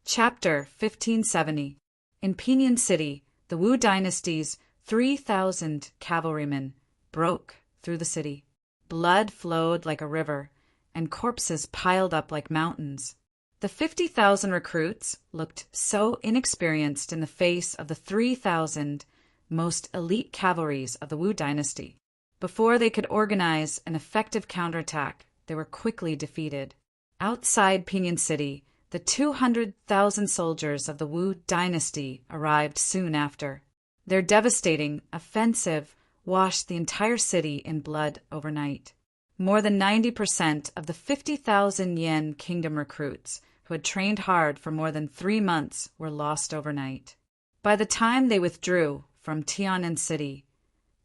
Chapter 1570. In Pinyin City, the Wu dynasty's 3,000 cavalrymen broke through the city. Blood flowed like a river, and corpses piled up like mountains. The 50,000 recruits looked so inexperienced in the face of the 3,000 most elite cavalries of the Wu dynasty. Before they could organize an effective counterattack, they were quickly defeated. Outside Pinyin City, the 200,000 soldiers of the Wu dynasty arrived soon after. Their devastating offensive washed the entire city in blood overnight. More than 90% of the 50,000 Yen kingdom recruits who had trained hard for more than 3 months were lost overnight. By the time they withdrew from Tianan City,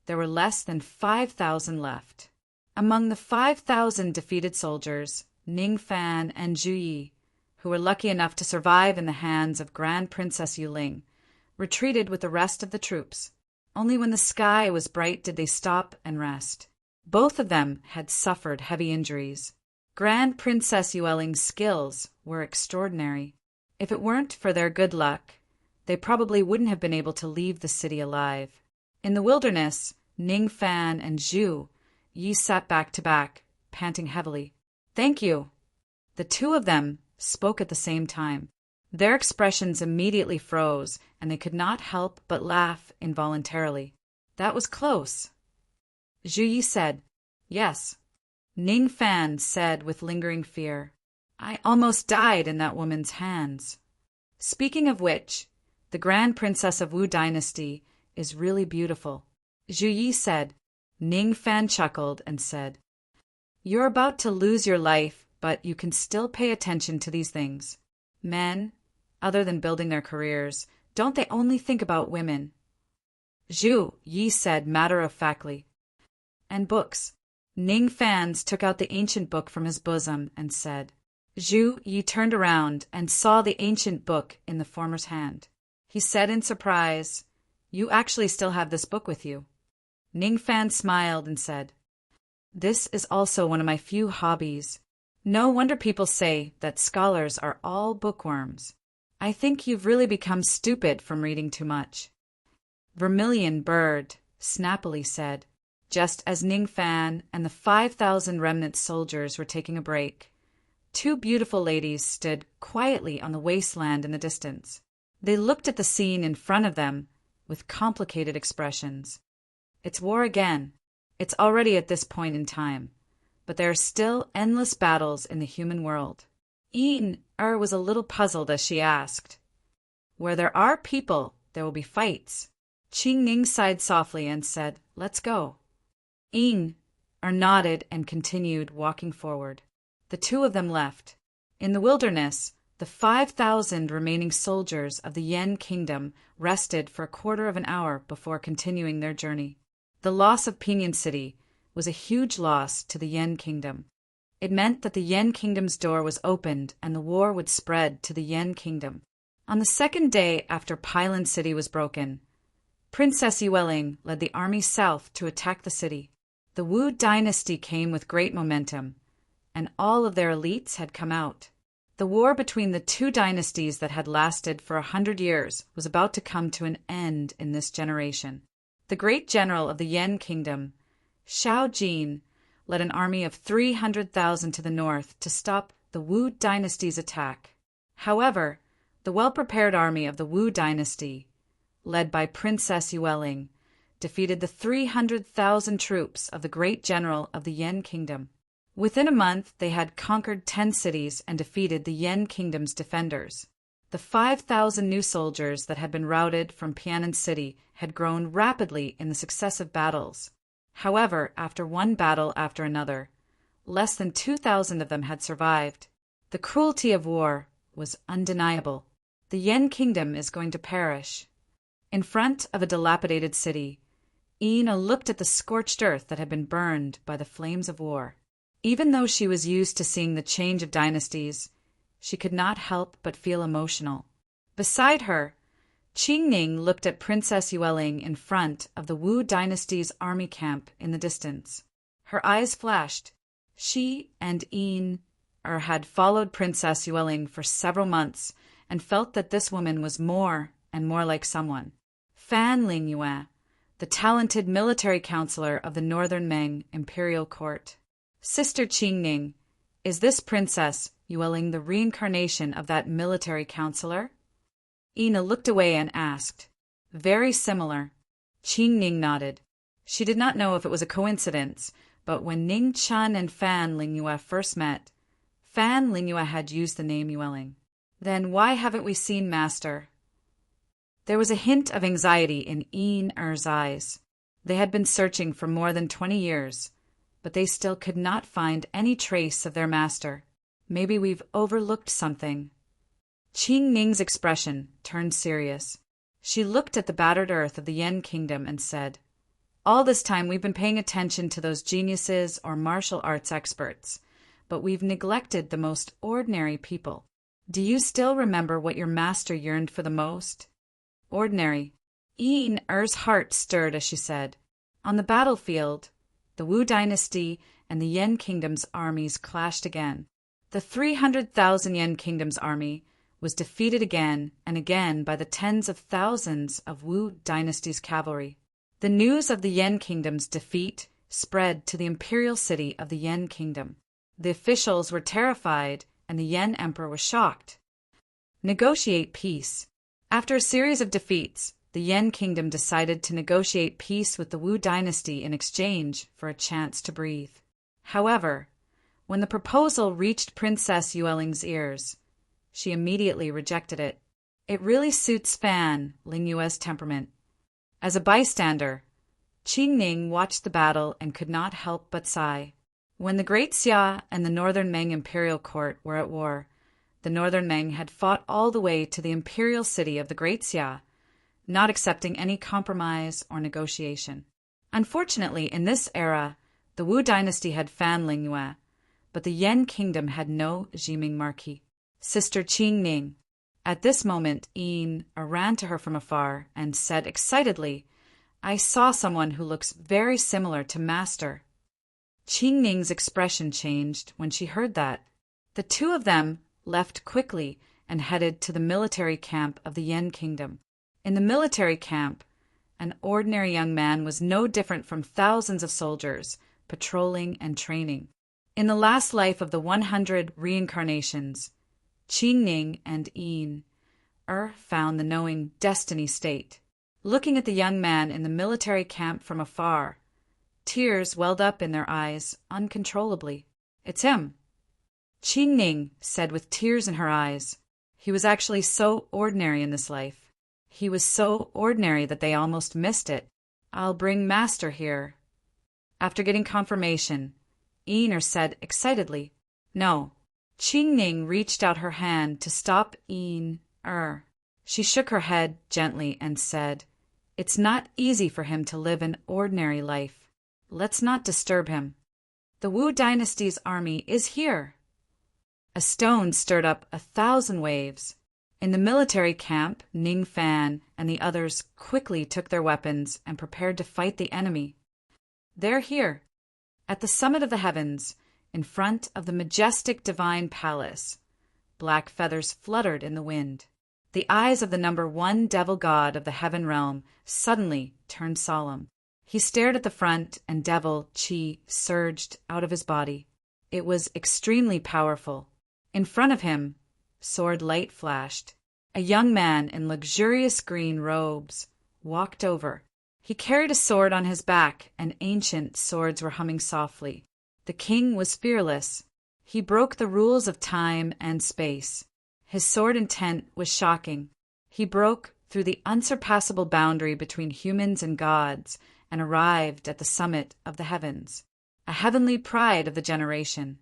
there were less than 5,000 left. Among the 5,000 defeated soldiers, Ningfan and Zhu Yi, who were lucky enough to survive in the hands of Grand Princess Yuling, retreated with the rest of the troops. Only when the sky was bright did they stop and rest. Both of them had suffered heavy injuries. Grand Princess Yueling's skills were extraordinary. If it weren't for their good luck, they probably wouldn't have been able to leave the city alive. In the wilderness, Ningfan and Zhu Yi sat back to back, panting heavily. "Thank you." The two of them spoke at the same time. Their expressions immediately froze, and they could not help but laugh involuntarily. "That was close." Zhu Yi said, "Yes." Ningfan said with lingering fear, "I almost died in that woman's hands." Speaking of which, the Grand Princess of Wu Dynasty is really beautiful, Zhu Yi said. Ningfan chuckled and said, "You're about to lose your life, but you can still pay attention to these things. Men, other than building their careers, don't they only think about women?" Zhu Yi said matter-of-factly. "And books." Ningfan took out the ancient book from his bosom and said. Zhu Yi turned around and saw the ancient book in the former's hand. He said in surprise, "You actually still have this book with you?" Ningfan smiled and said, "This is also one of my few hobbies. No wonder people say that scholars are all bookworms. I think you've really become stupid from reading too much." Vermilion Bird snappily said, just as Ningfan and the 5,000 remnant soldiers were taking a break. Two beautiful ladies stood quietly on the wasteland in the distance. They looked at the scene in front of them with complicated expressions. It's war again. It's already at this point in time. But there are still endless battles in the human world. Yin was a little puzzled as she asked, "Where there are people, there will be fights." Qing Ning sighed softly and said, "Let's go." Yin nodded and continued walking forward. The two of them left. In the wilderness, the 5,000 remaining soldiers of the Yen kingdom rested for a quarter of an hour before continuing their journey. The loss of Pinyin City was a huge loss to the Yen kingdom. It meant that the Yen kingdom's door was opened and the war would spread to the Yen kingdom. On the second day after Pylon City was broken, Princess Yueling led the army south to attack the city. The Wu dynasty came with great momentum, and all of their elites had come out. The war between the two dynasties that had lasted for 100 years was about to come to an end in this generation. The great general of the Yen kingdom, Xiao Jin, led an army of 300,000 to the north to stop the Wu dynasty's attack. However, the well-prepared army of the Wu dynasty, led by Princess Yueling, defeated the 300,000 troops of the great general of the Yen kingdom. Within a month, they had conquered 10 cities and defeated the Yen kingdom's defenders. The 5,000 new soldiers that had been routed from Pinyin City had grown rapidly in the successive battles. However, after one battle after another, less than 2,000 of them had survived. The cruelty of war was undeniable. The Yen kingdom is going to perish. In front of a dilapidated city, Ina looked at the scorched earth that had been burned by the flames of war. Even though she was used to seeing the change of dynasties, she could not help but feel emotional. Beside her, Qing Ning looked at Princess Yueling in front of the Wu dynasty's army camp in the distance. Her eyes flashed. She and Yin had followed Princess Yueling for several months and felt that this woman was more and more like someone. Fan Lingyue, the talented military counselor of the Northern Ming imperial court. Sister Qingning, is this Princess Yueling the reincarnation of that military counselor? Ina looked away and asked. Very similar. Qingning nodded. She did not know if it was a coincidence, but when Ning Chun and Fan Lingyue first met, Fan Lingyue had used the name Yueling. Then why haven't we seen Master? There was a hint of anxiety in Yin Er's eyes. They had been searching for more than 20 years, but they still could not find any trace of their master. Maybe we've overlooked something. Qing Ning's expression turned serious. She looked at the battered earth of the Yen kingdom and said, all this time we've been paying attention to those geniuses or martial arts experts, but we've neglected the most ordinary people. Do you still remember what your master yearned for the most? Ordinary. Yin Er's heart stirred as she said, on the battlefield, the Wu dynasty and the Yen kingdom's armies clashed again. The 300,000 Yen kingdom's army was defeated again and again by the tens of thousands of Wu dynasty's cavalry. The news of the Yen kingdom's defeat spread to the imperial city of the Yen kingdom. The officials were terrified and the Yen emperor was shocked. Negotiate peace. After a series of defeats, the Yen kingdom decided to negotiate peace with the Wu dynasty in exchange for a chance to breathe. However, when the proposal reached Princess Yueling's ears, she immediately rejected it. It really suits Fan Lingyue's temperament. As a bystander, Qingning watched the battle and could not help but sigh. When the Great Xia and the Northern Ming imperial court were at war, the Northern Ming had fought all the way to the imperial city of the Great Xia, not accepting any compromise or negotiation. Unfortunately, in this era, the Wu dynasty had Fan Lingyue, but the Yen kingdom had no Jiming Marquis. Sister Qingning. At this moment, Yin ran to her from afar and said excitedly, I saw someone who looks very similar to Master. Qingning's expression changed when she heard that. The two of them left quickly and headed to the military camp of the Yen kingdom. In the military camp, an ordinary young man was no different from thousands of soldiers patrolling and training. In the last life of the 100 reincarnations, Qingning and Yin found the knowing destiny state. Looking at the young man in the military camp from afar, tears welled up in their eyes uncontrollably. It's him. Qingning said with tears in her eyes. He was actually so ordinary in this life. He was so ordinary that they almost missed it. I'll bring Master here. After getting confirmation, Yin said excitedly, No. Qingning reached out her hand to stop Yin. She shook her head gently and said, It's not easy for him to live an ordinary life. Let's not disturb him. The Wu dynasty's army is here. A stone stirred up 1,000 waves. In the military camp, Ning Fan and the others quickly took their weapons and prepared to fight the enemy. They're here, at the summit of the heavens, in front of the majestic divine palace. Black feathers fluttered in the wind. The eyes of the number 1 devil god of the heaven realm suddenly turned solemn. He stared at the front, and devil chi surged out of his body. It was extremely powerful. In front of him, sword light flashed. A young man in luxurious green robes walked over. He carried a sword on his back, and ancient swords were humming softly. The king was fearless. He broke the rules of time and space. His sword intent was shocking. He broke through the unsurpassable boundary between humans and gods and arrived at the summit of the heavens, a heavenly pride of the generation.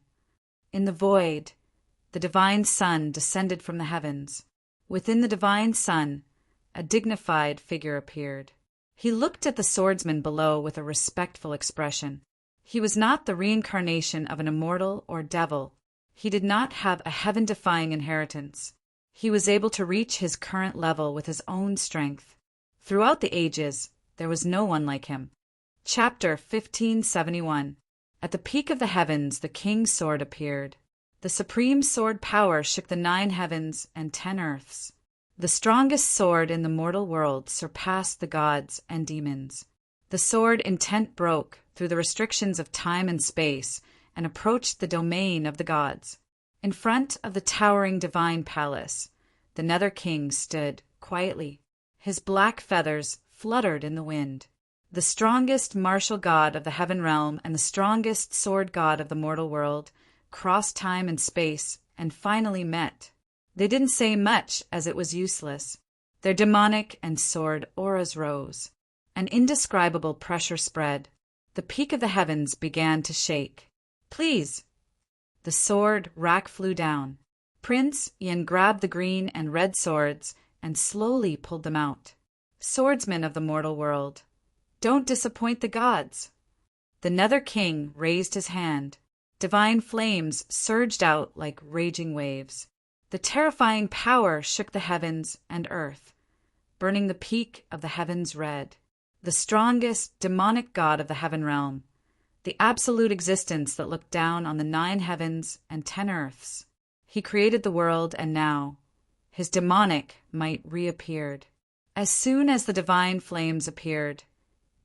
In the void, the divine sun descended from the heavens. Within the divine sun, a dignified figure appeared. He looked at the swordsman below with a respectful expression. He was not the reincarnation of an immortal or devil. He did not have a heaven-defying inheritance. He was able to reach his current level with his own strength. Throughout the ages, there was no one like him. Chapter 1571. At the peak of the heavens, the king's sword appeared. The supreme sword power shook the 9 heavens and 10 earths. The strongest sword in the mortal world surpassed the gods and demons. The sword intent broke through the restrictions of time and space and approached the domain of the gods. In front of the towering divine palace, the Nether King stood quietly. His black feathers fluttered in the wind. The strongest martial god of the heaven realm and the strongest sword god of the mortal world crossed time and space and finally met. They didn't say much, as it was useless. Their demonic and sword auras rose. An indescribable pressure spread. The peak of the heavens began to shake. "Please!" The sword rack flew down. Prince Yin grabbed the green and red swords and slowly pulled them out. "Swordsmen of the mortal world, don't disappoint the gods." The Nether King raised his hand. Divine flames surged out like raging waves. The terrifying power shook the heavens and earth, burning the peak of the heavens red. The strongest demonic god of the heaven realm, the absolute existence that looked down on the 9 heavens and 10 earths. He created the world, and now his demonic might reappeared. As soon as the divine flames appeared,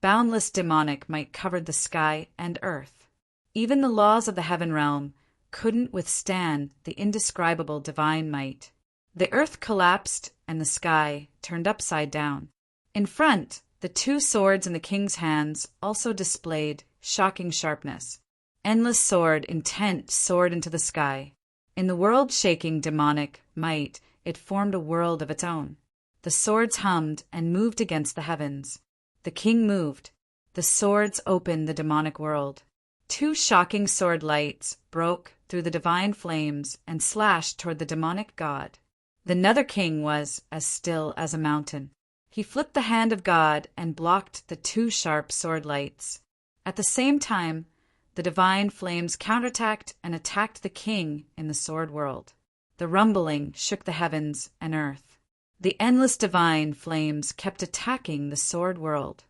boundless demonic might covered the sky and earth. Even the laws of the heaven realm couldn't withstand the indescribable divine might. The earth collapsed and the sky turned upside down. In front, the 2 swords in the king's hands also displayed shocking sharpness. Endless sword intent soared into the sky. In the world-shaking demonic might, it formed a world of its own. The swords hummed and moved against the heavens. The king moved. The swords opened the demonic world. 2 shocking sword lights broke through the divine flames and slashed toward the demonic god. The Nether King was as still as a mountain. He flipped the hand of God and blocked the 2 sharp sword lights. At the same time, the divine flames counterattacked and attacked the king in the sword world. The rumbling shook the heavens and earth. The endless divine flames kept attacking the sword world.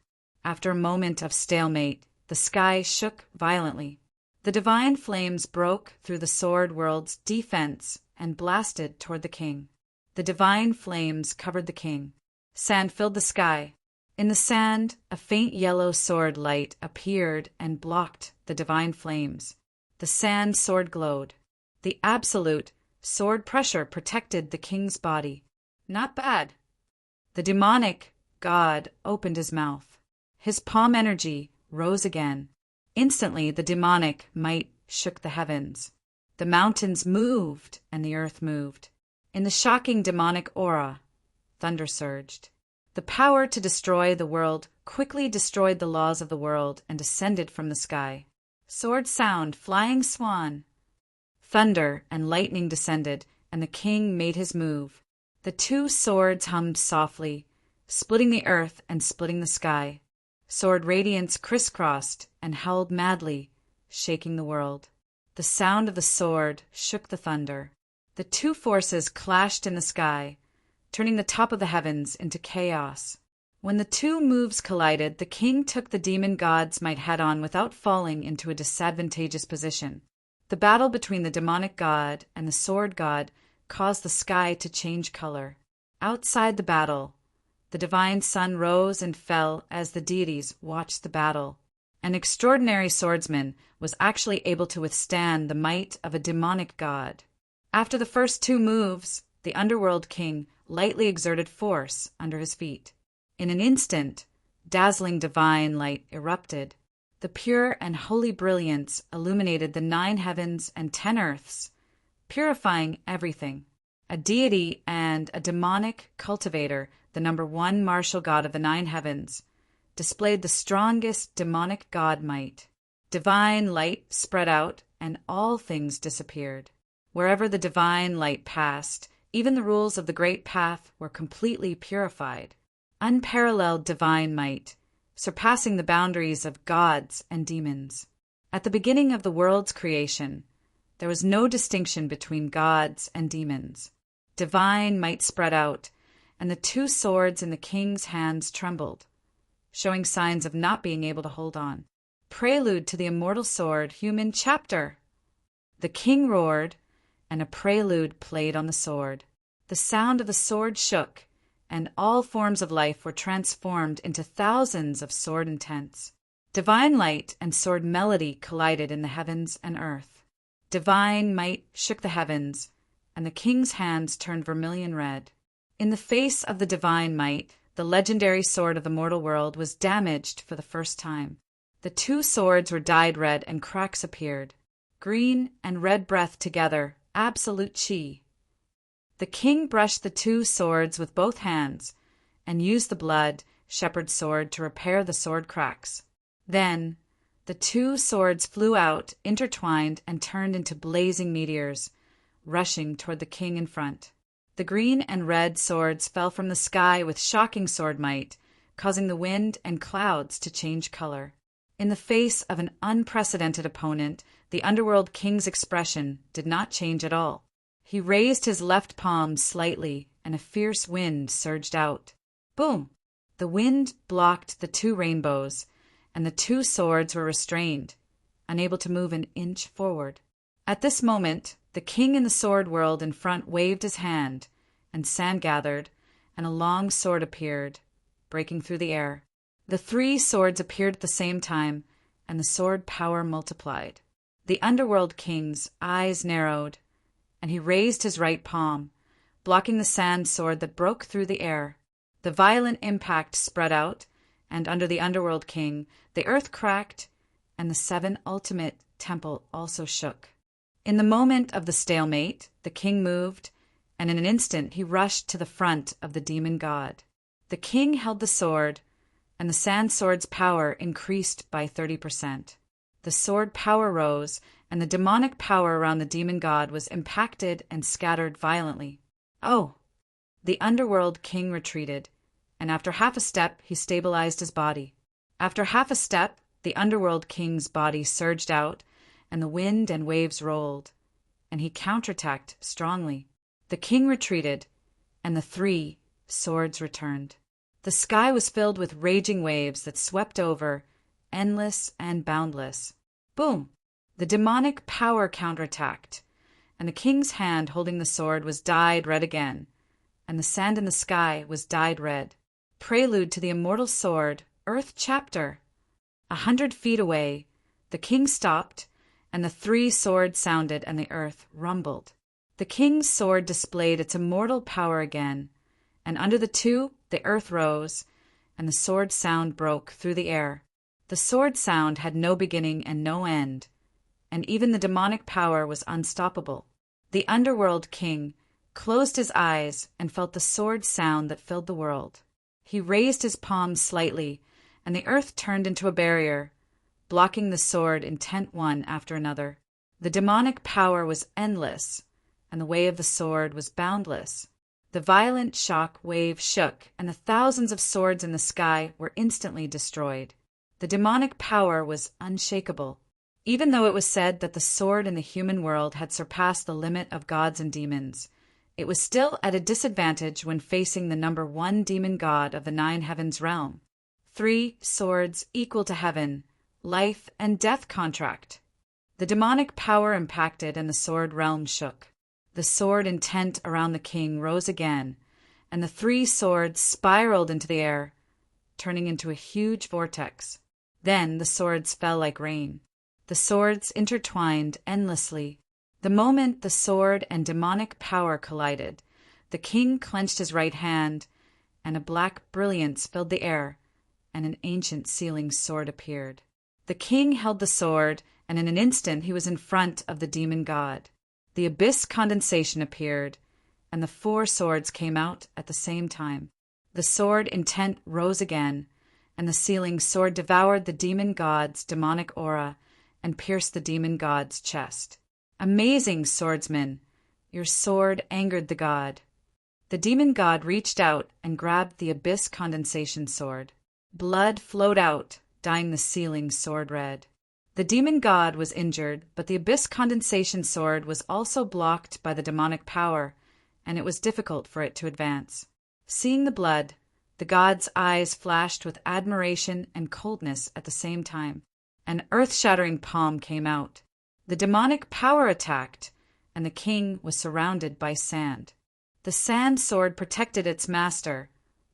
After a moment of stalemate, the sky shook violently. The divine flames broke through the sword world's defense and blasted toward the king. The divine flames covered the king. Sand filled the sky. In the sand, a faint yellow sword light appeared and blocked the divine flames. The sand sword glowed. The absolute sword pressure protected the king's body. Not bad. The demonic god opened his mouth. His palm energy rose again. Instantly, the demonic might shook the heavens. The mountains moved and the earth moved. In the shocking demonic aura, thunder surged. The power to destroy the world quickly destroyed the laws of the world and descended from the sky. Sword sound, flying swan. Thunder and lightning descended, and the king made his move. The 2 swords hummed softly, splitting the earth and splitting the sky. Sword radiance crisscrossed and howled madly, shaking the world. The sound of the sword shook the thunder. The 2 forces clashed in the sky, turning the top of the heavens into chaos. When the 2 moves collided, the king took the demon god's might head-on without falling into a disadvantageous position. The battle between the demonic god and the sword god caused the sky to change color. Outside the battle, the divine sun rose and fell as the deities watched the battle. An extraordinary swordsman was actually able to withstand the might of a demonic god. After the first 2 moves, the underworld king lightly exerted force under his feet. In an instant, dazzling divine light erupted. The pure and holy brilliance illuminated the 9 heavens and 10 earths, purifying everything. A deity and a demonic cultivator, the number 1 martial god of the 9 heavens, displayed the strongest demonic god might. Divine light spread out, and all things disappeared. Wherever the divine light passed, even the rules of the great path were completely purified. Unparalleled divine might, surpassing the boundaries of gods and demons. At the beginning of the world's creation, there was no distinction between gods and demons. Divine might spread out, and the 2 swords in the king's hands trembled, showing signs of not being able to hold on. Prelude to the immortal sword human chapter. The king roared, and a prelude played on the sword. The sound of the sword shook, and all forms of life were transformed into thousands of sword intents. Divine light and sword melody collided in the heavens and earth. Divine might shook the heavens, and the king's hands turned vermilion red. In the face of the divine might, the legendary sword of the mortal world was damaged for the first time. The two swords were dyed red, and cracks appeared. Green and red breath together, absolute chi. The king brushed the two swords with both hands, and used the blood shepherd's sword to repair the sword cracks. Then the two swords flew out, intertwined, and turned into blazing meteors, rushing toward the king in front. The green and red swords fell from the sky with shocking sword might, causing the wind and clouds to change color. In the face of an unprecedented opponent, the underworld king's expression did not change at all. He raised his left palm slightly, and a fierce wind surged out. Boom! The wind blocked the two rainbows, and the two swords were restrained, unable to move an inch forward. At this moment, the king in the sword world in front waved his hand, and sand gathered, and a long sword appeared, breaking through the air. The three swords appeared at the same time, and the sword power multiplied. The underworld king's eyes narrowed, and he raised his right palm, blocking the sand sword that broke through the air. The violent impact spread out, and under the underworld king, the earth cracked, and the seven ultimate temple also shook. In the moment of the stalemate, the king moved, and in an instant he rushed to the front of the demon god. The king held the sword, and the sand sword's power increased by 30%. The sword power rose, and the demonic power around the demon god was impacted and scattered violently. Oh! The underworld king retreated, and after half a step he stabilized his body. After half a step, the underworld king's body surged out, and the wind and waves rolled, and he counterattacked strongly. The king retreated, and the three swords returned. The sky was filled with raging waves that swept over, endless and boundless. Boom! The demonic power counterattacked, and the king's hand holding the sword was dyed red again, and the sand in the sky was dyed red. Prelude to the immortal sword, Earth Chapter. 100 feet away, the king stopped, and the three swords sounded, and the earth rumbled. The king's sword displayed its immortal power again, and under the two, the earth rose, and the sword sound broke through the air. The sword sound had no beginning and no end, and even the demonic power was unstoppable. The underworld king closed his eyes and felt the sword sound that filled the world. He raised his palm slightly, and the earth turned into a barrier, blocking the sword intent one after another. The demonic power was endless, and the way of the sword was boundless. The violent shock wave shook, and the thousands of swords in the sky were instantly destroyed. The demonic power was unshakable. Even though it was said that the sword in the human world had surpassed the limit of gods and demons, it was still at a disadvantage when facing the number one demon god of the nine heavens realm. 3 swords equal to heaven, life and death contract. The demonic power impacted, and the sword realm shook. The sword intent around the king rose again, and the 3 swords spiraled into the air, turning into a huge vortex. Then the swords fell like rain. The swords intertwined endlessly. The moment the sword and demonic power collided, the king clenched his right hand, and a black brilliance filled the air, and an ancient sealing sword appeared. The king held the sword, and in an instant he was in front of the demon god. The abyss condensation appeared, and the 4 swords came out at the same time. The sword intent rose again, and the sealing sword devoured the demon god's demonic aura and pierced the demon god's chest. Amazing swordsman! Your sword angered the god. The demon god reached out and grabbed the abyss condensation sword. Blood flowed out, dyeing the sealing sword red. The demon god was injured, but the abyss condensation sword was also blocked by the demonic power, and it was difficult for it to advance. Seeing the blood, the god's eyes flashed with admiration and coldness at the same time. An earth-shattering palm came out. The demonic power attacked, and the king was surrounded by sand. The sand sword protected its master,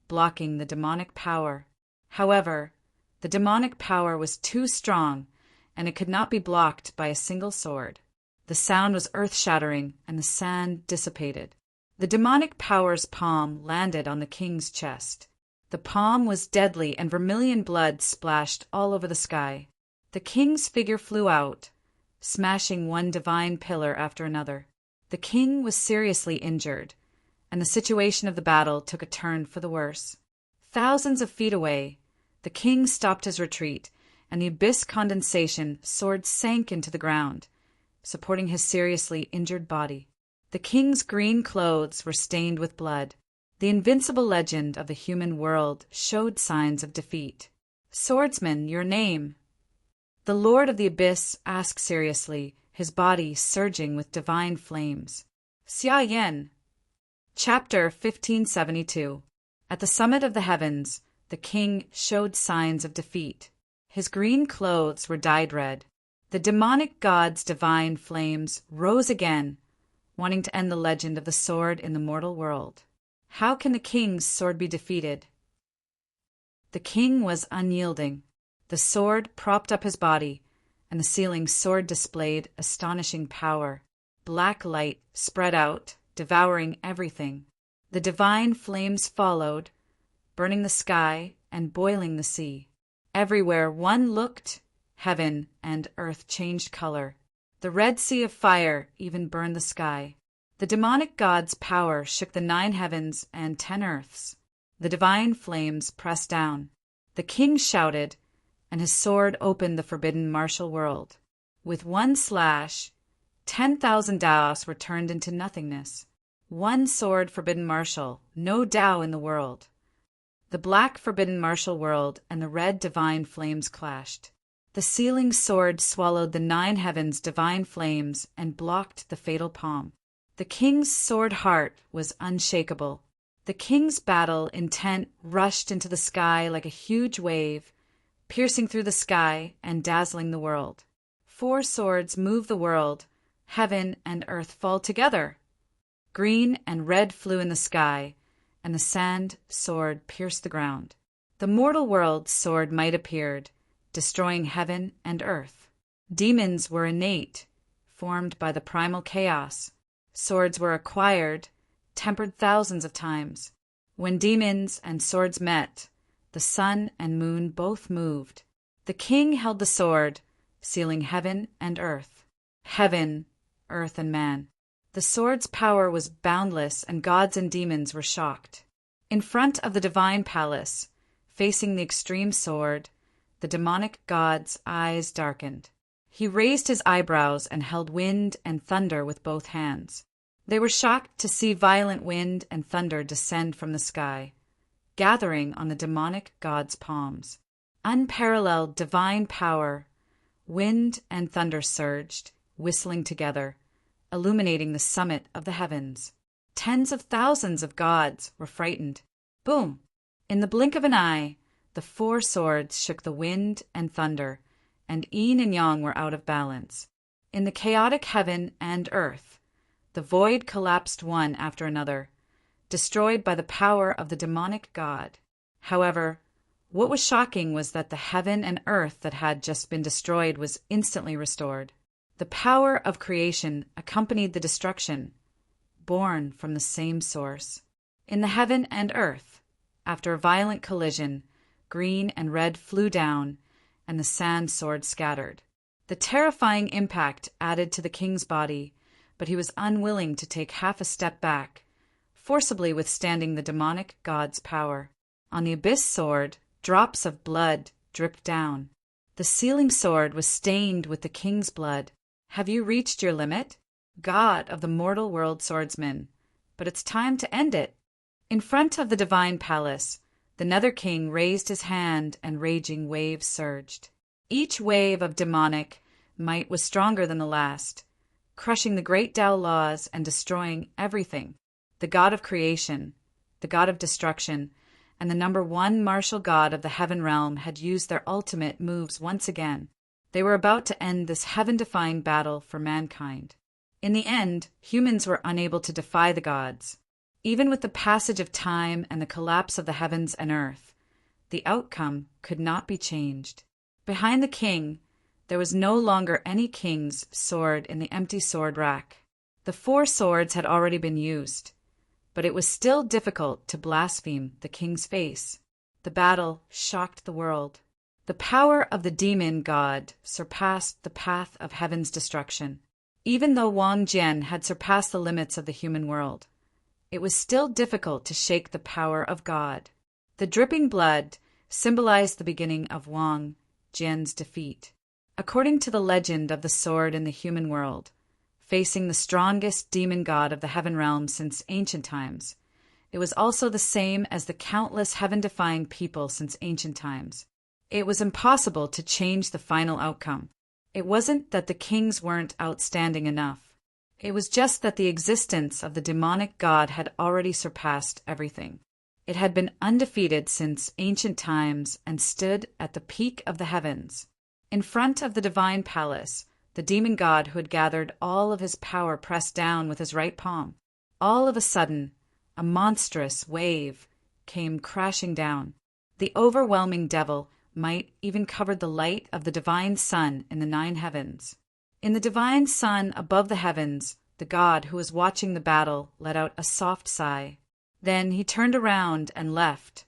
blocking the demonic power. However, the demonic power was too strong, and it could not be blocked by a single sword. The sound was earth-shattering, and the sand dissipated. The demonic power's palm landed on the king's chest. The palm was deadly, and vermilion blood splashed all over the sky. The king's figure flew out, smashing one divine pillar after another. The king was seriously injured, and the situation of the battle took a turn for the worse. Thousands of feet away, the king stopped his retreat, and the abyss condensation sword sank into the ground, supporting his seriously injured body. The king's green clothes were stained with blood. The invincible legend of the human world showed signs of defeat. "Swordsman, your name?" The Lord of the Abyss asked seriously, his body surging with divine flames. "Xia Yan." Chapter 1572. At the summit of the heavens, the king showed signs of defeat. His green clothes were dyed red. The demonic god's divine flames rose again, wanting to end the legend of the sword in the mortal world. How can the king's sword be defeated? The king was unyielding. The sword propped up his body, and the ceiling sword displayed astonishing power. Black light spread out, devouring everything. The divine flames followed, burning the sky and boiling the sea. Everywhere one looked, heaven and earth changed color. The Red Sea of fire even burned the sky. The demonic god's power shook the 9 heavens and 10 earths. The divine flames pressed down. The king shouted, and his sword opened the forbidden martial world. With one slash, 10,000 Daos were turned into nothingness. One sword forbidden martial, no Tao in the world. The black forbidden martial world and the red divine flames clashed. The sealing sword swallowed the 9 heavens' divine flames and blocked the fatal palm. The king's sword heart was unshakable. The king's battle intent rushed into the sky like a huge wave, piercing through the sky and dazzling the world. 4 swords move the world, heaven and earth fall together. Green and red flew in the sky, and the sand sword pierced the ground. The mortal world's sword might appeared, destroying heaven and earth. Demons were innate, formed by the primal chaos. Swords were acquired, tempered thousands of times. When demons and swords met, the sun and moon both moved. The king held the sword, sealing heaven and earth. Heaven, earth, and man. The sword's power was boundless, and gods and demons were shocked. In front of the divine palace, facing the extreme sword, the demonic god's eyes darkened. He raised his eyebrows and held wind and thunder with both hands. They were shocked to see violent wind and thunder descend from the sky, gathering on the demonic god's palms. Unparalleled divine power, wind and thunder surged, whistling together, illuminating the summit of the heavens. Tens of thousands of gods were frightened. Boom! In the blink of an eye, the 4 swords shook the wind and thunder, and yin and yang were out of balance. In the chaotic heaven and earth, the void collapsed one after another, destroyed by the power of the demonic god. However, what was shocking was that the heaven and earth that had just been destroyed was instantly restored. The power of creation accompanied the destruction, born from the same source. In the heaven and earth, after a violent collision, green and red flew down, and the sand sword scattered. The terrifying impact added to the king's body, but he was unwilling to take half a step back, forcibly withstanding the demonic god's power. On the abyss sword, drops of blood dripped down. The sealing sword was stained with the king's blood. Have you reached your limit, God of the mortal world swordsman? But it's time to end it. In front of the divine palace, the Nether King raised his hand and raging waves surged. Each wave of demonic might was stronger than the last, crushing the great Tao laws and destroying everything. The god of creation, the god of destruction, and the number 1 martial god of the heaven realm had used their ultimate moves once again. They were about to end this heaven-defying battle for mankind. In the end, humans were unable to defy the gods. Even with the passage of time and the collapse of the heavens and earth, the outcome could not be changed. Behind the king, there was no longer any king's sword in the empty sword rack. The 4 swords had already been used, but it was still difficult to blaspheme the king's face. The battle shocked the world. The power of the demon god surpassed the path of heaven's destruction. Even though Wang Jian had surpassed the limits of the human world, it was still difficult to shake the power of God. The dripping blood symbolized the beginning of Wang Jian's defeat. According to the legend of the sword in the human world, facing the strongest demon god of the heaven realm since ancient times, it was also the same as the countless heaven-defying people since ancient times. It was impossible to change the final outcome. It wasn't that the kings weren't outstanding enough. It was just that the existence of the demonic god had already surpassed everything. It had been undefeated since ancient times and stood at the peak of the heavens. In front of the divine palace, the demon god who had gathered all of his power pressed down with his right palm. All of a sudden, a monstrous wave came crashing down. The overwhelming devil might even cover the light of the divine sun in the 9 heavens. In the divine sun above the heavens, the god who was watching the battle let out a soft sigh. Then he turned around and left,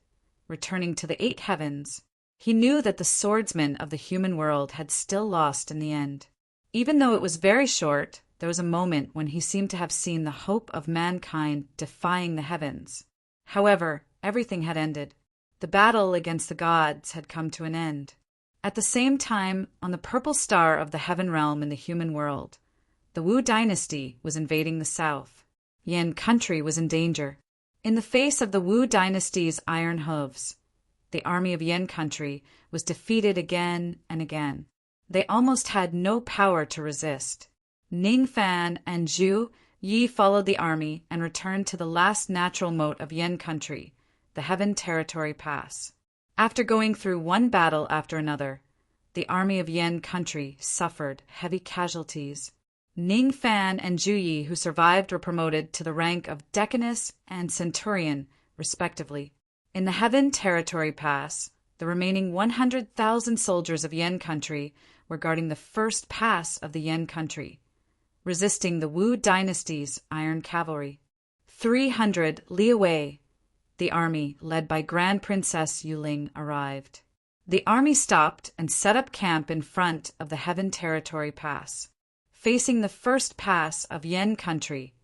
returning to the 8 heavens. He knew that the swordsman of the human world had still lost in the end. Even though it was very short, there was a moment when he seemed to have seen the hope of mankind defying the heavens. However, everything had ended. The battle against the gods had come to an end. At the same time, on the purple star of the heaven realm in the human world, the Wu dynasty was invading the south. Yan country was in danger. In the face of the Wu dynasty's iron hooves, the army of Yan country was defeated again and again. They almost had no power to resist. Ning Fan and Zhu Yi followed the army and returned to the last natural moat of Yan country, the Heaven Territory Pass. After going through one battle after another, the army of Yan country suffered heavy casualties. Ning Fan and Zhu Yi, who survived, were promoted to the rank of Decanus and Centurion, respectively. In the Heaven Territory Pass, the remaining 100,000 soldiers of Yan country were guarding the first pass of the Yan country, resisting the Wu dynasty's iron cavalry. 300 li away, the army, led by Grand Princess Yuling, arrived. The army stopped and set up camp in front of the Heaven Territory Pass. Facing the first pass of Yan country,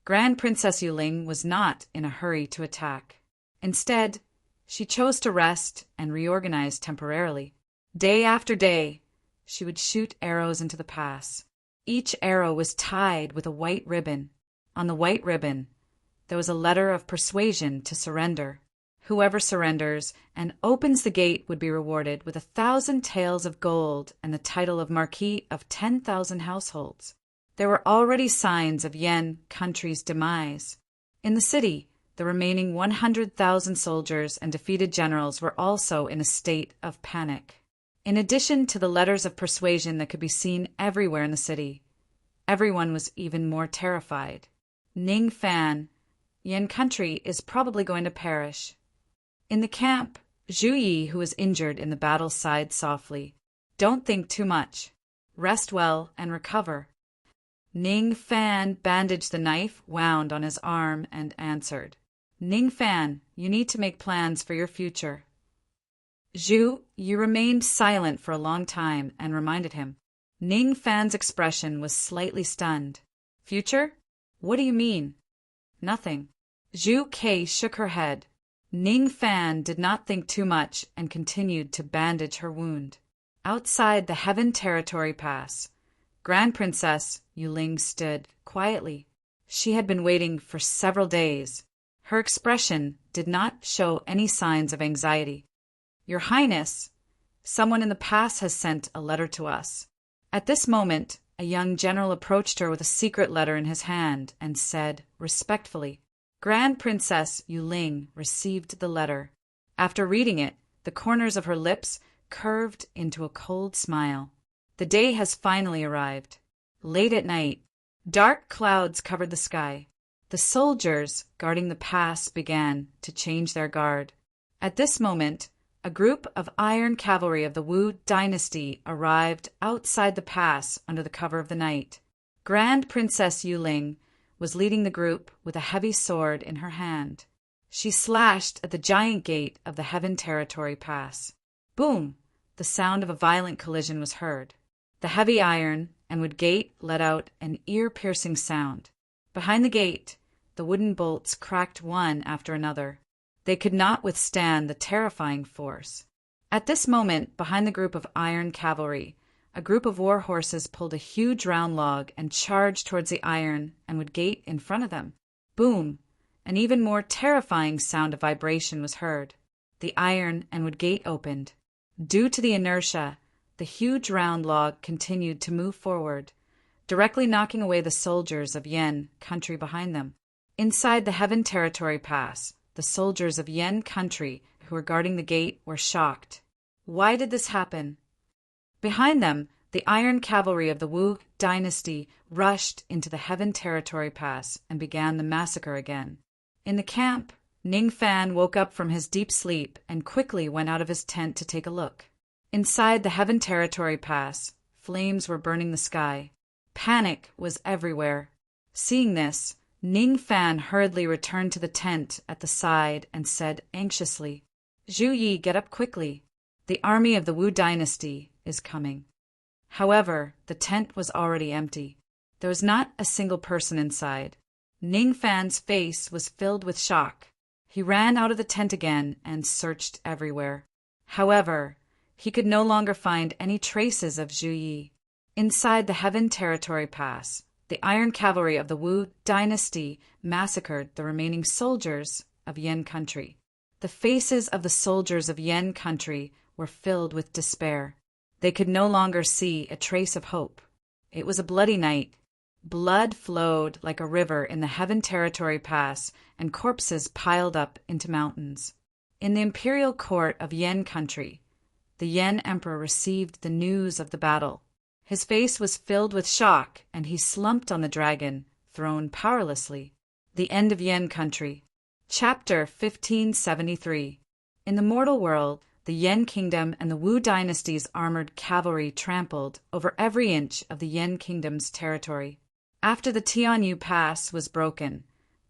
Grand Princess Yuling was not in a hurry to attack. Instead, she chose to rest and reorganize temporarily. Day after day, she would shoot arrows into the pass. Each arrow was tied with a white ribbon. On the white ribbon, there was a letter of persuasion to surrender. Whoever surrenders and opens the gate would be rewarded with 1,000 taels of gold and the title of Marquis of 10,000 households. There were already signs of Yan country's demise. In the city, the remaining 100,000 soldiers and defeated generals were also in a state of panic. In addition to the letters of persuasion that could be seen everywhere in the city, everyone was even more terrified. Ning Fan, Yan country is probably going to perish. In the camp, Zhu Yi, who was injured in the battle, sighed softly. Don't think too much. Rest well and recover. Ning Fan bandaged the knife wound on his arm and answered. Ning Fan, you need to make plans for your future. Zhu Yi remained silent for a long time and reminded him. Ning Fan's expression was slightly stunned. Future? What do you mean? Nothing. Zhu Kei shook her head. Ning Fan did not think too much and continued to bandage her wound. Outside the Heaven Territory Pass, Grand Princess Yuling stood quietly. She had been waiting for several days. Her expression did not show any signs of anxiety. Your Highness, someone in the pass has sent a letter to us. At this moment, a young general approached her with a secret letter in his hand and said respectfully, Grand Princess Yuling received the letter. After reading it, the corners of her lips curved into a cold smile. The day has finally arrived. Late at night, Dark clouds covered the sky. The soldiers guarding the pass began to change their guard. At this moment, a group of iron cavalry of the Wu dynasty arrived outside the pass under the cover of the night. Grand Princess Yuling was leading the group with a heavy sword in her hand. She slashed at the giant gate of the Heaven Territory Pass. Boom! The sound of a violent collision was heard. The heavy iron and wood gate let out an ear-piercing sound. Behind the gate, the wooden bolts cracked one after another. They could not withstand the terrifying force. At this moment, behind the group of iron cavalry, a group of war horses pulled a huge round log and charged towards the iron and wood gate in front of them. Boom! An even more terrifying sound of vibration was heard. The iron and wood gate opened. Due to the inertia, the huge round log continued to move forward, directly knocking away the soldiers of Yen country behind them. Inside the Heaven Territory Pass, the soldiers of Yen country who were guarding the gate were shocked. Why did this happen? Behind them, the iron cavalry of the Wu dynasty rushed into the Heaven Territory Pass and began the massacre again. In the camp, Ning Fan woke up from his deep sleep and quickly went out of his tent to take a look. Inside the Heaven Territory Pass, flames were burning the sky. Panic was everywhere. Seeing this, Ning Fan hurriedly returned to the tent at the side and said anxiously, "Zhu Yi, get up quickly. The army of the Wu dynasty is coming." However, the tent was already empty. There was not a single person inside. Ning Fan's face was filled with shock. He ran out of the tent again and searched everywhere. However, he could no longer find any traces of Zhu Yi. Inside the Heaven Territory Pass, the iron cavalry of the Wu dynasty massacred the remaining soldiers of Yen country. The faces of the soldiers of Yen country were filled with despair. They could no longer see a trace of hope. It was a bloody night. Blood flowed like a river in the Heaven Territory Pass, and corpses piled up into mountains. In the imperial court of Yen country, the Yen emperor received the news of the battle. His face was filled with shock, and he slumped on the dragon, thrown powerlessly. The end of Yen country. Chapter 1573. In the mortal world, the Yen kingdom and the Wu dynasty's armored cavalry trampled over every inch of the Yen kingdom's territory. After the Tianyu Pass was broken,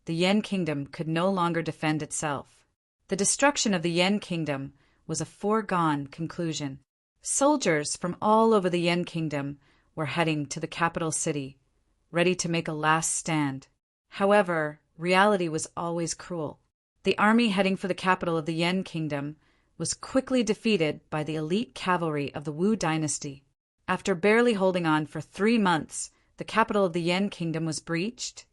the Yen kingdom could no longer defend itself. The destruction of the Yen kingdom was a foregone conclusion. Soldiers from all over the Yen kingdom were heading to the capital city, ready to make a last stand. However, reality was always cruel. The army heading for the capital of the Yen kingdom was quickly defeated by the elite cavalry of the Wu dynasty. After barely holding on for 3 months, the capital of the Yen kingdom was breached,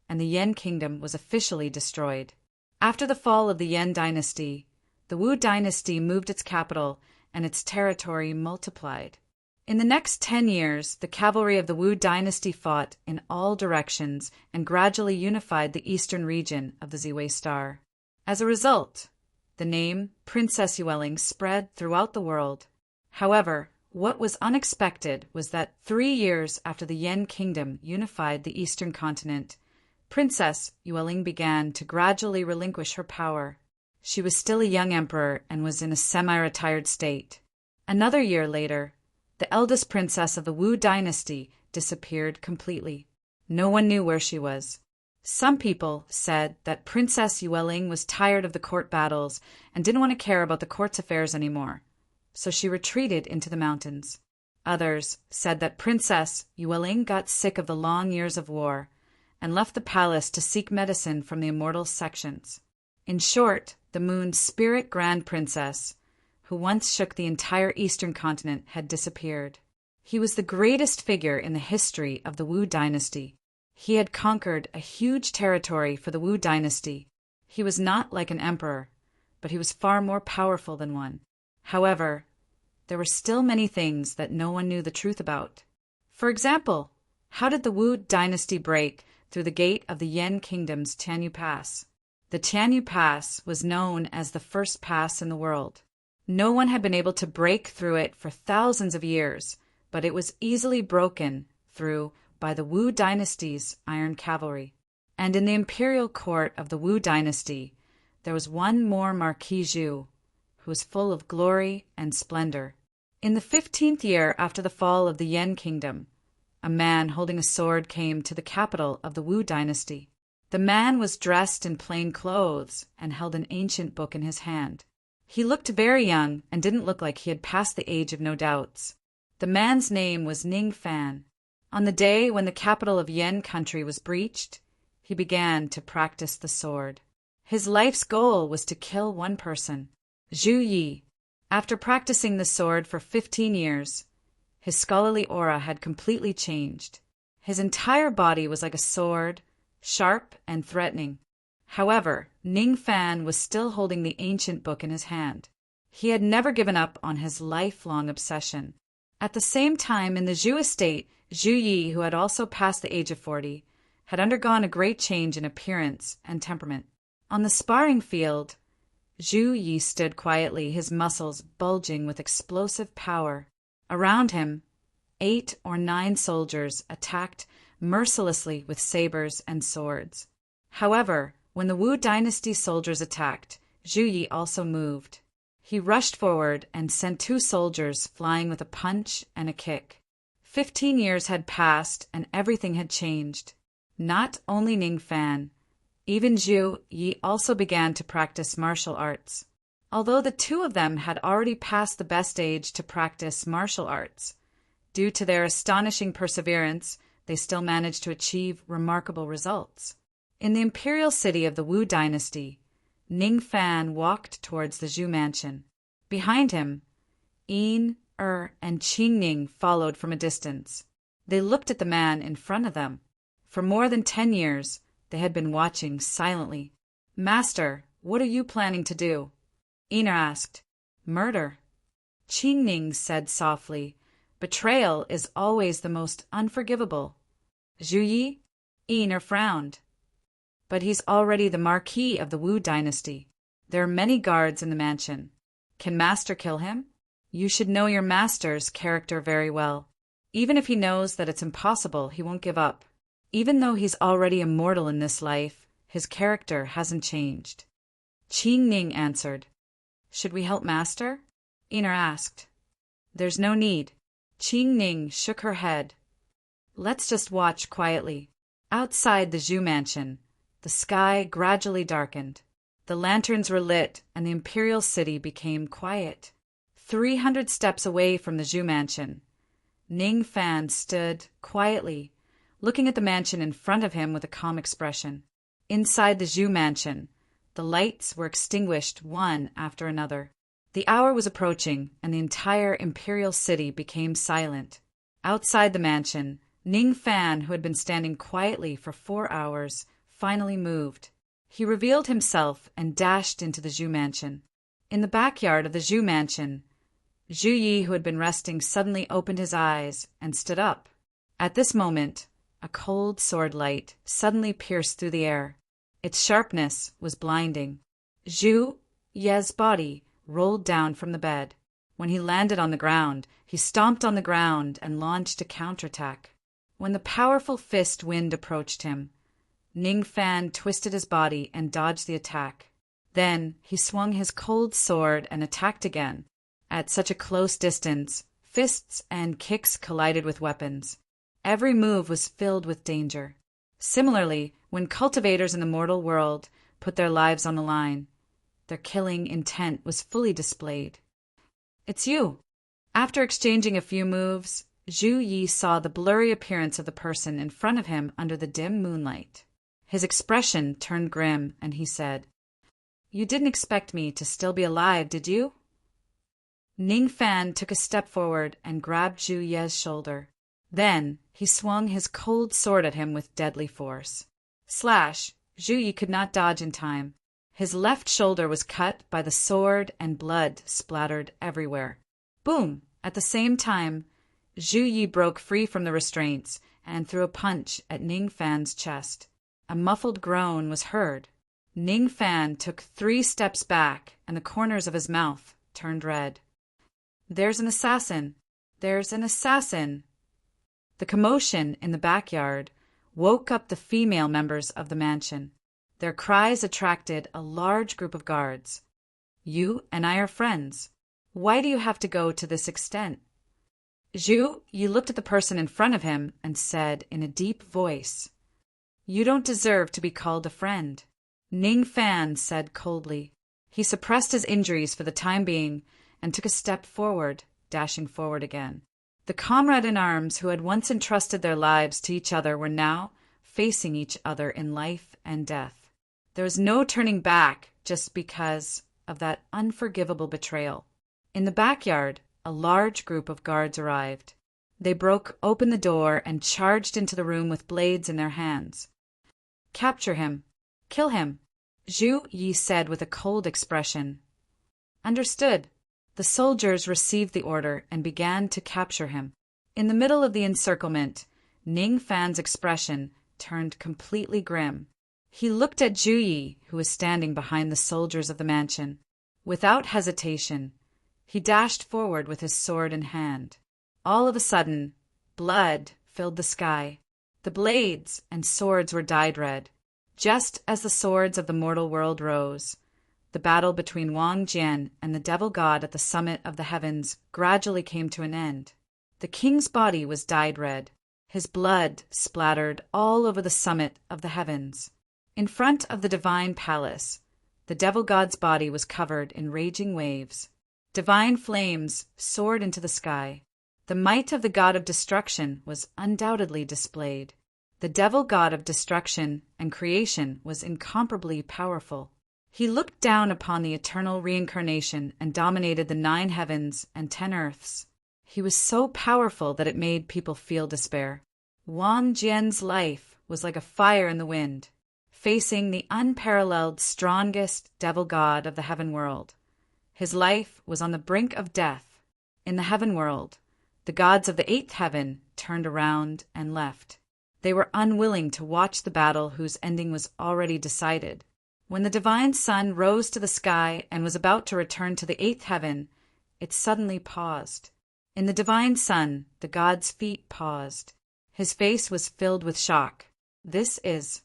and the Yen kingdom was officially destroyed. After the fall of the Yen dynasty, the Wu dynasty moved its capital, and its territory multiplied. In the next 10 years, the cavalry of the Wu dynasty fought in all directions and gradually unified the eastern region of the Ziwei Star. As a result, the name Princess Yueling spread throughout the world. However, what was unexpected was that 3 years after the Yen kingdom unified the eastern continent, Princess Yueling began to gradually relinquish her power. She was still a young emperor and was in a semi-retired state. Another year later, the eldest princess of the Wu dynasty disappeared completely. No one knew where she was. Some people said that Princess Yueling was tired of the court battles and didn't want to care about the court's affairs anymore, so she retreated into the mountains. Others said that Princess Yueling got sick of the long years of war and left the palace to seek medicine from the immortal sections. In short, the Moon's spirit grand princess, who once shook the entire eastern continent, had disappeared. He was the greatest figure in the history of the Wu dynasty. He had conquered a huge territory for the Wu dynasty. He was not like an emperor, but he was far more powerful than one. However, there were still many things that no one knew the truth about. For example, how did the Wu dynasty break through the gate of the Yen kingdom's Tianyu Pass? The Tianyu Pass was known as the first pass in the world. No one had been able to break through it for thousands of years, but it was easily broken through by the Wu dynasty's iron cavalry. And in the imperial court of the Wu dynasty, there was one more Marquis who was full of glory and splendor. In the 15th year after the fall of the Yan kingdom, a man holding a sword came to the capital of the Wu dynasty. The man was dressed in plain clothes and held an ancient book in his hand. He looked very young and didn't look like he had passed the age of no doubts. The man's name was Ning Fan. On the day when the capital of Yan country was breached, he began to practice the sword. His life's goal was to kill one person, Zhu Yi. After practicing the sword for 15 years, his scholarly aura had completely changed. His entire body was like a sword, sharp and threatening. However, Ning Fan was still holding the ancient book in his hand. He had never given up on his lifelong obsession. At the same time, in the Zhu estate, Zhu Yi, who had also passed the age of 40, had undergone a great change in appearance and temperament. On the sparring field, Zhu Yi stood quietly, his muscles bulging with explosive power. Around him, 8 or 9 soldiers attacked mercilessly with sabers and swords. However, when the Wu dynasty soldiers attacked, Zhu Yi also moved. He rushed forward and sent 2 soldiers flying with a punch and a kick. 15 years had passed and everything had changed. Not only Ning Fan, even Zhu Yi also began to practice martial arts. Although the 2 of them had already passed the best age to practice martial arts, due to their astonishing perseverance, they still managed to achieve remarkable results. In the imperial city of the Wu dynasty, Ning Fan walked towards the Zhu mansion. Behind him, Yin, and Qing Ning followed from a distance. They looked at the man in front of them. For more than 10 years, they had been watching silently. "Master, what are you planning to do?" Yin asked. "Murder." Qing Ning said softly, "Betrayal is always the most unforgivable." Zhu Yi? Yin frowned. "But he's already the Marquis of the Wu dynasty. There are many guards in the mansion. Can Master kill him? You should know your master's character very well. Even if he knows that it's impossible, he won't give up. Even though he's already immortal in this life, his character hasn't changed." Qing Ning answered. "Should we help Master?" Yin asked. "There's no need." Qing Ning shook her head. "Let's just watch quietly." Outside the Zhu mansion, the sky gradually darkened. The lanterns were lit, and the imperial city became quiet. 300 steps away from the Zhu mansion, Ning Fan stood quietly, looking at the mansion in front of him with a calm expression. Inside the Zhu mansion, the lights were extinguished one after another. The hour was approaching, and the entire imperial city became silent. Outside the mansion, Ning Fan, who had been standing quietly for 4 hours, finally moved. He revealed himself and dashed into the Zhu mansion. In the backyard of the Zhu mansion, Zhu Yi, who had been resting, suddenly opened his eyes and stood up. At this moment, a cold sword light suddenly pierced through the air. Its sharpness was blinding. Zhu Ye's body rolled down from the bed. When he landed on the ground, he stomped on the ground and launched a counterattack. When the powerful fist wind approached him, Ning Fan twisted his body and dodged the attack. Then he swung his cold sword and attacked again. At such a close distance, fists and kicks collided with weapons. Every move was filled with danger. Similarly, when cultivators in the mortal world put their lives on the line, their killing intent was fully displayed. "It's you." After exchanging a few moves, Zhu Yi saw the blurry appearance of the person in front of him under the dim moonlight. His expression turned grim, and he said, "You didn't expect me to still be alive, did you?" Ning Fan took a step forward and grabbed Zhu Ye's shoulder. Then he swung his cold sword at him with deadly force. Slash! Zhu Yi could not dodge in time. His left shoulder was cut by the sword and blood splattered everywhere. Boom! At the same time, Zhu Yi broke free from the restraints and threw a punch at Ning Fan's chest. A muffled groan was heard. Ning Fan took 3 steps back, and the corners of his mouth turned red. "There's an assassin! There's an assassin!" The commotion in the backyard woke up the female members of the mansion. Their cries attracted a large group of guards. "You and I are friends. Why do you have to go to this extent?" Zhu Yi looked at the person in front of him and said in a deep voice, "You don't deserve to be called a friend." Ning Fan said coldly. He suppressed his injuries for the time being and took a step forward, dashing forward again. The comrade-in-arms who had once entrusted their lives to each other were now facing each other in life and death. There was no turning back just because of that unforgivable betrayal. In the backyard, a large group of guards arrived. They broke open the door and charged into the room with blades in their hands. "Capture him. Kill him," Zhu Yi said with a cold expression. "Understood." The soldiers received the order and began to capture him. In the middle of the encirclement, Ning Fan's expression turned completely grim. He looked at Zhu Yi, who was standing behind the soldiers of the mansion. Without hesitation, he dashed forward with his sword in hand. All of a sudden, blood filled the sky. The blades and swords were dyed red. Just as the swords of the mortal world rose, the battle between Wang Jian and the devil god at the summit of the heavens gradually came to an end. The king's body was dyed red. His blood splattered all over the summit of the heavens. In front of the divine palace, the devil god's body was covered in raging waves. Divine flames soared into the sky. The might of the god of destruction was undoubtedly displayed. The devil god of destruction and creation was incomparably powerful. He looked down upon the eternal reincarnation and dominated the 9 heavens and 10 earths. He was so powerful that it made people feel despair. Wang Jian's life was like a fire in the wind, facing the unparalleled strongest devil god of the heaven world. His life was on the brink of death. In the heaven world, the gods of the 8th heaven turned around and left. They were unwilling to watch the battle whose ending was already decided. When the divine sun rose to the sky and was about to return to the 8th heaven, it suddenly paused. In the divine sun, the god's feet paused. His face was filled with shock. This is...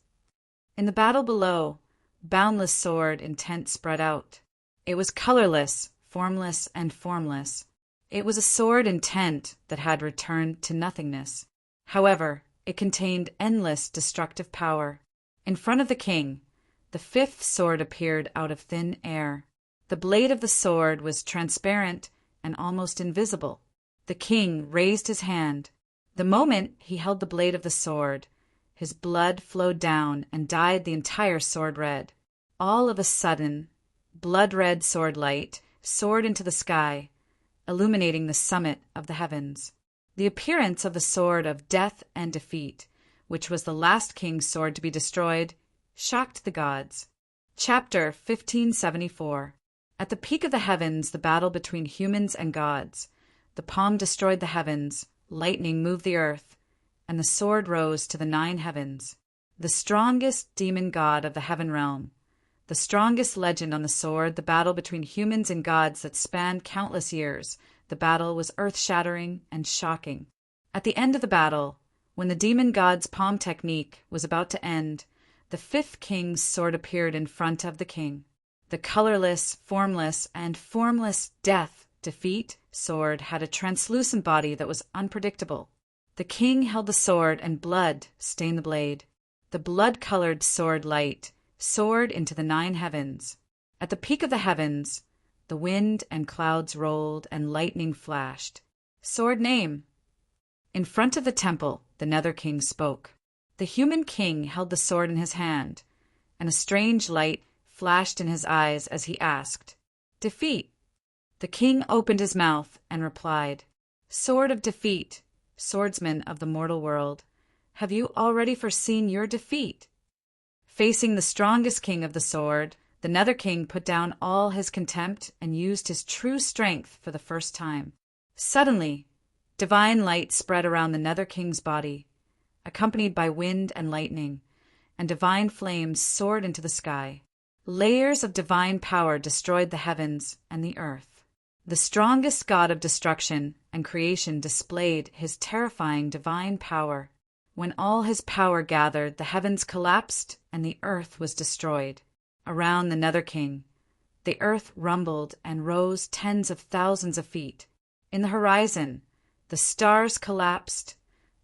In the battle below, boundless sword intent spread out. It was colorless, formless, and formless. It was a sword intent that had returned to nothingness. However, it contained endless destructive power. In front of the king, the 5th sword appeared out of thin air. The blade of the sword was transparent and almost invisible. The king raised his hand. The moment he held the blade of the sword, his blood flowed down and dyed the entire sword red. All of a sudden, blood-red sword light soared into the sky, illuminating the summit of the heavens. The appearance of the sword of death and defeat, which was the last king's sword to be destroyed, shocked the gods. Chapter 1574. At the peak of the heavens, the battle between humans and gods. The palm destroyed the heavens, lightning moved the earth, and the sword rose to the 9 heavens. The strongest demon god of the heaven realm. The strongest legend on the sword, the battle between humans and gods that spanned countless years. The battle was earth-shattering and shocking. At the end of the battle, when the demon god's palm technique was about to end, the 5th king's sword appeared in front of the king. The colorless, formless, and formless death, defeat sword had a translucent body that was unpredictable. The king held the sword and blood stained the blade. The blood-colored sword light soared into the 9 heavens. At the peak of the heavens, the wind and clouds rolled and lightning flashed. Sword name. In front of the temple, the Nether King spoke. The human king held the sword in his hand, and a strange light flashed in his eyes as he asked, "Defeat." The king opened his mouth and replied, "Sword of defeat, swordsman of the mortal world, have you already foreseen your defeat?" Facing the strongest king of the sword, the Nether King put down all his contempt and used his true strength for the first time. Suddenly, divine light spread around the Nether King's body, accompanied by wind and lightning, and divine flames soared into the sky. Layers of divine power destroyed the heavens and the earth. The strongest god of destruction and creation displayed his terrifying divine power. When all his power gathered, the heavens collapsed and the earth was destroyed. Around the Nether King, the earth rumbled and rose tens of thousands of feet. In the horizon, the stars collapsed,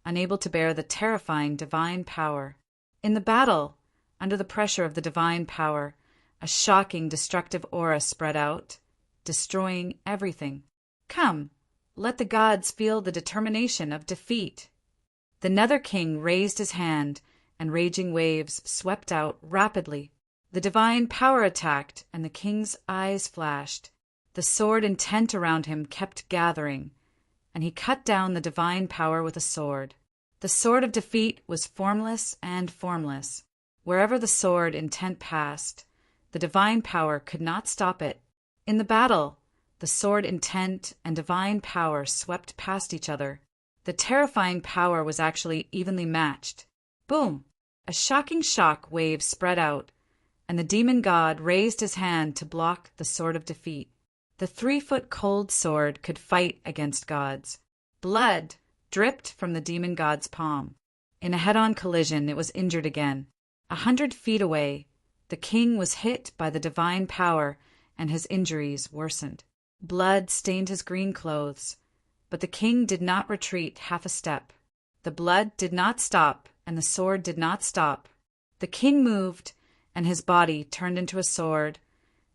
unable to bear the terrifying divine power. In the battle, under the pressure of the divine power, a shocking destructive aura spread out, destroying everything. Come, let the gods feel the determination of defeat. The Nether King raised his hand, and raging waves swept out rapidly. The divine power attacked, and the king's eyes flashed. The sword intent around him kept gathering, and he cut down the divine power with a sword. The sword of defeat was formless and formless. Wherever the sword intent passed, the divine power could not stop it. In the battle, the sword intent and divine power swept past each other. The terrifying power was actually evenly matched. Boom! A shocking shock wave spread out, and the demon god raised his hand to block the sword of defeat. The 3-foot cold sword could fight against gods. Blood dripped from the demon god's palm. In a head-on collision, it was injured again. 100 feet away, the king was hit by the divine power, and his injuries worsened. Blood stained his green clothes, but the king did not retreat half a step. The blood did not stop, and the sword did not stop. The king moved, and his body turned into a sword,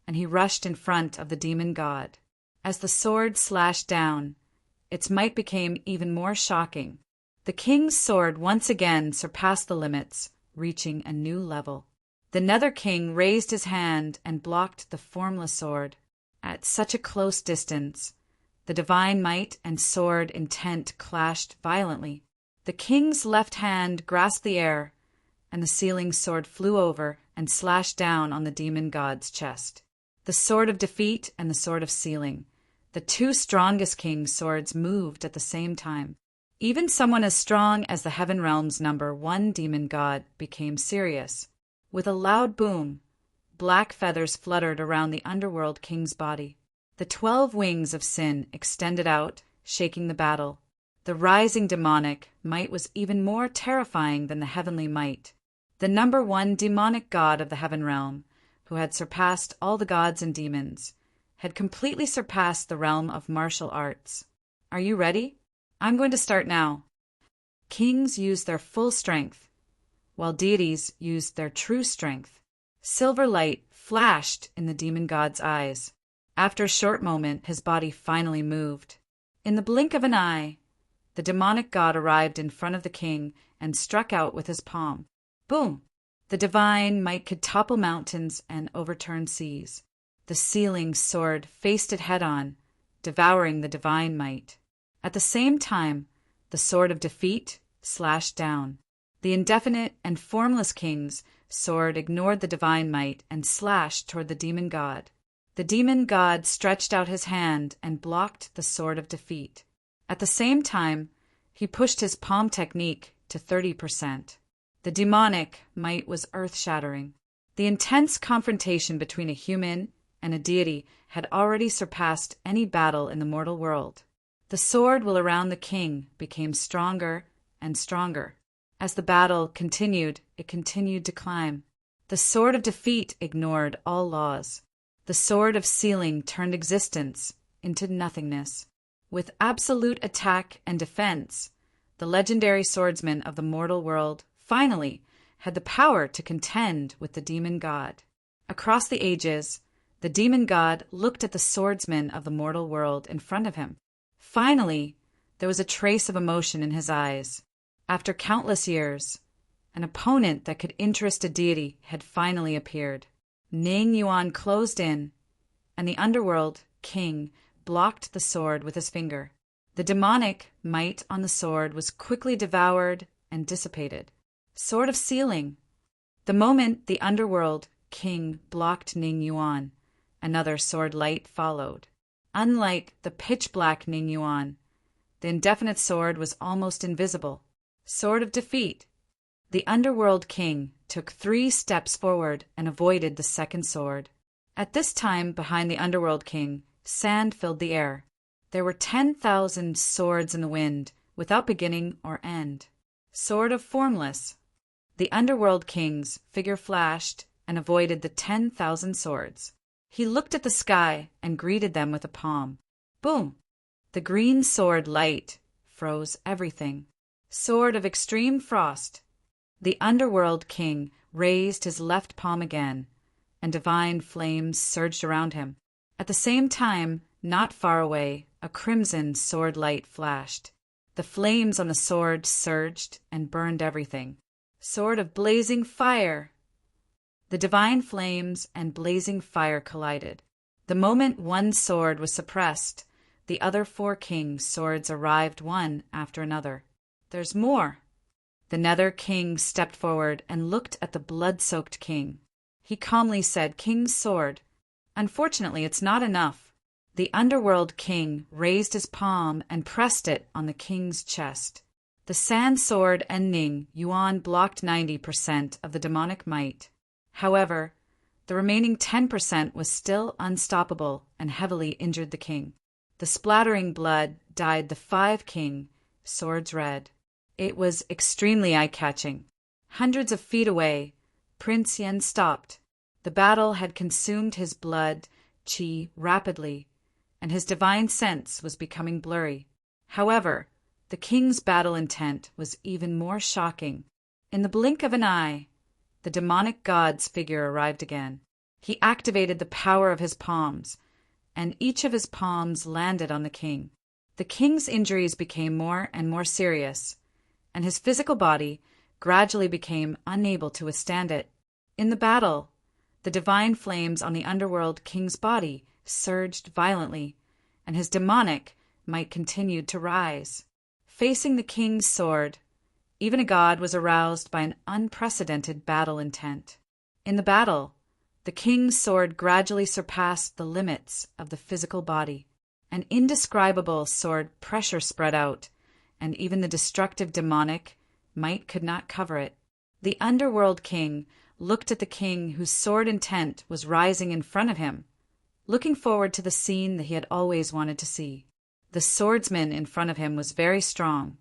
and he rushed in front of the demon god. As the sword slashed down, its might became even more shocking. The king's sword once again surpassed the limits, reaching a new level. The Nether King raised his hand and blocked the formless sword. At such a close distance, the divine might and sword intent clashed violently. The king's left hand grasped the air, and the sealing sword flew over and slashed down on the demon god's chest. The sword of defeat and the sword of sealing, the two strongest king's swords, moved at the same time. Even someone as strong as the Heaven Realm's #1 demon god became serious. With a loud boom, black feathers fluttered around the underworld king's body. The 12 wings of sin extended out, shaking the battle. The rising demonic might was even more terrifying than the heavenly might. The #1 demonic god of the Heaven Realm, who had surpassed all the gods and demons, had completely surpassed the realm of martial arts. Are you ready? I'm going to start now. Kings used their full strength, while deities used their true strength. Silver light flashed in the demon god's eyes. After a short moment, his body finally moved. In the blink of an eye, the demonic god arrived in front of the king and struck out with his palm. Boom! The divine might could topple mountains and overturn seas. The sealing sword faced it head-on, devouring the divine might. At the same time, the sword of defeat slashed down. The indefinite and formless king's sword ignored the divine might and slashed toward the demon god. The demon god stretched out his hand and blocked the sword of defeat. At the same time, he pushed his palm technique to 30%. The demonic might was earth-shattering. The intense confrontation between a human and a deity had already surpassed any battle in the mortal world. The sword will around the king became stronger and stronger. As the battle continued, it continued to climb. The sword of defeat ignored all laws. The sword of sealing turned existence into nothingness. With absolute attack and defense, the legendary swordsman of the mortal world finally had the power to contend with the demon god. Across the ages, the demon god looked at the swordsman of the mortal world in front of him. Finally, there was a trace of emotion in his eyes. After countless years, an opponent that could interest a deity had finally appeared. Ning Yuan closed in, and the underworld king blocked the sword with his finger. The demonic might on the sword was quickly devoured and dissipated. Sword of sealing. The moment the underworld king blocked Ning Yuan, another sword light followed. Unlike the pitch-black Ning Yuan, the indefinite sword was almost invisible. Sword of defeat. The underworld king took 3 steps forward and avoided the second sword. At this time, behind the underworld king, Sand filled the air. There were 10,000 swords in the wind, without beginning or end. Sword of Formless. The underworld king's figure flashed and avoided the 10,000 swords. He looked at the sky and greeted them with a palm. Boom! The green sword light froze everything. Sword of Extreme Frost. The underworld king raised his left palm again, and divine flames surged around him. At the same time, not far away, a crimson sword light flashed. The flames on the sword surged and burned everything. Sword of Blazing Fire. The divine flames and blazing fire collided. The moment one sword was suppressed, the other 4 kings' swords arrived one after another. There's more. The Nether king stepped forward and looked at the blood-soaked king. He calmly said, "King's sword. Unfortunately, it's not enough." The underworld king raised his palm and pressed it on the king's chest. The sand sword and Ning Yuan blocked 90% of the demonic might. However, the remaining 10% was still unstoppable and heavily injured the king. The splattering blood dyed the 5 king swords red. It was extremely eye-catching. Hundreds of feet away, Prince Yen stopped. The battle had consumed his blood qi rapidly, and his divine sense was becoming blurry. However, the king's battle intent was even more shocking. In the blink of an eye, the demonic god's figure arrived again. He activated the power of his palms, and each of his palms landed on the king. The king's injuries became more and more serious, and his physical body gradually became unable to withstand it. In the battle, the divine flames on the underworld king's body surged violently, and his demonic might continued to rise. Facing the king's sword, even a god was aroused by an unprecedented battle intent. In the battle, the king's sword gradually surpassed the limits of the physical body. An indescribable sword pressure spread out, and even the destructive demonic might could not cover it. The underworld king looked at the king whose sword intent was rising in front of him, looking forward to the scene that he had always wanted to see. The swordsman in front of him was very strong,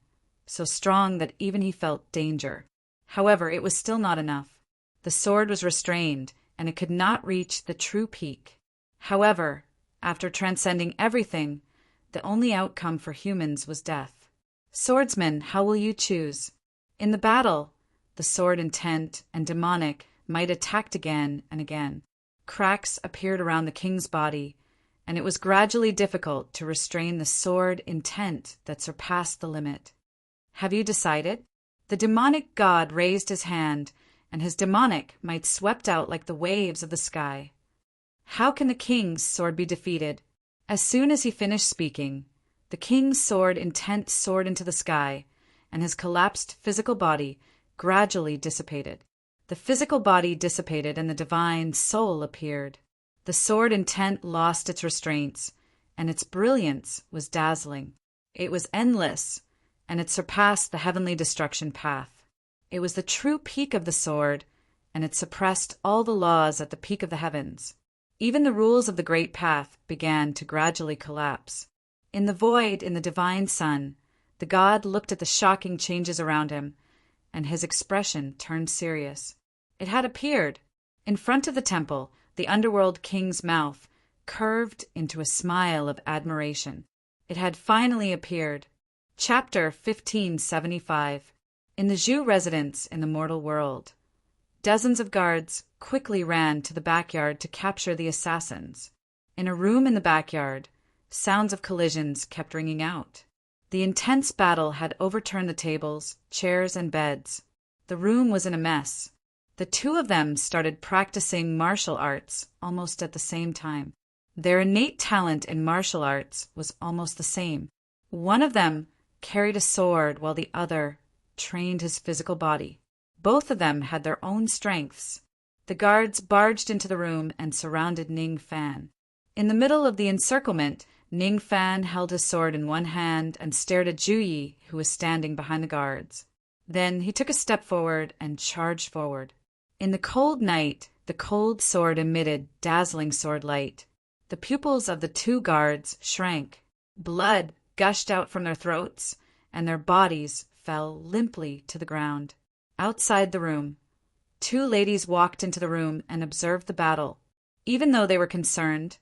so strong that even he felt danger. However, it was still not enough. The sword was restrained, and it could not reach the true peak. However, after transcending everything, the only outcome for humans was death. Swordsman, how will you choose? In the battle, the sword intent and demonic might attacked again and again. Cracks appeared around the king's body, and it was gradually difficult to restrain the sword intent that surpassed the limit. Have you decided? The demonic god raised his hand, and his demonic might swept out like the waves of the sky. How can the king's sword be defeated? As soon as he finished speaking, the king's sword intent soared into the sky, and his collapsed physical body gradually dissipated. The physical body dissipated, and the divine soul appeared. The sword intent lost its restraints, and its brilliance was dazzling. It was endless, and it surpassed the heavenly destruction path. It was the true peak of the sword, and it suppressed all the laws at the peak of the heavens. Even the rules of the great path began to gradually collapse. In the void in the divine sun, the god looked at the shocking changes around him, and his expression turned serious. It had appeared. In front of the temple, the underworld king's mouth curved into a smile of admiration. It had finally appeared. Chapter 1575. In the Zhu residence in the mortal world, dozens of guards quickly ran to the backyard to capture the assassins. In a room in the backyard, sounds of collisions kept ringing out. The intense battle had overturned the tables, chairs, and beds. The room was in a mess. The two of them started practicing martial arts almost at the same time. Their innate talent in martial arts was almost the same. One of them carried a sword while the other trained his physical body. Both of them had their own strengths. The guards barged into the room and surrounded Ning Fan. In the middle of the encirclement, Ning Fan held his sword in one hand and stared at Zhu Yi, who was standing behind the guards. Then he took a step forward and charged forward. In the cold night, the cold sword emitted dazzling sword light. The pupils of the two guards shrank. Blood gushed out from their throats, and their bodies fell limply to the ground. Outside the room, two ladies walked into the room and observed the battle. Even though they were concerned,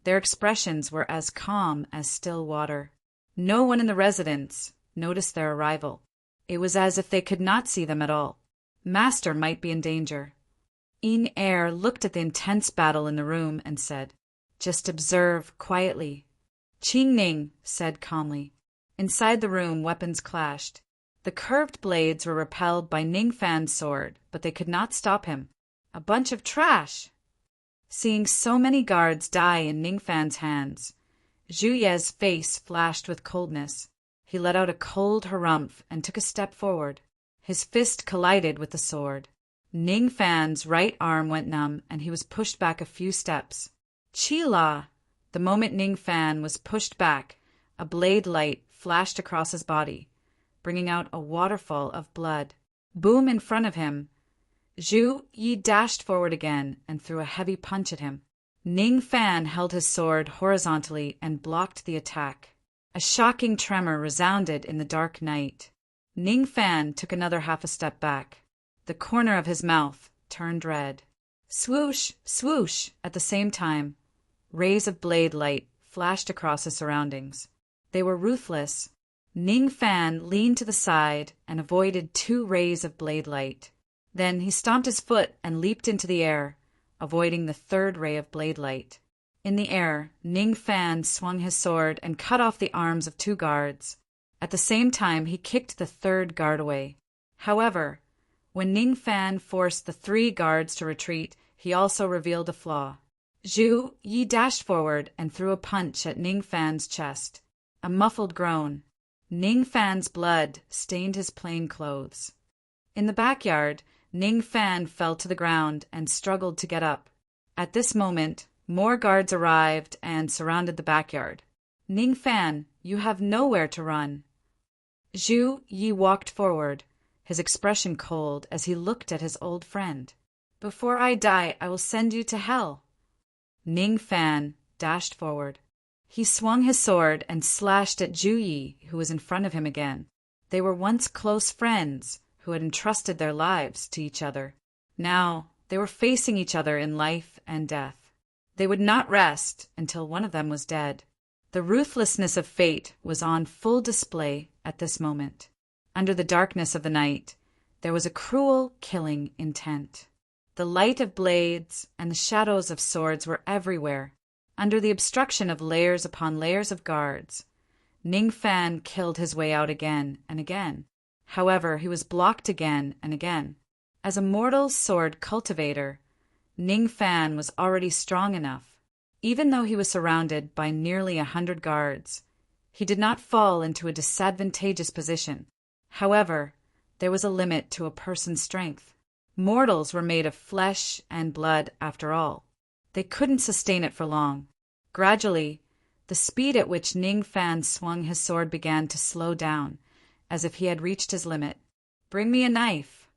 their expressions were as calm as still water. No one in the residence noticed their arrival. It was as if they could not see them at all. Master might be in danger. Yin Er looked at the intense battle in the room and said, "Just observe quietly." Qing Ning said calmly. Inside the room, weapons clashed. The curved blades were repelled by Ning Fan's sword, but they could not stop him. A bunch of trash! Seeing so many guards die in Ning Fan's hands, Zhu Ye's face flashed with coldness. He let out a cold harumph and took a step forward. His fist collided with the sword. Ning Fan's right arm went numb, and he was pushed back a few steps. Qila! The moment Ning Fan was pushed back, a blade light flashed across his body, bringing out a waterfall of blood. Boom in front of him. Zhu Yi dashed forward again and threw a heavy punch at him. Ning Fan held his sword horizontally and blocked the attack. A shocking tremor resounded in the dark night. Ning Fan took another half a step back. The corner of his mouth turned red. Swoosh, swoosh! At the same time, rays of blade light flashed across his surroundings. They were ruthless. Ning Fan leaned to the side and avoided two rays of blade light. Then he stomped his foot and leaped into the air, avoiding the third ray of blade light. In the air, Ning Fan swung his sword and cut off the arms of two guards. At the same time, he kicked the third guard away. However, when Ning Fan forced the three guards to retreat, he also revealed a flaw. Zhu Yi dashed forward and threw a punch at Ning Fan's chest. A muffled groan. Ning Fan's blood stained his plain clothes. In the backyard, Ning Fan fell to the ground and struggled to get up. At this moment, more guards arrived and surrounded the backyard. "Ning Fan, you have nowhere to run." Zhu Yi walked forward, his expression cold as he looked at his old friend. "Before I die, I will send you to hell." Ning Fan dashed forward. He swung his sword and slashed at Zhu Yi, who was in front of him again. They were once close friends who had entrusted their lives to each other. Now they were facing each other in life and death. They would not rest until one of them was dead. The ruthlessness of fate was on full display at this moment. Under the darkness of the night, there was a cruel, killing intent. The light of blades and the shadows of swords were everywhere. Under the obstruction of layers upon layers of guards, Ning Fan killed his way out again and again. However, he was blocked again and again. As a mortal sword cultivator, Ning Fan was already strong enough. Even though he was surrounded by nearly 100 guards, he did not fall into a disadvantageous position. However, there was a limit to a person's strength. Mortals were made of flesh and blood after all. They couldn't sustain it for long. Gradually, the speed at which Ning Fan swung his sword began to slow down, as if he had reached his limit. "Bring me a knife."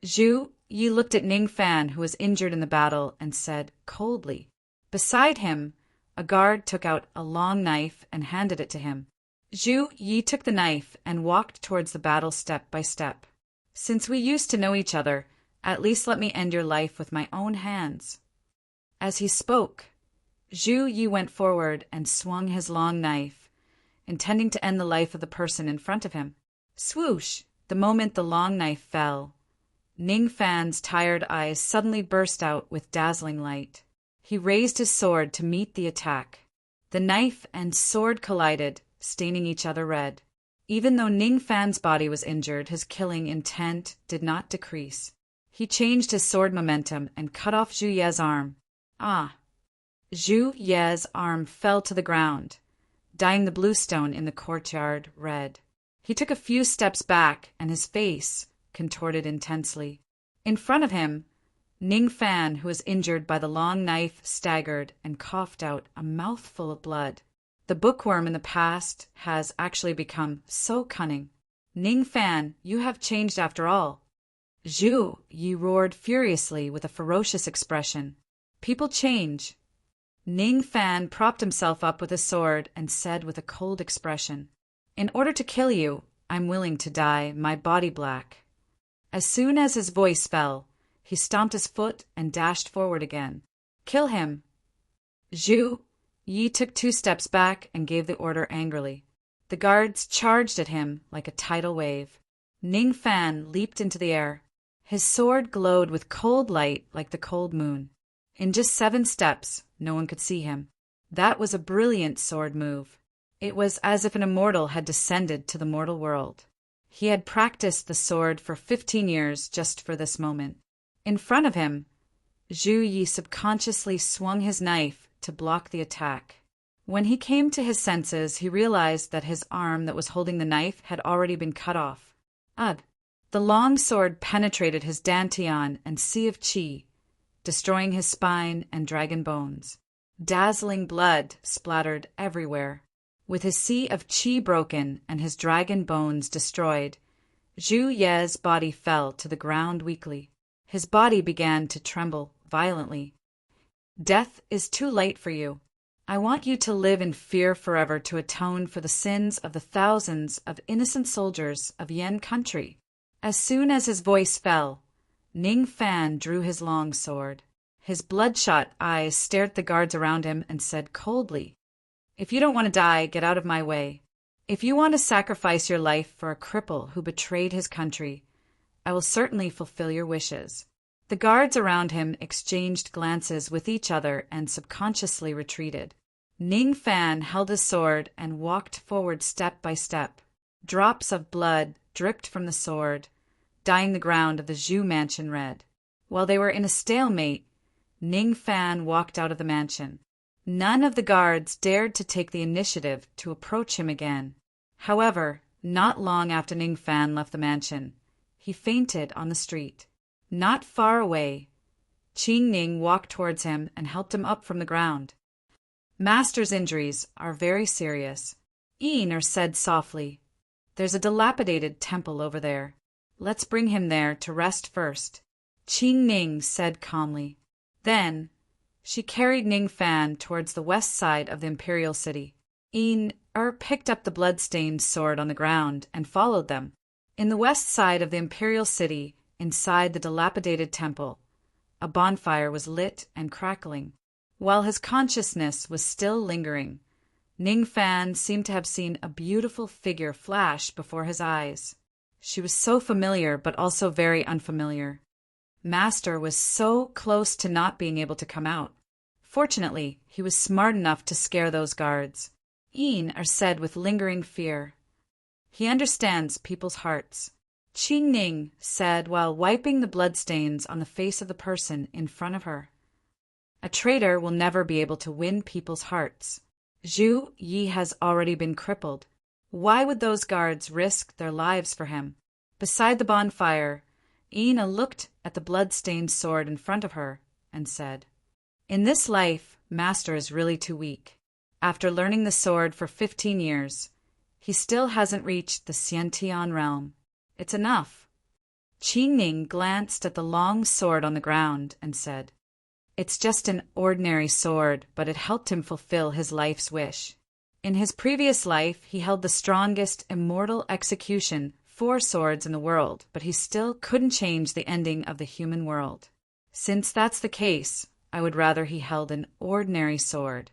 Zhu Yi looked at Ning Fan, who was injured in the battle, and said coldly. Beside him, a guard took out a long knife and handed it to him. Zhu Yi took the knife and walked towards the battle step by step. "Since we used to know each other, at least let me end your life with my own hands." As he spoke, Zhu Yi went forward and swung his long knife, intending to end the life of the person in front of him. Swoosh! The moment the long knife fell, Ning Fan's tired eyes suddenly burst out with dazzling light. He raised his sword to meet the attack. The knife and sword collided, staining each other red. Even though Ning Fan's body was injured, his killing intent did not decrease. He changed his sword momentum and cut off Zhu Ye's arm. Zhu Ye's arm fell to the ground, dyeing the bluestone in the courtyard red. He took a few steps back, and his face contorted intensely. In front of him, Ning Fan, who was injured by the long knife, staggered and coughed out a mouthful of blood. The bookworm in the past has actually become so cunning. "Ning Fan, you have changed after all." Zhu Yi roared furiously with a ferocious expression. "People change. Ning Fan propped himself up with his sword and said with a cold expression, "In order to kill you, I'm willing to dye my body black." As soon as his voice fell, he stomped his foot and dashed forward again. "Kill him!" Zhu Yi took 2 steps back and gave the order angrily. The guards charged at him like a tidal wave. Ning Fan leaped into the air. His sword glowed with cold light like the cold moon. In just 7 steps, no one could see him. That was a brilliant sword move. It was as if an immortal had descended to the mortal world. He had practiced the sword for 15 years just for this moment. In front of him, Zhu Yi subconsciously swung his knife to block the attack. When he came to his senses, he realized that his arm that was holding the knife had already been cut off. Ugh! The long sword penetrated his dantian and sea of qi, destroying his spine and dragon bones. Dazzling blood splattered everywhere. With his sea of qi broken and his dragon bones destroyed, Zhu Ye's body fell to the ground weakly. His body began to tremble violently. "Death is too late for you. I want you to live in fear forever to atone for the sins of the thousands of innocent soldiers of Yan country." As soon as his voice fell, Ning Fan drew his long sword. His bloodshot eyes stared at the guards around him and said coldly, "If you don't want to die, get out of my way. If you want to sacrifice your life for a cripple who betrayed his country, I will certainly fulfill your wishes." The guards around him exchanged glances with each other and subconsciously retreated. Ning Fan held his sword and walked forward step by step. Drops of blood dripped from the sword, dyeing the ground of the Zhu mansion red. While they were in a stalemate, Ning Fan walked out of the mansion. None of the guards dared to take the initiative to approach him again. However, not long after Ning Fan left the mansion, he fainted on the street. Not far away, Qing Ning walked towards him and helped him up from the ground. "Master's injuries are very serious," Yin said softly. "There's a dilapidated temple over there. Let's bring him there to rest first," Qing Ning said calmly. Then she carried Ning Fan towards the west side of the imperial city. Yin picked up the blood-stained sword on the ground and followed them. In the west side of the imperial city, inside the dilapidated temple, a bonfire was lit and crackling. While his consciousness was still lingering, Ning Fan seemed to have seen a beautiful figure flash before his eyes. She was so familiar, but also very unfamiliar. Master was so close to not being able to come out. Fortunately, he was smart enough to scare those guards. Yin said with lingering fear, "He understands people's hearts," Qing Ning said while wiping the bloodstains on the face of the person in front of her. "A traitor will never be able to win people's hearts. Zhu Yi has already been crippled. Why would those guards risk their lives for him?" Beside the bonfire, Ina looked at the blood-stained sword in front of her and said, "In this life, Master is really too weak. After learning the sword for 15 years, he still hasn't reached the Xiantian realm. It's enough." Qing Ning glanced at the long sword on the ground and said, "It's just an ordinary sword, but it helped him fulfill his life's wish. In his previous life, he held the strongest immortal execution 4 swords in the world, but he still couldn't change the ending of the human world. Since that's the case, I would rather he held an ordinary sword."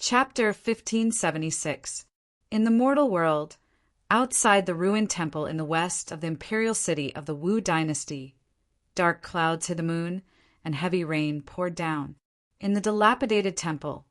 Chapter 1576. In the mortal world, outside the ruined temple in the west of the imperial city of the Wu dynasty, dark clouds hid the moon and heavy rain poured down. In the dilapidated temple,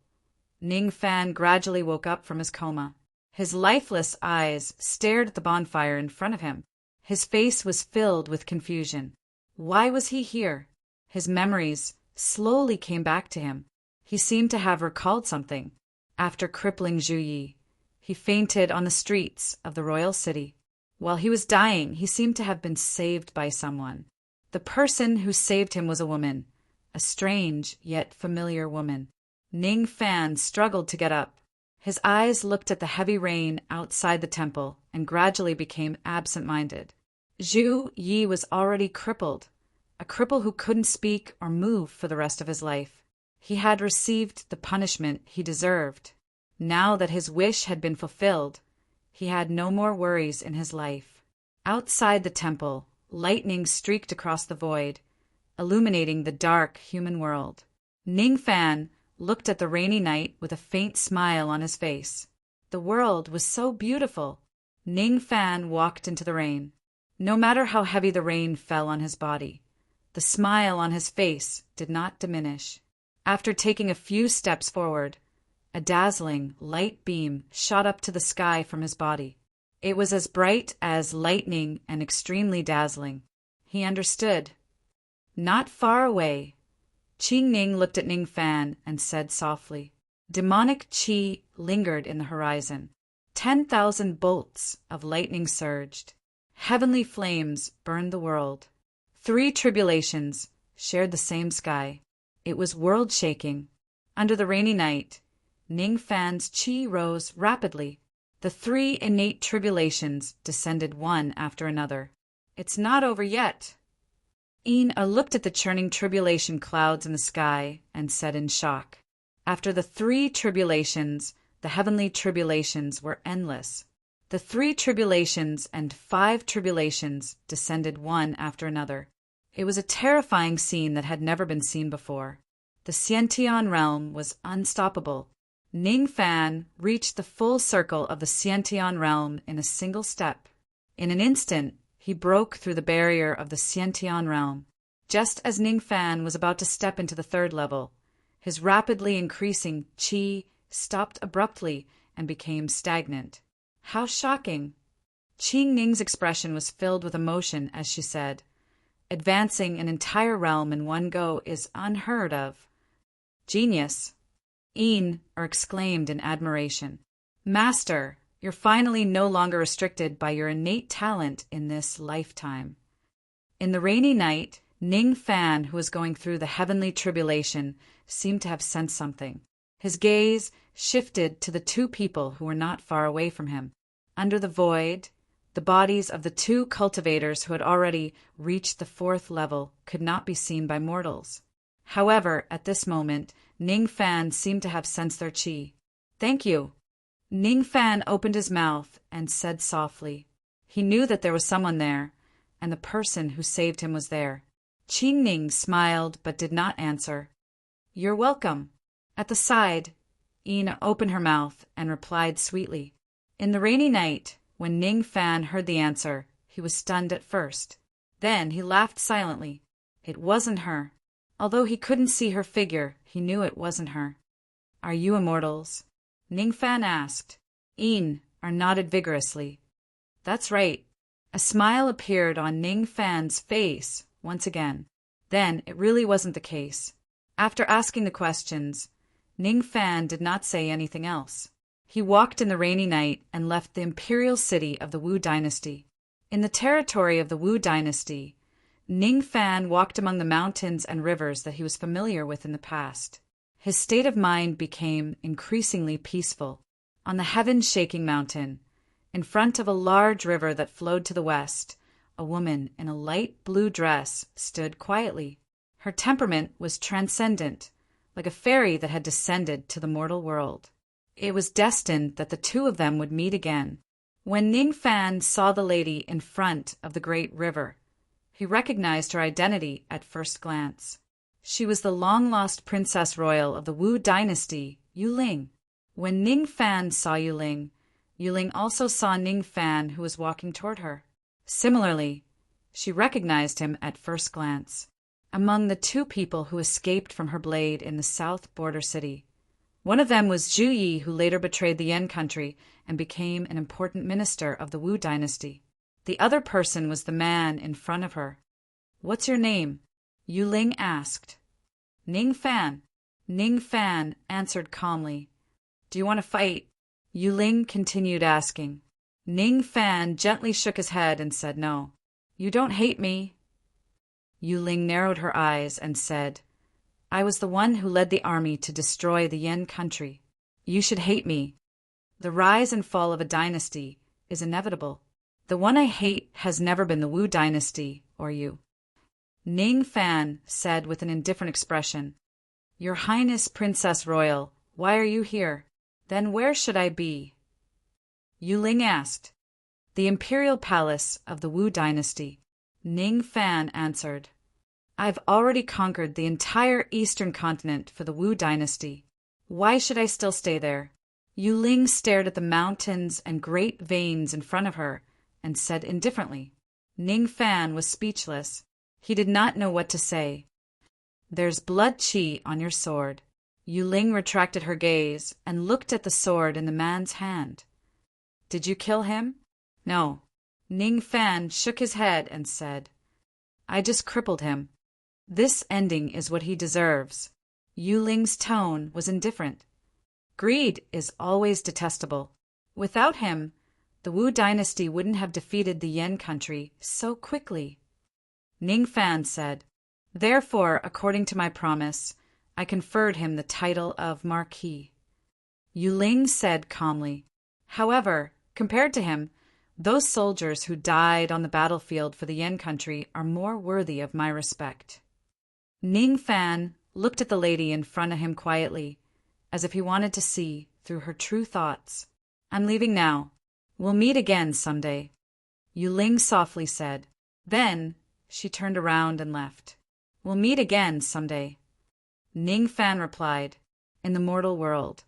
Ning Fan gradually woke up from his coma. His lifeless eyes stared at the bonfire in front of him. His face was filled with confusion. Why was he here? His memories slowly came back to him. He seemed to have recalled something. After crippling Zhu Yi, he fainted on the streets of the royal city. While he was dying, he seemed to have been saved by someone. The person who saved him was a woman, a strange yet familiar woman. Ning Fan struggled to get up. His eyes looked at the heavy rain outside the temple and gradually became absent-minded. Zhu Yi was already crippled, a cripple who couldn't speak or move for the rest of his life. He had received the punishment he deserved. Now that his wish had been fulfilled, he had no more worries in his life. Outside the temple, lightning streaked across the void, illuminating the dark human world. Ning Fan looked at the rainy night with a faint smile on his face. The world was so beautiful. Ning Fan walked into the rain. No matter how heavy the rain fell on his body, the smile on his face did not diminish. After taking a few steps forward, a dazzling light beam shot up to the sky from his body. It was as bright as lightning and extremely dazzling. He understood. Not far away, Qi Ning looked at Ning Fan and said softly. Demonic qi lingered in the horizon. 10,000 bolts of lightning surged. Heavenly flames burned the world. 3 tribulations shared the same sky. It was world-shaking. Under the rainy night, Ning Fan's qi rose rapidly. The 3 innate tribulations descended one after another. It's not over yet. Ina looked at the churning tribulation clouds in the sky and said in shock. After the 3 tribulations, the heavenly tribulations were endless. The 3 tribulations and 5 tribulations descended one after another. It was a terrifying scene that had never been seen before. The Xiantian realm was unstoppable. Ning Fan reached the full circle of the Xiantian realm in a single step. In an instant, he broke through the barrier of the Xiantian realm. Just as Ning Fan was about to step into the 3rd level, his rapidly increasing qi stopped abruptly and became stagnant. How shocking! Qi Ning's expression was filled with emotion as she said, "Advancing an entire realm in one go is unheard of." Genius! Exclaimed in admiration. Master, you're finally no longer restricted by your innate talent in this lifetime. In the rainy night, Ning Fan, who was going through the heavenly tribulation, seemed to have sensed something. His gaze shifted to the 2 people who were not far away from him. Under the void, the bodies of the 2 cultivators who had already reached the 4th level could not be seen by mortals. However, at this moment, Ning Fan seemed to have sensed their qi. Thank you. Ning Fan opened his mouth and said softly. He knew that there was someone there, and the person who saved him was there. Qi Ning smiled but did not answer. You're welcome. At the side, Ina opened her mouth and replied sweetly. In the rainy night, when Ning Fan heard the answer, he was stunned at first. Then he laughed silently. It wasn't her. Although he couldn't see her figure, he knew it wasn't her. Are you immortals? Ning Fan asked. Nodded vigorously. That's right. A smile appeared on Ning Fan's face once again. Then it really wasn't the case. After asking the questions, Ning Fan did not say anything else. He walked in the rainy night and left the imperial city of the Wu dynasty. In the territory of the Wu dynasty, Ning Fan walked among the mountains and rivers that he was familiar with in the past. His state of mind became increasingly peaceful. On the heaven-shaking mountain, in front of a large river that flowed to the west, a woman in a light blue dress stood quietly. Her temperament was transcendent, like a fairy that had descended to the mortal world. It was destined that the 2 of them would meet again. When Ning Fan saw the lady in front of the great river, he recognized her identity at first glance. She was the long-lost princess royal of the Wu dynasty, Yuling. When Ning Fan saw Yuling, Yuling also saw Ning Fan, who was walking toward her. Similarly, she recognized him at first glance. Among the 2 people who escaped from her blade in the south border city, one of them was Zhu Yi, who later betrayed the Yan country and became an important minister of the Wu dynasty. The other person was the man in front of her. What's your name? Yuling asked. Ning Fan. Ning Fan answered calmly. Do you want to fight? Yuling continued asking. Ning Fan gently shook his head and said no. You don't hate me. Yuling narrowed her eyes and said, I was the one who led the army to destroy the Yan country. You should hate me. The rise and fall of a dynasty is inevitable. The one I hate has never been the Wu dynasty or you. Ning Fan said with an indifferent expression, "Your Highness Princess Royal, why are you here?" "Then where should I be?" Yu Ling asked. "The imperial palace of the Wu dynasty." Ning Fan answered. "I've already conquered the entire eastern continent for the Wu dynasty. Why should I still stay there?" Yu Ling stared at the mountains and great veins in front of her and said indifferently. Ning Fan was speechless. He did not know what to say. "There's blood qi on your sword." Yu Ling retracted her gaze and looked at the sword in the man's hand. "Did you kill him?" "No." Ning Fan shook his head and said, "I just crippled him. This ending is what he deserves." Yu Ling's tone was indifferent. Greed is always detestable. Without him, the Wu dynasty wouldn't have defeated the Yan country so quickly. Ning Fan said, "Therefore, according to my promise, I conferred him the title of Marquis." Yu Ling said calmly, "However, compared to him, those soldiers who died on the battlefield for the Yan country are more worthy of my respect." Ning Fan looked at the lady in front of him quietly, as if he wanted to see through her true thoughts. "I'm leaving now. We'll meet again someday," Yu Ling softly said. Then she turned around and left. "We'll meet again someday." Ning Fan replied, "In the mortal world,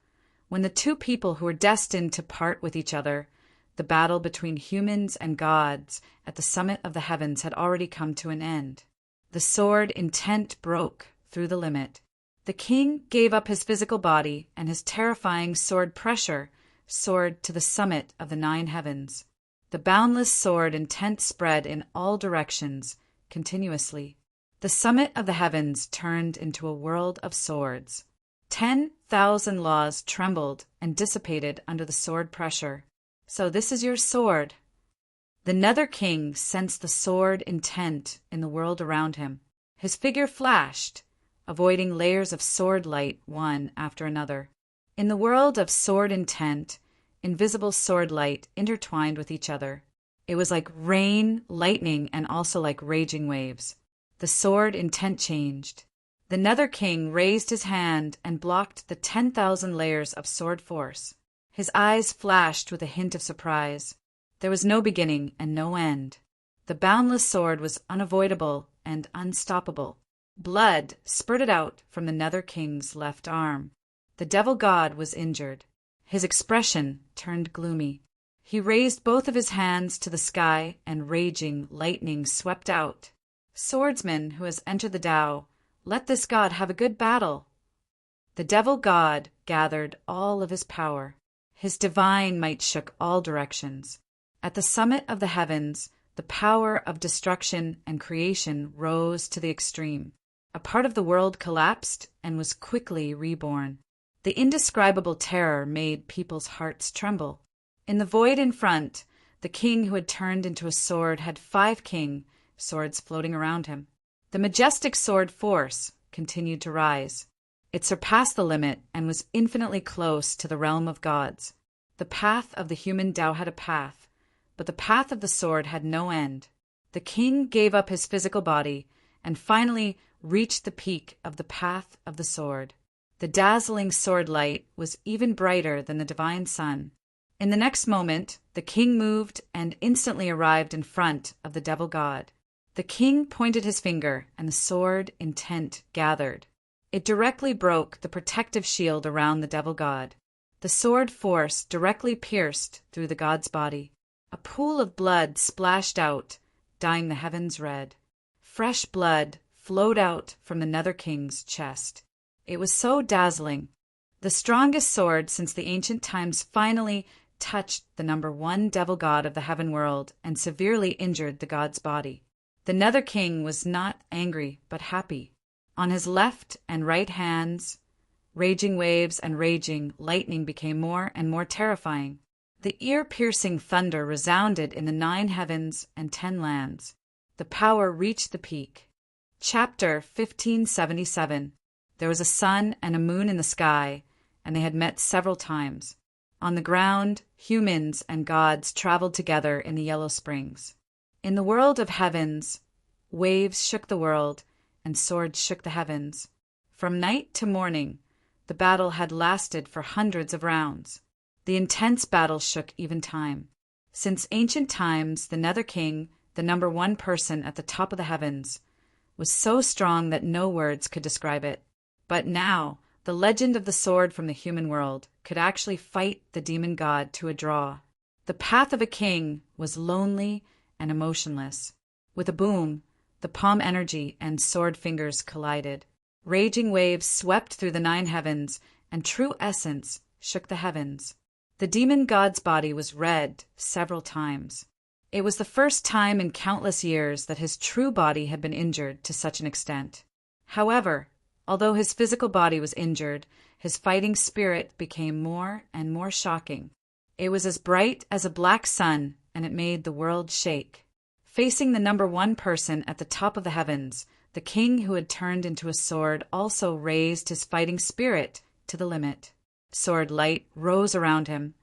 when the two people who were destined to part with each other, the battle between humans and gods at the summit of the heavens had already come to an end. The sword intent broke through the limit. The king gave up his physical body, and his terrifying sword pressure soared to the summit of the 9 heavens. The boundless sword intent spread in all directions, continuously. The summit of the heavens turned into a world of swords. 10,000 laws trembled and dissipated under the sword pressure. So this is your sword." The Nether King sensed the sword intent in the world around him. His figure flashed, avoiding layers of sword light one after another. In the world of sword intent, invisible sword light intertwined with each other. It was like rain, lightning, and also like raging waves. The sword intent changed. The Nether King raised his hand and blocked the 10,000 layers of sword force. His eyes flashed with a hint of surprise. There was no beginning and no end. The boundless sword was unavoidable and unstoppable. Blood spurted out from the Nether King's left arm. The devil god was injured. His expression turned gloomy. He raised both of his hands to the sky, and raging lightning swept out. "Swordsman who has entered the Tao, let this god have a good battle." The devil god gathered all of his power. His divine might shook all directions. At the summit of the heavens, the power of destruction and creation rose to the extreme. A part of the world collapsed and was quickly reborn. The indescribable terror made people's hearts tremble. In the void in front, the king who had turned into a sword had 5 king swords floating around him. The majestic sword force continued to rise. It surpassed the limit and was infinitely close to the realm of gods. The path of the human Tao had a path, but the path of the sword had no end. The king gave up his physical body and finally reached the peak of the path of the sword. The dazzling sword light was even brighter than the divine sun. In the next moment, the king moved and instantly arrived in front of the devil god. The king pointed his finger, and the sword intent gathered. It directly broke the protective shield around the devil god. The sword force directly pierced through the god's body. A pool of blood splashed out, dyeing the heavens red. Fresh blood flowed out from the Nether King's chest. It was so dazzling. The strongest sword since the ancient times finally touched the number 1 devil god of the heaven world and severely injured the god's body. The Nether King was not angry, but happy. On his left and right hands, raging waves and raging lightning became more and more terrifying. The ear-piercing thunder resounded in the 9 heavens and 10 lands. The power reached the peak. Chapter 1577. There was a sun and a moon in the sky, and they had met several times. On the ground, humans and gods traveled together in the Yellow Springs. In the world of heavens, waves shook the world, and swords shook the heavens. From night to morning, the battle had lasted for hundreds of rounds. The intense battle shook even time. Since ancient times, the Nether King, the number one person at the top of the heavens, was so strong that no words could describe it. But now, the legend of the sword from the human world could actually fight the demon god to a draw. The path of a king was lonely and emotionless. With a boom, the palm energy and sword fingers collided. Raging waves swept through the 9 heavens, and true essence shook the heavens. The demon god's body was red several times. It was the first time in countless years that his true body had been injured to such an extent. However, although his physical body was injured, his fighting spirit became more and more shocking. It was as bright as a black sun, and it made the world shake. Facing the number one person at the top of the heavens, the king who had turned into a sword also raised his fighting spirit to the limit. Sword light rose around him,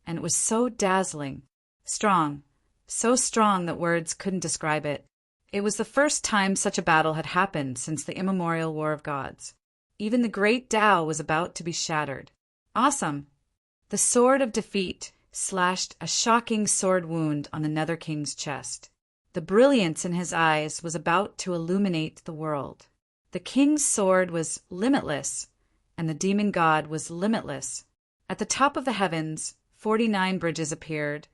and it was so dazzling, strong, so strong that words couldn't describe it. It was the first time such a battle had happened since the immemorial War of Gods. Even the great Tao was about to be shattered. Awesome! The sword of defeat slashed a shocking sword wound on the Nether King's chest. The brilliance in his eyes was about to illuminate the world. The king's sword was limitless, and the demon god was limitless. At the top of the heavens, 49 bridges appeared,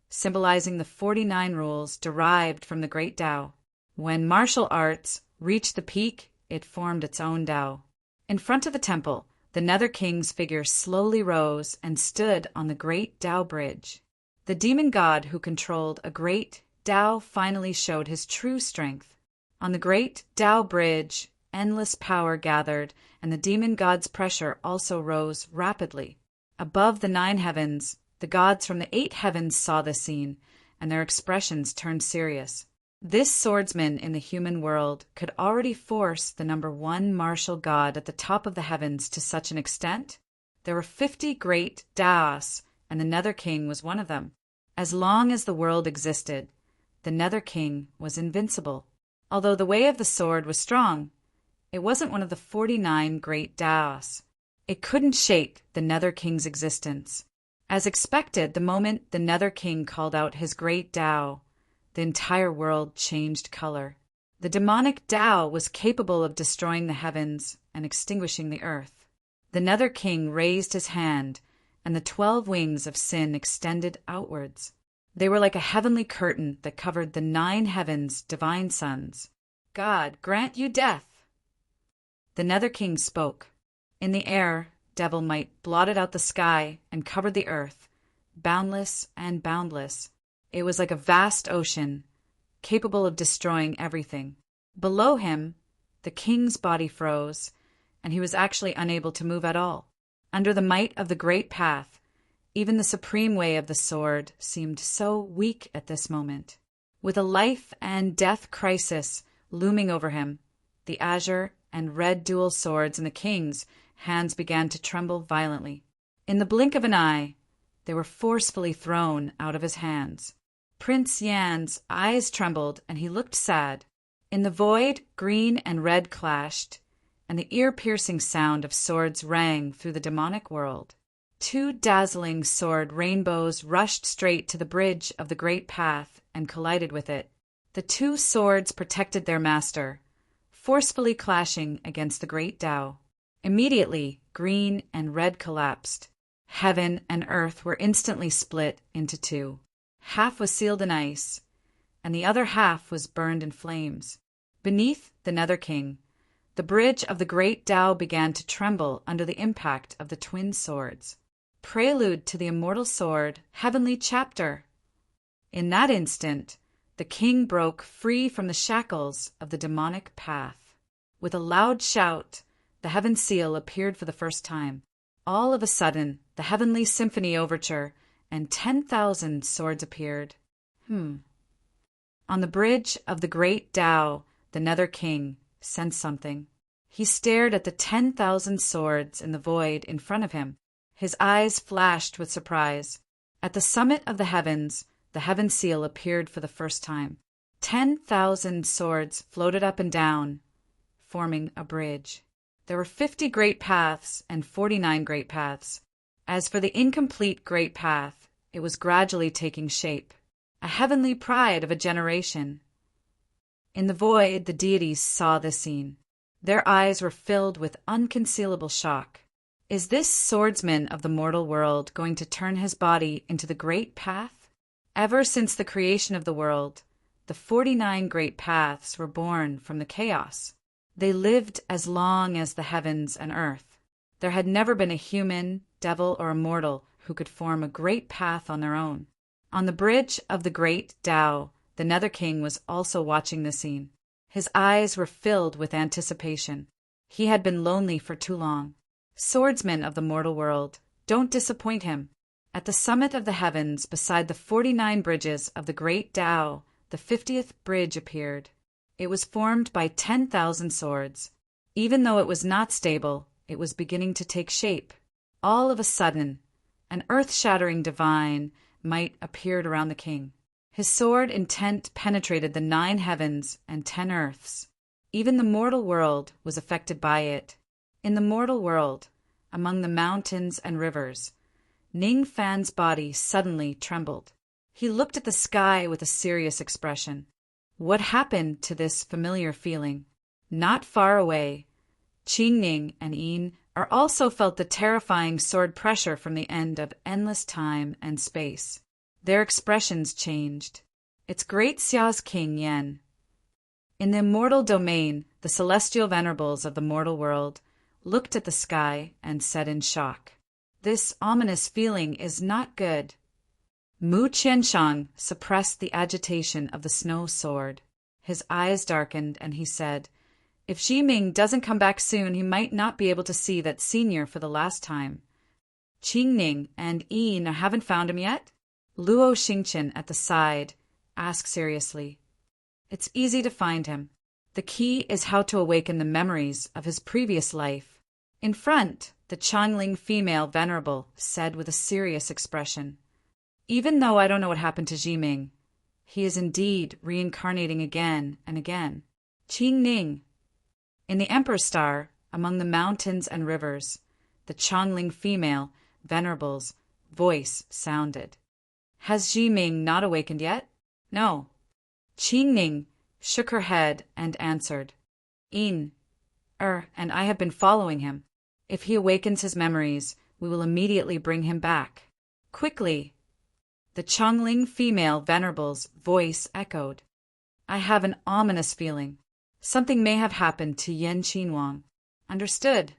symbolizing the 49 rules derived from the great Tao. When martial arts reached the peak, it formed its own Tao. In front of the temple, the Nether King's figure slowly rose and stood on the great Tao bridge. The demon god who controlled a great Tao finally showed his true strength. On the great Tao bridge, endless power gathered, and the demon god's pressure also rose rapidly. Above the 9 heavens, the gods from the 8 heavens saw this scene, and their expressions turned serious. This swordsman in the human world could already force the number one martial god at the top of the heavens to such an extent. There were 50 great Taos, and the Nether King was one of them. As long as the world existed, the Nether King was invincible. Although the way of the sword was strong, it wasn't one of the 49 great Taos. It couldn't shake the Nether King's existence. As expected, the moment the Nether King called out his great Tao, the entire world changed color. The demonic Tao was capable of destroying the heavens and extinguishing the earth. The Nether King raised his hand, and the 12 wings of sin extended outwards. They were like a heavenly curtain that covered the 9 heavens' divine sons. God, grant you death! The Nether King spoke. In the air, devil might blotted out the sky and covered the earth, boundless and boundless. It was like a vast ocean, capable of destroying everything. Below him, the king's body froze, and he was actually unable to move at all. Under the might of the great path, even the supreme way of the sword seemed so weak at this moment. With a life and death crisis looming over him, the azure and red dual swords in the king's hands began to tremble violently. In the blink of an eye, they were forcefully thrown out of his hands. Prince Yan's eyes trembled, and he looked sad. In the void, green and red clashed, and the ear-piercing sound of swords rang through the demonic world. 2 dazzling sword rainbows rushed straight to the bridge of the great path and collided with it. The 2 swords protected their master, forcefully clashing against the great Tao. Immediately, green and red collapsed. Heaven and earth were instantly split into 2. Half was sealed in ice, and the other half was burned in flames. Beneath the Nether King, the bridge of the great Tao began to tremble under the impact of the twin swords. Prelude to the immortal sword, heavenly chapter. In that instant, the king broke free from the shackles of the demonic path. With a loud shout, the heaven seal appeared for the first time. All of a sudden, the heavenly symphony overture and 10,000 swords appeared. On the bridge of the great Tao, the Nether King sensed something. He stared at the 10,000 swords in the void in front of him. His eyes flashed with surprise. At the summit of the heavens, the heaven seal appeared for the first time. 10,000 swords floated up and down, forming a bridge. There were 50 great paths and 49 great paths. As for the incomplete great path, it was gradually taking shape, a heavenly pride of a generation. In the void, the deities saw this scene. Their eyes were filled with unconcealable shock. Is this swordsman of the mortal world going to turn his body into the great path? Ever since the creation of the world, the 49 great paths were born from the chaos. They lived as long as the heavens and earth. There had never been a human, devil, or a mortal who could form a great path on their own. On the bridge of the great Tao, the Nether King was also watching the scene. His eyes were filled with anticipation. He had been lonely for too long. Swordsman of the mortal world, don't disappoint him. At the summit of the heavens, beside the 49 bridges of the great Tao, the 50th bridge appeared. It was formed by 10,000 swords. Even though it was not stable, it was beginning to take shape. All of a sudden, an earth-shattering divine might appeared around the king. His sword intent penetrated the 9 heavens and 10 earths. Even the mortal world was affected by it. In the mortal world, among the mountains and rivers, Ning Fan's body suddenly trembled. He looked at the sky with a serious expression. What happened to this familiar feeling? Not far away, Qing Ning and Yin are also felt the terrifying sword pressure from the end of endless time and space. Their expressions changed. It's great Xia's King Yan. In the immortal domain, the celestial venerables of the mortal world looked at the sky and said in shock, "This ominous feeling is not good." Mu Qianshang suppressed the agitation of the snow sword. His eyes darkened, and he said, "If Ximing doesn't come back soon, he might not be able to see that senior for the last time." Qingning and Yin haven't found him yet? Luo Xingqian at the side asked seriously. It's easy to find him. The key is how to awaken the memories of his previous life. In front, the Changling female venerable said with a serious expression, "Even though I don't know what happened to Ximing, he is indeed reincarnating again and again." Qing Ning. In the Emperor Star, among the mountains and rivers, the Changling female venerable's voice sounded. "Has Ximing not awakened yet?" "No." Qing Ning shook her head and answered, "And I have been following him. If he awakens his memories, we will immediately bring him back. Quickly." The Changling female venerable's voice echoed. "I have an ominous feeling. Something may have happened to Yan Qinhuang." "Understood."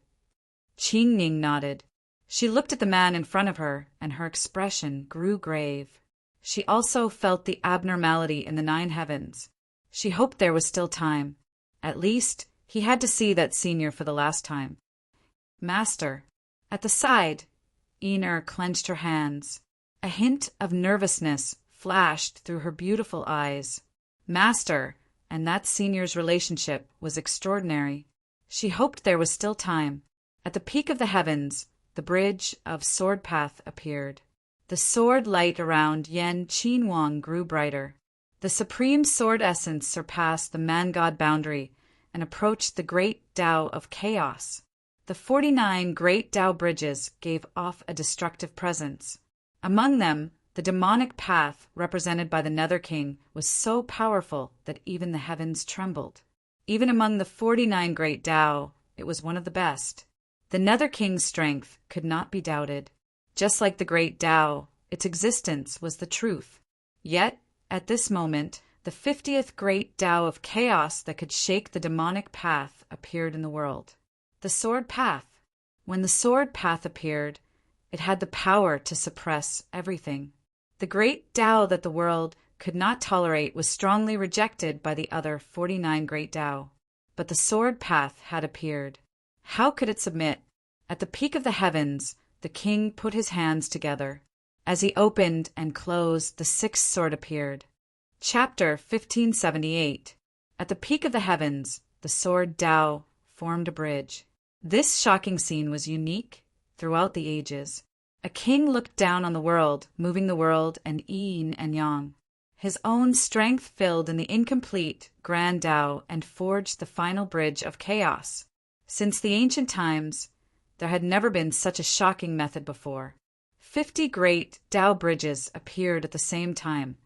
Qing Ning nodded. She looked at the man in front of her, and her expression grew grave. She also felt the abnormality in the 9 heavens. She hoped there was still time. At least, he had to see that senior for the last time. "Master." At the side, Iner clenched her hands. A hint of nervousness flashed through her beautiful eyes. Master and that senior's relationship was extraordinary. She hoped there was still time. At the peak of the heavens, the bridge of sword path appeared. The sword light around Yan Qinhuang grew brighter. The supreme sword essence surpassed the man-god boundary and approached the great Tao of chaos. The 49 great Tao bridges gave off a destructive presence. Among them, the demonic path represented by the Nether King was so powerful that even the heavens trembled. Even among the 49 great Tao, it was one of the best. The Nether King's strength could not be doubted. Just like the great Tao, its existence was the truth. Yet, at this moment, the 50th great Tao of chaos that could shake the demonic path appeared in the world. The sword path. When the sword path appeared, it had the power to suppress everything. The great Tao that the world could not tolerate was strongly rejected by the other 49 great Tao. But the sword path had appeared. How could it submit? At the peak of the heavens, the king put his hands together. As he opened and closed, the 6th sword appeared. Chapter 1578. At the peak of the heavens, the sword Tao formed a bridge. This shocking scene was unique throughout the ages. A king looked down on the world, moving the world and yin and yang. His own strength filled in the incomplete grand Tao and forged the final bridge of chaos. Since the ancient times, there had never been such a shocking method before. 50 great Tao bridges appeared at the same time,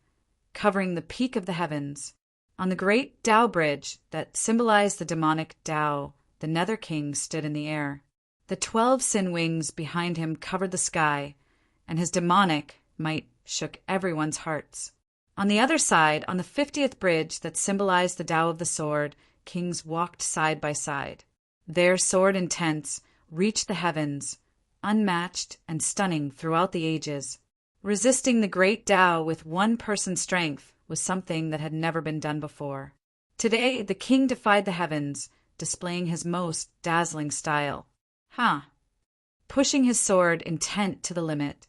covering the peak of the heavens. On the great Tao bridge that symbolized the demonic Tao, the Nether King stood in the air. The 12 sin wings behind him covered the sky, and his demonic might shook everyone's hearts. On the other side, on the 50th bridge that symbolized the Tao of the sword, kings walked side by side. Their sword intents reached the heavens, unmatched and stunning throughout the ages. Resisting the great Tao with one person's strength was something that had never been done before. Today, the king defied the heavens, displaying his most dazzling style. Pushing his sword intent to the limit,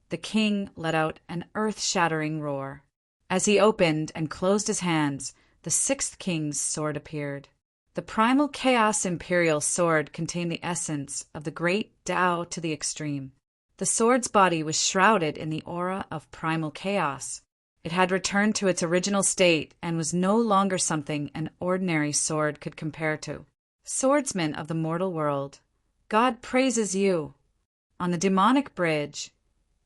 the king let out an earth-shattering roar. As he opened and closed his hands, the 6th king's sword appeared. The primal chaos imperial sword contained the essence of the great Tao to the extreme. The sword's body was shrouded in the aura of primal chaos. It had returned to its original state and was no longer something an ordinary sword could compare to. Swordsman of the mortal world, God praises you. On the demonic bridge,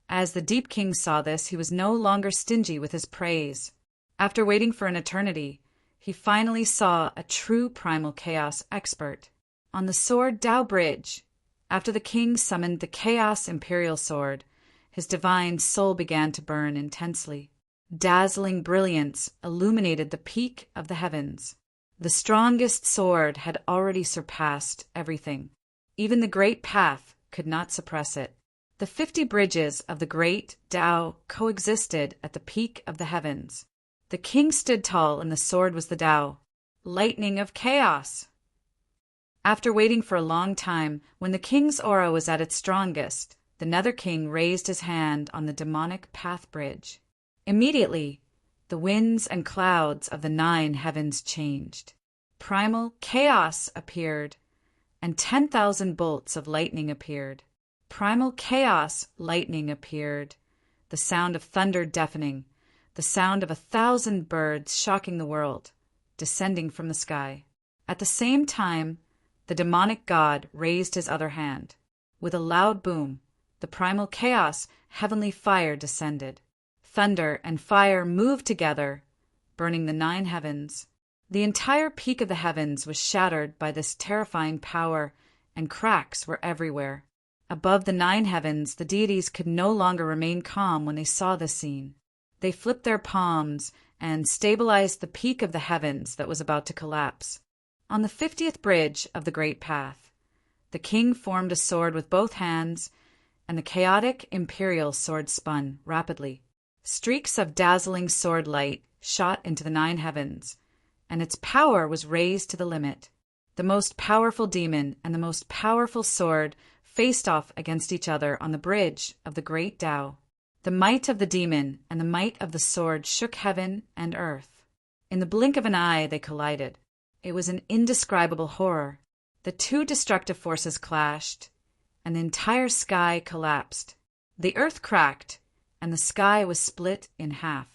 as the Deep King saw this, he was no longer stingy with his praise. After waiting for an eternity, he finally saw a true primal chaos expert. On the sword Tao bridge, after the king summoned the chaos imperial sword, his divine soul began to burn intensely. Dazzling brilliance illuminated the peak of the heavens. The strongest sword had already surpassed everything. Even the great path could not suppress it. The 50 bridges of the great Tao coexisted at the peak of the heavens. The king stood tall and the sword was the Tao, lightning of chaos. After waiting for a long time, when the king's aura was at its strongest, the Nether King raised his hand on the demonic path bridge. Immediately, the winds and clouds of the 9 heavens changed. Primal chaos appeared, and 10,000 bolts of lightning appeared. Primal chaos lightning appeared, the sound of thunder deafening, the sound of 1,000 birds shocking the world, descending from the sky. At the same time, the demonic god raised his other hand. With a loud boom, the primal chaos heavenly fire descended. Thunder and fire moved together, burning the 9 heavens. The entire peak of the heavens was shattered by this terrifying power, and cracks were everywhere. Above the 9 heavens, the deities could no longer remain calm when they saw this scene. They flipped their palms and stabilized the peak of the heavens that was about to collapse. On the 50th bridge of the Great Path, the king formed a sword with both hands, and the chaotic imperial sword spun rapidly. Streaks of dazzling sword light shot into the 9 heavens, and its power was raised to the limit. The most powerful demon and the most powerful sword faced off against each other on the bridge of the great Tao. The might of the demon and the might of the sword shook heaven and earth. In the blink of an eye, they collided. It was an indescribable horror. The 2 destructive forces clashed, and the entire sky collapsed. The earth cracked, and the sky was split in half.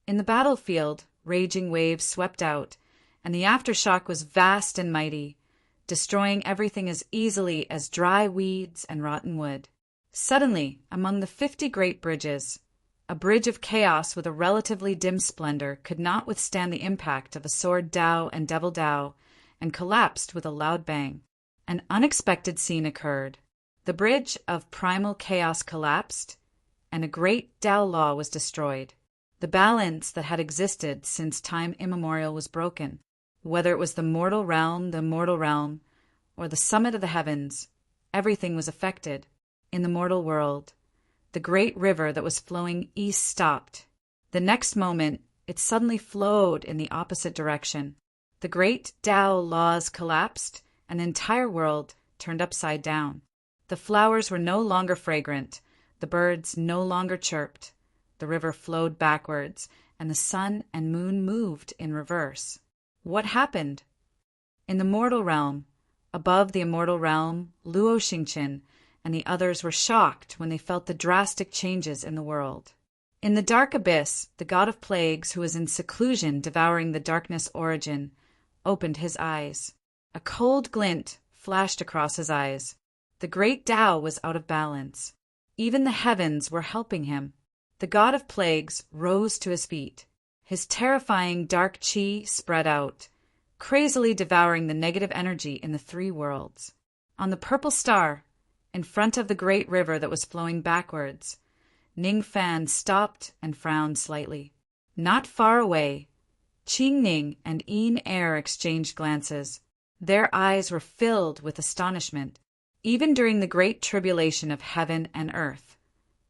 In the battlefield, raging waves swept out, and the aftershock was vast and mighty, destroying everything as easily as dry weeds and rotten wood. Suddenly, among the 50 great bridges, a bridge of chaos with a relatively dim splendor could not withstand the impact of a sword Tao and devil Tao, and collapsed with a loud bang. An unexpected scene occurred. The bridge of primal chaos collapsed, and a great Tao law was destroyed. The balance that had existed since time immemorial was broken. Whether it was the mortal realm, or the summit of the heavens, everything was affected. In the mortal world, the great river that was flowing east stopped. The next moment, it suddenly flowed in the opposite direction. The great Tao laws collapsed, and the entire world turned upside down. The flowers were no longer fragrant, the birds no longer chirped, the river flowed backwards, and the sun and moon moved in reverse. What happened? In the mortal realm, above the immortal realm, Luo Xingqian and the others were shocked when they felt the drastic changes in the world. In the dark abyss, the god of plagues, who was in seclusion devouring the darkness origin, opened his eyes. A cold glint flashed across his eyes. The great Tao was out of balance. Even the heavens were helping him. The god of plagues rose to his feet. His terrifying dark qi spread out, crazily devouring the negative energy in the three worlds. On the purple star, in front of the great river that was flowing backwards, Ning Fan stopped and frowned slightly. Not far away, Qing Ning and Yin Er exchanged glances. Their eyes were filled with astonishment. Even during the great tribulation of heaven and earth,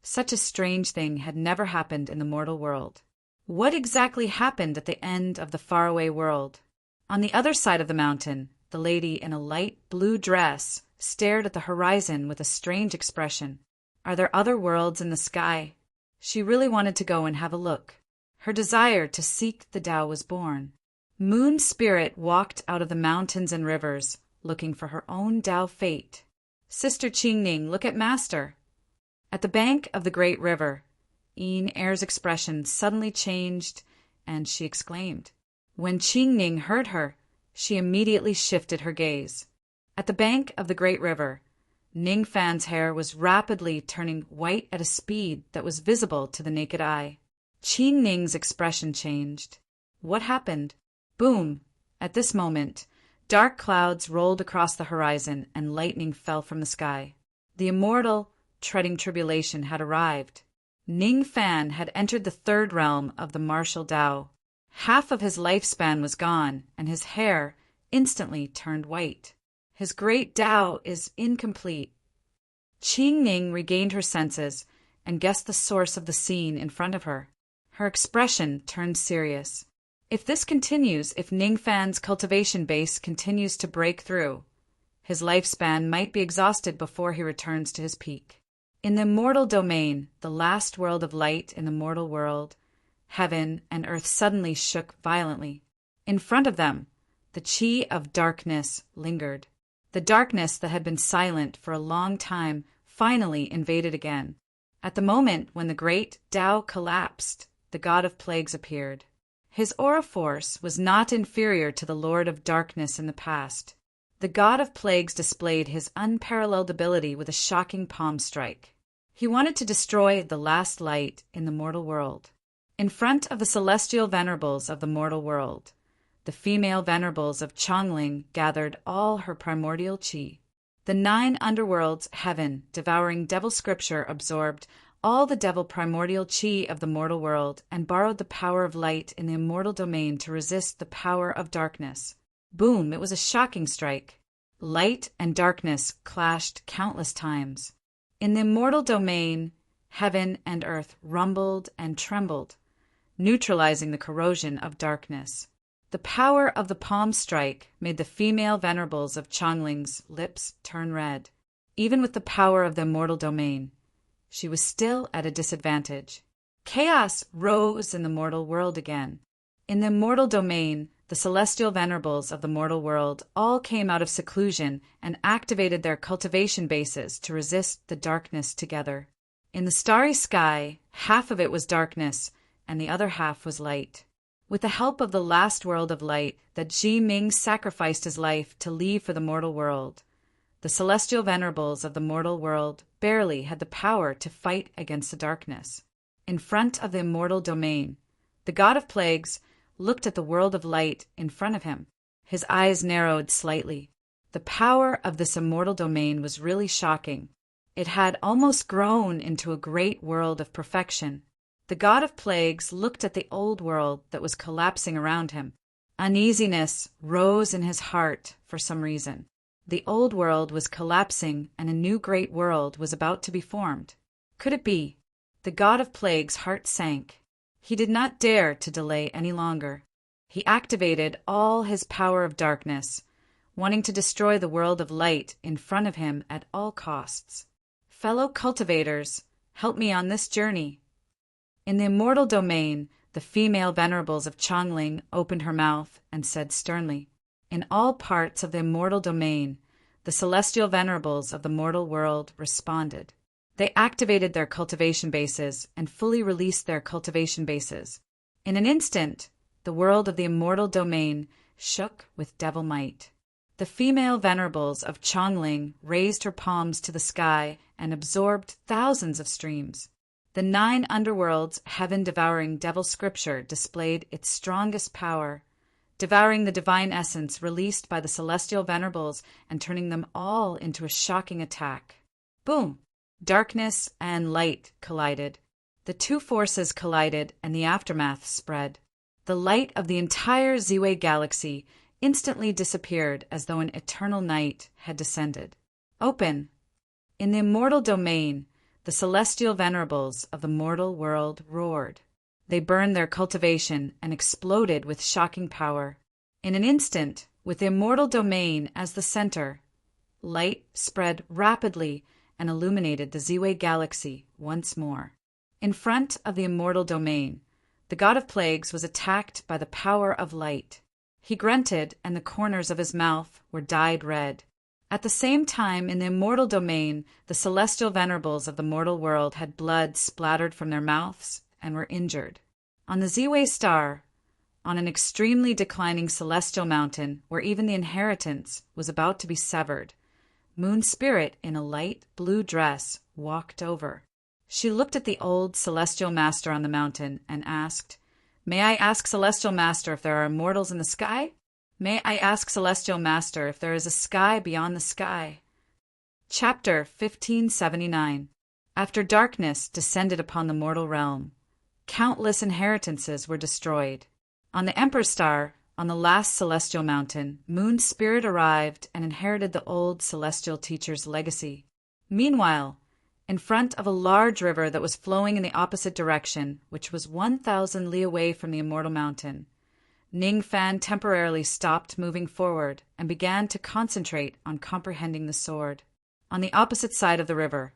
such a strange thing had never happened in the mortal world. What exactly happened at the end of the faraway world? On the other side of the mountain, the lady in a light blue dress stared at the horizon with a strange expression. Are there other worlds in the sky? She really wanted to go and have a look. Her desire to seek the Tao was born. Moon Spirit walked out of the mountains and rivers, looking for her own Tao fate. Sister Qingning, look at Master. At the bank of the great river, Yin Er's expression suddenly changed, and she exclaimed. When Qingning heard her, she immediately shifted her gaze. At the bank of the great river, Ning Fan's hair was rapidly turning white at a speed that was visible to the naked eye. Qingning's expression changed. What happened? Boom! At this moment, dark clouds rolled across the horizon and lightning fell from the sky. The immortal, treading tribulation, had arrived. Ning Fan had entered the third realm of the martial Tao. Half of his lifespan was gone, and his hair instantly turned white. His great Tao is incomplete. Qing Ning regained her senses and guessed the source of the scene in front of her. Her expression turned serious. If this continues, if Ning Fan's cultivation base continues to break through, his lifespan might be exhausted before he returns to his peak. In the immortal domain, the last world of light in the mortal world, heaven and earth suddenly shook violently. In front of them, the qi of darkness lingered. The darkness that had been silent for a long time finally invaded again. At the moment when the great Tao collapsed, the god of plagues appeared. His aura force was not inferior to the Lord of Darkness in the past. The god of plagues displayed his unparalleled ability with a shocking palm strike. He wanted to destroy the last light in the mortal world. In front of the celestial venerables of the mortal world, the female venerables of Chongling gathered all her primordial qi. The 9 underworlds, heaven, devouring devil scripture, absorbed all the devil primordial qi of the mortal world and borrowed the power of light in the immortal domain to resist the power of darkness. Boom! It was a shocking strike. Light and darkness clashed countless times. In the immortal domain, heaven and earth rumbled and trembled, neutralizing the corrosion of darkness. The power of the palm strike made the female venerables of Chongling's lips turn red. Even with the power of the immortal domain, she was still at a disadvantage. Chaos rose in the mortal world again. In the immortal domain, the celestial venerables of the mortal world all came out of seclusion and activated their cultivation bases to resist the darkness together. In the starry sky, half of it was darkness, and the other half was light. With the help of the last world of light that Ji Ming sacrificed his life to leave for the mortal world, the celestial venerables of the mortal world barely had the power to fight against the darkness. In front of the immortal domain, the god of plagues looked at the world of light in front of him. His eyes narrowed slightly. The power of this immortal domain was really shocking. It had almost grown into a great world of perfection. The god of plagues looked at the old world that was collapsing around him. Uneasiness rose in his heart for some reason. The old world was collapsing and a new great world was about to be formed. Could it be? The god of plagues' heart sank. He did not dare to delay any longer. He activated all his power of darkness, wanting to destroy the world of light in front of him at all costs. Fellow cultivators, help me on this journey. In the immortal domain, the female venerables of Chongling opened her mouth and said sternly. In all parts of the immortal domain, the celestial venerables of the mortal world responded. They activated their cultivation bases and fully released their cultivation bases. In an instant, the world of the immortal domain shook with devil might. The female venerables of Chongling raised her palms to the sky and absorbed thousands of streams. The 9 underworlds, heaven-devouring devil scripture displayed its strongest power, devouring the divine essence released by the celestial venerables and turning them all into a shocking attack. Boom! Darkness and light collided. The 2 forces collided and the aftermath spread. The light of the entire Ziwei galaxy instantly disappeared as though an eternal night had descended. Open! In the immortal domain, the celestial venerables of the mortal world roared. They burned their cultivation and exploded with shocking power. In an instant, with the immortal domain as the center, light spread rapidly and illuminated the Ziwei galaxy once more. In front of the immortal domain, the god of plagues was attacked by the power of light. He grunted, and the corners of his mouth were dyed red. At the same time, in the immortal domain, the celestial venerables of the mortal world had blood splattered from their mouths and were injured. On the Ziwei star, on an extremely declining celestial mountain where even the inheritance was about to be severed, Moon Spirit in a light blue dress walked over. She looked at the old celestial master on the mountain and asked, "May I ask, Celestial Master, if there are immortals in the sky? May I ask, Celestial Master, if there is a sky beyond the sky?" Chapter 1579. After darkness descended upon the mortal realm, countless inheritances were destroyed. On the Emperor Star, on the last celestial mountain, Moon Spirit arrived and inherited the old celestial teacher's legacy. Meanwhile, in front of a large river that was flowing in the opposite direction, which was 1,000 li away from the immortal mountain, Ning Fan temporarily stopped moving forward and began to concentrate on comprehending the sword. On the opposite side of the river,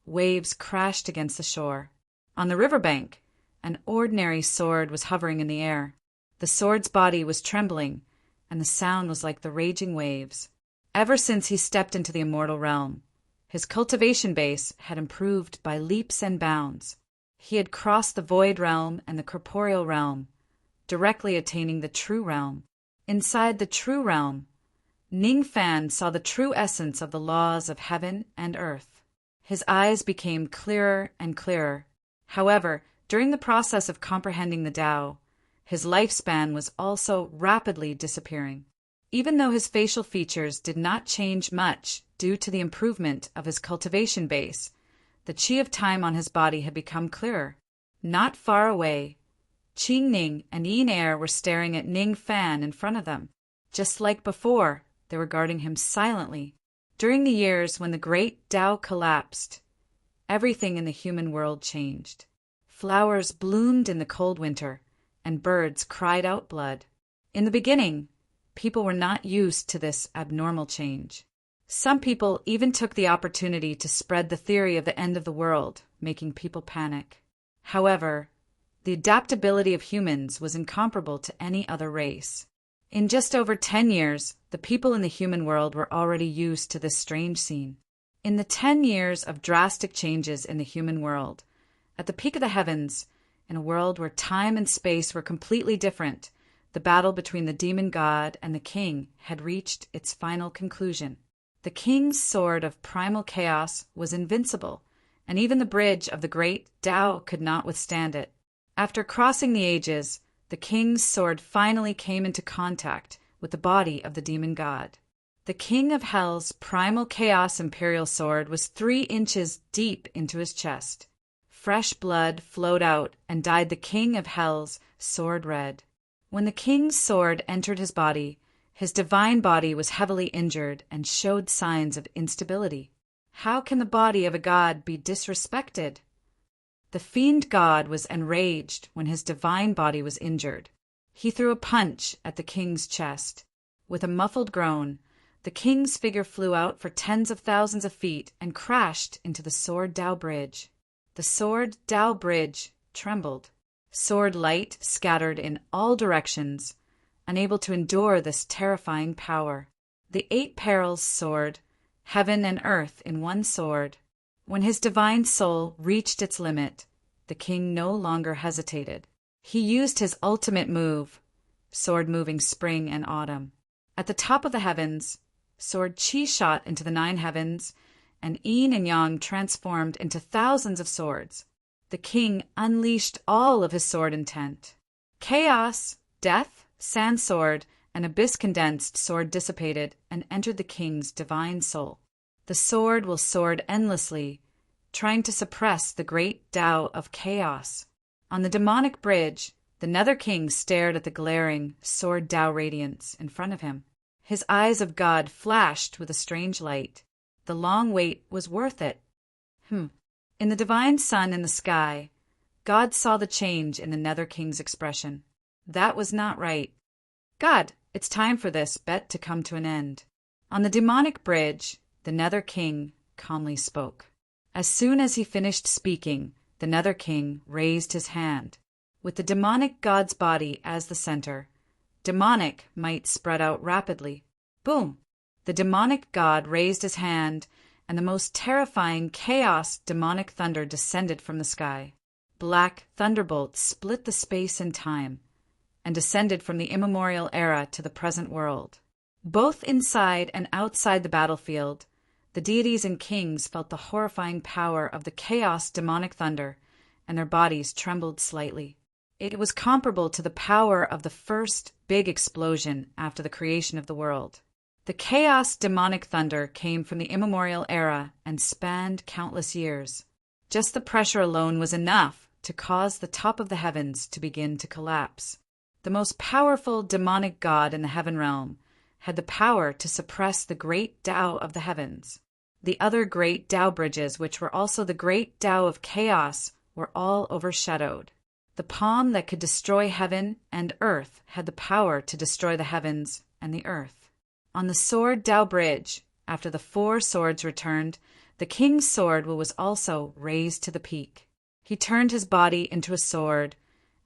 waves crashed against the shore. On the riverbank, an ordinary sword was hovering in the air. The sword's body was trembling, and the sound was like the raging waves. Ever since he stepped into the immortal realm, his cultivation base had improved by leaps and bounds. He had crossed the void realm and the corporeal realm, directly attaining the true realm. Inside the true realm, Ning Fan saw the true essence of the laws of heaven and earth. His eyes became clearer and clearer. However, during the process of comprehending the Tao, his lifespan was also rapidly disappearing. Even though his facial features did not change much due to the improvement of his cultivation base, the qi of time on his body had become clearer. Not far away, Qing Ning and Yin Air were staring at Ning Fan in front of them. Just like before, they were guarding him silently. During the years when the great Tao collapsed, everything in the human world changed. Flowers bloomed in the cold winter, and birds cried out blood. In the beginning, people were not used to this abnormal change. Some people even took the opportunity to spread the theory of the end of the world, making people panic. However, the adaptability of humans was incomparable to any other race. In just over 10 years, the people in the human world were already used to this strange scene. In the 10 years of drastic changes in the human world, at the peak of the heavens, in a world where time and space were completely different, the battle between the demon god and the king had reached its final conclusion. The king's sword of primal chaos was invincible, and even the bridge of the great Tao could not withstand it. After crossing the ages, the king's sword finally came into contact with the body of the demon god. The king of hell's primal chaos imperial sword was 3 inches deep into his chest. Fresh blood flowed out and dyed the king of hell's sword red. When the king's sword entered his divine body was heavily injured and showed signs of instability. How can the body of a god be disrespected? The fiend god was enraged when his divine body was injured. He threw a punch at the king's chest. With a muffled groan, the king's figure flew out for tens of thousands of feet and crashed into the Sword Tao Bridge. The Sword Tao Bridge trembled. Sword light scattered in all directions, unable to endure this terrifying power. The 8 perils sword, heaven and earth in one sword. When his divine soul reached its limit, the king no longer hesitated. He used his ultimate move, sword moving spring and autumn. At the top of the heavens, sword Qi shot into the 9 heavens, and yin and yang transformed into thousands of swords. The king unleashed all of his sword intent. Chaos, death, sand sword, and abyss condensed sword dissipated and entered the king's divine soul. The sword will sword endlessly, trying to suppress the great Tao of chaos. On the demonic bridge, the Nether King stared at the glaring sword Tao radiance in front of him. His eyes of God flashed with a strange light. The long wait was worth it. In the divine sun in the sky, God saw the change in the Nether King's expression. That was not right. God, it's time for this bet to come to an end. On the demonic bridge, the Nether King calmly spoke. As soon as he finished speaking, the Nether King raised his hand. With the demonic god's body as the center, demonic might spread out rapidly. Boom! The demonic god raised his hand, and the most terrifying chaos demonic thunder descended from the sky. Black thunderbolts split the space and time, and descended from the immemorial era to the present world. Both inside and outside the battlefield, the deities and kings felt the horrifying power of the chaos demonic thunder, and their bodies trembled slightly. It was comparable to the power of the first big explosion after the creation of the world. The chaos demonic thunder came from the immemorial era and spanned countless years. Just the pressure alone was enough to cause the top of the heavens to begin to collapse. The most powerful demonic god in the heaven realm had the power to suppress the great Tao of the heavens. The other great Tao bridges, which were also the great Tao of chaos, were all overshadowed. The palm that could destroy heaven and earth had the power to destroy the heavens and the earth. On the sword Tao bridge, after the 4 swords returned, the king's sword was also raised to the peak. He turned his body into a sword,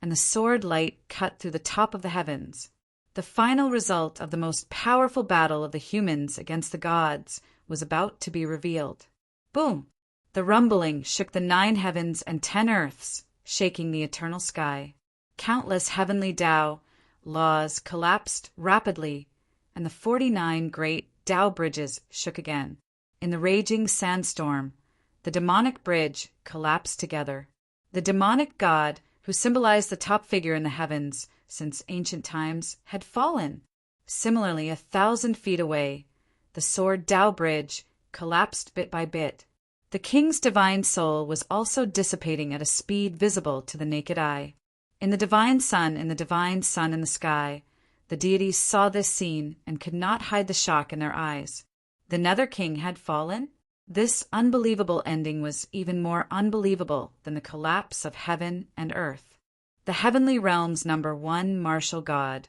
and the sword light cut through the top of the heavens. The final result of the most powerful battle of the humans against the gods was about to be revealed. Boom! The rumbling shook the 9 heavens and 10 earths, shaking the eternal sky. Countless heavenly Tao laws collapsed rapidly, and the 49 great Tao bridges shook again. In the raging sandstorm, the demonic bridge collapsed together. The demonic god, who symbolized the top figure in the heavens since ancient times, had fallen. Similarly, 1,000 feet away, the sword Tao bridge collapsed bit by bit. The king's divine soul was also dissipating at a speed visible to the naked eye. In the divine sun in the sky, the deities saw this scene and could not hide the shock in their eyes. The Nether King had fallen? This unbelievable ending was even more unbelievable than the collapse of heaven and earth. The heavenly realm's #1 martial god,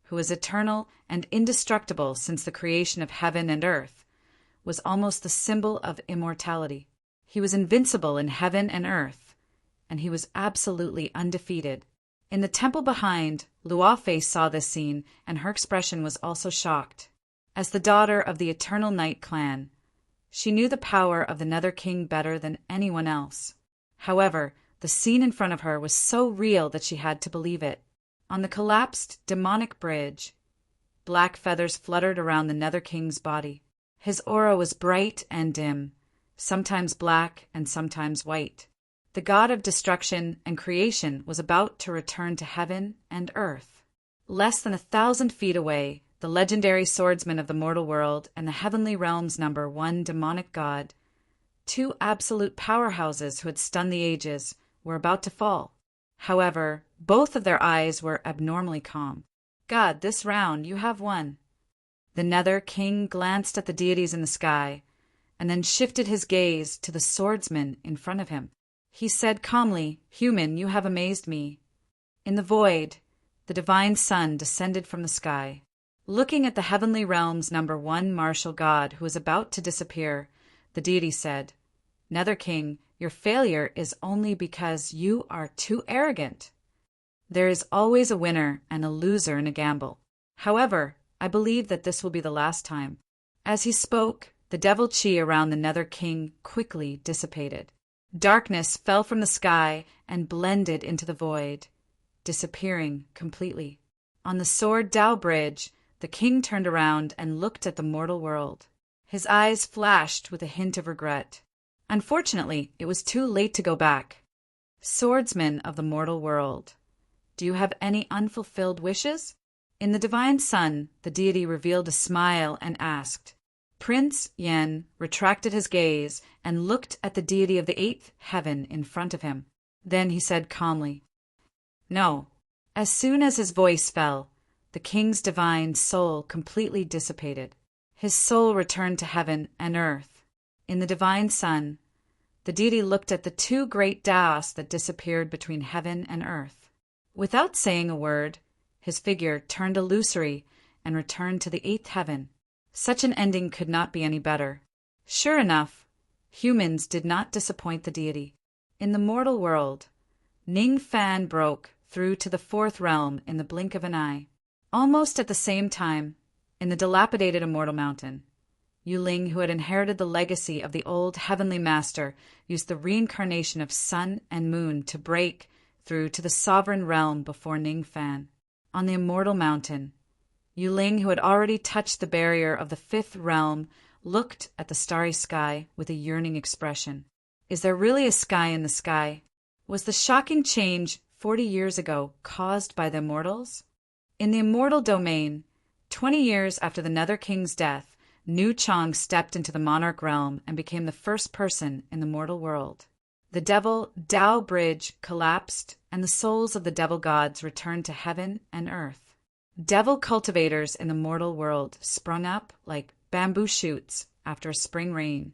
who is eternal and indestructible since the creation of heaven and earth, was almost the symbol of immortality. He was invincible in heaven and earth, and he was absolutely undefeated. In the temple behind, Luofe saw this scene, and her expression was also shocked. As the daughter of the Eternal Night clan, she knew the power of the Nether King better than anyone else. However, the scene in front of her was so real that she had to believe it. On the collapsed demonic bridge, black feathers fluttered around the Nether King's body. His aura was bright and dim, sometimes black and sometimes white. The god of destruction and creation was about to return to heaven and earth. Less than 1,000 feet away, the legendary swordsman of the mortal world and the heavenly realm's #1 demonic god, 2 absolute powerhouses who had stunned the ages, were about to fall. However, both of their eyes were abnormally calm. God, this round you have won. The Nether King glanced at the deities in the sky, and then shifted his gaze to the swordsman in front of him. He said calmly, "Human, you have amazed me." In the void, the divine sun descended from the sky. Looking at the heavenly realm's #1 martial god who was about to disappear, the deity said, "Nether King, your failure is only because you are too arrogant. There is always a winner and a loser in a gamble. However, I believe that this will be the last time." As he spoke, the devil chi around the Nether King quickly dissipated. Darkness fell from the sky and blended into the void, disappearing completely. On the sword Tao bridge, the king turned around and looked at the mortal world. His eyes flashed with a hint of regret. Unfortunately, it was too late to go back. Swordsman of the mortal world, do you have any unfulfilled wishes? In the divine sun, the deity revealed a smile and asked. Prince Yen retracted his gaze and looked at the deity of the eighth heaven in front of him. Then he said calmly, No. As soon as his voice fell, the king's divine soul completely dissipated. His soul returned to heaven and earth. In the divine sun, the deity looked at the two great Taos that disappeared between heaven and earth. Without saying a word, his figure turned illusory and returned to the eighth heaven. Such an ending could not be any better. Sure enough, humans did not disappoint the deity. In the mortal world, Ning Fan broke through to the fourth realm in the blink of an eye. Almost at the same time, in the dilapidated Immortal Mountain, Yuling, who had inherited the legacy of the old heavenly master, used the reincarnation of sun and moon to break through to the sovereign realm before Ning Fan. On the Immortal Mountain, Yuling, who had already touched the barrier of the fifth realm, looked at the starry sky with a yearning expression. Is there really a sky in the sky? Was the shocking change 40 years ago caused by the immortals? In the immortal domain, 20 years after the Nether King's death, Nu Chong stepped into the monarch realm and became the first person in the mortal world. The devil Tao Bridge collapsed, and the souls of the devil gods returned to heaven and earth. Devil cultivators in the mortal world sprung up like bamboo shoots after a spring rain,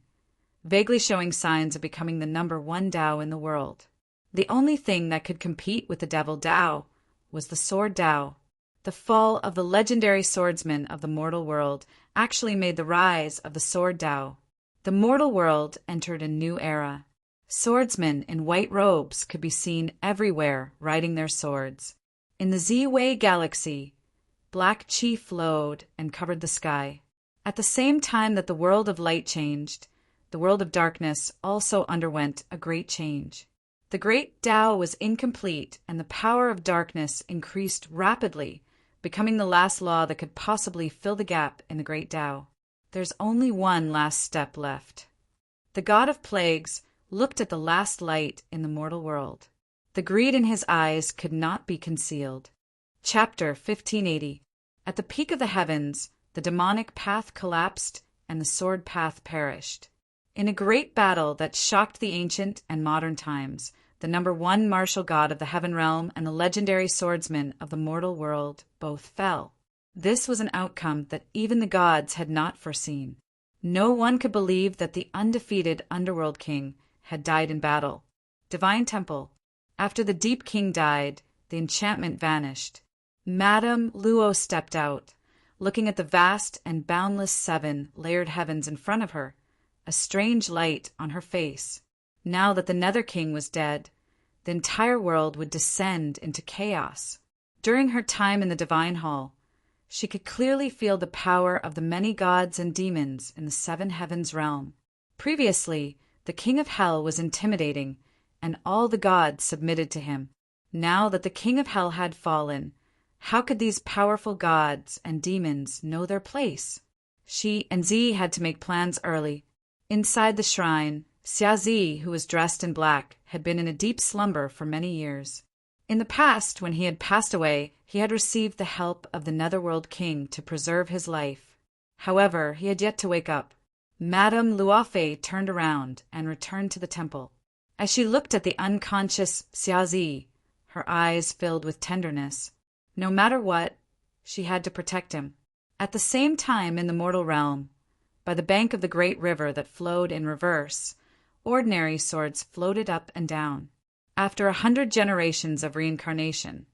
vaguely showing signs of becoming the #1 Tao in the world. The only thing that could compete with the devil Tao was the sword Tao. The fall of the legendary swordsman of the mortal world actually made the rise of the sword Tao. The mortal world entered a new era. Swordsmen in white robes could be seen everywhere riding their swords. In the Z-Way galaxy, black chi flowed and covered the sky. At the same time that the world of light changed, the world of darkness also underwent a great change. The great Tao was incomplete, and the power of darkness increased rapidly, becoming the last law that could possibly fill the gap in the great Tao. There's only one last step left. The god of plagues looked at the last light in the mortal world. The greed in his eyes could not be concealed. Chapter 1580. At the peak of the heavens, the demonic path collapsed and the sword path perished. In a great battle that shocked the ancient and modern times, the #1 martial god of the heaven realm and the legendary swordsman of the mortal world both fell. This was an outcome that even the gods had not foreseen. No one could believe that the undefeated underworld king had died in battle. Divine Temple. After the Deep King died, the enchantment vanished. Madame Luo stepped out, looking at the vast and boundless 7 layered heavens in front of her, a strange light on her face. Now that the Nether King was dead, the entire world would descend into chaos. During her time in the Divine Hall, she could clearly feel the power of the many gods and demons in the 7 heavens realm. Previously, the King of Hell was intimidating, and all the gods submitted to him. Now that the King of Hell had fallen, how could these powerful gods and demons know their place? She and Z had to make plans early. Inside the shrine, Xiazi, who was dressed in black, had been in a deep slumber for many years. In the past, when he had passed away, he had received the help of the Netherworld King to preserve his life. However, he had yet to wake up. Madame Luofei turned around and returned to the temple. As she looked at the unconscious Xiazi, her eyes filled with tenderness. No matter what, she had to protect him. At the same time in the mortal realm, by the bank of the great river that flowed in reverse, ordinary swords floated up and down. After 100 generations of reincarnation,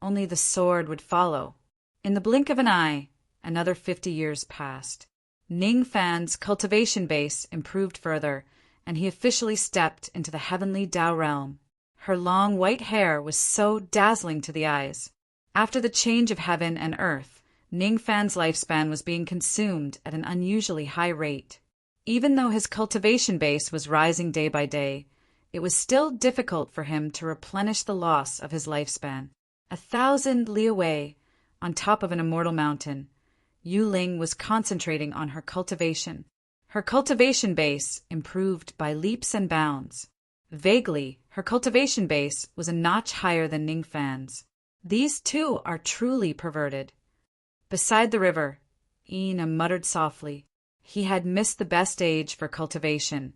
only the sword would follow. In the blink of an eye, another 50 years passed. Ning Fan's cultivation base improved further, and he officially stepped into the heavenly Tao realm. Her long white hair was so dazzling to the eyes. After the change of heaven and earth, Ning Fan's lifespan was being consumed at an unusually high rate. Even though his cultivation base was rising day by day, it was still difficult for him to replenish the loss of his lifespan. 1,000 li away, on top of an immortal mountain, Yu was concentrating on her cultivation. Her cultivation base improved by leaps and bounds. Vaguely, her cultivation base was a notch higher than Ningfan's. These two are truly perverted. Beside the river, Ina muttered softly. He had missed the best age for cultivation,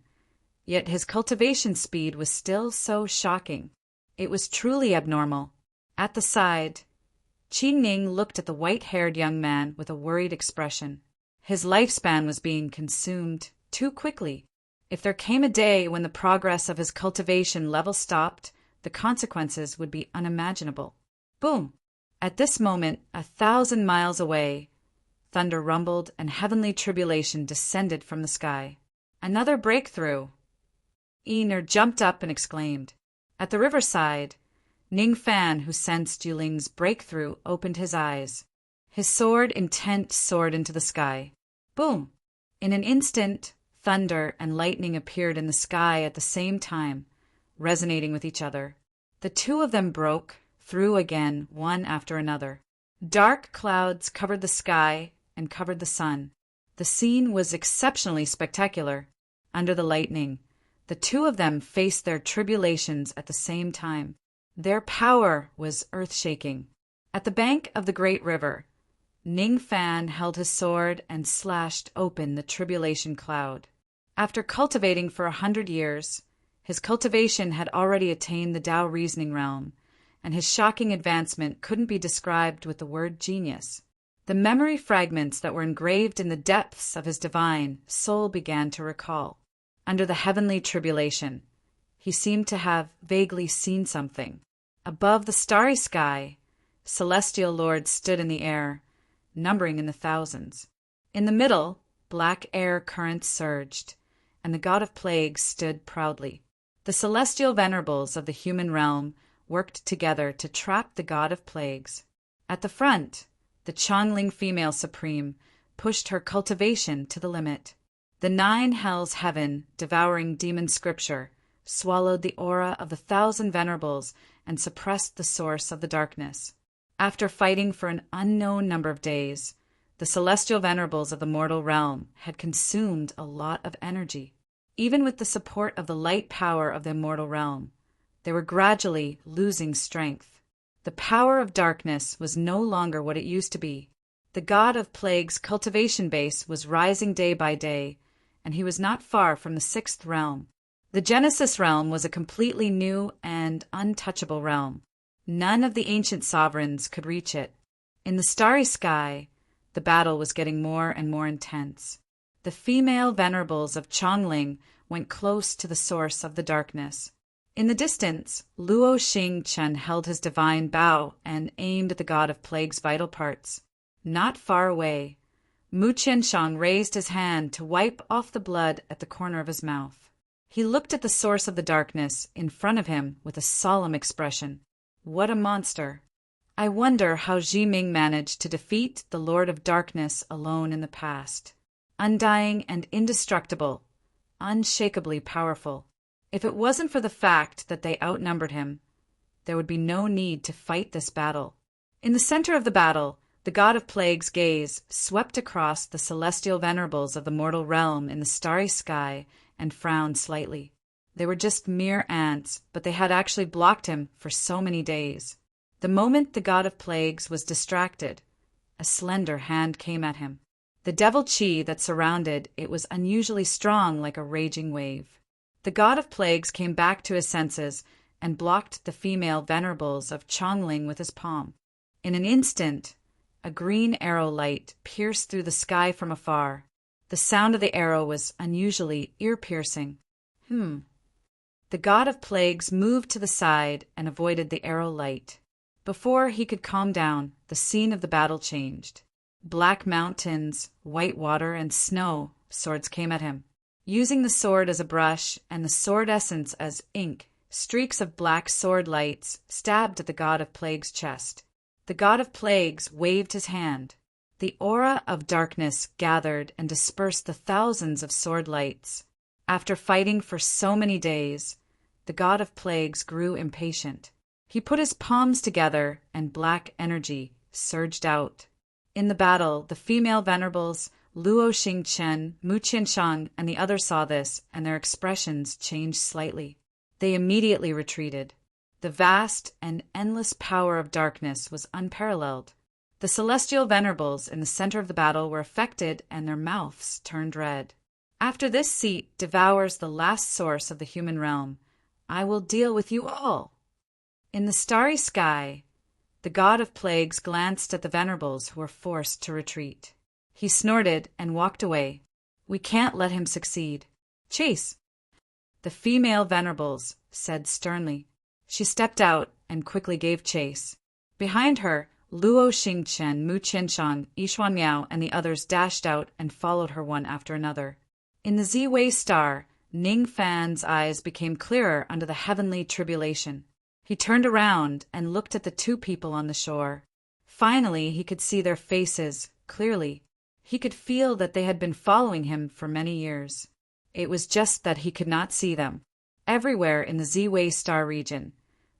yet his cultivation speed was still so shocking. It was truly abnormal. At the side, Qi Ning looked at the white-haired young man with a worried expression. His lifespan was being consumed too quickly. If there came a day when the progress of his cultivation level stopped, the consequences would be unimaginable. Boom! At this moment, 1,000 miles away, thunder rumbled and heavenly tribulation descended from the sky. Another breakthrough! Ina jumped up and exclaimed. At the riverside, Ningfan, who sensed Yuling's breakthrough, opened his eyes. His sword intent soared into the sky. Boom! In an instant, thunder and lightning appeared in the sky at the same time, resonating with each other. The two of them broke through again, one after another. Dark clouds covered the sky and covered the sun. The scene was exceptionally spectacular. Under the lightning, the two of them faced their tribulations at the same time. Their power was earth-shaking. At the bank of the great river, Ningfan held his sword and slashed open the tribulation cloud. After cultivating for 100 years, his cultivation had already attained the Tao reasoning realm, and his shocking advancement couldn't be described with the word genius. The memory fragments that were engraved in the depths of his divine soul began to recall. Under the heavenly tribulation, he seemed to have vaguely seen something. Above the starry sky, celestial lords stood in the air, numbering in the thousands. In the middle, black air currents surged, and the god of plagues stood proudly. The celestial venerables of the human realm worked together to trap the god of plagues. At the front, the Chongling female supreme pushed her cultivation to the limit. The 9 hells heaven, devouring demon scripture, swallowed the aura of the 1,000 venerables and suppressed the source of the darkness. After fighting for an unknown number of days, the celestial venerables of the mortal realm had consumed a lot of energy. Even with the support of the light power of the immortal realm, they were gradually losing strength. The power of darkness was no longer what it used to be. The god of plagues' cultivation base was rising day by day, and he was not far from the 6th realm. The Genesis realm was a completely new and untouchable realm. None of the ancient sovereigns could reach it. In the starry sky, the battle was getting more and more intense. The female venerables of Chongling went close to the source of the darkness. In the distance, Luo Xingchen held his divine bow and aimed at the god of plague's vital parts. Not far away, Mu Qianshang raised his hand to wipe off the blood at the corner of his mouth. He looked at the source of the darkness in front of him with a solemn expression. What a monster! I wonder how Zhiming managed to defeat the Lord of Darkness alone in the past. Undying and indestructible, unshakably powerful. If it wasn't for the fact that they outnumbered him, there would be no need to fight this battle. In the center of the battle, the god of plague's gaze swept across the celestial venerables of the mortal realm in the starry sky and frowned slightly. They were just mere ants, but they had actually blocked him for so many days. The moment the god of plagues was distracted, a slender hand came at him. The devil chi that surrounded it was unusually strong, like a raging wave. The god of plagues came back to his senses and blocked the female venerables of Chongling with his palm. In an instant, a green arrow light pierced through the sky from afar. The sound of the arrow was unusually ear-piercing. The god of plagues moved to the side and avoided the arrow light. Before he could calm down, the scene of the battle changed. Black mountains, white water, and snow swords came at him. Using the sword as a brush and the sword essence as ink, streaks of black sword lights stabbed at the god of plague's chest. The god of plagues waved his hand. The aura of darkness gathered and dispersed the thousands of sword lights. After fighting for so many days, the god of plagues grew impatient. He put his palms together and black energy surged out. In the battle, the female venerables, Luo Xingchen, Mu Qianshang, and the others saw this, and their expressions changed slightly. They immediately retreated. The vast and endless power of darkness was unparalleled. The celestial venerables in the center of the battle were affected, and their mouths turned red. After this seat devours the last source of the human realm, I will deal with you all. In the starry sky, the god of plagues glanced at the venerables who were forced to retreat. He snorted and walked away. We can't let him succeed. Chase! The female venerables said sternly. She stepped out and quickly gave chase. Behind her, Luo Xingchen, Mu Qianshang, Yishuan Miao, and the others dashed out and followed her one after another. In the Z-Wei star, Ning Fan's eyes became clearer under the heavenly tribulation. He turned around and looked at the two people on the shore. Finally, he could see their faces clearly. He could feel that they had been following him for many years. It was just that he could not see them. Everywhere in the Z-Wei star region,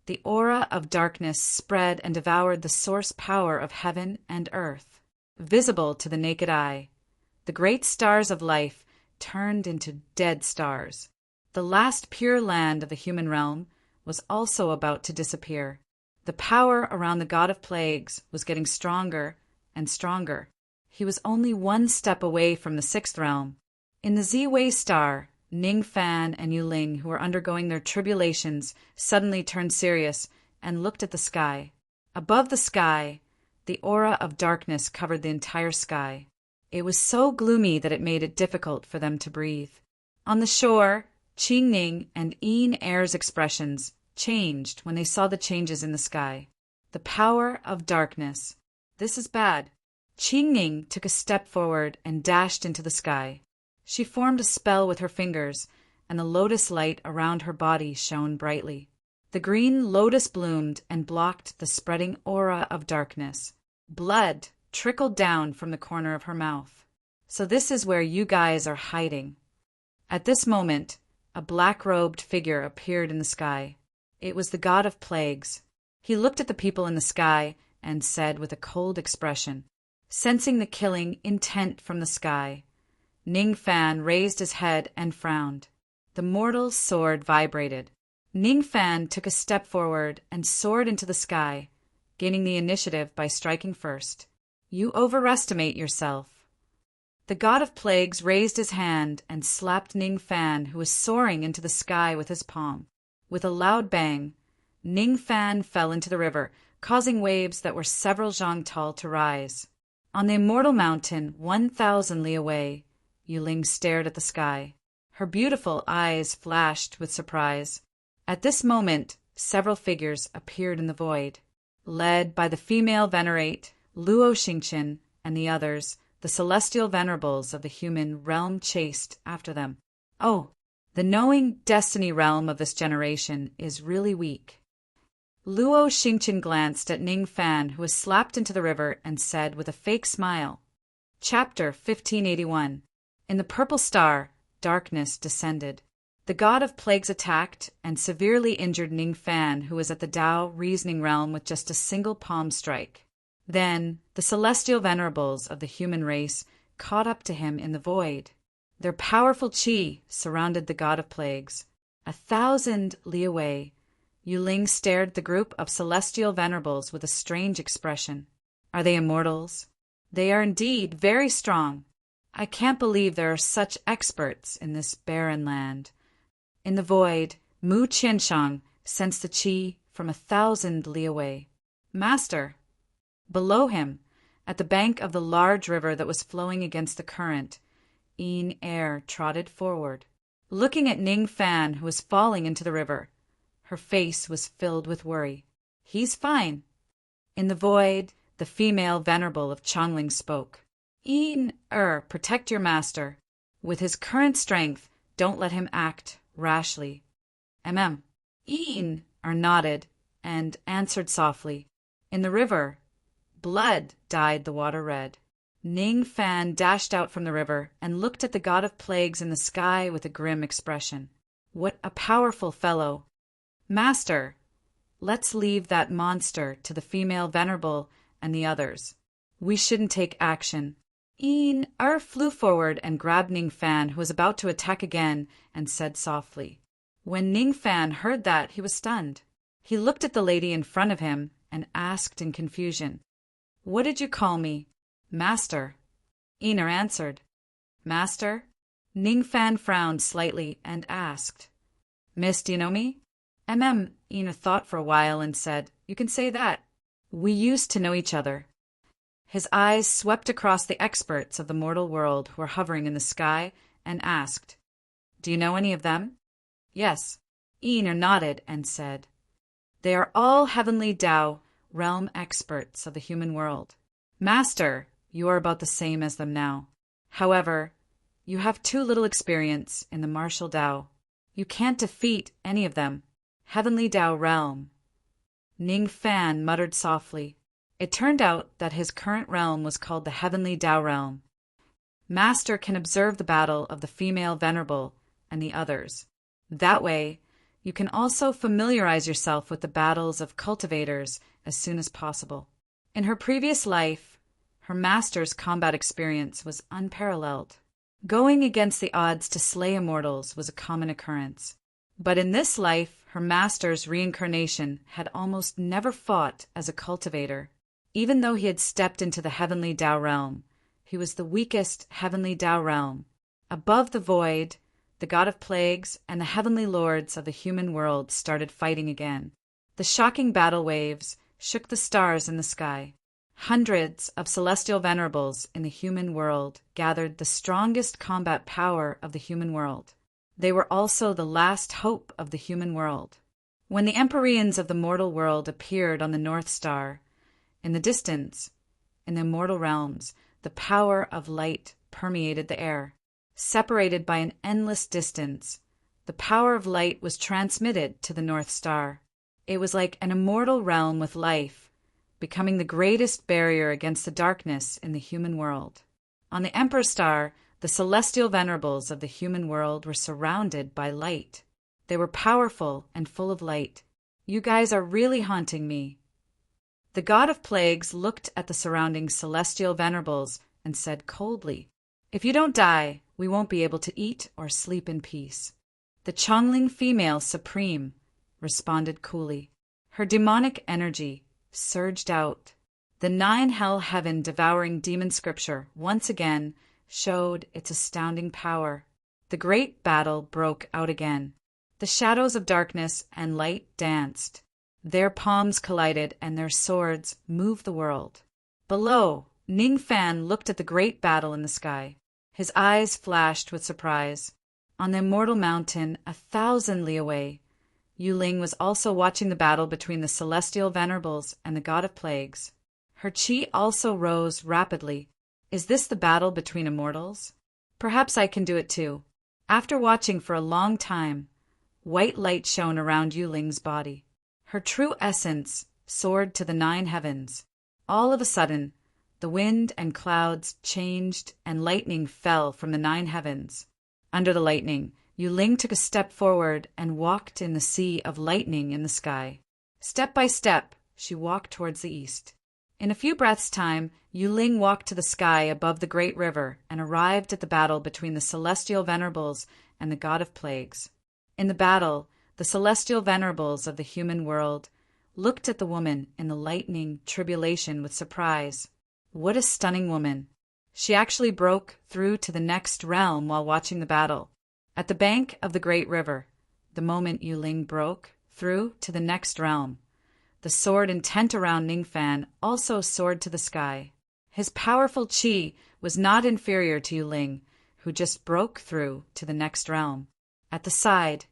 the aura of darkness spread and devoured the source power of heaven and earth. Visible to the naked eye, the great stars of life turned into dead stars. The last pure land of the human realm was also about to disappear. The power around the god of plagues was getting stronger and stronger. He was only one step away from the sixth realm. In the Z-Wei star, Ning Fan and Yu Ling, who were undergoing their tribulations, suddenly turned serious and looked at the sky. Above the sky, the aura of darkness covered the entire sky. It was so gloomy that it made it difficult for them to breathe. On the shore, Qing Ning and Yin Er's expressions changed when they saw the changes in the sky. The power of darkness. This is bad. Qing Ning took a step forward and dashed into the sky. She formed a spell with her fingers, and the lotus light around her body shone brightly. The green lotus bloomed and blocked the spreading aura of darkness. Blood trickled down from the corner of her mouth. So this is where you guys are hiding. At this moment, a black-robed figure appeared in the sky. It was the god of plagues. He looked at the people in the sky and said with a cold expression, sensing the killing intent from the sky. Ning Fan raised his head and frowned. The mortal's sword vibrated. Ning Fan took a step forward and soared into the sky, gaining the initiative by striking first. You overestimate yourself. The god of plagues raised his hand and slapped Ning Fan, who was soaring into the sky, with his palm. With a loud bang, Ning Fan fell into the river, causing waves that were several zhang tall to rise. On the immortal mountain, 1,000 li away, Yuling stared at the sky. Her beautiful eyes flashed with surprise. At this moment, several figures appeared in the void. Led by the female venerate, Luo Xingchen, and the others, the celestial venerables of the human realm chased after them. Oh, the knowing destiny realm of this generation is really weak. Luo Xingchen glanced at Ning Fan, who was slapped into the river, and said with a fake smile, Chapter 1581. In the purple star, darkness descended. The god of plagues attacked and severely injured Ning Fan, who was at the Tao reasoning realm with just a single palm strike. Then the celestial venerables of the human race caught up to him in the void. Their powerful qi surrounded the god of plagues. 1,000 li away, Yuling stared at the group of celestial venerables with a strange expression. Are they immortals? They are indeed very strong. I can't believe there are such experts in this barren land. In the void, Mu Qianshang sensed the qi from 1,000 li away. Master! Below him, at the bank of the large river that was flowing against the current, Yin Er trotted forward. Looking at Ning Fan, who was falling into the river, her face was filled with worry. He's fine. In the void, the female venerable of Changling spoke. Yin Er, protect your master. With his current strength, don't let him act rashly. Yin Er nodded and answered softly. In the river, blood dyed the water red. Ning Fan dashed out from the river and looked at the god of plagues in the sky with a grim expression. What a powerful fellow! Master, let's leave that monster to the female venerable and the others. We shouldn't take action. Er flew forward and grabbed Ning Fan, who was about to attack again, and said softly. When Ning Fan heard that, he was stunned. He looked at the lady in front of him and asked in confusion, What did you call me? Master. Ina answered, Master? Ning Fan frowned slightly and asked, Miss, do you know me? Ina thought for a while and said, You can say that. We used to know each other. His eyes swept across the experts of the mortal world who were hovering in the sky and asked, Do you know any of them? Yes. Ina nodded and said, They are all heavenly Tao realm experts of the human world. Master, you are about the same as them now. However, you have too little experience in the martial Tao. You can't defeat any of them. Heavenly Tao realm. Ning Fan muttered softly. It turned out that his current realm was called the Heavenly Tao realm. Master can observe the battle of the female venerable and the others. That way, you can also familiarize yourself with the battles of cultivators as soon as possible. In her previous life, her master's combat experience was unparalleled. Going against the odds to slay immortals was a common occurrence. But in this life, her master's reincarnation had almost never fought as a cultivator. Even though he had stepped into the Heavenly Tao realm, he was the weakest Heavenly Tao realm. Above the void, the god of plagues and the heavenly lords of the human world started fighting again. The shocking battle waves shook the stars in the sky. Hundreds of celestial venerables in the human world gathered the strongest combat power of the human world. They were also the last hope of the human world. When the Empyreans of the mortal world appeared on the North Star, in the distance, in the immortal realms, the power of light permeated the air. Separated by an endless distance, the power of light was transmitted to the North Star. It was like an immortal realm with life, becoming the greatest barrier against the darkness in the human world. On the Emperor Star, the celestial venerables of the human world were surrounded by light. They were powerful and full of light. You guys are really haunting me. The god of plagues looked at the surrounding celestial venerables and said coldly, If you don't die, we won't be able to eat or sleep in peace. The Chongling female supreme responded coolly. Her demonic energy surged out. The 9 hell heaven devouring demon scripture once again showed its astounding power. The great battle broke out again. The shadows of darkness and light danced. Their palms collided and their swords moved the world. Below, Ning Fan looked at the great battle in the sky. His eyes flashed with surprise. On the immortal mountain, 1,000 li away, Yuling was also watching the battle between the celestial venerables and the god of plagues. Her chi also rose rapidly. Is this the battle between immortals? Perhaps I can do it too. After watching for a long time, white light shone around Yuling's body. Her true essence soared to the 9 heavens. All of a sudden, the wind and clouds changed and lightning fell from the 9 heavens. Under the lightning, Yuling took a step forward and walked in the sea of lightning in the sky. Step by step, she walked towards the east. In a few breaths' time, Yuling walked to the sky above the great river and arrived at the battle between the celestial venerables and the god of plagues. In the battle, the celestial venerables of the human world looked at the woman in the lightning tribulation with surprise. What a stunning woman! She actually broke through to the next realm while watching the battle. At the bank of the great river, the moment Yuling broke through to the next realm, the sword intent around Ningfan also soared to the sky. His powerful chi was not inferior to Yuling, who just broke through to the next realm. At the side,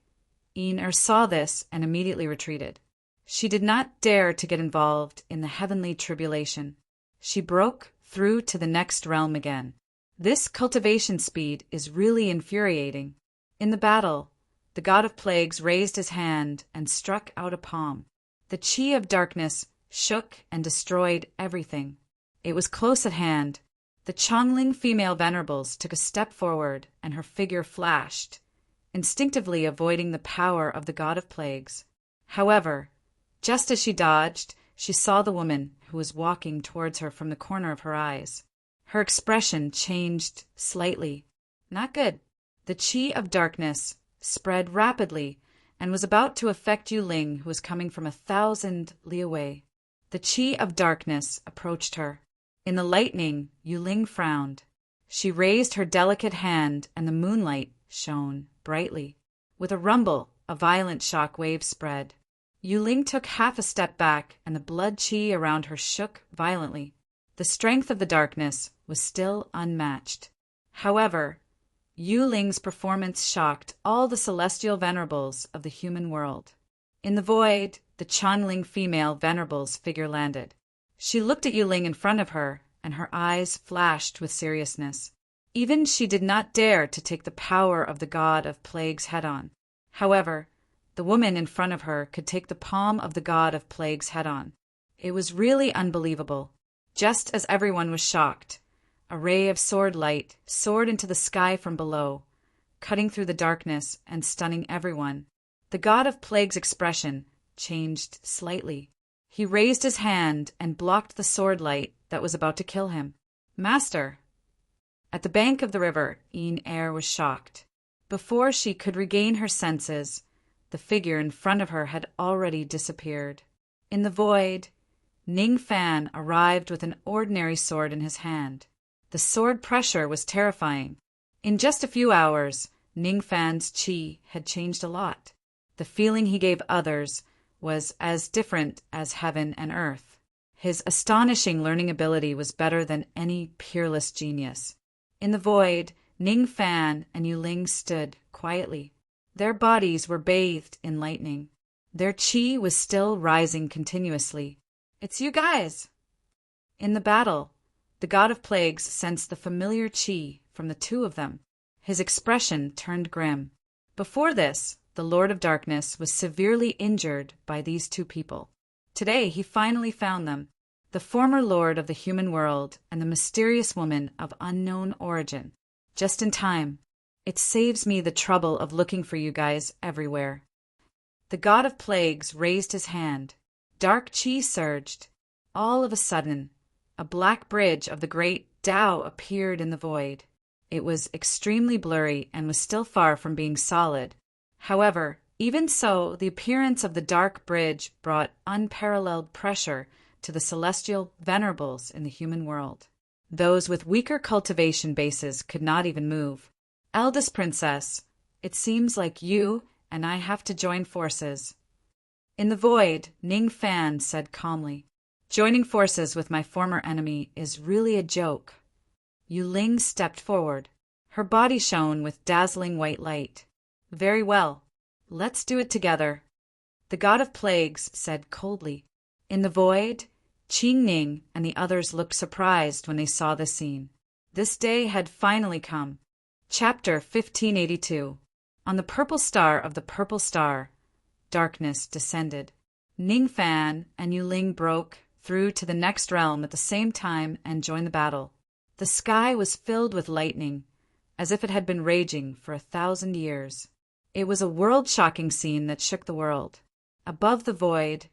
Yin saw this and immediately retreated. She did not dare to get involved in the heavenly tribulation. She broke through to the next realm again. This cultivation speed is really infuriating. In the battle, the god of plagues raised his hand and struck out a palm. The chi of darkness shook and destroyed everything. It was close at hand. The Chongling female venerables took a step forward and her figure flashed, instinctively avoiding the power of the god of plagues. However, just as she dodged, she saw the woman who was walking towards her from the corner of her eyes. Her expression changed slightly. Not good. The qi of darkness spread rapidly and was about to affect Yu Ling, who was coming from 1,000 li away. The qi of darkness approached her. In the lightning, Yu Ling frowned. She raised her delicate hand, and the moonlight shone brightly. With a rumble, a violent shock wave spread. Yu Ling took half a step back, and the blood qi around her shook violently. The strength of the darkness was still unmatched. However, Yu Ling's performance shocked all the celestial venerables of the human world. In the void, the Chanling female venerable's figure landed. She looked at Yu Ling in front of her, and her eyes flashed with seriousness. Even she did not dare to take the power of the god of plagues head-on. However, the woman in front of her could take the palm of the god of plagues head-on. It was really unbelievable. Just as everyone was shocked, a ray of sword light soared into the sky from below, cutting through the darkness and stunning everyone. The god of plague's expression changed slightly. He raised his hand and blocked the sword light that was about to kill him. "Master!" At the bank of the river, Yin Er was shocked. Before she could regain her senses, the figure in front of her had already disappeared. In the void, Ning Fan arrived with an ordinary sword in his hand. The sword pressure was terrifying. In just a few hours, Ning Fan's qi had changed a lot. The feeling he gave others was as different as heaven and earth. His astonishing learning ability was better than any peerless genius. In the void, Ning Fan and Yu Ling stood quietly. Their bodies were bathed in lightning. Their qi was still rising continuously. "It's you guys!" In the battle, the god of plagues sensed the familiar qi from the two of them. His expression turned grim. Before this, the Lord of Darkness was severely injured by these two people. Today he finally found them, the former lord of the human world and the mysterious woman of unknown origin. Just in time. It saves me the trouble of looking for you guys everywhere. The god of plagues raised his hand. Dark qi surged. All of a sudden, a black bridge of the great Tao appeared in the void. It was extremely blurry and was still far from being solid. However, even so, the appearance of the dark bridge brought unparalleled pressure to the celestial venerables in the human world. Those with weaker cultivation bases could not even move. "Eldest princess, it seems like you and I have to join forces." In the void, Ning Fan said calmly, "Joining forces with my former enemy is really a joke." Yu Ling stepped forward. Her body shone with dazzling white light. "Very well. Let's do it together." The god of plagues said coldly. In the void, Qing Ning and the others looked surprised when they saw the scene. This day had finally come. Chapter 1582. On the purple star of the purple star, darkness descended. Ning Fan and Yu Ling broke through to the next realm at the same time and joined the battle. The sky was filled with lightning, as if it had been raging for 1,000 years. It was a world-shocking scene that shook the world. Above the void,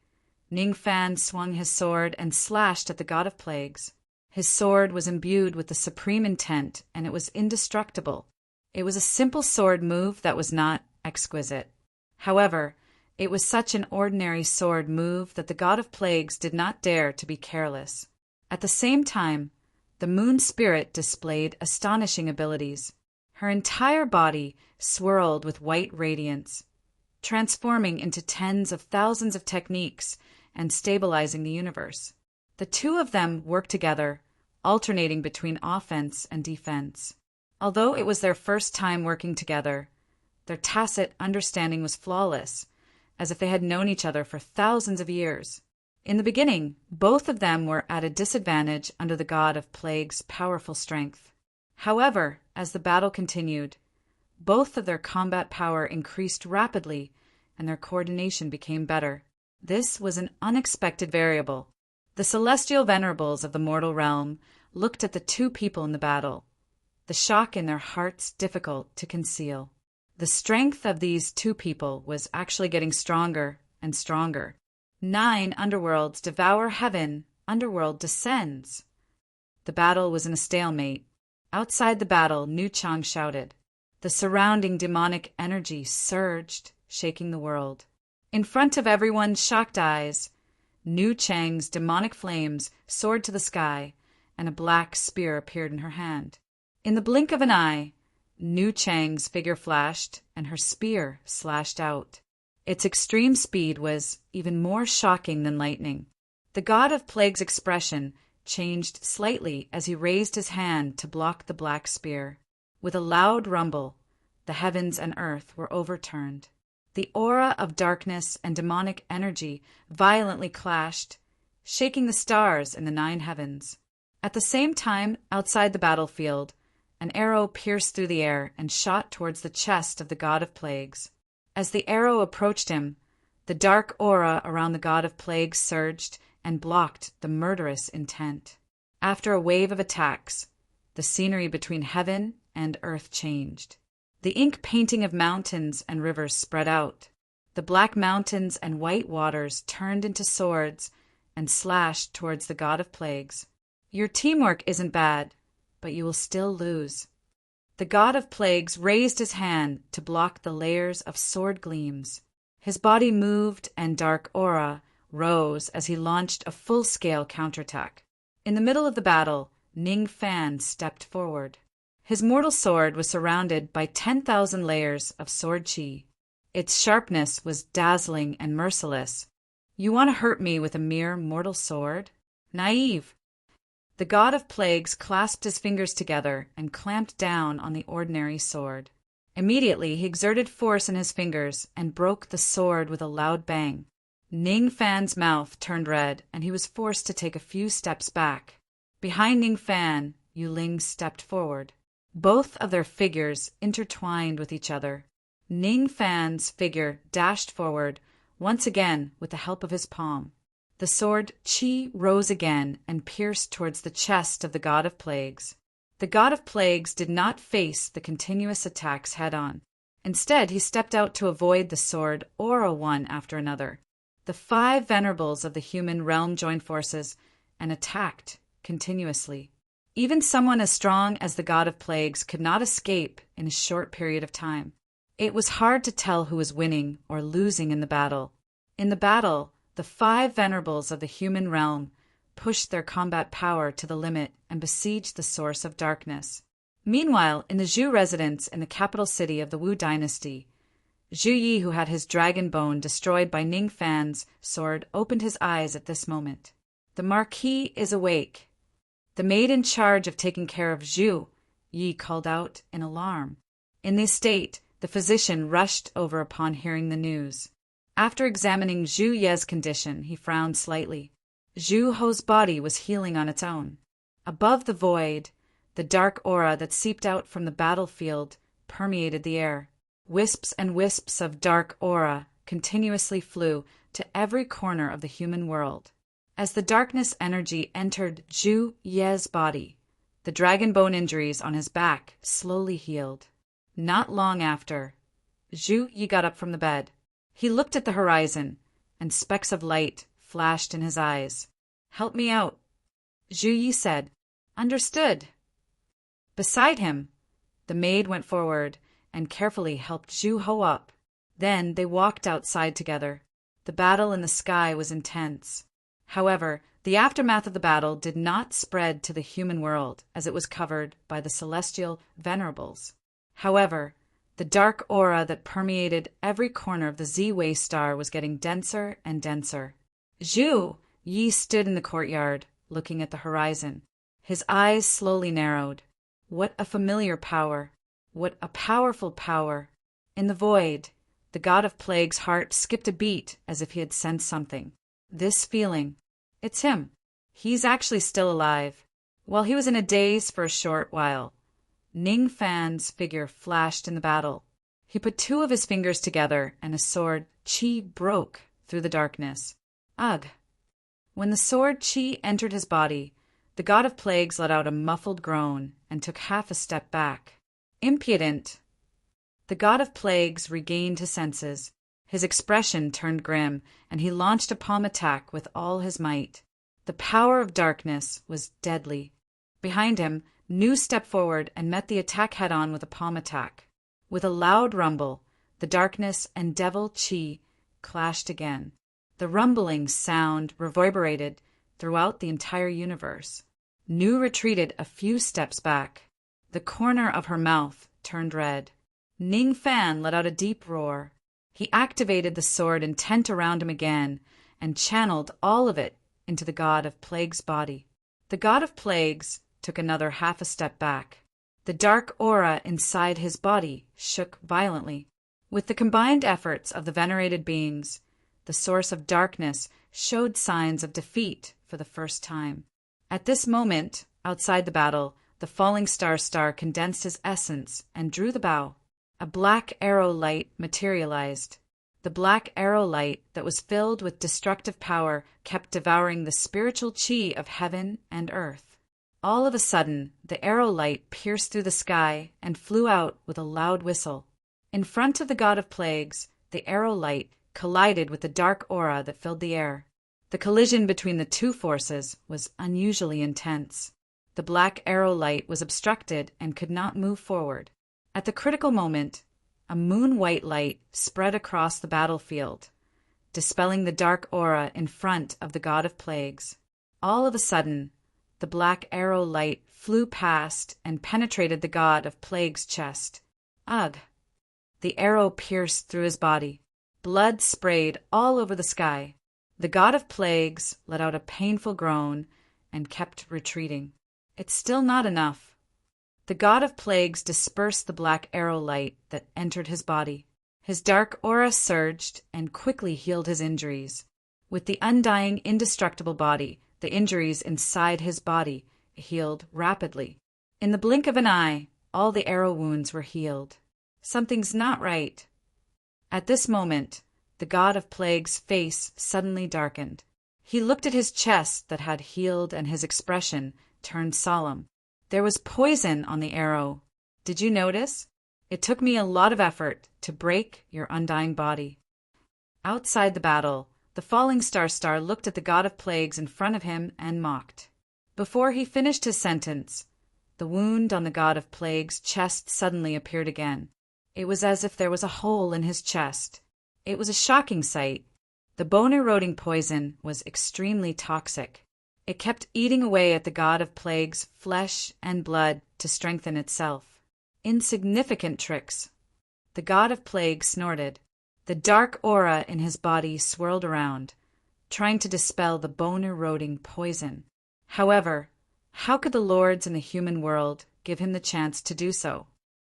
Ning Fan swung his sword and slashed at the god of plagues. His sword was imbued with the supreme intent, and it was indestructible. It was a simple sword move that was not exquisite. However, it was such an ordinary sword move that the god of plagues did not dare to be careless. At the same time, the moon spirit displayed astonishing abilities. Her entire body swirled with white radiance, transforming into tens of thousands of techniques and stabilizing the universe. The two of them worked together, alternating between offense and defense. Although it was their first time working together, their tacit understanding was flawless, as if they had known each other for thousands of years. In the beginning, both of them were at a disadvantage under the god of plague's powerful strength. However, as the battle continued, both of their combat power increased rapidly and their coordination became better. This was an unexpected variable. The celestial venerables of the mortal realm looked at the two people in the battle, the shock in their hearts difficult to conceal. The strength of these two people was actually getting stronger and stronger. 9 underworlds devour heaven underworld descends. The battle was in a stalemate. Outside the battle, Nu Chang shouted. The surrounding demonic energy surged, shaking the world. In front of everyone's shocked eyes, Nu Chang's demonic flames soared to the sky, and a black spear appeared in her hand. In the blink of an eye, Nu Chang's figure flashed, and her spear slashed out. Its extreme speed was even more shocking than lightning. The god of plague's expression changed slightly as he raised his hand to block the black spear. With a loud rumble, the heavens and earth were overturned. The aura of darkness and demonic energy violently clashed, shaking the stars in the 9 heavens. At the same time, outside the battlefield, an arrow pierced through the air and shot towards the chest of the god of plagues. As the arrow approached him, the dark aura around the god of plagues surged and blocked the murderous intent. After a wave of attacks, the scenery between heaven and earth changed. The ink painting of mountains and rivers spread out. The black mountains and white waters turned into swords and slashed towards the god of plagues. Your teamwork isn't bad, but you will still lose. The god of plagues raised his hand to block the layers of sword gleams. His body moved and dark aura rose as he launched a full-scale counterattack. In the middle of the battle, Ning Fan stepped forward. His mortal sword was surrounded by 10,000 layers of sword qi. Its sharpness was dazzling and merciless. You want to hurt me with a mere mortal sword? Naive! The god of plagues clasped his fingers together and clamped down on the ordinary sword. Immediately, he exerted force in his fingers and broke the sword with a loud bang. Ning Fan's mouth turned red, and he was forced to take a few steps back. Behind Ning Fan, Yu Ling stepped forward. Both of their figures intertwined with each other. Ning Fan's figure dashed forward, once again with the help of his palm. The sword Qi rose again and pierced towards the chest of the god of plagues. The god of plagues did not face the continuous attacks head-on. Instead, he stepped out to avoid the sword aura one after another. The 5 venerables of the human realm joined forces and attacked continuously. Even someone as strong as the god of plagues could not escape in a short period of time. It was hard to tell who was winning or losing in the battle. In the battle, the 5 venerables of the human realm pushed their combat power to the limit and besieged the source of darkness. Meanwhile, in the Zhu residence in the capital city of the Wu dynasty, Zhu Yi, who had his dragon bone destroyed by Ning Fan's sword, opened his eyes at this moment. The Marquis is awake. The maid in charge of taking care of Zhu, Yi called out in alarm. In this state, the physician rushed over upon hearing the news. After examining Zhu Ye's condition, he frowned slightly. Zhu Ho's body was healing on its own. Above the void, the dark aura that seeped out from the battlefield permeated the air. Wisps and wisps of dark aura continuously flew to every corner of the human world. As the darkness energy entered Zhu Ye's body, the dragon bone injuries on his back slowly healed. Not long after, Zhu Yi got up from the bed. He looked at the horizon, and specks of light flashed in his eyes. "Help me out," Zhu Yi said. "Understood." Beside him, the maid went forward and carefully helped Zhu Ho up. Then they walked outside together. The battle in the sky was intense. However, the aftermath of the battle did not spread to the human world as it was covered by the celestial venerables. However, the dark aura that permeated every corner of the Z-Way star was getting denser and denser. Zhu Yi stood in the courtyard, looking at the horizon. His eyes slowly narrowed. What a familiar power! What a powerful power! In the void, the god of plague's heart skipped a beat as if he had sensed something. This feeling, it's him. He's actually still alive. While he was in a daze for a short while, Ning Fan's figure flashed in the battle. He put 2 of his fingers together, and a sword Qi broke through the darkness. Ugh! When the sword Qi entered his body, the god of plagues let out a muffled groan and took half a step back. Impudent! The god of plagues regained his senses. His expression turned grim, and he launched a palm attack with all his might. The power of darkness was deadly. Behind him, Nu stepped forward and met the attack head-on with a palm attack. With a loud rumble, the darkness and devil chi clashed again. The rumbling sound reverberated throughout the entire universe. Nu retreated a few steps back. The corner of her mouth turned red. Ning Fan let out a deep roar. He activated the sword intent around him again and channeled all of it into the god of plague's body. The god of plagues took another half a step back. The dark aura inside his body shook violently. With the combined efforts of the venerated beings, the source of darkness showed signs of defeat for the first time. At this moment, outside the battle, the falling star condensed his essence and drew the bow. A black arrow light materialized. The black arrow light that was filled with destructive power kept devouring the spiritual chi of heaven and earth. All of a sudden, the arrow light pierced through the sky and flew out with a loud whistle. In front of the god of plagues, the arrow light collided with the dark aura that filled the air. The collision between the two forces was unusually intense. The black arrow light was obstructed and could not move forward. At the critical moment, a moon-white light spread across the battlefield, dispelling the dark aura in front of the god of plagues. All of a sudden, the black arrow light flew past and penetrated the god of plague's chest. Ugh! The arrow pierced through his body. Blood sprayed all over the sky. The god of plagues let out a painful groan and kept retreating. It's still not enough. The god of plagues dispersed the black arrow light that entered his body. His dark aura surged and quickly healed his injuries. With the undying, indestructible body, the injuries inside his body healed rapidly. In the blink of an eye, all the arrow wounds were healed. Something's not right. At this moment, the god of plagues' face suddenly darkened. He looked at his chest that had healed and his expression turned solemn. There was poison on the arrow. Did you notice? It took me a lot of effort to break your undying body. Outside the battle, the falling star looked at the god of plagues in front of him and mocked. Before he finished his sentence, the wound on the god of plagues' chest suddenly appeared again. It was as if there was a hole in his chest. It was a shocking sight. The bone-eroding poison was extremely toxic. It kept eating away at the god of plagues' flesh and blood to strengthen itself. Insignificant tricks. The god of plagues snorted. The dark aura in his body swirled around, trying to dispel the bone-eroding poison. However, how could the lords in the human world give him the chance to do so?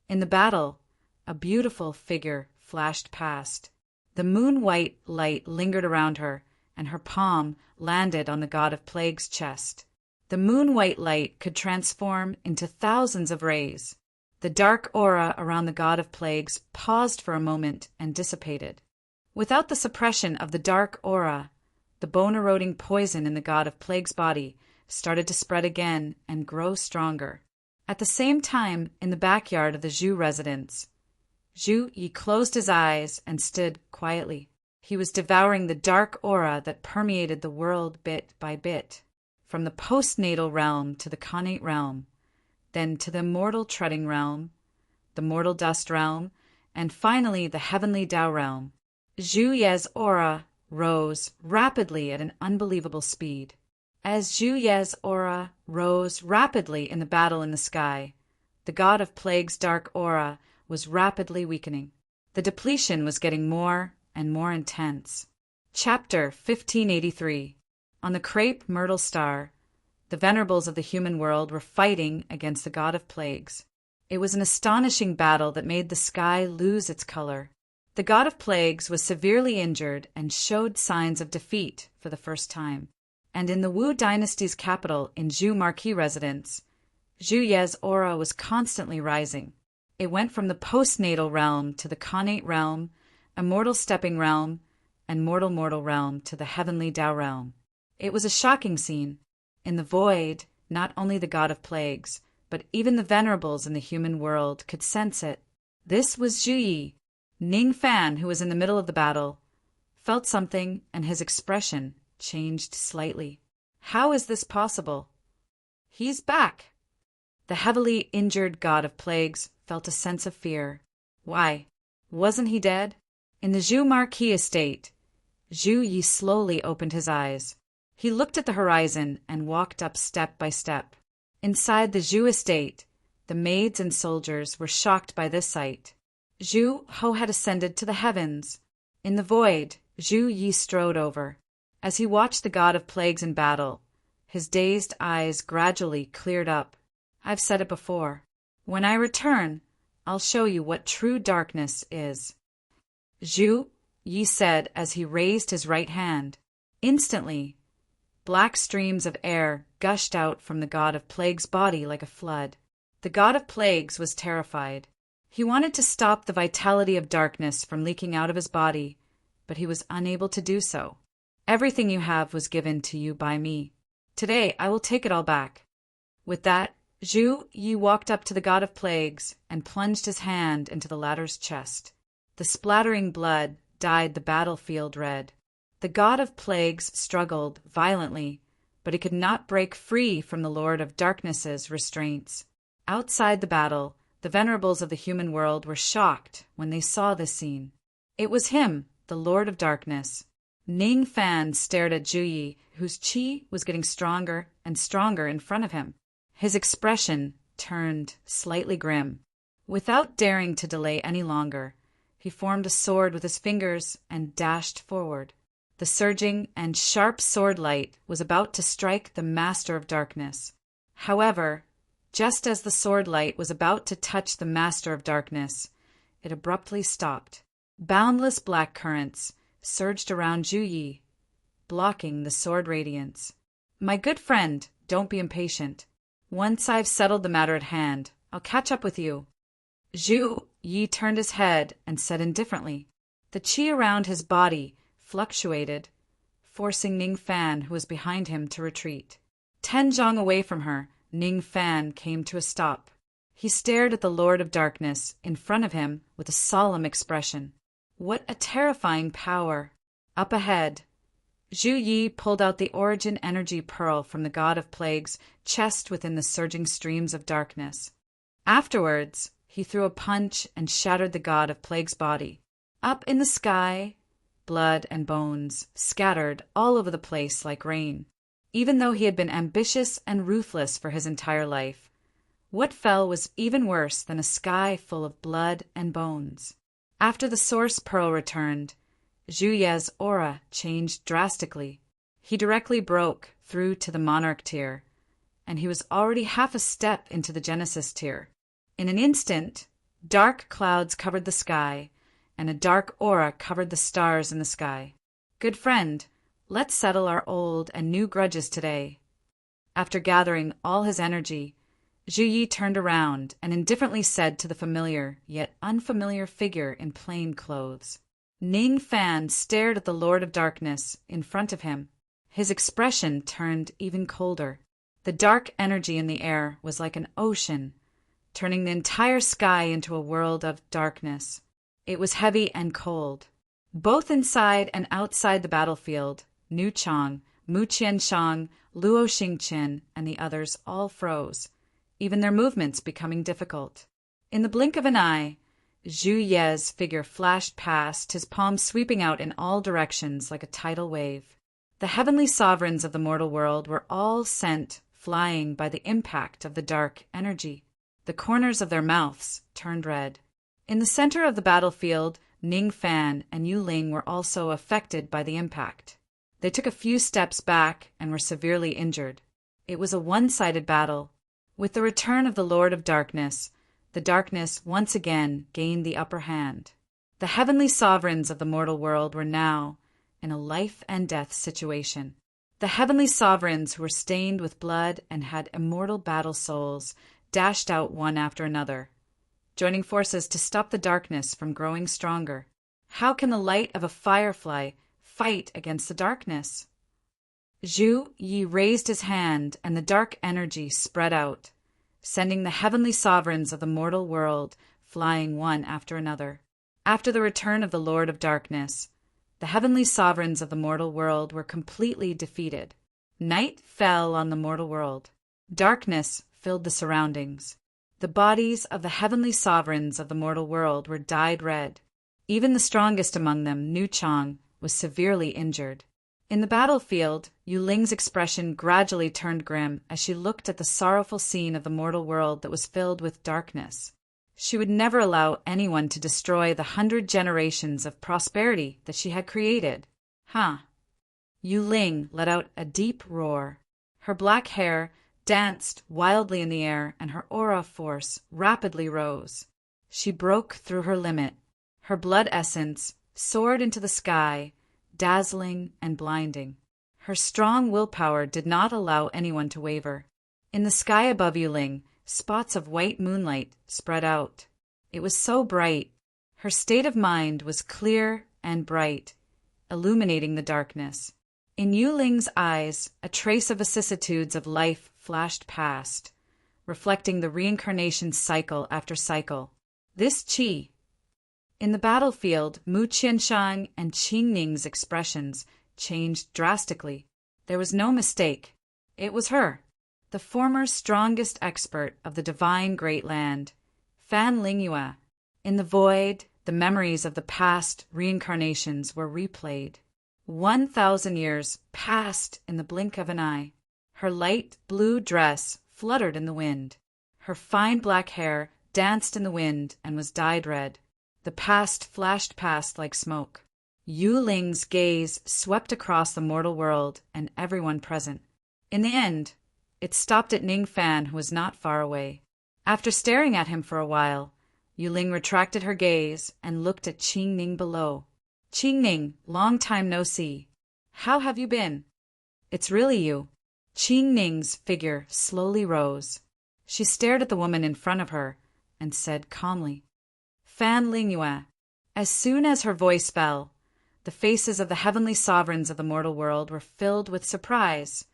In the battle, a beautiful figure flashed past. The moon-white light lingered around her, and her palm landed on the god of plague's chest. The moon-white light could transform into thousands of rays. The dark aura around the god of plagues paused for a moment and dissipated. Without the suppression of the dark aura, the bone-eroding poison in the god of plague's body started to spread again and grow stronger. At the same time, in the backyard of the Zhu residence, Zhu Yi closed his eyes and stood quietly. He was devouring the dark aura that permeated the world bit by bit, from the postnatal realm to the connate realm, then to the mortal treading realm, the mortal dust realm, and finally the heavenly Tao realm. Zhu Ye's aura rose rapidly at an unbelievable speed. As Zhu Ye's aura rose rapidly in the battle in the sky, the god of plague's dark aura was rapidly weakening. The depletion was getting more and more intense. Chapter 1583. On the Crepe Myrtle Star, the venerables of the human world were fighting against the god of plagues. It was an astonishing battle that made the sky lose its color. The god of plagues was severely injured and showed signs of defeat for the first time. And in the Wu dynasty's capital in Zhu Marquis residence, Zhu Ye's aura was constantly rising. It went from the postnatal realm to the connate realm, immortal stepping realm, and mortal realm to the heavenly Tao realm. It was a shocking scene. In the void, not only the god of plagues, but even the venerables in the human world could sense it. This was Zhu Yi. Ning Fan, who was in the middle of the battle, felt something and his expression changed slightly. How is this possible? He's back. The heavily injured god of plagues felt a sense of fear. Why? Wasn't he dead? In the Marquis estate, Zhu Yi slowly opened his eyes. He looked at the horizon and walked up step by step. Inside the Zhu estate, the maids and soldiers were shocked by this sight. Zhu Ho had ascended to the heavens. In the void, Zhu Yi strode over. As he watched the god of plagues in battle, his dazed eyes gradually cleared up. I've said it before. When I return, I'll show you what true darkness is. Zhu Yi said as he raised his right hand. Instantly, black streams of air gushed out from the god of plagues' body like a flood. The god of plagues was terrified. He wanted to stop the vitality of darkness from leaking out of his body, but he was unable to do so. Everything you have was given to you by me. Today I will take it all back. With that, Zhu Yi walked up to the god of plagues and plunged his hand into the latter's chest. The splattering blood dyed the battlefield red. The god of plagues struggled violently, but he could not break free from the Lord of Darkness's restraints. Outside the battle, the venerables of the human world were shocked when they saw this scene. It was him, the Lord of Darkness. Ning Fan stared at Zhu Yi, whose qi was getting stronger and stronger in front of him. His expression turned slightly grim. Without daring to delay any longer, he formed a sword with his fingers and dashed forward. The surging and sharp sword light was about to strike the Master of Darkness. However, just as the sword light was about to touch the Master of Darkness, it abruptly stopped. Boundless black currents surged around Zhu Yi, blocking the sword radiance. My good friend, don't be impatient. Once I've settled the matter at hand, I'll catch up with you. Zhu Yi turned his head and said indifferently. The qi around his body fluctuated, forcing Ning Fan, who was behind him, to retreat. 10 zhang away from her, Ning Fan came to a stop. He stared at the Lord of Darkness in front of him with a solemn expression. What a terrifying power! Up ahead, Zhu Yi pulled out the origin energy pearl from the god of plagues' chest within the surging streams of darkness. Afterwards, he threw a punch and shattered the god of plagues' body. Up in the sky, blood and bones scattered all over the place like rain. Even though he had been ambitious and ruthless for his entire life, what fell was even worse than a sky full of blood and bones. After the source pearl returned, Zhu Ye's aura changed drastically. He directly broke through to the monarch tier, and he was already half a step into the Genesis tier. In an instant, dark clouds covered the sky, and a dark aura covered the stars in the sky. Good friend, let's settle our old and new grudges today. After gathering all his energy, Zhu Yi turned around and indifferently said to the familiar yet unfamiliar figure in plain clothes. Ning Fan stared at the Lord of Darkness in front of him. His expression turned even colder. The dark energy in the air was like an ocean, turning the entire sky into a world of darkness. It was heavy and cold. Both inside and outside the battlefield, Nu Chang, Mu Qianshang, Luo Xingqian, and the others all froze, even their movements becoming difficult. In the blink of an eye, Zhu Ye's figure flashed past, his palms sweeping out in all directions like a tidal wave. The heavenly sovereigns of the mortal world were all sent flying by the impact of the dark energy. The corners of their mouths turned red. In the center of the battlefield, Ning Fan and Yu Ling were also affected by the impact. They took a few steps back and were severely injured. It was a one-sided battle. With the return of the Lord of Darkness, the darkness once again gained the upper hand. The heavenly sovereigns of the mortal world were now in a life-and-death situation. The heavenly sovereigns who were stained with blood and had immortal battle souls dashed out one after another, joining forces to stop the darkness from growing stronger. How can the light of a firefly fight against the darkness? Zhu Yi raised his hand, and the dark energy spread out, sending the heavenly sovereigns of the mortal world flying one after another. After the return of the Lord of Darkness, the heavenly sovereigns of the mortal world were completely defeated. Night fell on the mortal world. Darkness filled the surroundings. The bodies of the heavenly sovereigns of the mortal world were dyed red. Even the strongest among them, Nu Chang, was severely injured. In the battlefield, Yu Ling's expression gradually turned grim as she looked at the sorrowful scene of the mortal world that was filled with darkness. She would never allow anyone to destroy the 100 generations of prosperity that she had created. Yu Ling let out a deep roar. Her black hair danced wildly in the air, and her aura force rapidly rose. She broke through her limit. Her blood essence soared into the sky, dazzling and blinding. Her strong willpower did not allow anyone to waver. In the sky above Yu Ling, spots of white moonlight spread out. It was so bright. Her state of mind was clear and bright, illuminating the darkness. In Yu Ling's eyes, a trace of vicissitudes of life flashed past, reflecting the reincarnation cycle after cycle. This Qi. In the battlefield, Mu Qianshang and Qing Ning's expressions changed drastically. There was no mistake. It was her, the former strongest expert of the divine great land, Fan Lingyue. In the void, the memories of the past reincarnations were replayed. 1,000 years passed in the blink of an eye. Her light blue dress fluttered in the wind. Her fine black hair danced in the wind and was dyed red. The past flashed past like smoke. Yu Ling's gaze swept across the mortal world and everyone present. In the end, it stopped at Ning Fan, who was not far away. After staring at him for a while, Yu Ling retracted her gaze and looked at Qing Ning below. Qing Ning, long time no see. How have you been? It's really you. Qing Ning's figure slowly rose. She stared at the woman in front of her and said calmly, Fan Lingyue. As soon as her voice fell, the faces of the heavenly sovereigns of the mortal world were filled with surprise,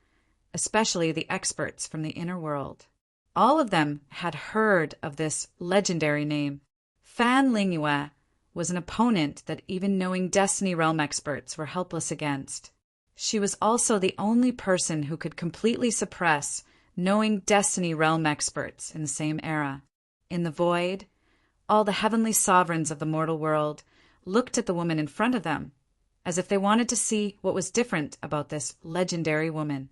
especially the experts from the inner world. All of them had heard of this legendary name. Fan Lingyue was an opponent that even knowing Destiny Realm experts were helpless against. She was also the only person who could completely suppress knowing Destiny Realm experts in the same era. In the void, all the heavenly sovereigns of the mortal world looked at the woman in front of them, as if they wanted to see what was different about this legendary woman.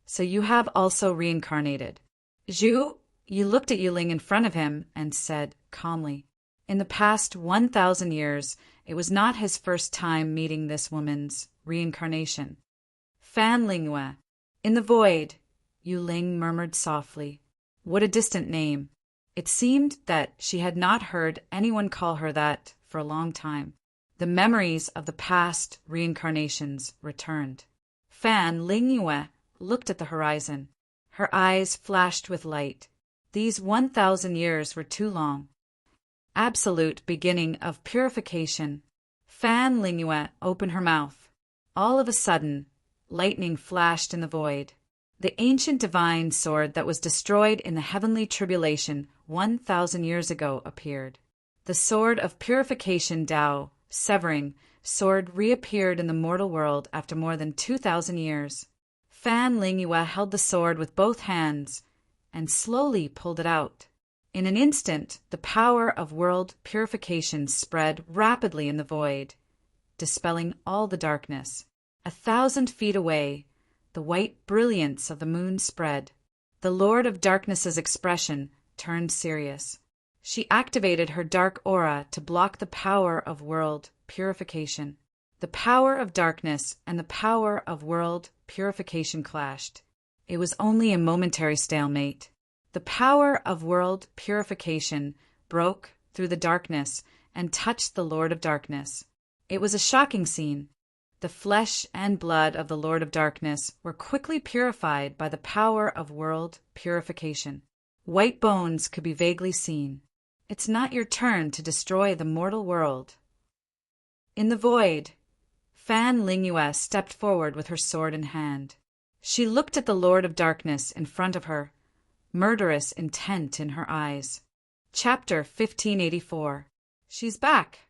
So you have also reincarnated. Zhu, you looked at Yu Ling in front of him and said calmly, in the past 1,000 years, it was not his first time meeting this woman's reincarnation. Fan Lingyue. In the void, Yu Ling murmured softly. What a distant name. It seemed that she had not heard anyone call her that for a long time. The memories of the past reincarnations returned. Fan Lingyue looked at the horizon. Her eyes flashed with light. These 1,000 years were too long. Absolute beginning of purification. Fan Lingyue opened her mouth. All of a sudden, lightning flashed in the void. The ancient divine sword that was destroyed in the heavenly tribulation 1,000 years ago appeared. The sword of purification Tao, severing, sword reappeared in the mortal world after more than 2,000 years. Fan Lingyue held the sword with both hands and slowly pulled it out. In an instant, the power of world purification spread rapidly in the void, dispelling all the darkness. 1,000 feet away, the white brilliance of the moon spread. The Lord of Darkness's expression turned serious. She activated her dark aura to block the power of world purification. The power of darkness and the power of world purification clashed. It was only a momentary stalemate. The power of world purification broke through the darkness and touched the Lord of Darkness. It was a shocking scene. The flesh and blood of the Lord of Darkness were quickly purified by the power of world purification. White bones could be vaguely seen. It's not your turn to destroy the mortal world. In the void, Fan Lingyue stepped forward with her sword in hand. She looked at the Lord of Darkness in front of her, murderous intent in her eyes. Chapter 1584. She's back.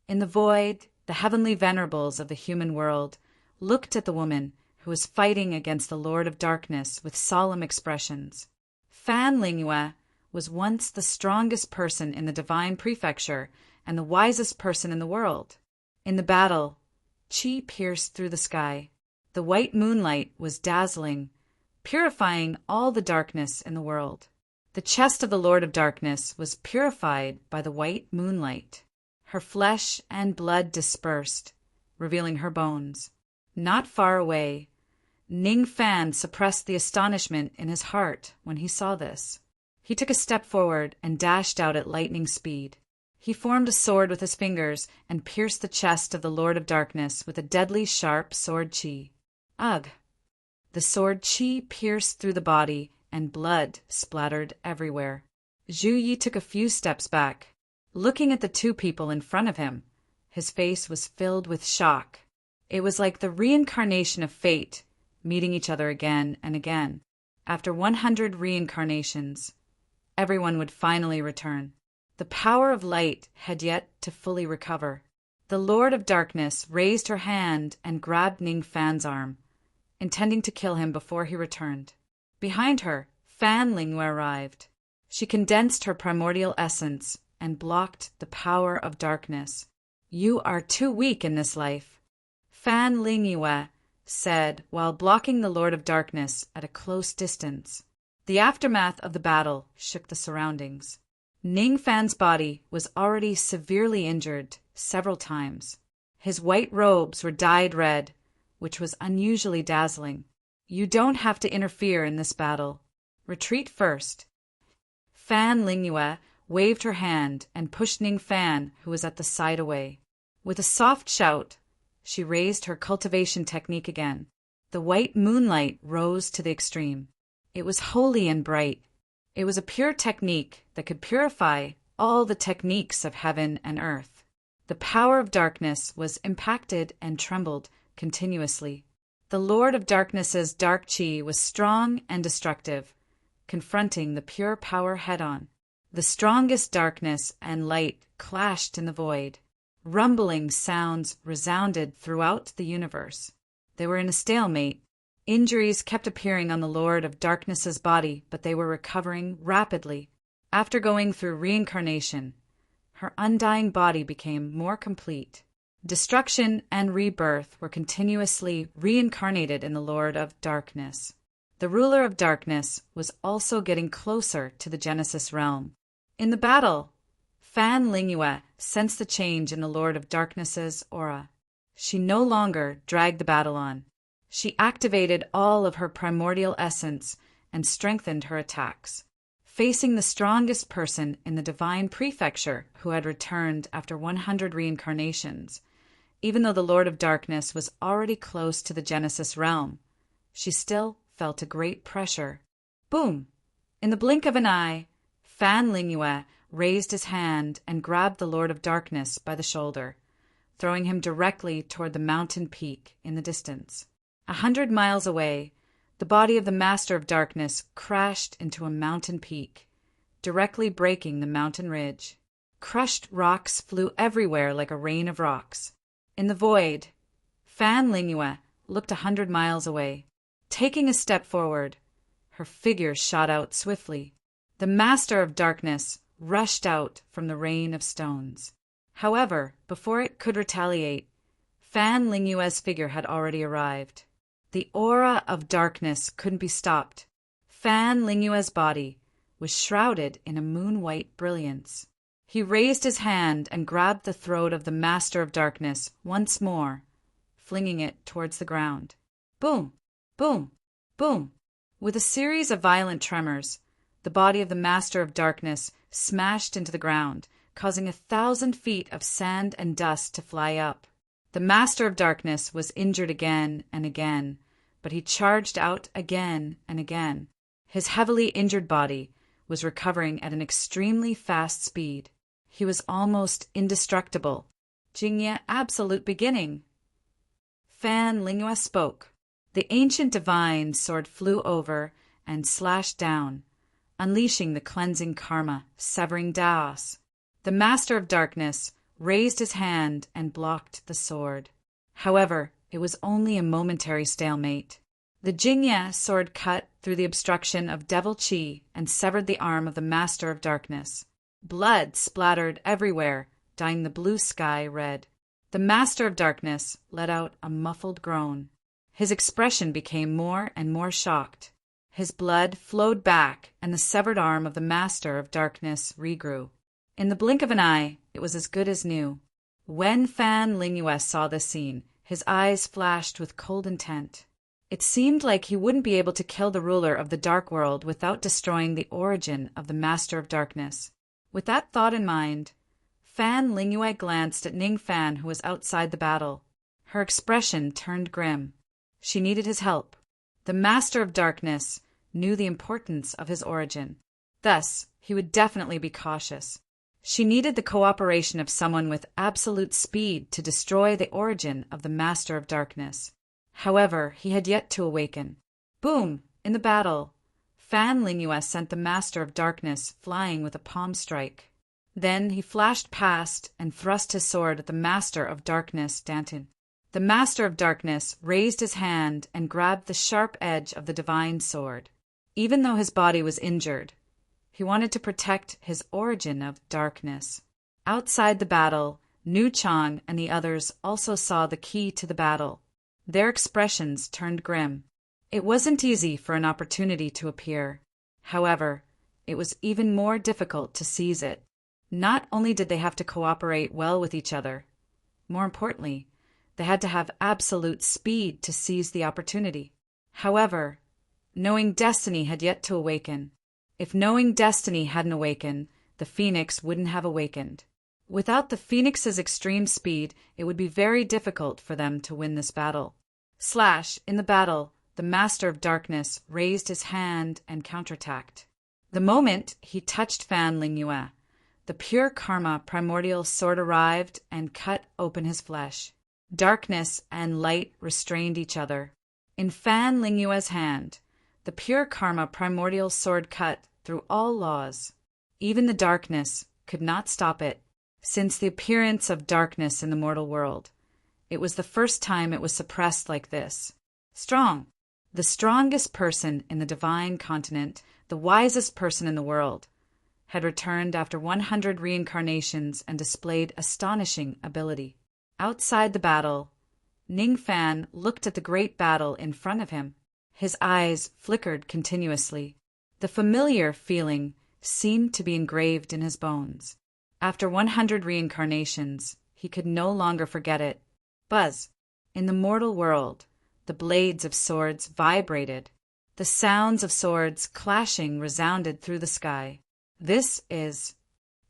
In the void, the heavenly venerables of the human world looked at the woman who was fighting against the Lord of Darkness with solemn expressions. Fan Lingyue was once the strongest person in the divine prefecture and the wisest person in the world. In the battle, Qi pierced through the sky. The white moonlight was dazzling, purifying all the darkness in the world. The chest of the Lord of Darkness was purified by the white moonlight. Her flesh and blood dispersed, revealing her bones. Not far away, Ning Fan suppressed the astonishment in his heart when he saw this. He took a step forward and dashed out at lightning speed. He formed a sword with his fingers and pierced the chest of the Lord of Darkness with a deadly sharp sword Qi. Ugh! The sword Qi pierced through the body, and blood splattered everywhere. Zhu Yi took a few steps back, looking at the two people in front of him. His face was filled with shock. It was like the reincarnation of fate, meeting each other again and again. After 100 reincarnations, everyone would finally return. The power of light had yet to fully recover. The Lord of Darkness raised her hand and grabbed Ning Fan's arm, intending to kill him before he returned. Behind her, Fan Lingyue arrived. She condensed her primordial essence and blocked the power of darkness. "You are too weak in this life," Fan Lingyue said while blocking the Lord of Darkness at a close distance. The aftermath of the battle shook the surroundings. Ning Fan's body was already severely injured several times. His white robes were dyed red, which was unusually dazzling. "You don't have to interfere in this battle. Retreat first." Fan Lingyue waved her hand and pushed Ning Fan, who was at the side, away. With a soft shout, she raised her cultivation technique again. The white moonlight rose to the extreme. It was holy and bright. It was a pure technique that could purify all the techniques of heaven and earth. The power of darkness was impacted and trembled continuously. The Lord of Darkness's dark Qi was strong and destructive, confronting the pure power head-on. The strongest darkness and light clashed in the void. Rumbling sounds resounded throughout the universe. They were in a stalemate. Injuries kept appearing on the Lord of Darkness's body, but they were recovering rapidly. After going through reincarnation, her undying body became more complete. Destruction and rebirth were continuously reincarnated in the Lord of Darkness. The ruler of darkness was also getting closer to the Genesis realm. In the battle, Fan Lingyue sensed the change in the Lord of Darkness's aura. She no longer dragged the battle on. She activated all of her primordial essence and strengthened her attacks. Facing the strongest person in the divine prefecture who had returned after 100 reincarnations, even though the Lord of Darkness was already close to the Genesis realm, she still felt a great pressure. Boom! In the blink of an eye, Fan Lingyue raised his hand and grabbed the Lord of Darkness by the shoulder, throwing him directly toward the mountain peak in the distance. 100 miles away, the body of the Master of Darkness crashed into a mountain peak, directly breaking the mountain ridge. Crushed rocks flew everywhere like a rain of rocks. In the void, Fan Lingyue looked 100 miles away. Taking a step forward, her figure shot out swiftly. The Master of Darkness rushed out from the rain of stones. However, before it could retaliate, Fan Lingyue's figure had already arrived. The aura of darkness couldn't be stopped. Fan Lingyue's body was shrouded in a moon-white brilliance. He raised his hand and grabbed the throat of the Master of Darkness once more, flinging it towards the ground. Boom! Boom! Boom! With a series of violent tremors, the body of the Master of Darkness smashed into the ground, causing 1,000 feet of sand and dust to fly up. The Master of Darkness was injured again and again, but he charged out again and again. His heavily injured body was recovering at an extremely fast speed. He was almost indestructible. Jingye, absolute beginning. Fan Lingyue spoke. The ancient divine sword flew over and slashed down, unleashing the cleansing karma, severing Daos. The Master of Darkness raised his hand and blocked the sword. However, it was only a momentary stalemate. The Jingye sword cut through the obstruction of devil chi and severed the arm of the Master of Darkness. Blood splattered everywhere, dyeing the blue sky red. The Master of Darkness let out a muffled groan. His expression became more and more shocked. His blood flowed back, and the severed arm of the Master of Darkness regrew. In the blink of an eye, it was as good as new. When Fan Lingyue saw this scene, his eyes flashed with cold intent. It seemed like he wouldn't be able to kill the ruler of the Dark World without destroying the origin of the Master of Darkness. With that thought in mind, Fan Lingyue glanced at Ning Fan, who was outside the battle. Her expression turned grim. She needed his help. The Master of Darkness knew the importance of his origin. Thus, he would definitely be cautious. She needed the cooperation of someone with absolute speed to destroy the origin of the Master of Darkness. However, he had yet to awaken. Boom! In the battle, Fan Lingyue sent the Master of Darkness flying with a palm strike. Then he flashed past and thrust his sword at the Master of Darkness, Danton. The Master of Darkness raised his hand and grabbed the sharp edge of the divine sword. Even though his body was injured, he wanted to protect his origin of darkness. Outside the battle, Nu Chang and the others also saw the key to the battle. Their expressions turned grim. It wasn't easy for an opportunity to appear. However, it was even more difficult to seize it. Not only did they have to cooperate well with each other, more importantly, they had to have absolute speed to seize the opportunity. However, knowing destiny had yet to awaken. If knowing destiny hadn't awakened, the phoenix wouldn't have awakened. Without the phoenix's extreme speed, it would be very difficult for them to win this battle. In the battle, the Master of Darkness raised his hand and counterattacked. The moment he touched Fan Lingyue, the pure karma primordial sword arrived and cut open his flesh. Darkness and light restrained each other. In Fan Lingyue's hand, the pure karma primordial sword cut through all laws. Even the darkness could not stop it. Since the appearance of darkness in the mortal world, it was the first time it was suppressed like this. Strong. The strongest person in the divine continent, the wisest person in the world, had returned after 100 reincarnations and displayed astonishing ability. Outside the battle, Ning Fan looked at the great battle in front of him. His eyes flickered continuously. The familiar feeling seemed to be engraved in his bones. After 100 reincarnations, he could no longer forget it. Buzz. In the mortal world, the blades of swords vibrated. The sounds of swords clashing resounded through the sky. This is,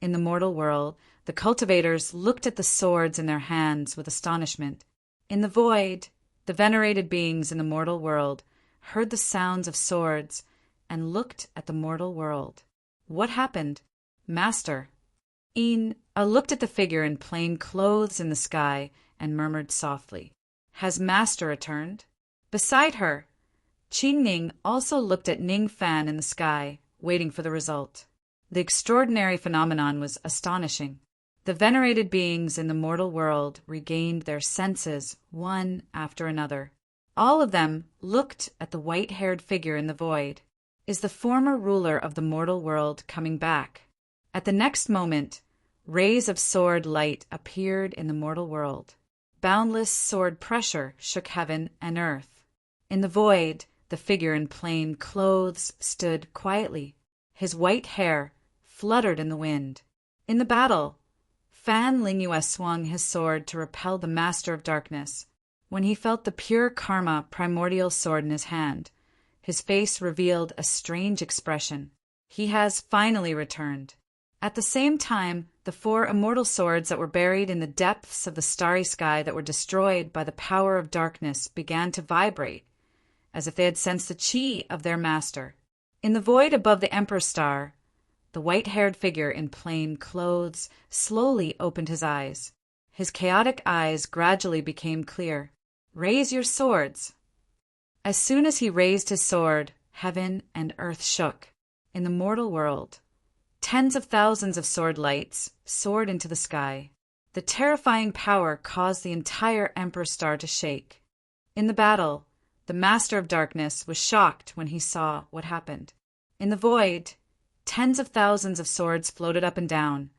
in the mortal world, the cultivators looked at the swords in their hands with astonishment. In the void, the venerated beings in the mortal world heard the sounds of swords and looked at the mortal world. What happened? Master. Looked at the figure in plain clothes in the sky and murmured softly, "Has Master returned?" Beside her, Qing Ning also looked at Ning Fan in the sky, waiting for the result. The extraordinary phenomenon was astonishing. The venerated beings in the mortal world regained their senses one after another. All of them looked at the white-haired figure in the void. Is the former ruler of the mortal world coming back? At the next moment, rays of sword light appeared in the mortal world. Boundless sword pressure shook heaven and earth. In the void, the figure in plain clothes stood quietly. His white hair fluttered in the wind. In the battle, Fan Lingyue swung his sword to repel the Master of Darkness. When he felt the pure karma primordial sword in his hand, his face revealed a strange expression. He has finally returned. At the same time, the 4 immortal swords that were buried in the depths of the starry sky that were destroyed by the power of darkness began to vibrate, as if they had sensed the chi of their master. In the void above the Emperor Star, the white-haired figure in plain clothes slowly opened his eyes. His chaotic eyes gradually became clear. "Raise your swords." As soon as he raised his sword, heaven and earth shook. In the mortal world, tens of thousands of sword lights soared into the sky. The terrifying power caused the entire Emperor Star to shake. In the battle, the Master of Darkness was shocked when he saw what happened. In the void, tens of thousands of swords floated up and down,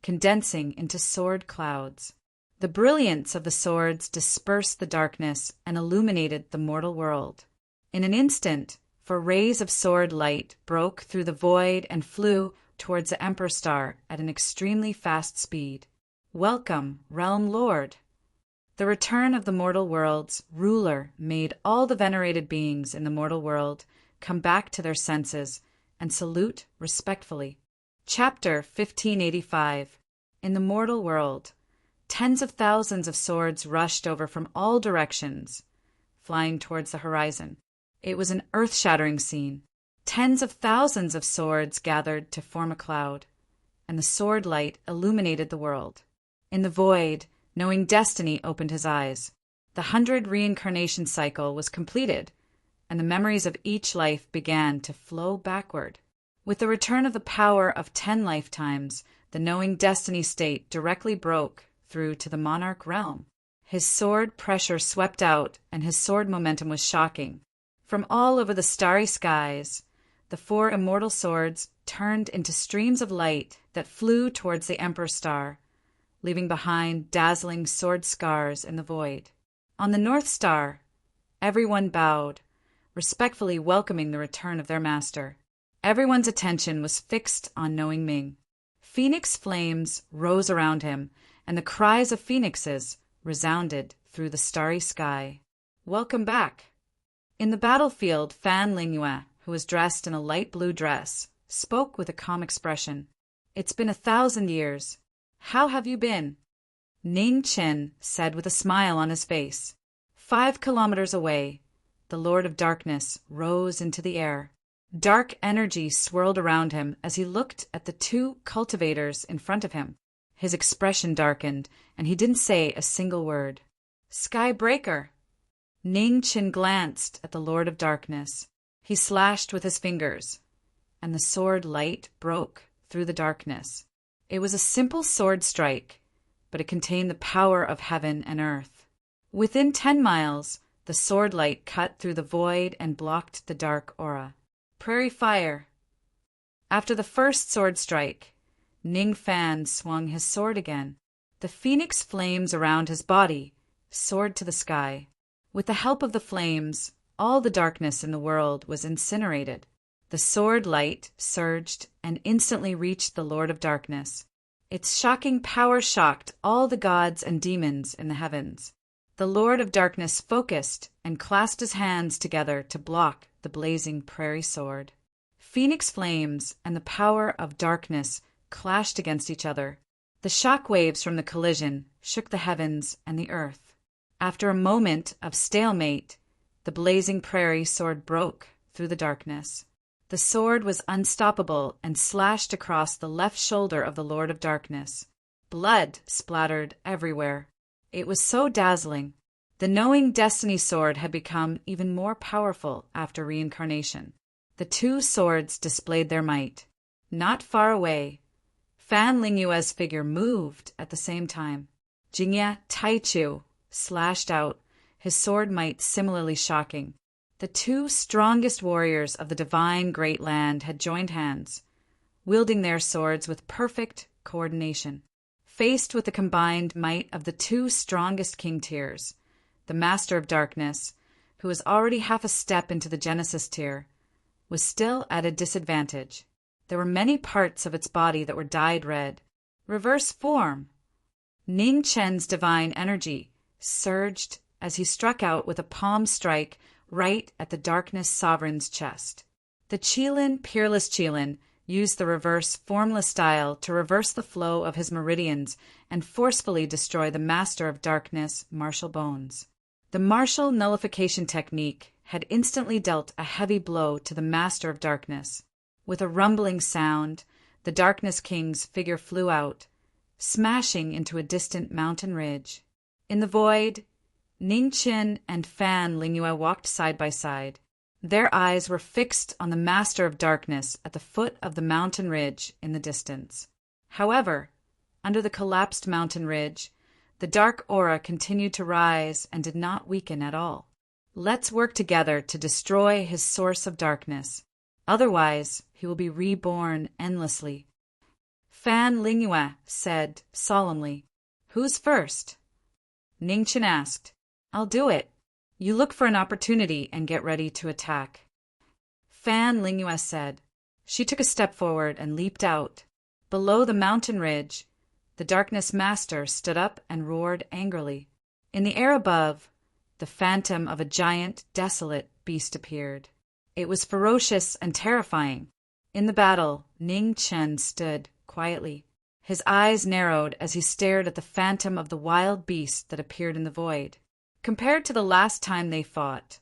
condensing into sword clouds. The brilliance of the swords dispersed the darkness and illuminated the mortal world. In an instant, for rays of sword light broke through the void and flew towards the Emperor Star at an extremely fast speed. Welcome, Realm Lord! The return of the mortal world's ruler made all the venerated beings in the mortal world come back to their senses and salute respectfully. Chapter 1585. In the mortal world, tens of thousands of swords rushed over from all directions, flying towards the horizon. It was an earth-shattering scene. Tens of thousands of swords gathered to form a cloud, and the sword light illuminated the world. In the void, knowing destiny opened his eyes. The 100 reincarnation cycle was completed, and the memories of each life began to flow backward. With the return of the power of 10 lifetimes, the knowing destiny state directly broke through to the monarch realm. His sword pressure swept out, and his sword momentum was shocking. From all over the starry skies, the 4 immortal swords turned into streams of light that flew towards the Emperor Star, leaving behind dazzling sword scars in the void. On the North Star, everyone bowed, respectfully welcoming the return of their master. Everyone's attention was fixed on knowing Ming. Phoenix flames rose around him, and the cries of phoenixes resounded through the starry sky. Welcome back. In the battlefield, Fan Lingyue, who was dressed in a light blue dress, spoke with a calm expression. It's been 1,000 years. How have you been? Ning Chen said with a smile on his face. 5 kilometers away, the Lord of Darkness rose into the air. Dark energy swirled around him as he looked at the 2 cultivators in front of him. His expression darkened, and he didn't say a single word. Skybreaker! Ning Chen glanced at the Lord of Darkness. He slashed with his fingers, and the sword light broke through the darkness. It was a simple sword strike, but it contained the power of heaven and earth. Within 10 miles, the sword light cut through the void and blocked the dark aura. Prairie fire! After the first sword strike, Ning Fan swung his sword again. The phoenix flames around his body soared to the sky. With the help of the flames, all the darkness in the world was incinerated. The sword light surged and instantly reached the Lord of Darkness. Its shocking power shocked all the gods and demons in the heavens. The Lord of Darkness focused and clasped his hands together to block the blazing prairie sword. Phoenix flames and the power of darkness clashed against each other. The shock waves from the collision shook the heavens and the earth. After a moment of stalemate, the blazing prairie sword broke through the darkness. The sword was unstoppable and slashed across the left shoulder of the Lord of Darkness. Blood splattered everywhere. It was so dazzling. The knowing destiny sword had become even more powerful after reincarnation. The 2 swords displayed their might. Not far away, Fan Lingyue's figure moved at the same time. Jingye Taichu slashed out, his sword might similarly shocking. The 2 strongest warriors of the divine great land had joined hands, wielding their swords with perfect coordination. Faced with the combined might of the 2 strongest king tiers, the Master of Darkness, who was already half a step into the Genesis tier, was still at a disadvantage. There were many parts of its body that were dyed red. Reverse form! Ning Chen's divine energy surged as he struck out with a palm strike right at the Darkness Sovereign's chest. The Qilin, peerless Qilin, used the reverse formless style to reverse the flow of his meridians and forcefully destroy the Master of Darkness' martial bones. The martial nullification technique had instantly dealt a heavy blow to the Master of Darkness. With a rumbling sound, the Darkness King's figure flew out, smashing into a distant mountain ridge. In the void, Ning Qin and Fan Lingyue walked side by side. Their eyes were fixed on the Master of Darkness at the foot of the mountain ridge in the distance. However, under the collapsed mountain ridge, the dark aura continued to rise and did not weaken at all. Let's work together to destroy his source of darkness. Otherwise, he will be reborn endlessly. Fan Lingyue said solemnly. Who's first? Ningchen asked. I'll do it. You look for an opportunity and get ready to attack. Fan Lingyue said. She took a step forward and leaped out. Below the mountain ridge, the darkness master stood up and roared angrily. In the air above, the phantom of a giant, desolate beast appeared. It was ferocious and terrifying. In the battle, Ning Chen stood quietly. His eyes narrowed as he stared at the phantom of the wild beast that appeared in the void. Compared to the last time they fought,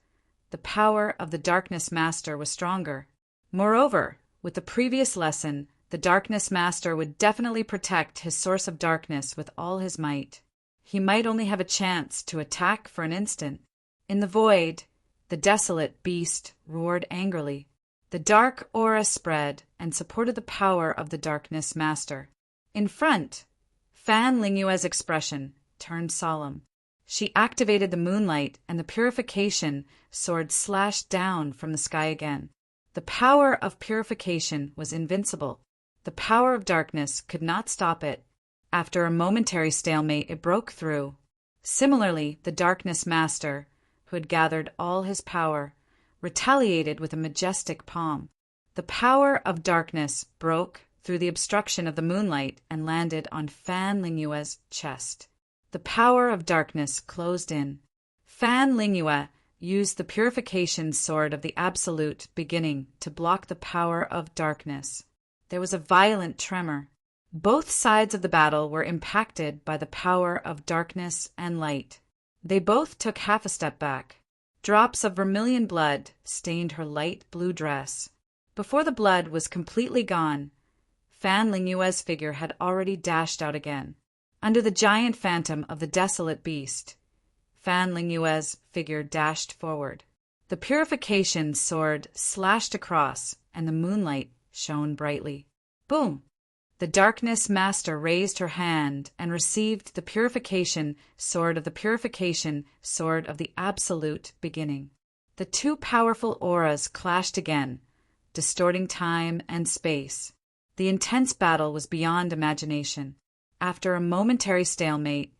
the power of the darkness master was stronger. Moreover, with the previous lesson, the darkness master would definitely protect his source of darkness with all his might. He might only have a chance to attack for an instant. In the void, the desolate beast roared angrily. The dark aura spread and supported the power of the darkness master. In front, Fan Lingyue's expression turned solemn. She activated the moonlight, and the purification sword slashed down from the sky again. The power of purification was invincible. The power of darkness could not stop it. After a momentary stalemate, it broke through. Similarly, the darkness master, who had gathered all his power, retaliated with a majestic palm. The power of darkness broke through the obstruction of the moonlight and landed on Fan Lingyue's chest. The power of darkness closed in. Fan Lingyue used the purification sword of the Absolute beginning to block the power of darkness. There was a violent tremor. Both sides of the battle were impacted by the power of darkness and light. They both took half a step back. Drops of vermilion blood stained her light blue dress. Before the blood was completely gone, Fan Lingyue's figure had already dashed out again. Under the giant phantom of the desolate beast, Fan Lingyue's figure dashed forward. The purification sword slashed across, and the moonlight shone brightly. Boom! The darkness master raised her hand and received the purification sword of the Absolute beginning. The two powerful auras clashed again, distorting time and space. The intense battle was beyond imagination. After a momentary stalemate,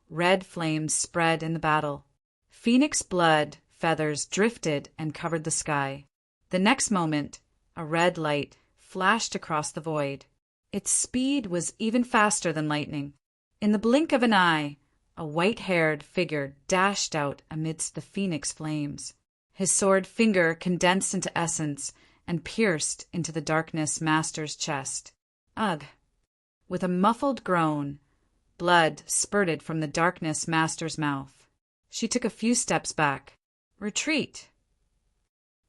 red flames spread in the battle. Phoenix blood feathers drifted and covered the sky. The next moment, a red light flashed across the void. Its speed was even faster than lightning. In the blink of an eye, a white-haired figure dashed out amidst the phoenix flames. His sword finger condensed into essence and pierced into the darkness master's chest. Ugh! With a muffled groan, blood spurted from the darkness master's mouth. She took a few steps back. Retreat!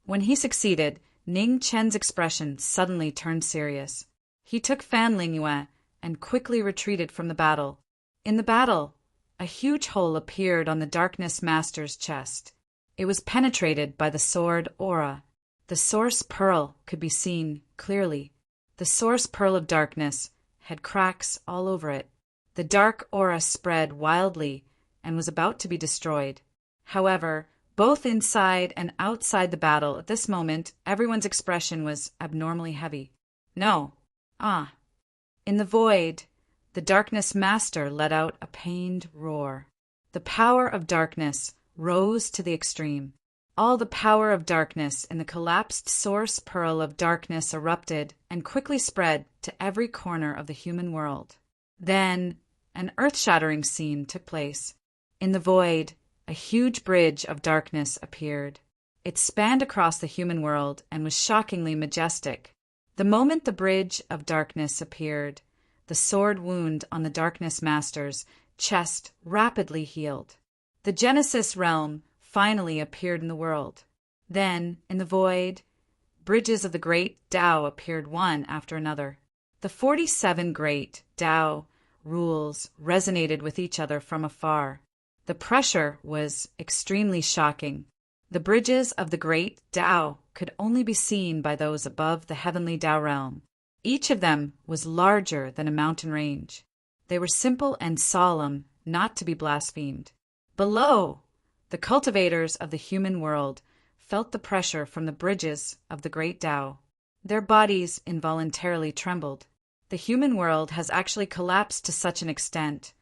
When he succeeded, Ning Chen's expression suddenly turned serious. He took Fan Lingyue and quickly retreated from the battle. In the battle, a huge hole appeared on the darkness master's chest. It was penetrated by the sword aura. The source pearl could be seen clearly. The source pearl of darkness had cracks all over it. The dark aura spread wildly and was about to be destroyed. However, both inside and outside the battle at this moment, everyone's expression was abnormally heavy. No. Ah. In the void, the darkness master let out a pained roar. The power of darkness rose to the extreme. All the power of darkness in the collapsed source pearl of darkness erupted and quickly spread to every corner of the human world. Then, an earth-shattering scene took place. In the void, a huge bridge of darkness appeared. It spanned across the human world and was shockingly majestic. The moment the bridge of darkness appeared, the sword wound on the darkness master's chest rapidly healed. The Genesis realm finally appeared in the world. Then, in the void, bridges of the great Tao appeared one after another. The 47 great Tao rules resonated with each other from afar. The pressure was extremely shocking. The bridges of the great Tao could only be seen by those above the heavenly Tao realm. Each of them was larger than a mountain range. They were simple and solemn, not to be blasphemed. Below, The cultivators of the human world felt the pressure from the bridges of the great Tao. Their bodies involuntarily trembled. The human world has actually collapsed to such an extent.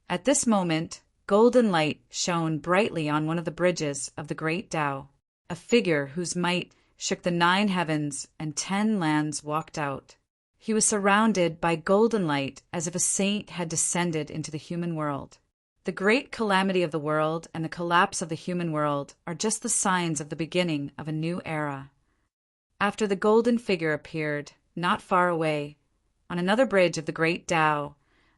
At this moment, golden light shone brightly on one of the bridges of the great Tao. A figure whose might shook the 9 heavens and 10 lands walked out. He was surrounded by golden light as if a saint had descended into the human world. The great calamity of the world and the collapse of the human world are just the signs of the beginning of a new era. After the golden figure appeared, not far away, on another bridge of the great Tao,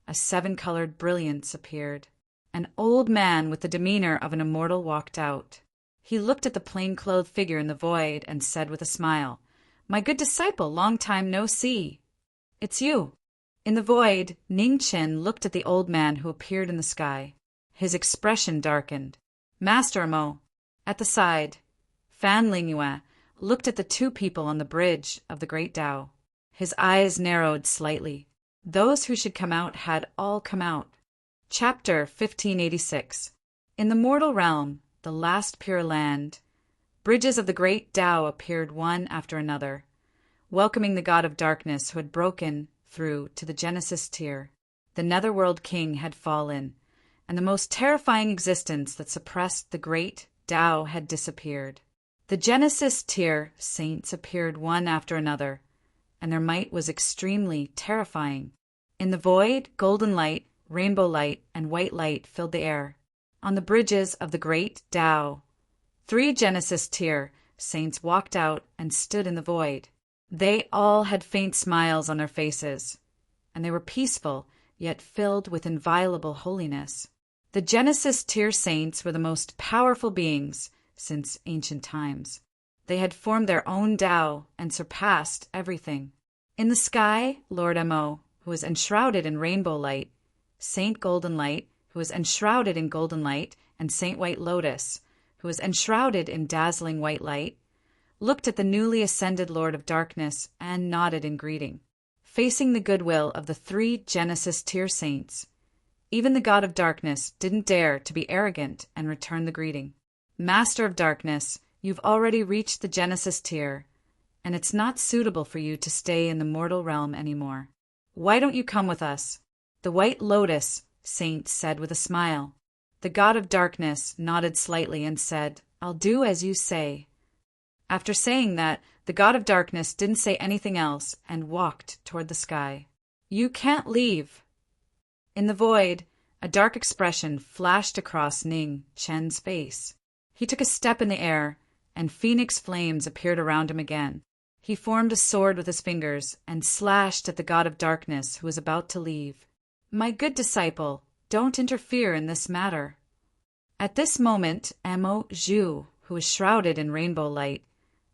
a 7-colored brilliance appeared. An old man with the demeanor of an immortal walked out. He looked at the plain-clothed figure in the void and said with a smile, "My good disciple, long time no see. It's you." In the void, Ning Chen looked at the old man who appeared in the sky. His expression darkened. "Master Mo." At the side, Fan Lingyue looked at the 2 people on the bridge of the great Tao. His eyes narrowed slightly. Those who should come out had all come out. Chapter 1586. In the mortal realm, the last pure land, bridges of the great Tao appeared one after another, welcoming the god of darkness who had broken through to the Genesis tier. The netherworld king had fallen, and the most terrifying existence that suppressed the great Tao had disappeared. The Genesis tier saints appeared one after another, and their might was extremely terrifying. In the void, golden light, rainbow light, and white light filled the air. On the bridges of the great Tao, 3 Genesis tier saints walked out and stood in the void. They all had faint smiles on their faces, and they were peaceful, yet filled with inviolable holiness. The Genesis tier saints were the most powerful beings since ancient times. They had formed their own Tao and surpassed everything. In the sky, Lord Mo, who was enshrouded in rainbow light, Saint Golden Light, who was enshrouded in golden light, and Saint White Lotus, who was enshrouded in dazzling white light, looked at the newly ascended Lord of Darkness and nodded in greeting. Facing the goodwill of the 3 Genesis tier saints, even the god of darkness didn't dare to be arrogant and return the greeting. "Master of Darkness, you've already reached the Genesis tier, and it's not suitable for you to stay in the mortal realm anymore. Why don't you come with us?" The White Lotus saint said with a smile. The god of darkness nodded slightly and said, "I'll do as you say." After saying that, the god of darkness didn't say anything else and walked toward the sky. "You can't leave." In the void, a dark expression flashed across Ning Chen's face. He took a step in the air, and phoenix flames appeared around him again. He formed a sword with his fingers and slashed at the god of darkness who was about to leave. "My good disciple, don't interfere in this matter." At this moment, Mo Zhu, who was shrouded in rainbow light,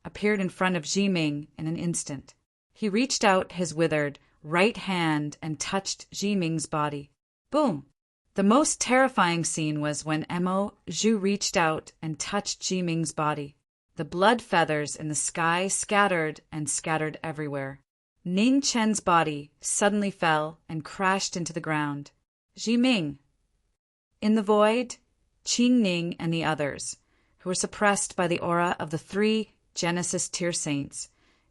appeared in front of Ji Ming in an instant. He reached out his withered right hand and touched Ji Ming's body. Boom! The most terrifying scene was when Mo Zhu reached out and touched Ji Ming's body. The blood feathers in the sky scattered and scattered everywhere. Ning Chen's body suddenly fell and crashed into the ground. Ji Ming. In the void, Qing Ning and the others, who were suppressed by the aura of the 3 Genesis tier saints,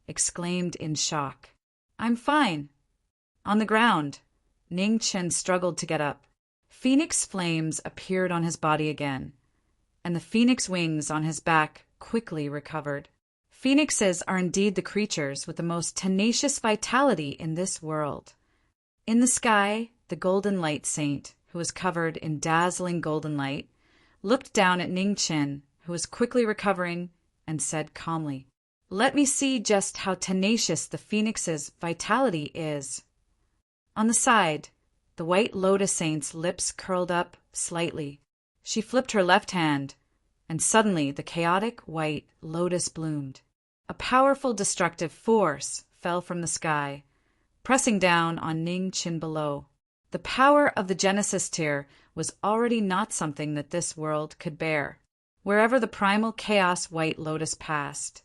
exclaimed in shock, "I'm fine." On the ground, Ning Chen struggled to get up. Phoenix flames appeared on his body again, and the phoenix wings on his back quickly recovered. Phoenixes are indeed the creatures with the most tenacious vitality in this world. In the sky, the Golden Light Saint, who was covered in dazzling golden light, looked down at Ning Chen, who was quickly recovering, and said calmly, "Let me see just how tenacious the Phoenix's vitality is." On the side, the White Lotus Saint's lips curled up slightly. She flipped her left hand, and suddenly the chaotic white lotus bloomed. A powerful destructive force fell from the sky, pressing down on Ning Chen below. The power of the Genesis tier was already not something that this world could bear. Wherever the primal chaos white lotus passed,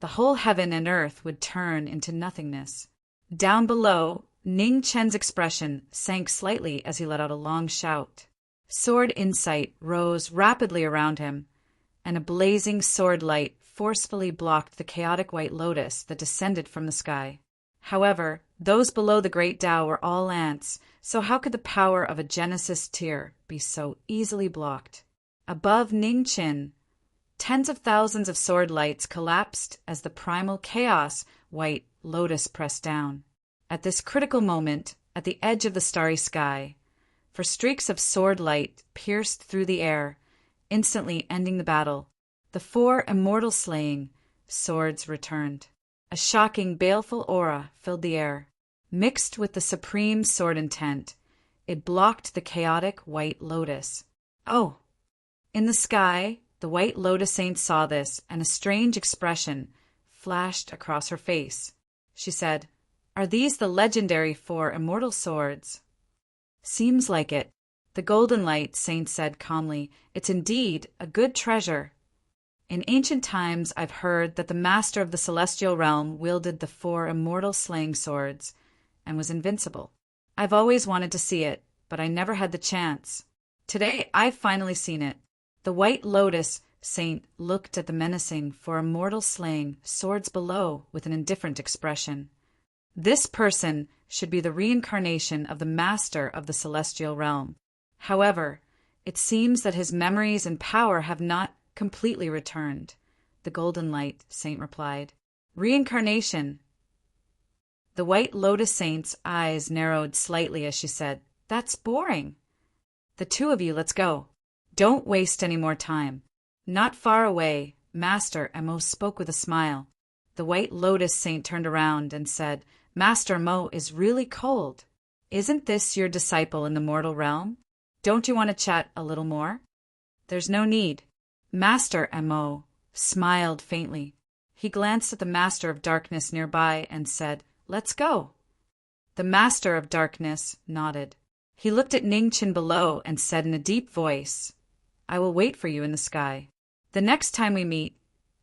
the whole heaven and earth would turn into nothingness. Down below, Ning Chen's expression sank slightly as he let out a long shout. Sword insight rose rapidly around him, and a blazing sword light forcefully blocked the chaotic white lotus that descended from the sky. However, those below the great Tao were all ants, so how could the power of a Genesis tear be so easily blocked? Above Ningqin, tens of thousands of sword lights collapsed as the primal chaos white lotus pressed down. At this critical moment, at the edge of the starry sky, for streaks of sword light pierced through the air, instantly ending the battle, the four immortal slaying swords returned. A shocking, baleful aura filled the air. Mixed with the supreme sword intent, it blocked the chaotic white lotus. Oh! In the sky, the white lotus saint saw this, and a strange expression flashed across her face. She said, "Are these the legendary four immortal swords?" "Seems like it," the golden light saint said calmly. "It's indeed a good treasure. In ancient times I've heard that the master of the celestial realm wielded the four immortal slaying swords and was invincible. I've always wanted to see it, but I never had the chance. Today I've finally seen it." The white lotus saint looked at the menacing four immortal slaying swords below with an indifferent expression. This person should be the reincarnation of the master of the celestial realm. However, it seems that his memories and power have not completely returned, the golden light saint replied. Reincarnation. The white lotus saint's eyes narrowed slightly as she said, "That's boring. The two of you, let's go. Don't waste any more time." Not far away, Master Mo spoke with a smile. The white lotus saint turned around and said, "Master Mo is really cold. Isn't this your disciple in the mortal realm? Don't you want to chat a little more?" "There's no need." Master Mo smiled faintly. He glanced at the Master of Darkness nearby and said, "Let's go." The Master of Darkness nodded. He looked at Ningqin below and said in a deep voice, "I will wait for you in the sky. The next time we meet,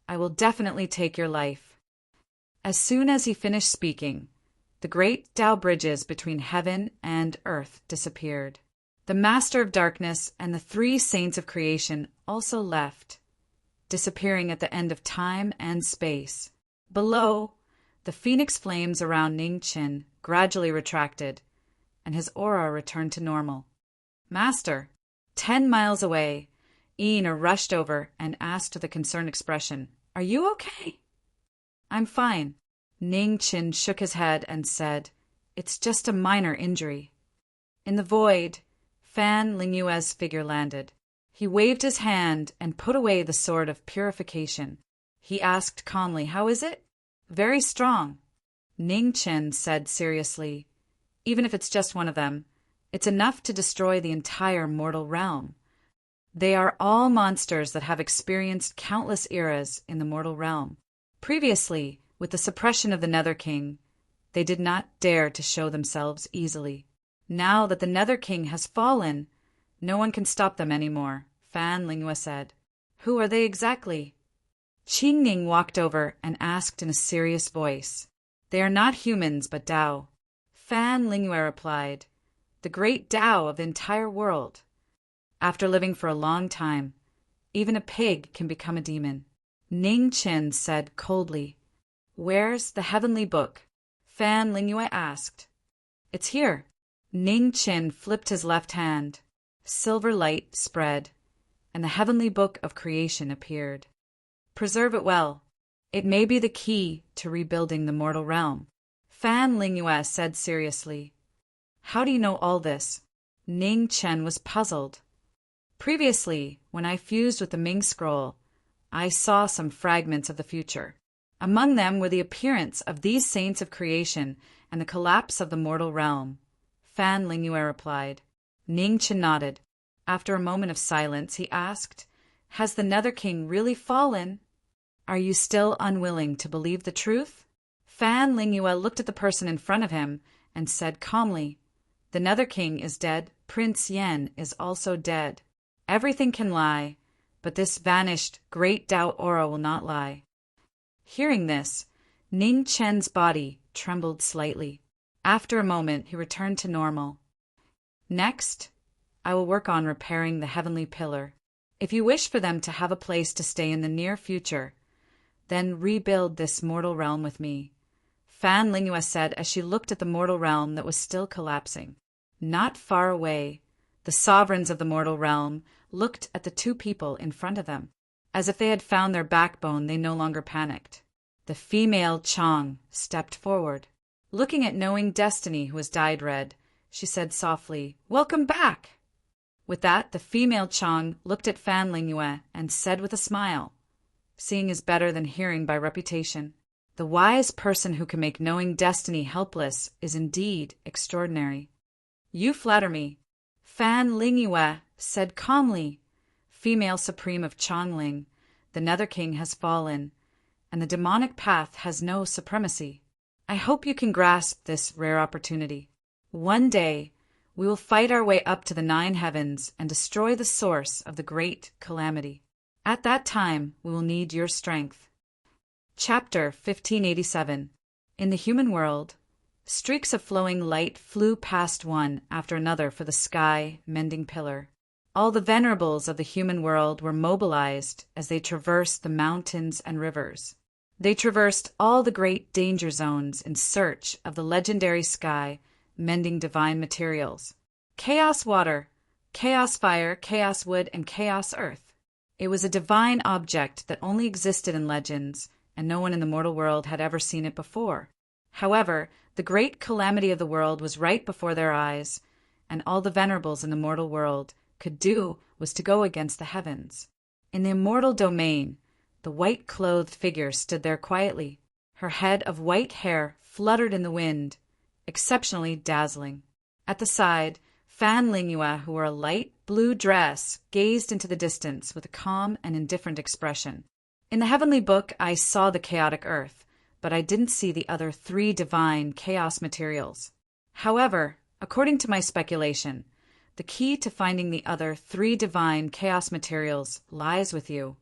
I will definitely take your life." As soon as he finished speaking, the great Tao bridges between heaven and earth disappeared. The Master of Darkness and the three saints of creation also left, disappearing at the end of time and space. Below, the phoenix flames around Ningqin gradually retracted, and his aura returned to normal. "Master!" 10 miles away, Ina rushed over and asked with a concerned expression, "Are you okay?" "I'm fine." Ningqin shook his head and said, "It's just a minor injury." In the void, Fan Lingyue's figure landed. He waved his hand and put away the sword of purification. He asked calmly, "How is it?" "Very strong." Ningqin said seriously, "Even if it's just one of them, it's enough to destroy the entire mortal realm. They are all monsters that have experienced countless eras in the mortal realm. Previously, with the suppression of the Nether King, they did not dare to show themselves easily. Now that the Nether King has fallen, no one can stop them anymore," Fan Lingyue said. "Who are they exactly?" Qingning walked over and asked in a serious voice. "They are not humans, but Tao." Fan Lingyue replied, "The great Tao of the entire world. After living for a long time, even a pig can become a demon." Ningqin said coldly, "Where's the heavenly book?" Fan Lingyue asked. "It's here." Ningqin flipped his left hand. Silver light spread, and the heavenly book of creation appeared. "Preserve it well. It may be the key to rebuilding the mortal realm," Fan Lingyue said seriously. "How do you know all this?" Ningqin was puzzled. "Previously, when I fused with the Ming Scroll, I saw some fragments of the future. Among them were the appearance of these saints of creation and the collapse of the mortal realm," Fan Lingyue replied. Ningqin nodded. After a moment of silence, he asked, "Has the Nether King really fallen? Are you still unwilling to believe the truth?" Fan Lingyue looked at the person in front of him and said calmly, "The Nether King is dead. Prince Yen is also dead. Everything can lie, but this vanished great Tao aura will not lie." Hearing this, Ningqin's body trembled slightly. After a moment, he returned to normal. Next, I will work on repairing the heavenly pillar. If you wish for them to have a place to stay in the near future, then rebuild this mortal realm with me," Fan Lingua said as she looked at the mortal realm that was still collapsing. Not far away, the sovereigns of the mortal realm looked at the two people in front of them. As if they had found their backbone, they no longer panicked. The female Chang stepped forward. Looking at Knowing Destiny, who was dyed red, she said softly, "Welcome back!" With that, the female Chang looked at Fan Lingua and said with a smile, "Seeing is better than hearing by reputation. The wise person who can make Knowing Destiny helpless is indeed extraordinary." "You flatter me," Fan Lingua said calmly. "Female supreme of Changling, the Nether King has fallen, and the demonic path has no supremacy. I hope you can grasp this rare opportunity. One day, we will fight our way up to the 9 heavens and destroy the source of the great calamity. At that time, we will need your strength." Chapter 1587. In the human world, streaks of flowing light flew past one after another for the sky-mending pillar. All the venerables of the human world were mobilized as they traversed the mountains and rivers. They traversed all the great danger zones in search of the legendary sky, mending divine materials. Chaos water, chaos fire, chaos wood, and chaos earth. It was a divine object that only existed in legends, and no one in the mortal world had ever seen it before. However, the great calamity of the world was right before their eyes, and all the venerables in the mortal world could do was to go against the heavens. In the immortal domain, the white-clothed figure stood there quietly. Her head of white hair fluttered in the wind, exceptionally dazzling. At the side, Fan Lingua, who wore a light blue dress, gazed into the distance with a calm and indifferent expression. In the heavenly book, I saw the chaotic earth, but I didn't see the other 3 divine chaos materials. However, according to my speculation, the key to finding the other 3 divine chaos materials lies with you,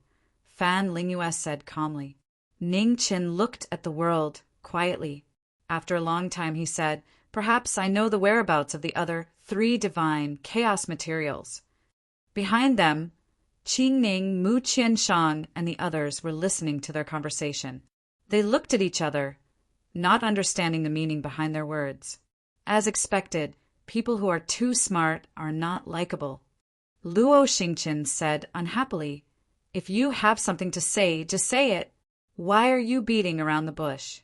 Fan Lingua said calmly. Ning Qin looked at the world quietly. After a long time he said, "Perhaps I know the whereabouts of the other 3 divine chaos materials." Behind them, Qing Ning, Mu Qianshang, and the others were listening to their conversation. They looked at each other, not understanding the meaning behind their words. As expected, people who are too smart are not likable. Luo Xingqian said unhappily, "If you have something to say, just say it. Why are you beating around the bush?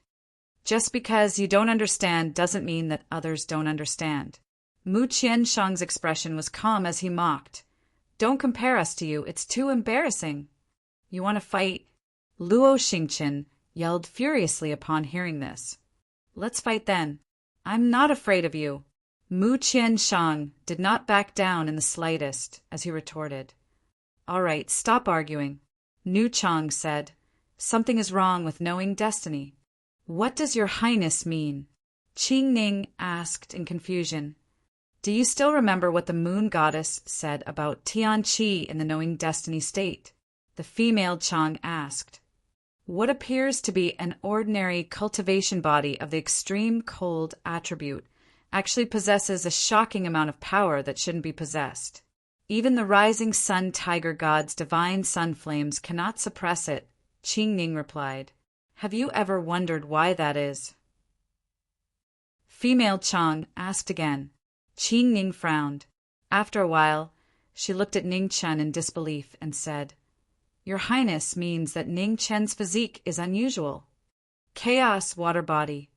Just because you don't understand doesn't mean that others don't understand." Mu Qianshang's expression was calm as he mocked. "Don't compare us to you. It's too embarrassing." "You want to fight?" Luo Xingqian yelled furiously upon hearing this. "Let's fight then. I'm not afraid of you." Mu Qianshang did not back down in the slightest as he retorted. "All right, stop arguing." Nu Chang said, "Something is wrong with Knowing Destiny." "What does your highness mean?" Qing Ning asked in confusion. "Do you still remember what the moon goddess said about Tian Qi in the Knowing Destiny state?" The female Chang asked. "What appears to be an ordinary cultivation body of the extreme cold attribute actually possesses a shocking amount of power that shouldn't be possessed. Even the rising sun tiger god's divine sun flames cannot suppress it," Qing Ning replied. "Have you ever wondered why that is?" Female Chang asked again. Qing Ning frowned. After a while, she looked at Ning Chen in disbelief and said, "Your Highness means that Ning Chen's physique is unusual." "Chaos water body,"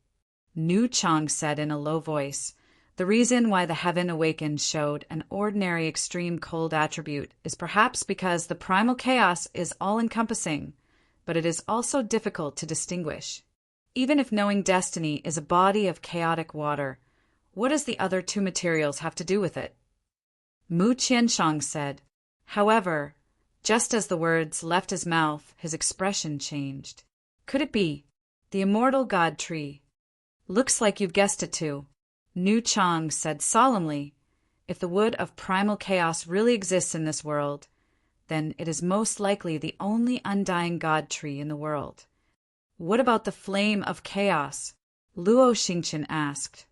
Nu Chang said in a low voice. "The reason why the heaven awakened showed an ordinary extreme cold attribute is perhaps because the primal chaos is all-encompassing, but it is also difficult to distinguish. Even if Knowing Destiny is a body of chaotic water, what does the other 2 materials have to do with it?" Mu Qianshang said. However, just as the words left his mouth, his expression changed. "Could it be the immortal god tree?" "Looks like you've guessed it too," Nu Chang said solemnly. "If the wood of primal chaos really exists in this world, then it is most likely the only undying god tree in the world." "What about the flame of chaos?" Luo Xingqian asked.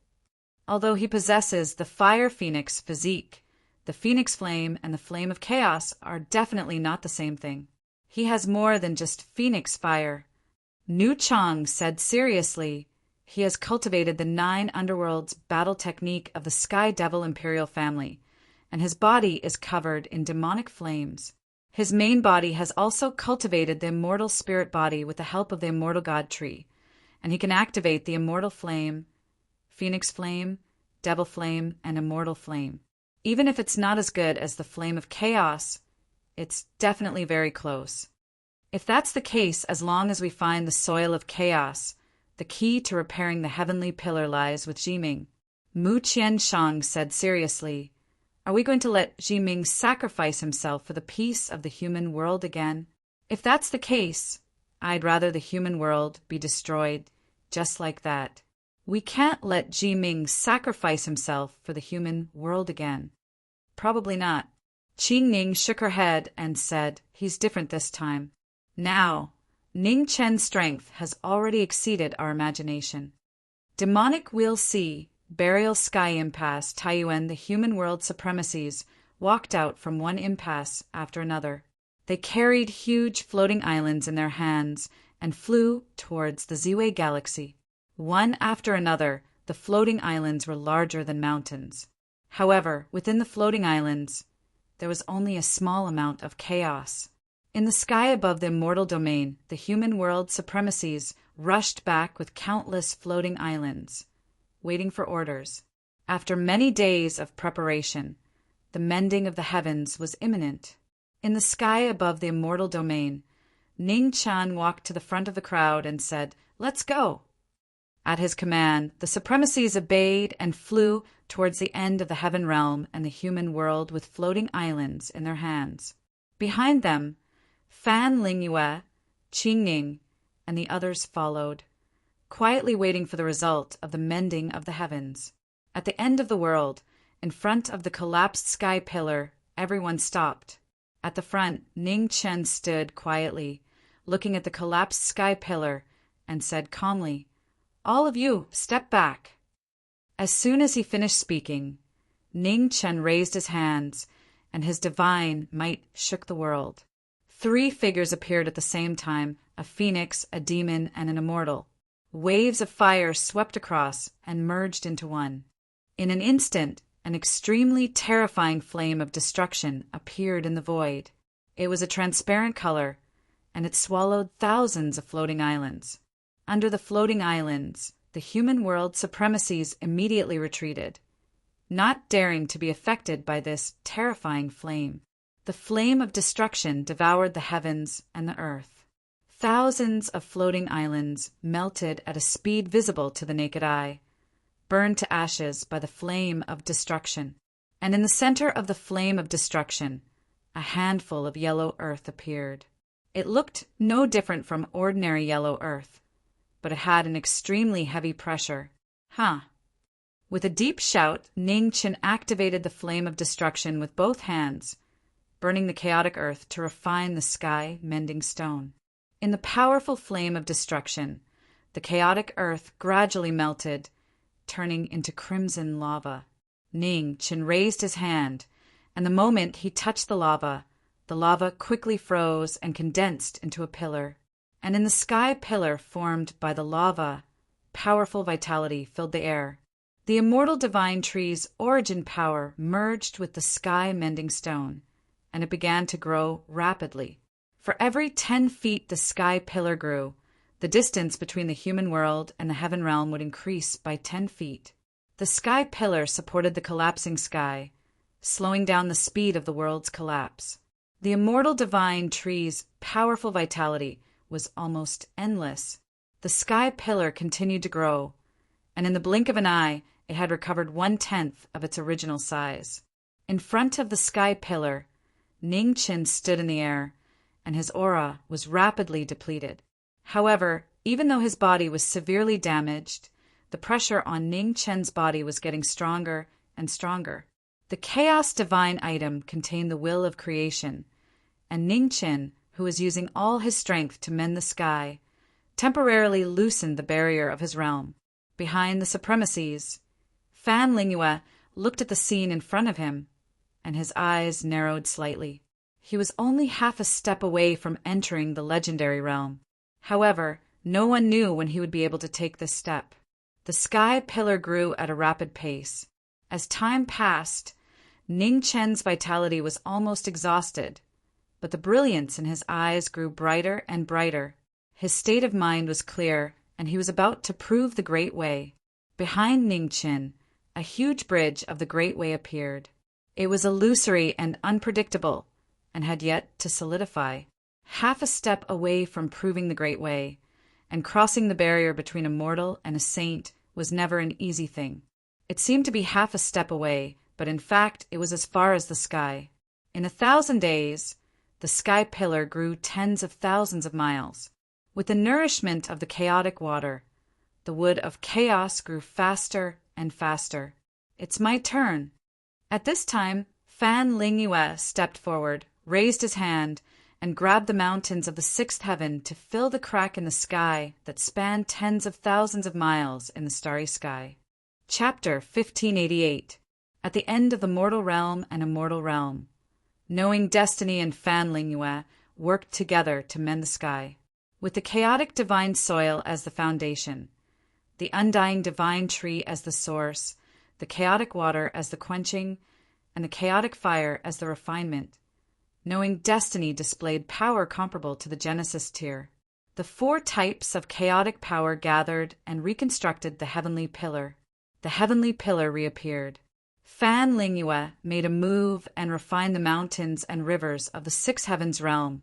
"Although he possesses the fire phoenix physique, The phoenix flame and the flame of chaos are definitely not the same thing. He has more than just phoenix fire. Nu Chang said seriously, he has cultivated the 9 underworlds battle technique of the Sky Devil Imperial family, and his body is covered in demonic flames. His main body has also cultivated the immortal spirit body with the help of the immortal god tree, and he can activate the immortal flame, phoenix flame, devil flame, and immortal flame. Even if it's not as good as the flame of chaos, it's definitely very close. If that's the case, as long as we find the soil of chaos, the key to repairing the heavenly pillar lies with Jiming. Mu Qianshang said seriously, are we going to let Jiming sacrifice himself for the peace of the human world again? If that's the case, I'd rather the human world be destroyed just like that. We can't let Jiming sacrifice himself for the human world again. Probably not. Qing Ning shook her head and said, he's different this time. Now, Ning Chen's strength has already exceeded our imagination. Demonic We'll See, Burial Sky Impasse, Taiyuan, the human world supremacies, walked out from one impasse after another. They carried huge floating islands in their hands and flew towards the Ziwei galaxy. One after another, the floating islands were larger than mountains. However, within the floating islands, there was only a small amount of chaos. In the sky above the immortal domain, the human world supremacies rushed back with countless floating islands, waiting for orders. After many days of preparation, the mending of the heavens was imminent. In the sky above the immortal domain, Ning Chan walked to the front of the crowd and said, "Let's go." At his command, the supremacies obeyed and flew towards the end of the heaven realm and the human world with floating islands in their hands. Behind them, Fan Lingyue, Qingning, and the others followed, quietly waiting for the result of the mending of the heavens. At the end of the world, in front of the collapsed sky pillar, everyone stopped. At the front, Ning Chen stood quietly, looking at the collapsed sky pillar, and said calmly, "All of you, step back." As soon as he finished speaking, Ning Chen raised his hands, and his divine might shook the world. 3 figures appeared at the same time, a phoenix, a demon, and an immortal. Waves of fire swept across and merged into one. In an instant, an extremely terrifying flame of destruction appeared in the void. It was a transparent color, and it swallowed thousands of floating islands. Under the floating islands, the human world supremacies immediately retreated, not daring to be affected by this terrifying flame. The flame of destruction devoured the heavens and the earth. Thousands of floating islands melted at a speed visible to the naked eye, burned to ashes by the flame of destruction. And in the center of the flame of destruction, a handful of yellow earth appeared. It looked no different from ordinary yellow earth, but it had an extremely heavy pressure. With a deep shout, Ning Chen activated the flame of destruction with both hands, burning the chaotic earth to refine the sky-mending stone. In the powerful flame of destruction, the chaotic earth gradually melted, turning into crimson lava. Ning Chen raised his hand, and the moment he touched the lava quickly froze and condensed into a pillar. And in the sky pillar formed by the lava, powerful vitality filled the air. The immortal divine tree's origin power merged with the sky-mending stone, and it began to grow rapidly. For every 10 feet the sky pillar grew, the distance between the human world and the heaven realm would increase by 10 feet. The sky pillar supported the collapsing sky, slowing down the speed of the world's collapse. The immortal divine tree's powerful vitality was almost endless. The sky pillar continued to grow, and in the blink of an eye, it had recovered 1/10 of its original size. In front of the sky pillar, Ning Chen stood in the air, and his aura was rapidly depleted. However, even though his body was severely damaged, the pressure on Ning Chen's body was getting stronger and stronger. The Chaos Divine item contained the will of creation, and Ning Chen, who was using all his strength to mend the sky, temporarily loosened the barrier of his realm. Behind the supremacies, Fan Lingyue looked at the scene in front of him and his eyes narrowed slightly. He was only half a step away from entering the legendary realm. However, no one knew when he would be able to take this step. The sky pillar grew at a rapid pace. As time passed, Ning Chen's vitality was almost exhausted, but the brilliance in his eyes grew brighter and brighter. His state of mind was clear, and he was about to prove the Great Way. Behind Ning Chen, a huge bridge of the Great Way appeared. It was illusory and unpredictable, and had yet to solidify. Half a step away from proving the Great Way, and crossing the barrier between a mortal and a saint was never an easy thing. It seemed to be half a step away, but in fact it was as far as the sky. In 1,000 days, the sky pillar grew tens of thousands of miles. With the nourishment of the chaotic water, the wood of chaos grew faster and faster. It's my turn. At this time, Fan Lingyue stepped forward, raised his hand, and grabbed the mountains of the sixth heaven to fill the crack in the sky that spanned tens of thousands of miles in the starry sky. Chapter 1588. At the end of the mortal realm and immortal realm. Knowing Destiny and Fan Lingyue worked together to mend the sky. With the chaotic divine soil as the foundation, the undying divine tree as the source, the chaotic water as the quenching, and the chaotic fire as the refinement. Knowing Destiny displayed power comparable to the Genesis tier. The 4 types of chaotic power gathered and reconstructed the heavenly pillar. The heavenly pillar reappeared. Fan Lingyue made a move and refined the mountains and rivers of the 6 heavens realm,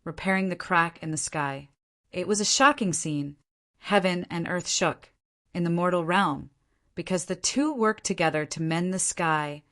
repairing the crack in the sky. It was a shocking scene. Heaven and earth shook in the mortal realm because the two worked together to mend the sky.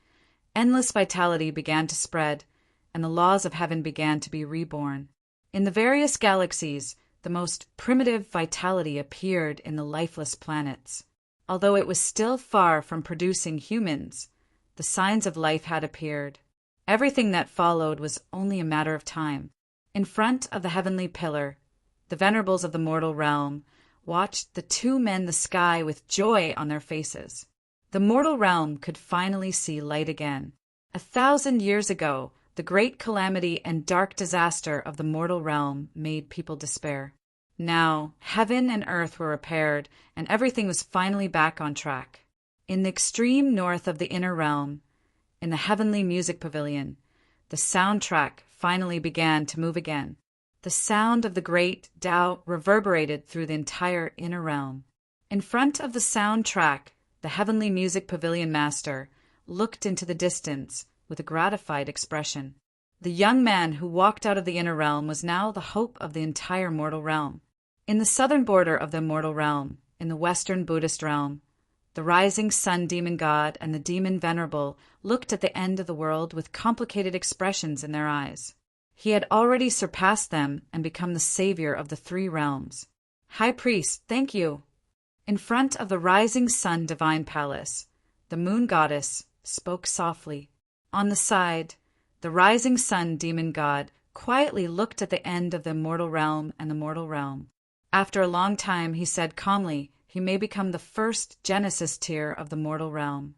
Endless vitality began to spread, and the laws of heaven began to be reborn. In the various galaxies, the most primitive vitality appeared in the lifeless planets. Although it was still far from producing humans, the signs of life had appeared. Everything that followed was only a matter of time. In front of the heavenly pillar, the venerables of the mortal realm watched the two mend the sky with joy on their faces. The mortal realm could finally see light again. 1,000 years ago, the great calamity and dark disaster of the mortal realm made people despair. Now, heaven and earth were repaired, and everything was finally back on track. In the extreme north of the inner realm, in the heavenly music pavilion, the soundtrack finally began to move again. The sound of the great Tao reverberated through the entire inner realm. In front of the soundtrack, the heavenly music pavilion master looked into the distance with a gratified expression. The young man who walked out of the inner realm was now the hope of the entire mortal realm. In the southern border of the mortal realm, in the western Buddhist realm, the rising sun demon god and the demon venerable looked at the end of the world with complicated expressions in their eyes. He had already surpassed them and become the savior of the 3 realms. High priest, thank you. In front of the rising sun divine palace, the moon goddess spoke softly. On the side, the rising sun demon god quietly looked at the end of the immortal realm and the mortal realm. After a long time, he said calmly, he may become the first Genesis tier of the mortal realm.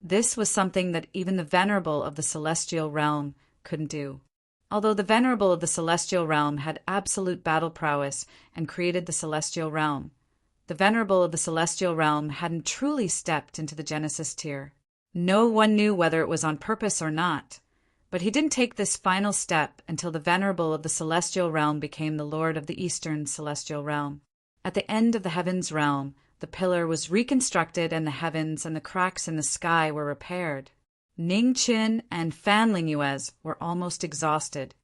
This was something that even the venerable of the celestial realm couldn't do. Although the venerable of the celestial realm had absolute battle prowess and created the celestial realm, the venerable of the celestial realm hadn't truly stepped into the Genesis tier. No one knew whether it was on purpose or not, but he didn't take this final step until the venerable of the celestial realm became the lord of the eastern celestial realm. At the end of the heavens realm, the pillar was reconstructed and the heavens and the cracks in the sky were repaired. Ning Chen and Fan Lingyue were almost exhausted.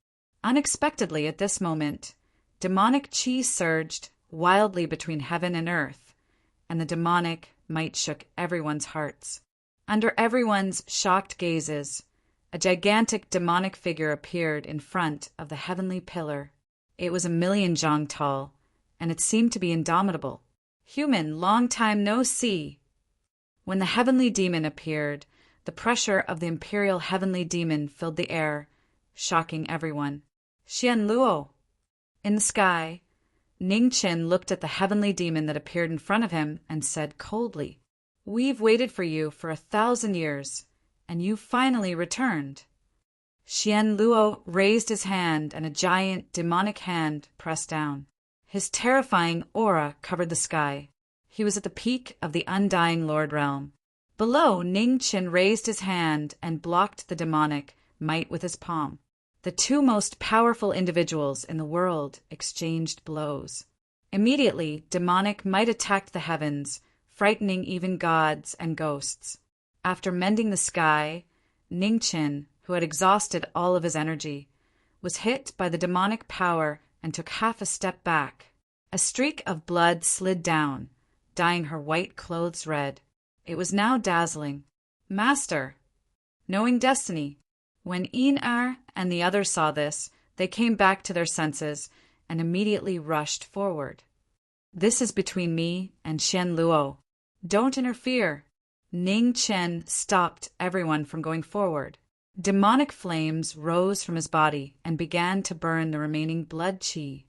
Unexpectedly at this moment, demonic qi surged wildly between heaven and earth, and the demonic might shook everyone's hearts. Under everyone's shocked gazes, a gigantic demonic figure appeared in front of the heavenly pillar. It was 1,000,000 zhang tall, and it seemed to be indomitable. Human, long time no see. When the heavenly demon appeared, the pressure of the imperial heavenly demon filled the air, shocking everyone. Xian Luo. In the sky, Ning Chen looked at the heavenly demon that appeared in front of him and said coldly, "We've waited for you for 1,000 years, and you finally returned." Xian Luo raised his hand, and a giant demonic hand pressed down. His terrifying aura covered the sky. He was at the peak of the undying Lord Realm. Below, Ning Qin raised his hand and blocked the demonic might with his palm. The two most powerful individuals in the world exchanged blows. Immediately, demonic might attacked the heavens, frightening even gods and ghosts. After mending the sky, Ning Qin, who had exhausted all of his energy, was hit by the demonic power and took half a step back. A streak of blood slid down, dyeing her white clothes red. It was now dazzling. "Master!" Knowing destiny. When Yin-Er and the others saw this, they came back to their senses and immediately rushed forward. "This is between me and Xian Luo. Don't interfere." Ning Qin stopped everyone from going forward. Demonic flames rose from his body and began to burn the remaining blood qi.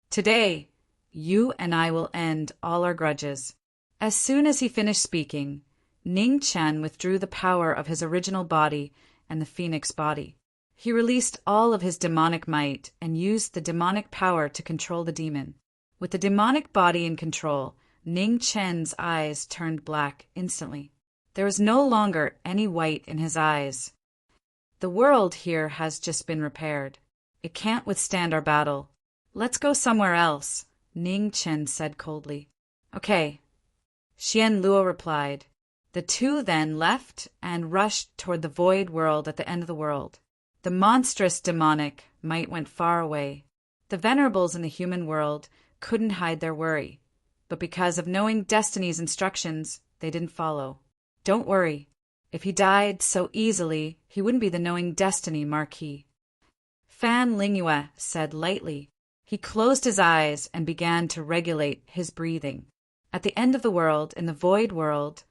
"Today, you and I will end all our grudges." As soon as he finished speaking, Ning Qin withdrew the power of his original body and the phoenix body. He released all of his demonic might and used the demonic power to control the demon. With the demonic body in control, Ning Qin's eyes turned black instantly. There was no longer any white in his eyes. "The world here has just been repaired. It can't withstand our battle. Let's go somewhere else," Ning Qin said coldly. "Okay," Xian Luo replied. The two then left and rushed toward the void world at the end of the world. The monstrous demonic might went far away. The venerables in the human world couldn't hide their worry, but because of knowing destiny's instructions, they didn't follow. Don't worry. If he died so easily, he wouldn't be the knowing destiny Marquis. Fan Lingyue said lightly. He closed his eyes and began to regulate his breathing. At the end of the world, in the void world,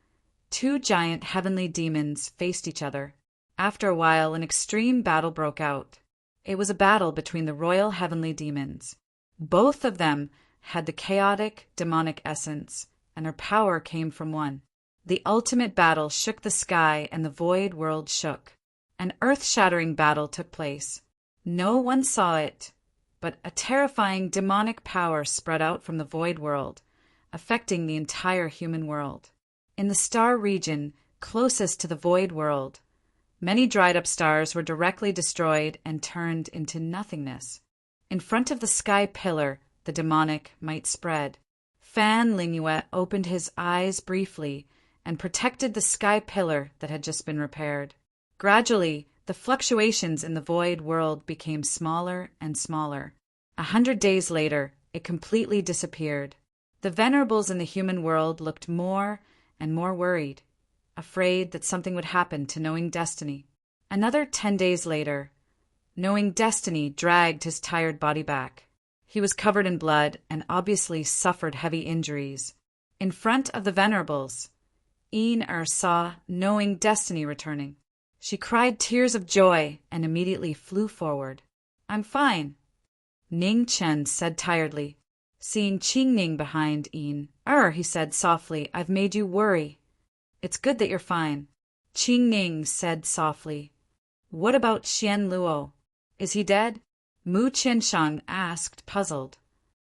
two giant heavenly demons faced each other. After a while, an extreme battle broke out. It was a battle between the royal heavenly demons. Both of them had the chaotic demonic essence, and their power came from one. The ultimate battle shook the sky, and the void world shook. An earth-shattering battle took place. No one saw it, but a terrifying demonic power spread out from the void world, affecting the entire human world. In the star region closest to the void world, many dried-up stars were directly destroyed and turned into nothingness. In front of the sky pillar, the demonic might spread. Fan Lingyue opened his eyes briefly and protected the sky pillar that had just been repaired. Gradually, the fluctuations in the void world became smaller and smaller. 100 days later, it completely disappeared. The venerables in the human world looked more and more worried, afraid that something would happen to Knowing Destiny. Another 10 days later, Knowing Destiny dragged his tired body back. He was covered in blood and obviously suffered heavy injuries. In front of the venerables, Yin-Er saw Knowing Destiny returning. She cried tears of joy and immediately flew forward. "I'm fine," Ning Qin said tiredly. Seeing Qingning behind Yin-Er, he said softly, "I've made you worry." "It's good that you're fine," Qingning said softly. "What about Xian Luo? Is he dead?" Mu Qinshan asked, puzzled.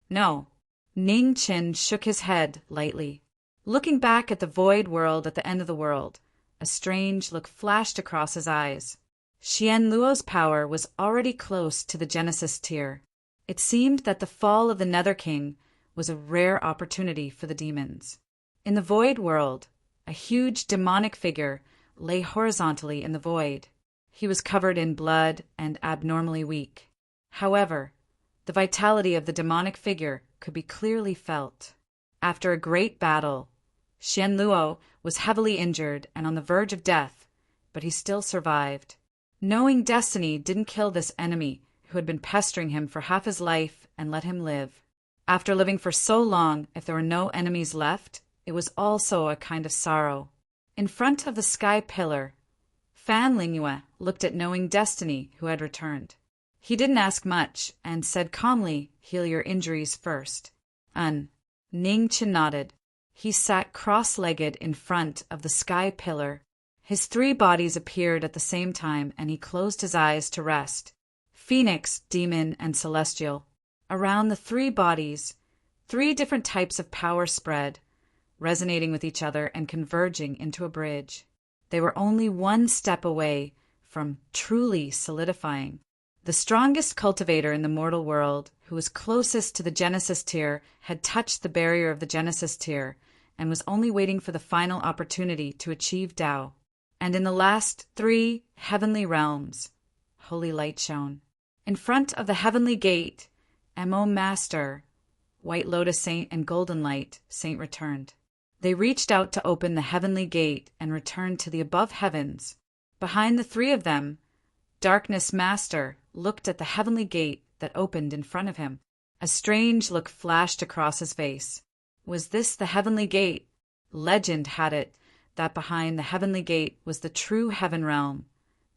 "No." Ning Qin shook his head lightly. Looking back at the void world at the end of the world, a strange look flashed across his eyes. Xian Luo's power was already close to the Genesis tier. It seemed that the fall of the Nether King was a rare opportunity for the demons. In the void world, a huge demonic figure lay horizontally in the void. He was covered in blood and abnormally weak. However, the vitality of the demonic figure could be clearly felt. After a great battle, Xian Luo was heavily injured and on the verge of death, but he still survived. Knowing Destiny didn't kill this enemy who had been pestering him for half his life and let him live. After living for so long, if there were no enemies left, it was also a kind of sorrow. In front of the sky pillar, Fan Lingyue looked at Knowing Destiny, who had returned. He didn't ask much and said calmly, "Heal your injuries first." Ning Qin nodded. He sat cross-legged in front of the sky pillar, His 3 bodies appeared at the same time, and he closed his eyes to rest. Phoenix, demon, and celestial. Around the 3 bodies, 3 different types of power spread, resonating with each other and converging into a bridge. They were only 1 step away from truly solidifying. The strongest cultivator in the mortal world, who was closest to the Genesis tier, had touched the barrier of the Genesis tier and was only waiting for the final opportunity to achieve Tao. And in the last 3 heavenly realms, holy light shone. In front of the heavenly gate, Mo Master, White Lotus Saint, and Golden Light Saint returned. They reached out to open the heavenly gate and returned to the above heavens. Behind the 3 of them, Darkness Master looked at the heavenly gate that opened in front of him. A strange look flashed across his face. Was this the heavenly gate? Legend had it that behind the heavenly gate was the true heaven realm,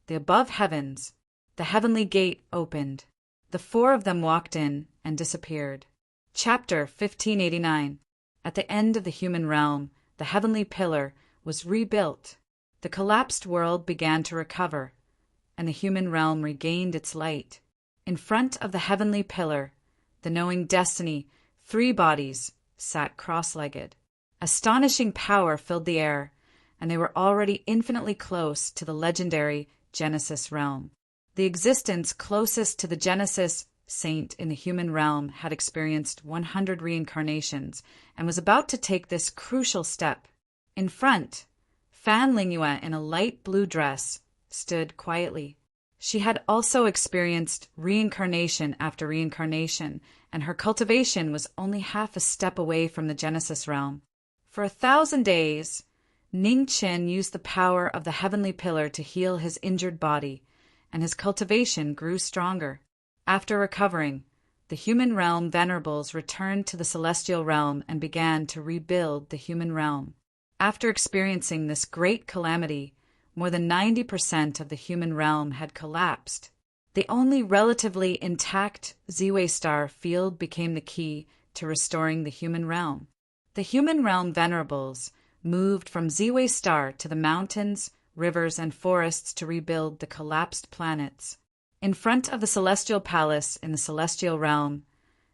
the above heavens. The heavenly gate opened. The 4 of them walked in and disappeared. Chapter 1589. At the end of the human realm, the heavenly pillar was rebuilt. The collapsed world began to recover, and the human realm regained its light. In front of the heavenly pillar, the knowing destiny, 3 bodies sat cross-legged. Astonishing power filled the air, and they were already infinitely close to the legendary Genesis realm. The existence closest to the Genesis saint in the human realm had experienced 100 reincarnations and was about to take this crucial step. In front, Fan Lingyue, in a light blue dress, stood quietly. She had also experienced reincarnation after reincarnation, and her cultivation was only half a step away from the Genesis realm. For 1,000 days, Ning Chen used the power of the heavenly pillar to heal his injured body, and his cultivation grew stronger. After recovering, the human realm venerables returned to the celestial realm and began to rebuild the human realm. After experiencing this great calamity, more than 90% of the human realm had collapsed. The only relatively intact Ziwei star field became the key to restoring the human realm. The human realm venerables moved from Ziwei star to the mountains, rivers, and forests to rebuild the collapsed planets. In front of the celestial palace in the celestial realm,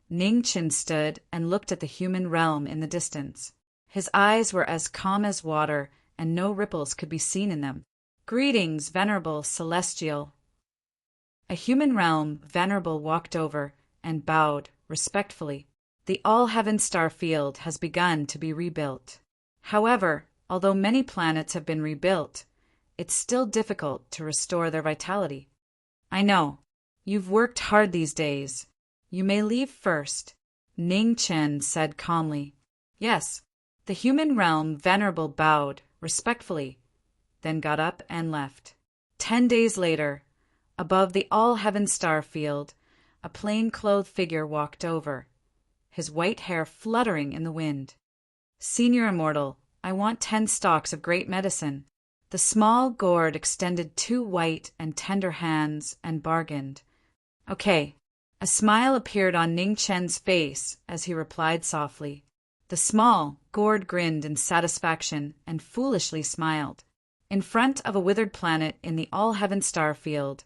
Ning Chen stood and looked at the human realm in the distance. His eyes were as calm as water, and no ripples could be seen in them. Greetings, venerable celestial. A human realm venerable walked over and bowed respectfully. The all-heaven star field has begun to be rebuilt. However, although many planets have been rebuilt, it's still difficult to restore their vitality. I know. You've worked hard these days. You may leave first, Ning Chen said calmly. Yes. The human realm venerable bowed respectfully, then got up and left. 10 days later, above the all-heaven star field, a plain-clothed figure walked over, his white hair fluttering in the wind. Senior Immortal, I want 10 stalks of great medicine. The small gourd extended 2 white and tender hands and bargained. Okay. A smile appeared on Ning Chen's face as he replied softly. The small gourd grinned in satisfaction and foolishly smiled. In front of a withered planet in the all-heaven star field,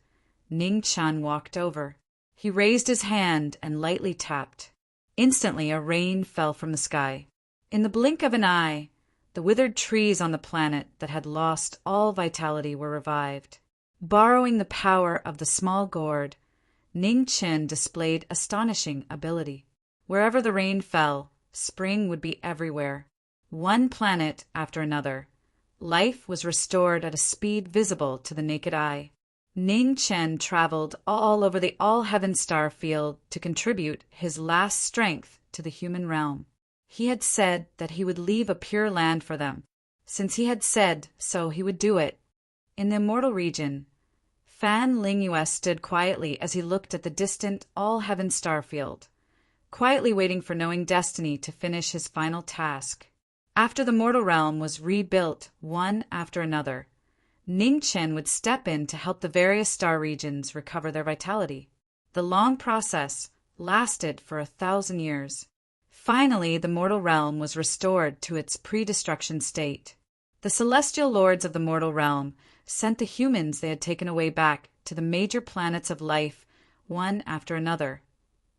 Ning Chen walked over. He raised his hand and lightly tapped. Instantly a rain fell from the sky. In the blink of an eye, the withered trees on the planet that had lost all vitality were revived. Borrowing the power of the small gourd, Ning Chen displayed astonishing ability. Wherever the rain fell, spring would be everywhere. One planet after another, life was restored at a speed visible to the naked eye. Ning Chen traveled all over the all-heaven star field to contribute his last strength to the human realm. He had said that he would leave a pure land for them. Since he had said so, he would do it. In the immortal region, Fan Lingyue stood quietly as he looked at the distant all-heaven star field, quietly waiting for knowing destiny to finish his final task. After the mortal realm was rebuilt one after another, Ning Chen would step in to help the various star regions recover their vitality. The long process lasted for 1,000 years. Finally, the mortal realm was restored to its pre-destruction state. The celestial lords of the mortal realm sent the humans they had taken away back to the major planets of life, one after another,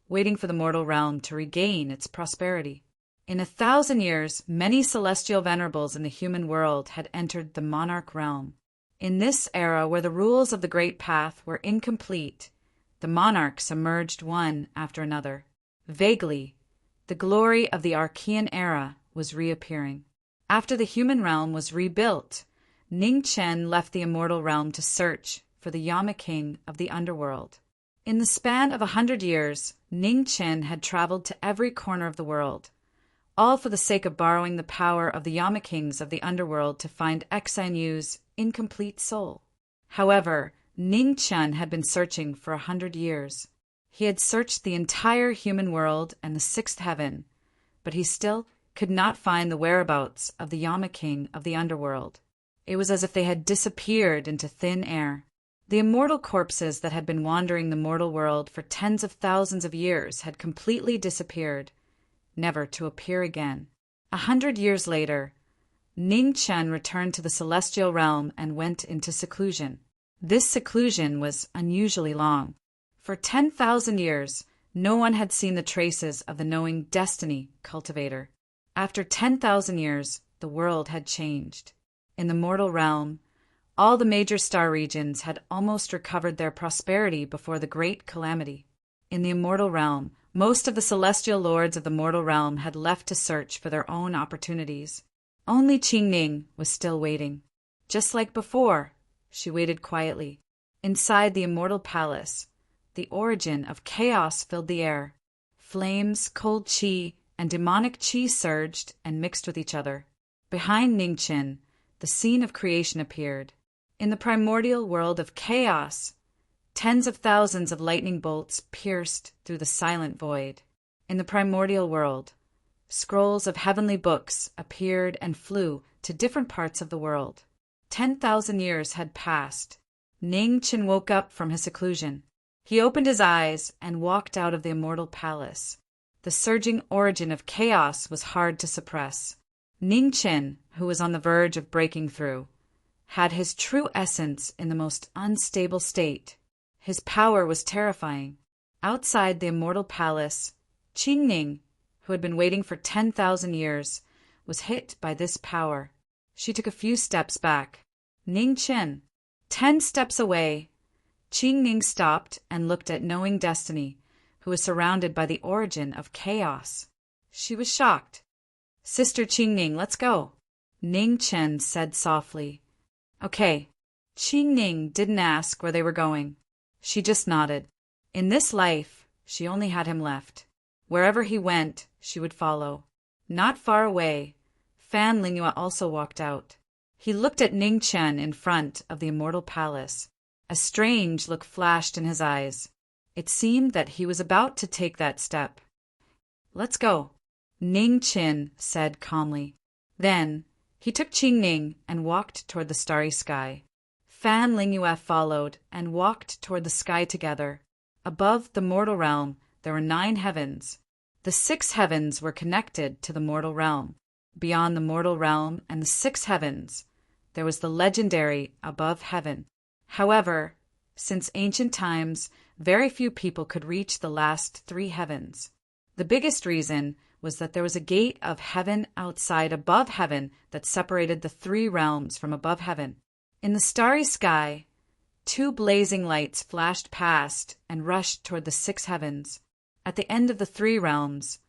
waiting for the mortal realm to regain its prosperity. In 1,000 years, many celestial venerables in the human world had entered the monarch realm. In this era, where the rules of the Great Path were incomplete, the monarchs emerged one after another. Vaguely, the glory of the Archean era was reappearing. After the human realm was rebuilt, Ning Chen left the immortal realm to search for the Yama King of the underworld. In the span of 100 years, Ning Chen had traveled to every corner of the world, all for the sake of borrowing the power of the Yama Kings of the underworld to find Xan Yu's incomplete soul. However, Ning Chen had been searching for 100 years. He had searched the entire human world and the sixth heaven, but he still could not find the whereabouts of the Yama King of the underworld. It was as if they had disappeared into thin air. The immortal corpses that had been wandering the mortal world for tens of thousands of years had completely disappeared, never to appear again. 100 years later, Ning Chen returned to the celestial realm and went into seclusion. This seclusion was unusually long. For 10,000 years, no one had seen the traces of the knowing destiny cultivator. After 10,000 years, the world had changed. In the mortal realm, all the major star regions had almost recovered their prosperity before the great calamity. In the immortal realm, most of the celestial lords of the mortal realm had left to search for their own opportunities. Only Qingning was still waiting. Just like before, she waited quietly. Inside the immortal palace, the origin of chaos filled the air. Flames, cold qi, and demonic qi surged and mixed with each other. Behind Ningchen, the scene of creation appeared. In the primordial world of chaos, tens of thousands of lightning bolts pierced through the silent void. In the primordial world, scrolls of heavenly books appeared and flew to different parts of the world. 10,000 years had passed. Ning Chen woke up from his seclusion. He opened his eyes and walked out of the immortal palace. The surging origin of chaos was hard to suppress. Ning Chen, who was on the verge of breaking through, had his true essence in the most unstable state. His power was terrifying. Outside the immortal palace, Qingning, who had been waiting for 10,000 years, was hit by this power. She took a few steps back. Ning Chen, 10 steps away. Qingning stopped and looked at knowing destiny, who was surrounded by the origin of chaos. She was shocked. "Sister Qingning, let's go," Ning Chen said softly. "Okay." Qingning didn't ask where they were going. She just nodded. In this life, she only had him left. Wherever he went, she would follow. Not far away, Fan Lingyue also walked out. He looked at Ning Chen in front of the immortal palace. A strange look flashed in his eyes. It seemed that he was about to take that step. "Let's go," Ning Chen said calmly. Then, he took Qingning and walked toward the starry sky. Fan Lingyue followed and walked toward the sky together. Above the mortal realm, there were 9 heavens. The 6 heavens were connected to the mortal realm. Beyond the mortal realm and the 6 heavens, there was the legendary above heaven. However, since ancient times, very few people could reach the last 3 heavens. The biggest reason was that there was a gate of heaven outside above heaven that separated the 3 realms from above heaven. In the starry sky, 2 blazing lights flashed past and rushed toward the 6 heavens. At the end of the 3 realms,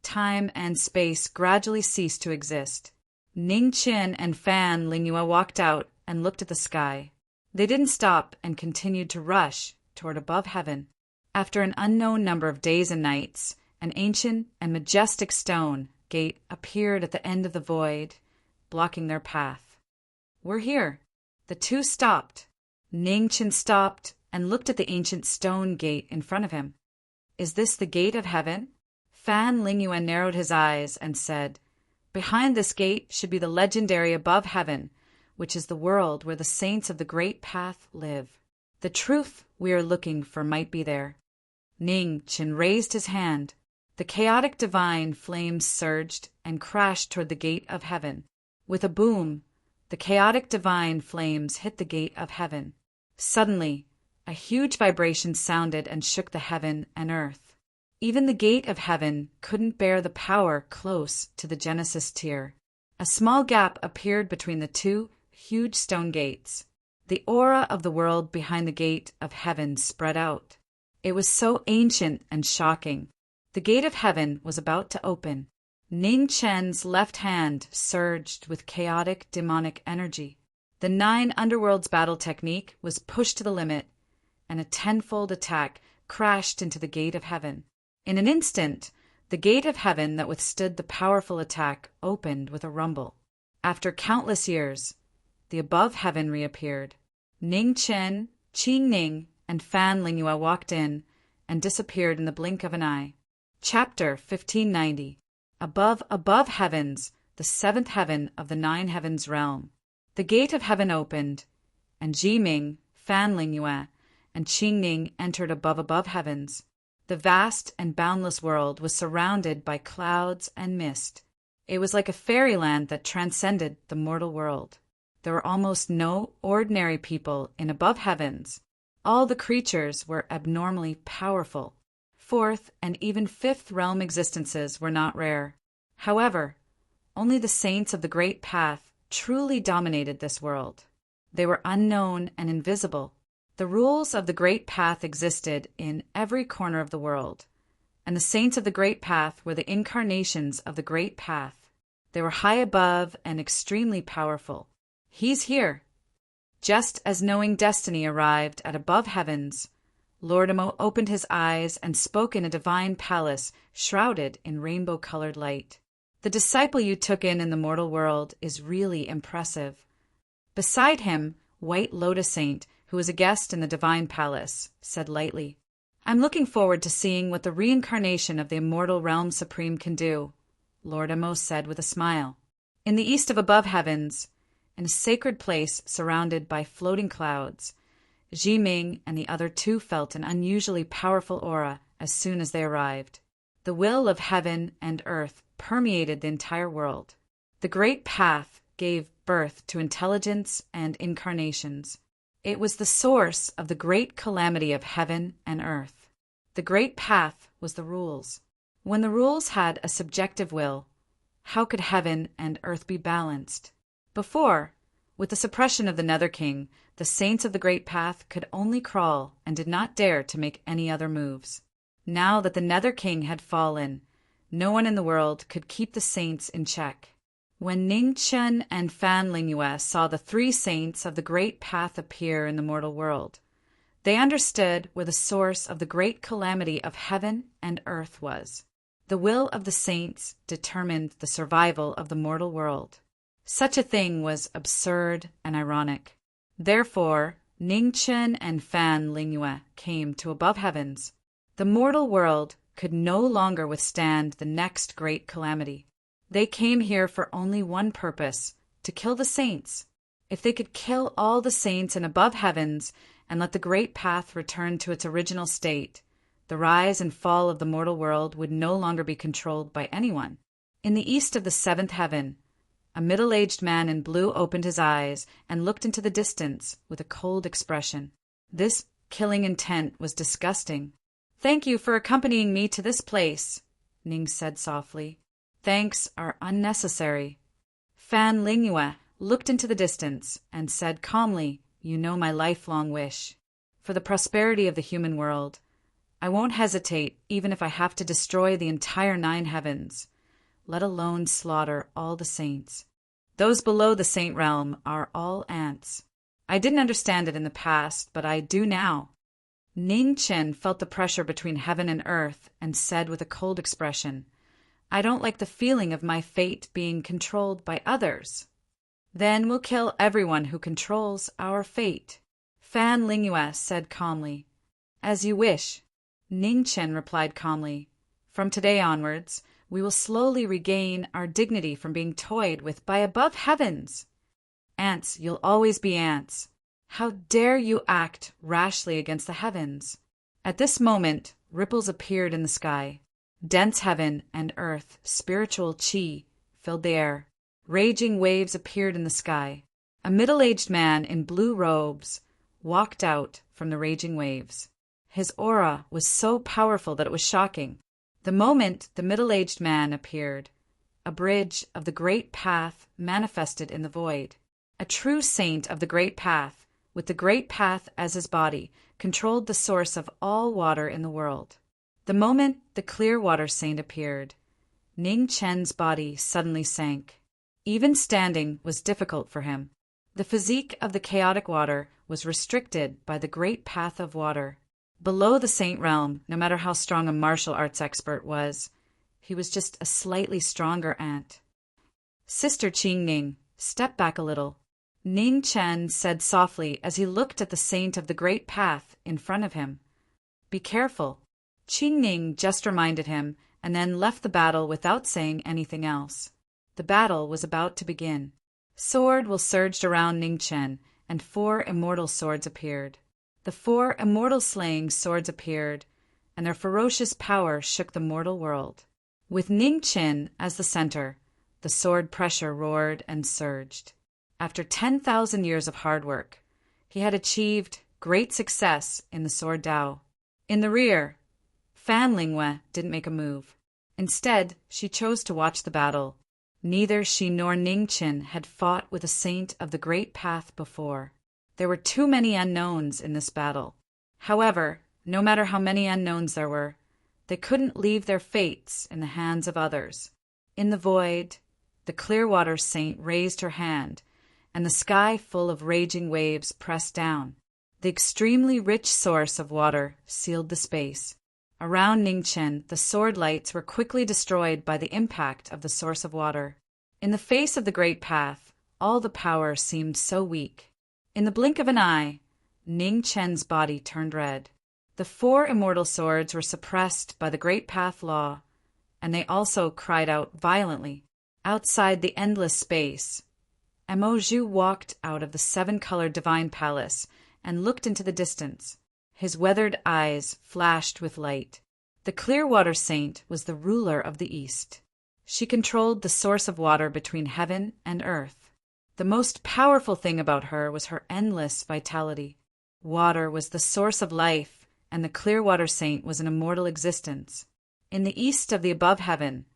time and space gradually ceased to exist. Ning Chen and Fan Lingyue walked out and looked at the sky. They didn't stop and continued to rush toward above heaven. After an unknown number of days and nights, an ancient and majestic stone gate appeared at the end of the void, blocking their path. "We're here." The 2 stopped. Ning Chen stopped and looked at the ancient stone gate in front of him. "Is this the gate of heaven?" Fan Lingyue narrowed his eyes and said, "Behind this gate should be the legendary above heaven, which is the world where the saints of the Great Path live. The truth we are looking for might be there." Ning Chen raised his hand. The chaotic divine flames surged and crashed toward the gate of heaven. With a boom, The chaotic divine flames hit the gate of heaven. Suddenly, a huge vibration sounded and shook the heaven and earth. Even the gate of heaven couldn't bear the power close to the Genesis tier. A small gap appeared between the two huge stone gates. The aura of the world behind the gate of heaven spread out. It was so ancient and shocking. The gate of heaven was about to open. Ning Chen's left hand surged with chaotic demonic energy. The 9 underworlds battle technique was pushed to the limit, and a 10-fold attack crashed into the gate of heaven. In an instant, the gate of heaven that withstood the powerful attack opened with a rumble. After countless years, the above heaven reappeared. Ning Chen, Qing Ning, and Fan Lingyue walked in and disappeared in the blink of an eye. Chapter 1590. Above heavens, the 7th heaven of the 9 heavens realm. The gate of heaven opened, and Jiming, Fan Lingyue, and Qing Ning entered above heavens. The vast and boundless world was surrounded by clouds and mist. It was like a fairyland that transcended the mortal world. There were almost no ordinary people in above heavens. All the creatures were abnormally powerful. 4th and even 5th realm existences were not rare. However, only the saints of the Great Path truly dominated this world. They were unknown and invisible. The rules of the Great Path existed in every corner of the world, and the saints of the Great Path were the incarnations of the Great Path. They were high above and extremely powerful. He's here. Just as knowing destiny arrived at above heavens, Lord Amo opened his eyes and spoke in a divine palace shrouded in rainbow-colored light. The disciple you took in the mortal world is really impressive. Beside him, White Lotus Saint, who was a guest in the divine palace, said lightly, "I'm looking forward to seeing what the reincarnation of the immortal realm supreme can do," Lord Amo said with a smile. In the east of above heavens, in a sacred place surrounded by floating clouds, Jiming and the other 2 felt an unusually powerful aura as soon as they arrived. The will of heaven and earth permeated the entire world. The Great Path gave birth to intelligence and incarnations. It was the source of the great calamity of heaven and earth. The Great Path was the rules. When the rules had a subjective will, how could heaven and earth be balanced? Before, with the suppression of the Nether King, the saints of the Great Path could only crawl and did not dare to make any other moves. Now that the Nether King had fallen, no one in the world could keep the saints in check. When Ning Chen and Fan Lingyue saw the 3 saints of the Great Path appear in the mortal world, they understood where the source of the great calamity of heaven and earth was. The will of the saints determined the survival of the mortal world. Such a thing was absurd and ironic. Therefore, Ning Chen and Fan Lingyue came to above heavens. The mortal world could no longer withstand the next great calamity. They came here for only one purpose, to kill the saints. If they could kill all the saints in above heavens and let the Great Path return to its original state, the rise and fall of the mortal world would no longer be controlled by anyone. In the east of the 7th heaven, a middle-aged man in blue opened his eyes and looked into the distance with a cold expression. This killing intent was disgusting. "Thank you for accompanying me to this place," Ning said softly. "Thanks are unnecessary." Fan Lingyue looked into the distance and said calmly, "You know my lifelong wish. For the prosperity of the human world, I won't hesitate even if I have to destroy the entire 9 heavens, let alone slaughter all the saints. Those below the saint realm are all ants. I didn't understand it in the past, but I do now." Ning Chen felt the pressure between heaven and earth and said with a cold expression, "I don't like the feeling of my fate being controlled by others." "Then we'll kill everyone who controls our fate," Fan Lingyue said calmly. "As you wish." Ning Chen replied calmly, "From today onwards, we will slowly regain our dignity from being toyed with by above heavens. Ants, you'll always be ants. How dare you act rashly against the heavens?" At this moment, ripples appeared in the sky. Dense heaven and earth, spiritual qi, filled the air. Raging waves appeared in the sky. A middle-aged man in blue robes walked out from the raging waves. His aura was so powerful that it was shocking. The moment the middle-aged man appeared, a bridge of the great path manifested in the void. A true saint of the great path, with the great path as his body, controlled the source of all water in the world. The moment the clear water saint appeared, Ning Chen's body suddenly sank. Even standing was difficult for him. The physique of the chaotic water was restricted by the great path of water. Below the saint realm, no matter how strong a martial arts expert was, he was just a slightly stronger ant. Sister Qing Ning, step back a little, Ning Chen said softly as he looked at the saint of the great path in front of him. Be careful. Qing Ning just reminded him and then left the battle without saying anything else. The battle was about to begin. Sword will surged around Ning Chen, and 4 immortal swords appeared. The 4 immortal slaying swords appeared, and their ferocious power shook the mortal world. With Ning Chen as the center, the sword pressure roared and surged. After 10,000 years of hard work, he had achieved great success in the sword Dao. In the rear, Fan Lingwei didn't make a move. Instead, she chose to watch the battle. Neither she nor Ning Chen had fought with a saint of the great path before. There were too many unknowns in this battle. However, no matter how many unknowns there were, they couldn't leave their fates in the hands of others. In the void, the Clearwater saint raised her hand, and the sky full of raging waves pressed down. The extremely rich source of water sealed the space. Around Ning Chen, the sword lights were quickly destroyed by the impact of the source of water. In the face of the great path, all the power seemed so weak. In the blink of an eye, Ning Chen's body turned red. The 4 immortal swords were suppressed by the great path law, and they also cried out violently. Outside the endless space, Mo Zhu walked out of the 7-colored divine palace and looked into the distance. His weathered eyes flashed with light. The Clearwater Saint was the ruler of the East. She controlled the source of water between heaven and earth. The most powerful thing about her was her endless vitality. Water was the source of life, and the Clearwater Saint was an immortal existence. In the east of the above heaven,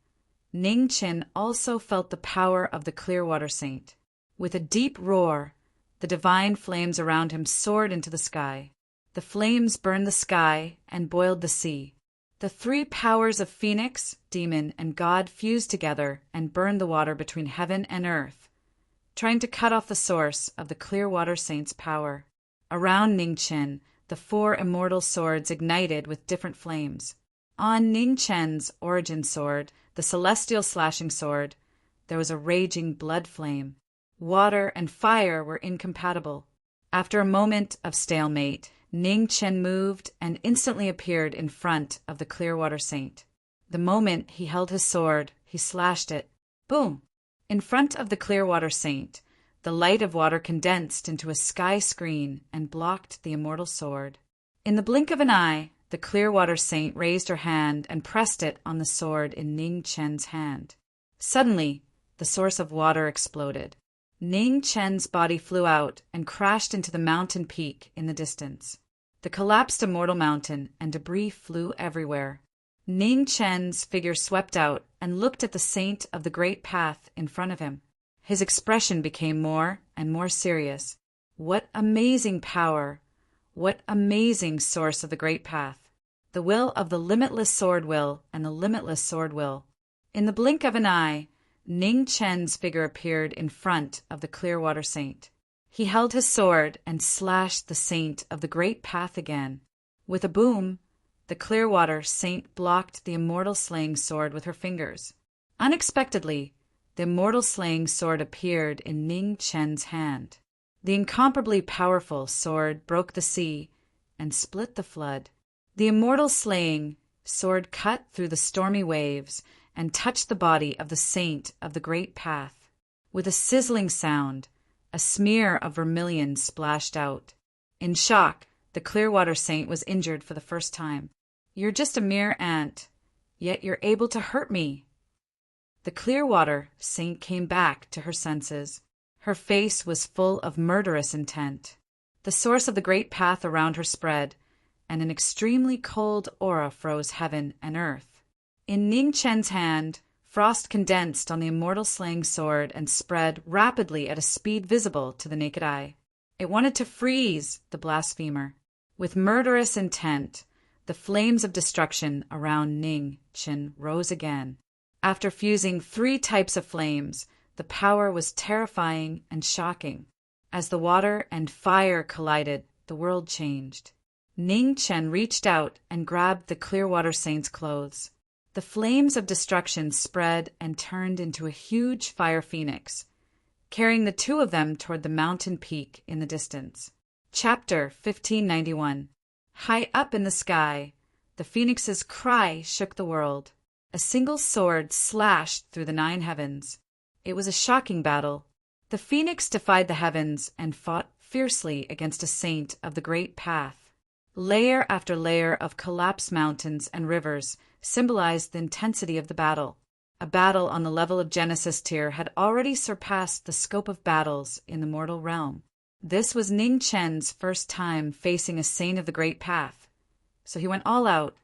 Ning Chen also felt the power of the Clearwater Saint. With a deep roar, the divine flames around him soared into the sky. The flames burned the sky and boiled the sea. The 3 powers of Phoenix, Demon, and God fused together and burned the water between heaven and earth, trying to cut off the source of the Clearwater Saint's power. Around Ning Chen, the 4 immortal swords ignited with different flames. On Ning Chen's origin sword, the celestial slashing sword, there was a raging blood flame. Water and fire were incompatible. After a moment of stalemate, Ning Chen moved and instantly appeared in front of the Clearwater Saint. The moment he held his sword, he slashed it. Boom! In front of the Clearwater Saint, the light of water condensed into a sky screen and blocked the immortal sword. In the blink of an eye, the Clearwater Saint raised her hand and pressed it on the sword in Ning Chen's hand. Suddenly, the source of water exploded. Ning Chen's body flew out and crashed into the mountain peak in the distance. The collapsed immortal mountain and debris flew everywhere. Ning Chen's figure swept out and looked at the saint of the great path in front of him. His expression became more and more serious. What amazing power! What amazing source of the great path! The will of the limitless sword will and the limitless sword will. In the blink of an eye, Ning Chen's figure appeared in front of the Clearwater Saint. He held his sword and slashed the saint of the great path again. With a boom, the Clearwater Saint blocked the immortal slaying sword with her fingers. Unexpectedly, the immortal slaying sword appeared in Ning Chen's hand. The incomparably powerful sword broke the sea and split the flood. The immortal slaying sword cut through the stormy waves and touched the body of the saint of the great path. With a sizzling sound, a smear of vermilion splashed out. In shock, the Clearwater Saint was injured for the first time. You're just a mere ant, yet you're able to hurt me. The Clearwater Saint came back to her senses. Her face was full of murderous intent. The source of the great path around her spread, and an extremely cold aura froze heaven and earth. In Ning Chen's hand, frost condensed on the immortal slaying sword and spread rapidly at a speed visible to the naked eye. It wanted to freeze the blasphemer. With murderous intent, the flames of destruction around Ning Chen rose again. After fusing 3 types of flames, the power was terrifying and shocking. As the water and fire collided, the world changed. Ning Chen reached out and grabbed the Clearwater Saint's clothes. The flames of destruction spread and turned into a huge fire phoenix, carrying the 2 of them toward the mountain peak in the distance. Chapter 1591. High up in the sky, the phoenix's cry shook the world. A single sword slashed through the 9 heavens. It was a shocking battle. The phoenix defied the heavens and fought fiercely against a saint of the great path. Layer after layer of collapsed mountains and rivers symbolized the intensity of the battle. A battle on the level of Genesis tier had already surpassed the scope of battles in the mortal realm. This was Ning Chen's first time facing a saint of the great path, so he went all out,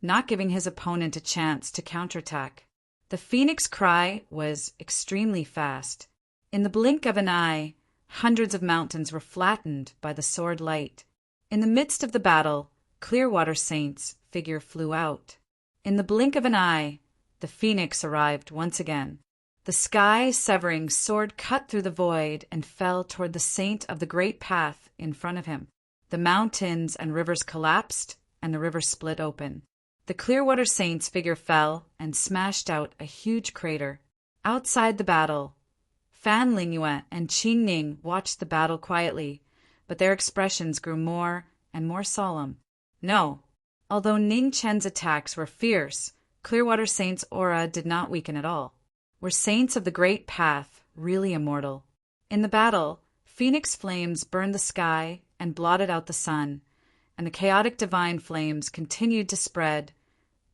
not giving his opponent a chance to counterattack. The phoenix cry was extremely fast. In the blink of an eye, hundreds of mountains were flattened by the sword light. In the midst of the battle, Clearwater Saint's figure flew out. In the blink of an eye, the phoenix arrived once again. The sky-severing sword cut through the void and fell toward the saint of the great path in front of him. The mountains and rivers collapsed, and the river split open. The Clearwater Saint's figure fell and smashed out a huge crater. Outside the battle, Fan Lingyue and Qing Ning watched the battle quietly, but their expressions grew more and more solemn. No, although Ning Chen's attacks were fierce, Clearwater Saint's aura did not weaken at all. Were saints of the great path really immortal? In the battle, phoenix flames burned the sky and blotted out the sun, and the chaotic divine flames continued to spread,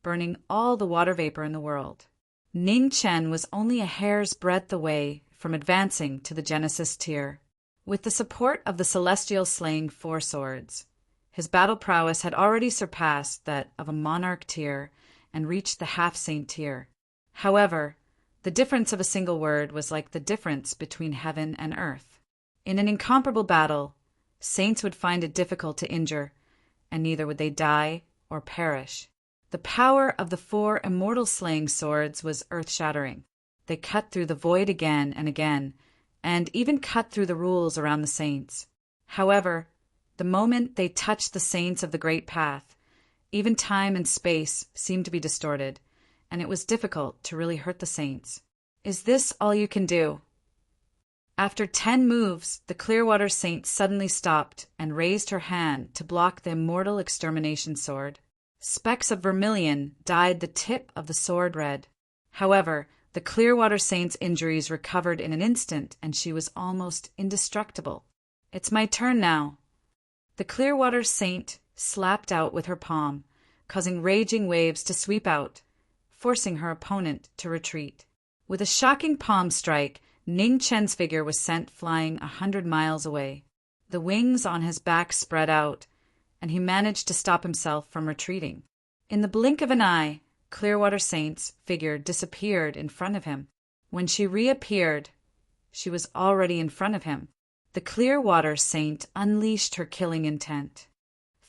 burning all the water vapor in the world. Ning Chen was only a hair's breadth away from advancing to the Genesis tier. With the support of the celestial slaying 4 swords, his battle prowess had already surpassed that of a monarch tier and reached the half-saint tier. However, the difference of a single word was like the difference between heaven and earth. In an incomparable battle, saints would find it difficult to injure, and neither would they die or perish. The power of the 4 immortal slaying swords was earth-shattering. They cut through the void again and again, and even cut through the rules around the saints. However, the moment they touched the saints of the great path, even time and space seemed to be distorted, and it was difficult to really hurt the saints. Is this all you can do? After 10 moves, the Clearwater Saint suddenly stopped and raised her hand to block the immortal extermination sword. Specks of vermilion dyed the tip of the sword red. However, the Clearwater Saint's injuries recovered in an instant, and she was almost indestructible. It's my turn now. The Clearwater Saint slapped out with her palm, causing raging waves to sweep out, forcing her opponent to retreat. With a shocking palm strike, Ning Chen's figure was sent flying 100 miles away. The wings on his back spread out, and he managed to stop himself from retreating. In the blink of an eye, Clearwater Saint's figure disappeared in front of him. When she reappeared, she was already in front of him. The Clearwater Saint unleashed her killing intent.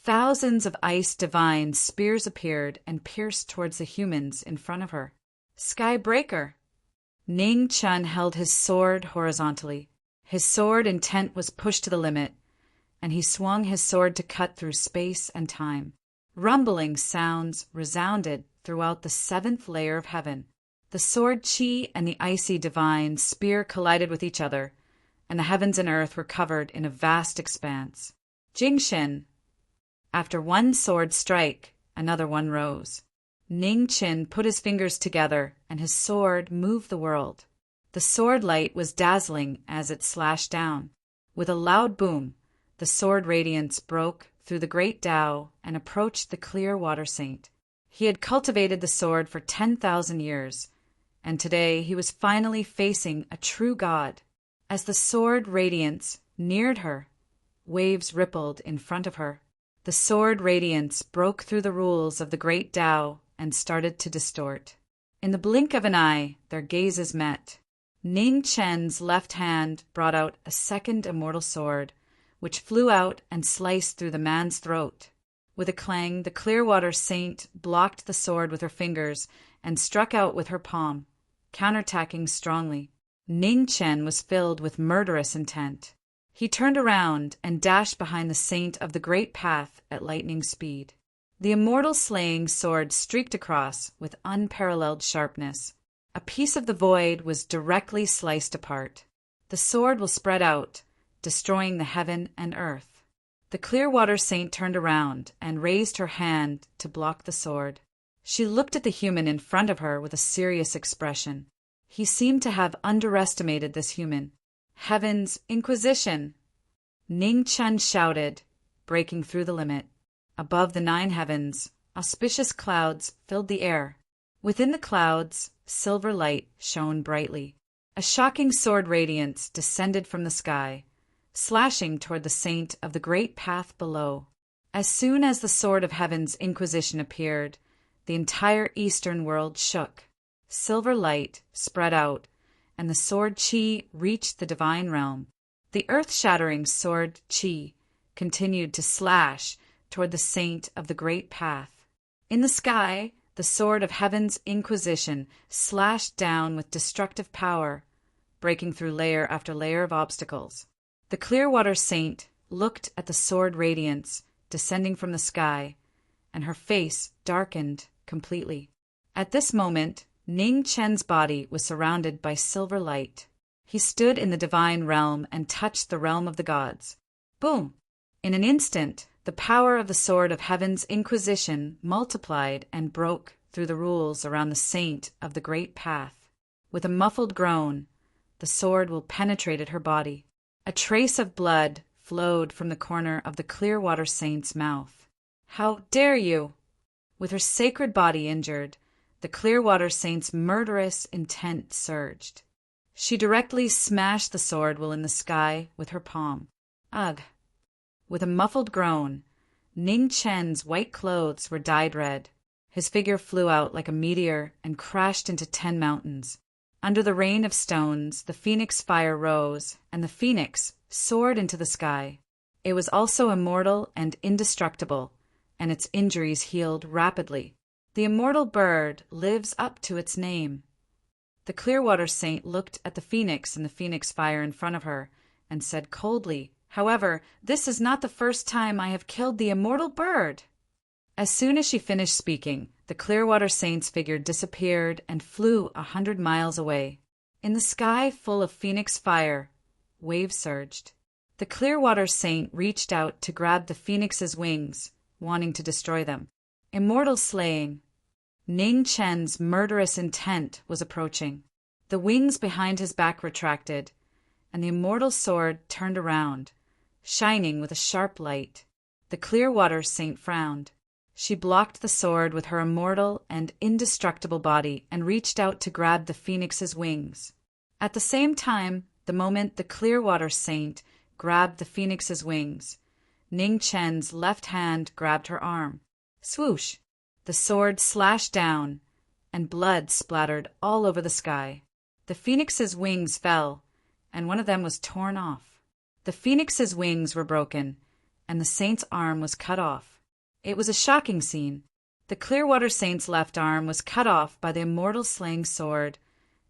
Thousands of ice divine spears appeared and pierced towards the humans in front of her. Skybreaker! Ning Chen held his sword horizontally. His sword intent was pushed to the limit, and he swung his sword to cut through space and time. Rumbling sounds resounded throughout the 7th layer of heaven. The sword chi and the icy divine spear collided with each other, and the heavens and earth were covered in a vast expanse. Jingxin. After one sword strike, another one rose. Ning Qin put his fingers together, and his sword moved the world. The sword light was dazzling as it slashed down. With a loud boom, the sword radiance broke through the great Tao and approached the Clearwater Saint. He had cultivated the sword for 10,000 years, and today he was finally facing a true god. As the sword radiance neared her, waves rippled in front of her. The sword radiance broke through the rules of the great Tao and started to distort. In the blink of an eye, their gazes met. Ning Chen's left hand brought out a second immortal sword, which flew out and sliced through the man's throat. With a clang, the Clearwater Saint blocked the sword with her fingers and struck out with her palm, counterattacking strongly. Ning Chen was filled with murderous intent. He turned around and dashed behind the Saint of the Great Path at lightning speed. The immortal slaying sword streaked across with unparalleled sharpness. A piece of the void was directly sliced apart. The sword will spread out, destroying the heaven and earth. The Clearwater Saint turned around and raised her hand to block the sword. She looked at the human in front of her with a serious expression. He seemed to have underestimated this human. Heaven's Inquisition! Ning Chen shouted, breaking through the limit. Above the 9 heavens, auspicious clouds filled the air. Within the clouds, silver light shone brightly. A shocking sword radiance descended from the sky, slashing toward the Saint of the Great Path below. As soon as the sword of Heaven's Inquisition appeared, the entire eastern world shook. Silver light spread out, and the sword Qi reached the divine realm. The earth-shattering sword Qi continued to slash toward the Saint of the Great Path. In the sky, the sword of Heaven's Inquisition slashed down with destructive power, breaking through layer after layer of obstacles. The Clearwater Saint looked at the sword radiance descending from the sky, and her face darkened completely. At this moment, Ning Chen's body was surrounded by silver light. He stood in the divine realm and touched the realm of the gods. Boom! In an instant, the power of the sword of Heaven's Inquisition multiplied and broke through the rules around the Saint of the Great Path. With a muffled groan, the sword will penetrated her body. A trace of blood flowed from the corner of the Clearwater Saint's mouth. How dare you! With her sacred body injured, the Clearwater Saint's murderous intent surged. She directly smashed the sword while in the sky with her palm. Ugh! With a muffled groan, Ning Chen's white clothes were dyed red. His figure flew out like a meteor and crashed into 10 mountains. Under the rain of stones, the phoenix fire rose, and the phoenix soared into the sky. It was also immortal and indestructible, and its injuries healed rapidly. The immortal bird lives up to its name. The Clearwater Saint looked at the phoenix and the phoenix fire in front of her and said coldly, "However, this is not the first time I have killed the immortal bird." As soon as she finished speaking, the Clearwater Saint's figure disappeared and flew 100 miles away. In the sky full of phoenix fire, waves surged. The Clearwater Saint reached out to grab the phoenix's wings, wanting to destroy them. Immortal slaying. Ning Chen's murderous intent was approaching. The wings behind his back retracted, and the immortal sword turned around, shining with a sharp light. The Clearwater Saint frowned. She blocked the sword with her immortal and indestructible body and reached out to grab the phoenix's wings. At the same time, the moment the Clearwater Saint grabbed the phoenix's wings, Ning Chen's left hand grabbed her arm. Swoosh! The sword slashed down, and blood splattered all over the sky. The phoenix's wings fell, and one of them was torn off. The phoenix's wings were broken, and the saint's arm was cut off. It was a shocking scene. The Clearwater Saint's left arm was cut off by the immortal slaying sword,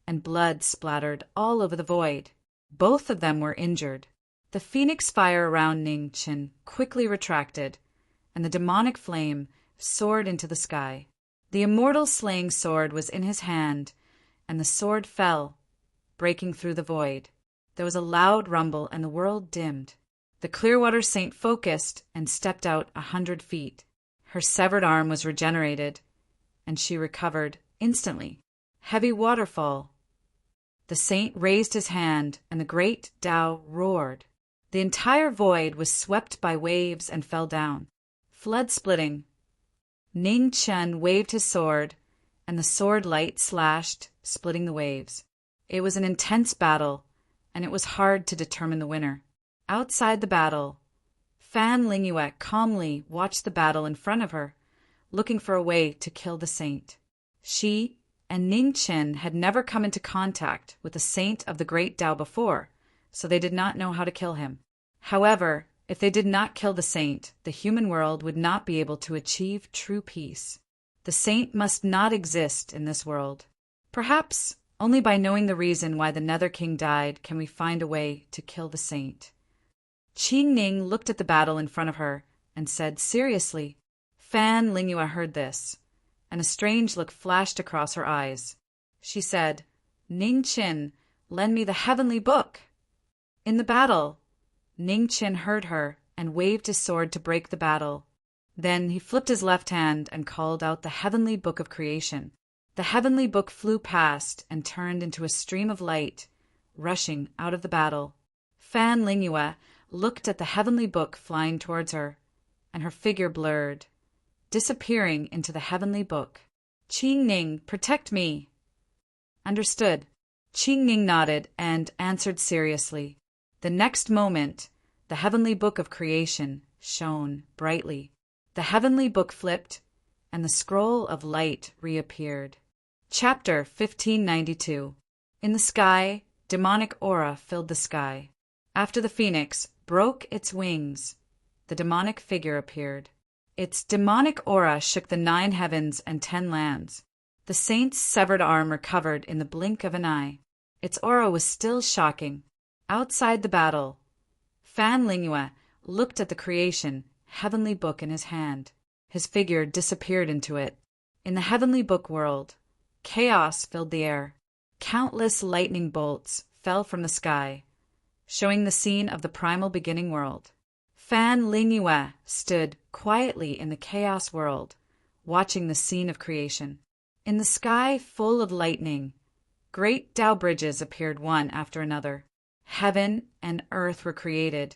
and blood splattered all over the void. Both of them were injured. The phoenix fire around Ning Chen quickly retracted, and the demonic flame soared into the sky. The immortal slaying sword was in his hand, and the sword fell, breaking through the void. There was a loud rumble, and the world dimmed. The Clearwater Saint focused and stepped out 100 feet. Her severed arm was regenerated, and she recovered instantly. Heavy waterfall. The saint raised his hand, and the great Tao roared. The entire void was swept by waves and fell down. Flood splitting. Ning Chen waved his sword, and the sword light slashed, splitting the waves. It was an intense battle, and it was hard to determine the winner. Outside the battle, Fan Lingyue calmly watched the battle in front of her, looking for a way to kill the saint. She and Ning Qin had never come into contact with a saint of the great Tao before, so they did not know how to kill him. However, if they did not kill the saint, the human world would not be able to achieve true peace. The saint must not exist in this world. Perhaps only by knowing the reason why the Nether King died can we find a way to kill the saint. Qing Ning looked at the battle in front of her and said seriously. Fan Lingyue heard this, and a strange look flashed across her eyes. She said, Ning Qin, lend me the heavenly book. In the battle, Ning Qin heard her and waved his sword to break the battle. Then he flipped his left hand and called out the heavenly book of creation. The heavenly book flew past and turned into a stream of light, rushing out of the battle. Fan Lingyue looked at the heavenly book flying towards her, and her figure blurred, disappearing into the heavenly book. Qing Ning, protect me. Understood. Qing Ning nodded and answered seriously. The next moment, the heavenly book of creation shone brightly. The heavenly book flipped, and the scroll of light reappeared. Chapter 1592. In the sky, demonic aura filled the sky. After the phoenix broke its wings, the demonic figure appeared. Its demonic aura shook the 9 heavens and 10 lands. The saint's severed arm recovered in the blink of an eye. Its aura was still shocking. Outside the battle, Fan Lingyue looked at the creation heavenly book in his hand. His figure disappeared into it. In the heavenly book world, chaos filled the air. Countless lightning bolts fell from the sky, showing the scene of the primal beginning world. Fan Lingyue stood quietly in the chaos world, watching the scene of creation. In the sky full of lightning, great Tao bridges appeared one after another. Heaven and earth were created,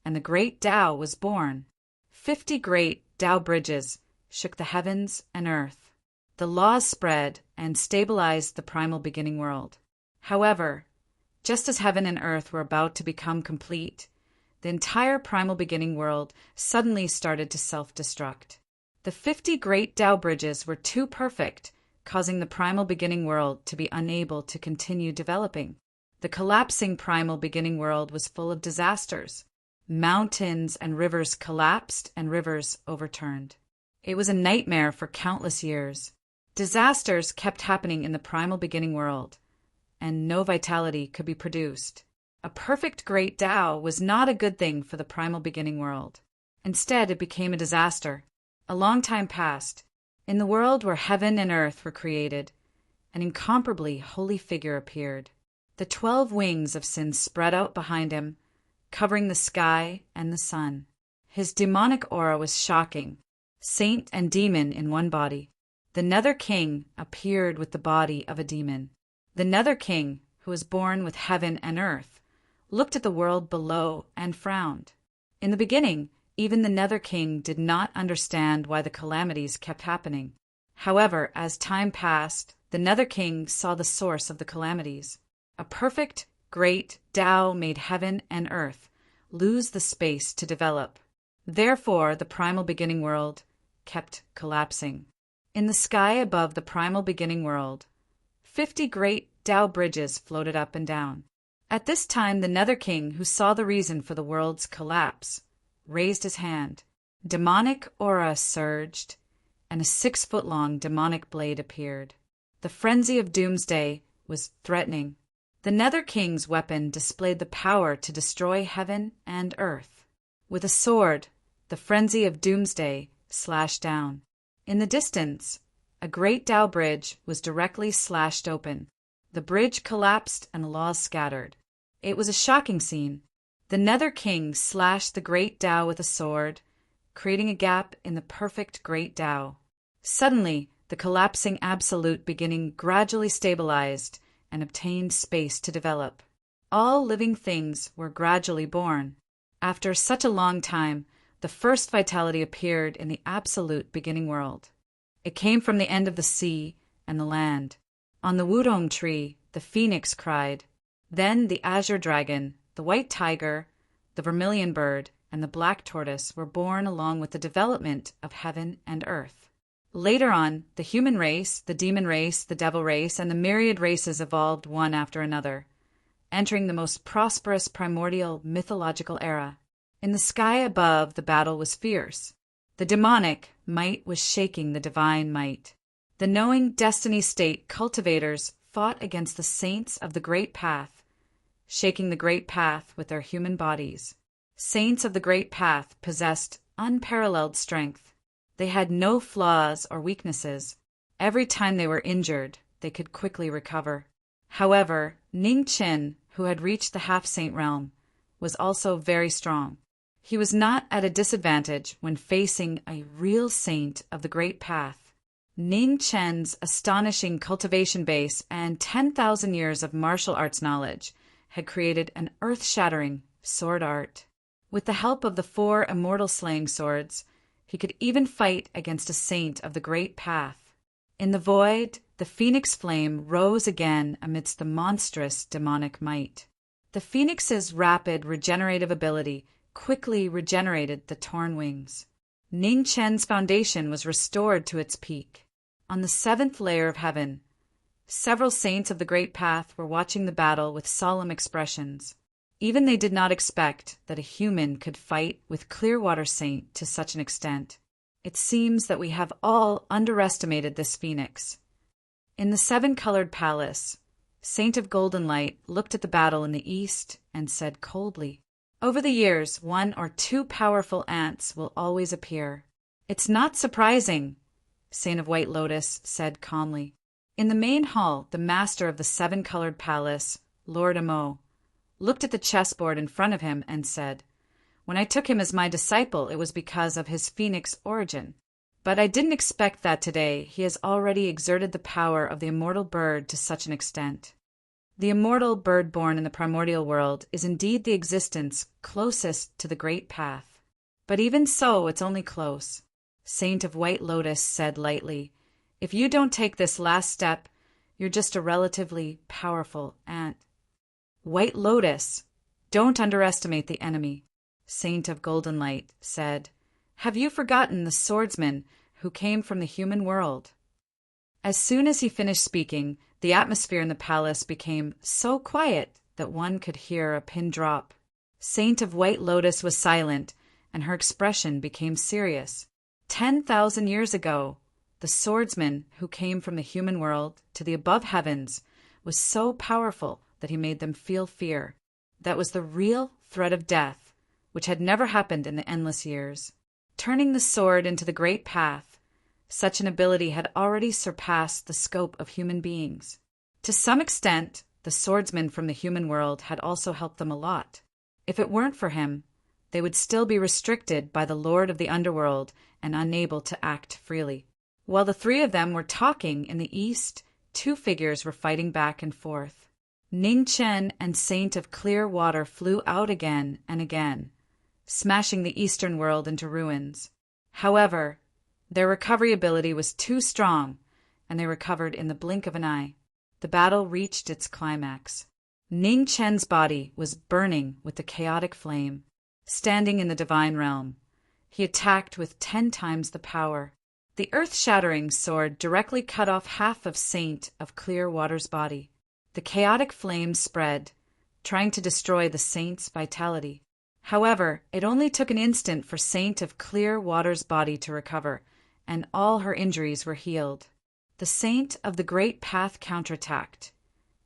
and the great Tao was born. 50 great Tao bridges shook the heavens and earth. The laws spread and stabilized the primal beginning world. However, just as heaven and earth were about to become complete, the entire primal beginning world suddenly started to self-destruct. The 50 great Tao bridges were too perfect, causing the primal beginning world to be unable to continue developing. The collapsing primal beginning world was full of disasters. Mountains and rivers collapsed and rivers overturned. It was a nightmare for countless years. Disasters kept happening in the primal beginning world, and no vitality could be produced. A perfect great Tao was not a good thing for the primal beginning world. Instead, it became a disaster. A long time passed. In the world where heaven and earth were created, an incomparably holy figure appeared. The 12 wings of sin spread out behind him, covering the sky and the sun. His demonic aura was shocking, saint and demon in one body. The Nether King appeared with the body of a demon. The Nether King, who was born with heaven and earth, looked at the world below and frowned. In the beginning, even the Nether King did not understand why the calamities kept happening. However, as time passed, the Nether King saw the source of the calamities. A perfect, great Tao made heaven and earth lose the space to develop. Therefore, the primal beginning world kept collapsing. In the sky above the primal beginning world, 50 great Tao bridges floated up and down. At this time, the Nether King, who saw the reason for the world's collapse, raised his hand. Demonic aura surged, and a 6-foot-long demonic blade appeared. The frenzy of doomsday was threatening. The Nether King's weapon displayed the power to destroy heaven and earth. With a sword, the frenzy of doomsday slashed down. In the distance, a great Tao bridge was directly slashed open. The bridge collapsed and the laws scattered. It was a shocking scene. The Nether King slashed the great Tao with a sword, creating a gap in the perfect great Tao. Suddenly, the collapsing absolute beginning gradually stabilized and obtained space to develop. All living things were gradually born. After such a long time, the first vitality appeared in the absolute beginning world. It came from the end of the sea and the land. On the wudong tree, the phoenix cried, Then the azure dragon, the white tiger, the vermilion bird, and the black tortoise were born along with the development of heaven and earth. Later on, the human race, the demon race, the devil race, and the myriad races evolved one after another, entering the most prosperous primordial mythological era. In the sky above, the battle was fierce. The demonic might was shaking the divine might. The knowing destiny state cultivators fought against the saints of the great path, shaking the great path with their human bodies. Saints of the great path possessed unparalleled strength. They had no flaws or weaknesses. Every time they were injured, they could quickly recover. However, Ning Chen, who had reached the half-saint realm, was also very strong. He was not at a disadvantage when facing a real saint of the great path. Ning Chen's astonishing cultivation base and 10,000 years of martial arts knowledge had created an earth-shattering sword art. With the help of the 4 immortal slaying swords, he could even fight against a saint of the great path. In the void, the phoenix flame rose again amidst the monstrous demonic might. The phoenix's rapid regenerative ability quickly regenerated the torn wings. Ning Chen's foundation was restored to its peak. On the 7th layer of heaven, several saints of the great path were watching the battle with solemn expressions. Even they did not expect that a human could fight with Clearwater Saint to such an extent. It seems that we have all underestimated this phoenix. In the 7-colored palace, Saint of Golden Light looked at the battle in the east and said coldly, "Over the years, 1 or 2 powerful ants will always appear." "It's not surprising," Saint of White Lotus said calmly. In the main hall, the master of the 7-colored palace, Lord Amo, looked at the chessboard in front of him and said, "When I took him as my disciple, it was because of his phoenix origin. But I didn't expect that today he has already exerted the power of the immortal bird to such an extent." The immortal bird born in the primordial world is indeed the existence closest to the great path. But even so, it's only close. Saint of White Lotus said lightly, "If you don't take this last step, you're just a relatively powerful ant." "White Lotus, don't underestimate the enemy," Saint of Golden Light said. "Have you forgotten the swordsman who came from the human world?" As soon as he finished speaking, the atmosphere in the palace became so quiet that one could hear a pin drop. Saint of White Lotus was silent, and her expression became serious. 10,000 years ago, the swordsman who came from the human world to the above heavens was so powerful that he made them feel fear. That was the real threat of death, which had never happened in the endless years. Turning the sword into the great path, such an ability had already surpassed the scope of human beings. To some extent, the swordsman from the human world had also helped them a lot. If it weren't for him, they would still be restricted by the Lord of the Underworld and unable to act freely. While the 3 of them were talking in the east, 2 figures were fighting back and forth. Ning Chen and Saint of Clear Water flew out again and again, smashing the eastern world into ruins. However, their recovery ability was too strong, and they recovered in the blink of an eye. The battle reached its climax. Ning Chen's body was burning with the chaotic flame. Standing in the divine realm, he attacked with 10 times the power. The earth-shattering sword directly cut off half of Saint of Clear Water's body. The chaotic flame spread, trying to destroy the saint's vitality. However, it only took an instant for Saint of Clear Water's body to recover, and all her injuries were healed. The Saint of the Great Path counterattacked,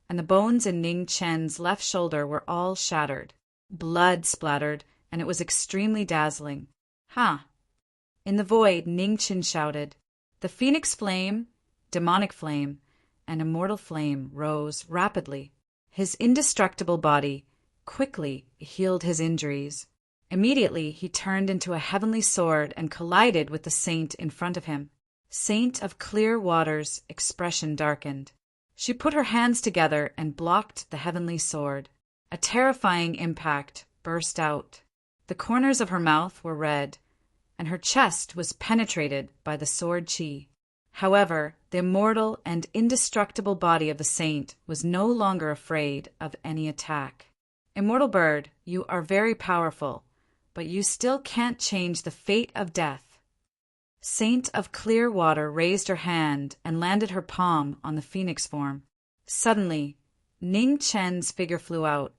and the bones in Ning Chen's left shoulder were all shattered. Blood splattered, and it was extremely dazzling. "Ha!" In the void, Ning Chen shouted. The phoenix flame, demonic flame, and immortal flame rose rapidly. His indestructible body quickly healed his injuries. Immediately, he turned into a heavenly sword and collided with the saint in front of him. Saint of Clear Water's expression darkened. She put her hands together and blocked the heavenly sword. A terrifying impact burst out. The corners of her mouth were red, and her chest was penetrated by the sword chi. However, the immortal and indestructible body of the saint was no longer afraid of any attack. Immortal bird, you are very powerful, but you still can't change the fate of death. Saint of Clear Water raised her hand and landed her palm on the phoenix form. Suddenly, Ning Chen's figure flew out,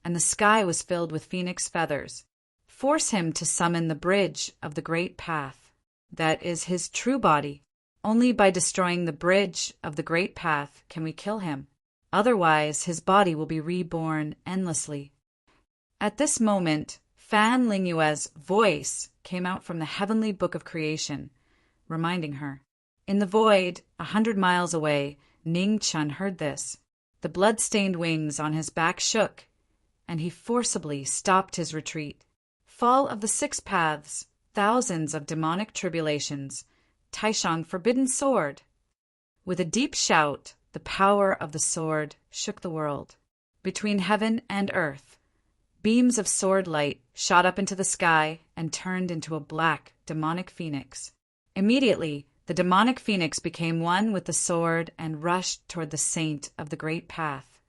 and the sky was filled with phoenix feathers. Force him to summon the bridge of the great path. That is his true body. Only by destroying the bridge of the great path can we kill him. Otherwise, his body will be reborn endlessly. At this moment, Fan Lingyue's voice came out from the heavenly book of creation, reminding her. In the void, 100 miles away, Ning Chen heard this. The blood-stained wings on his back shook, and he forcibly stopped his retreat. Fall of the 6 paths, thousands of demonic tribulations, Taishang forbidden sword. With a deep shout, the power of the sword shook the world. Between heaven and earth, beams of sword light shot up into the sky and turned into a black, demonic phoenix. Immediately, the demonic phoenix became one with the sword and rushed toward the saint of the great path.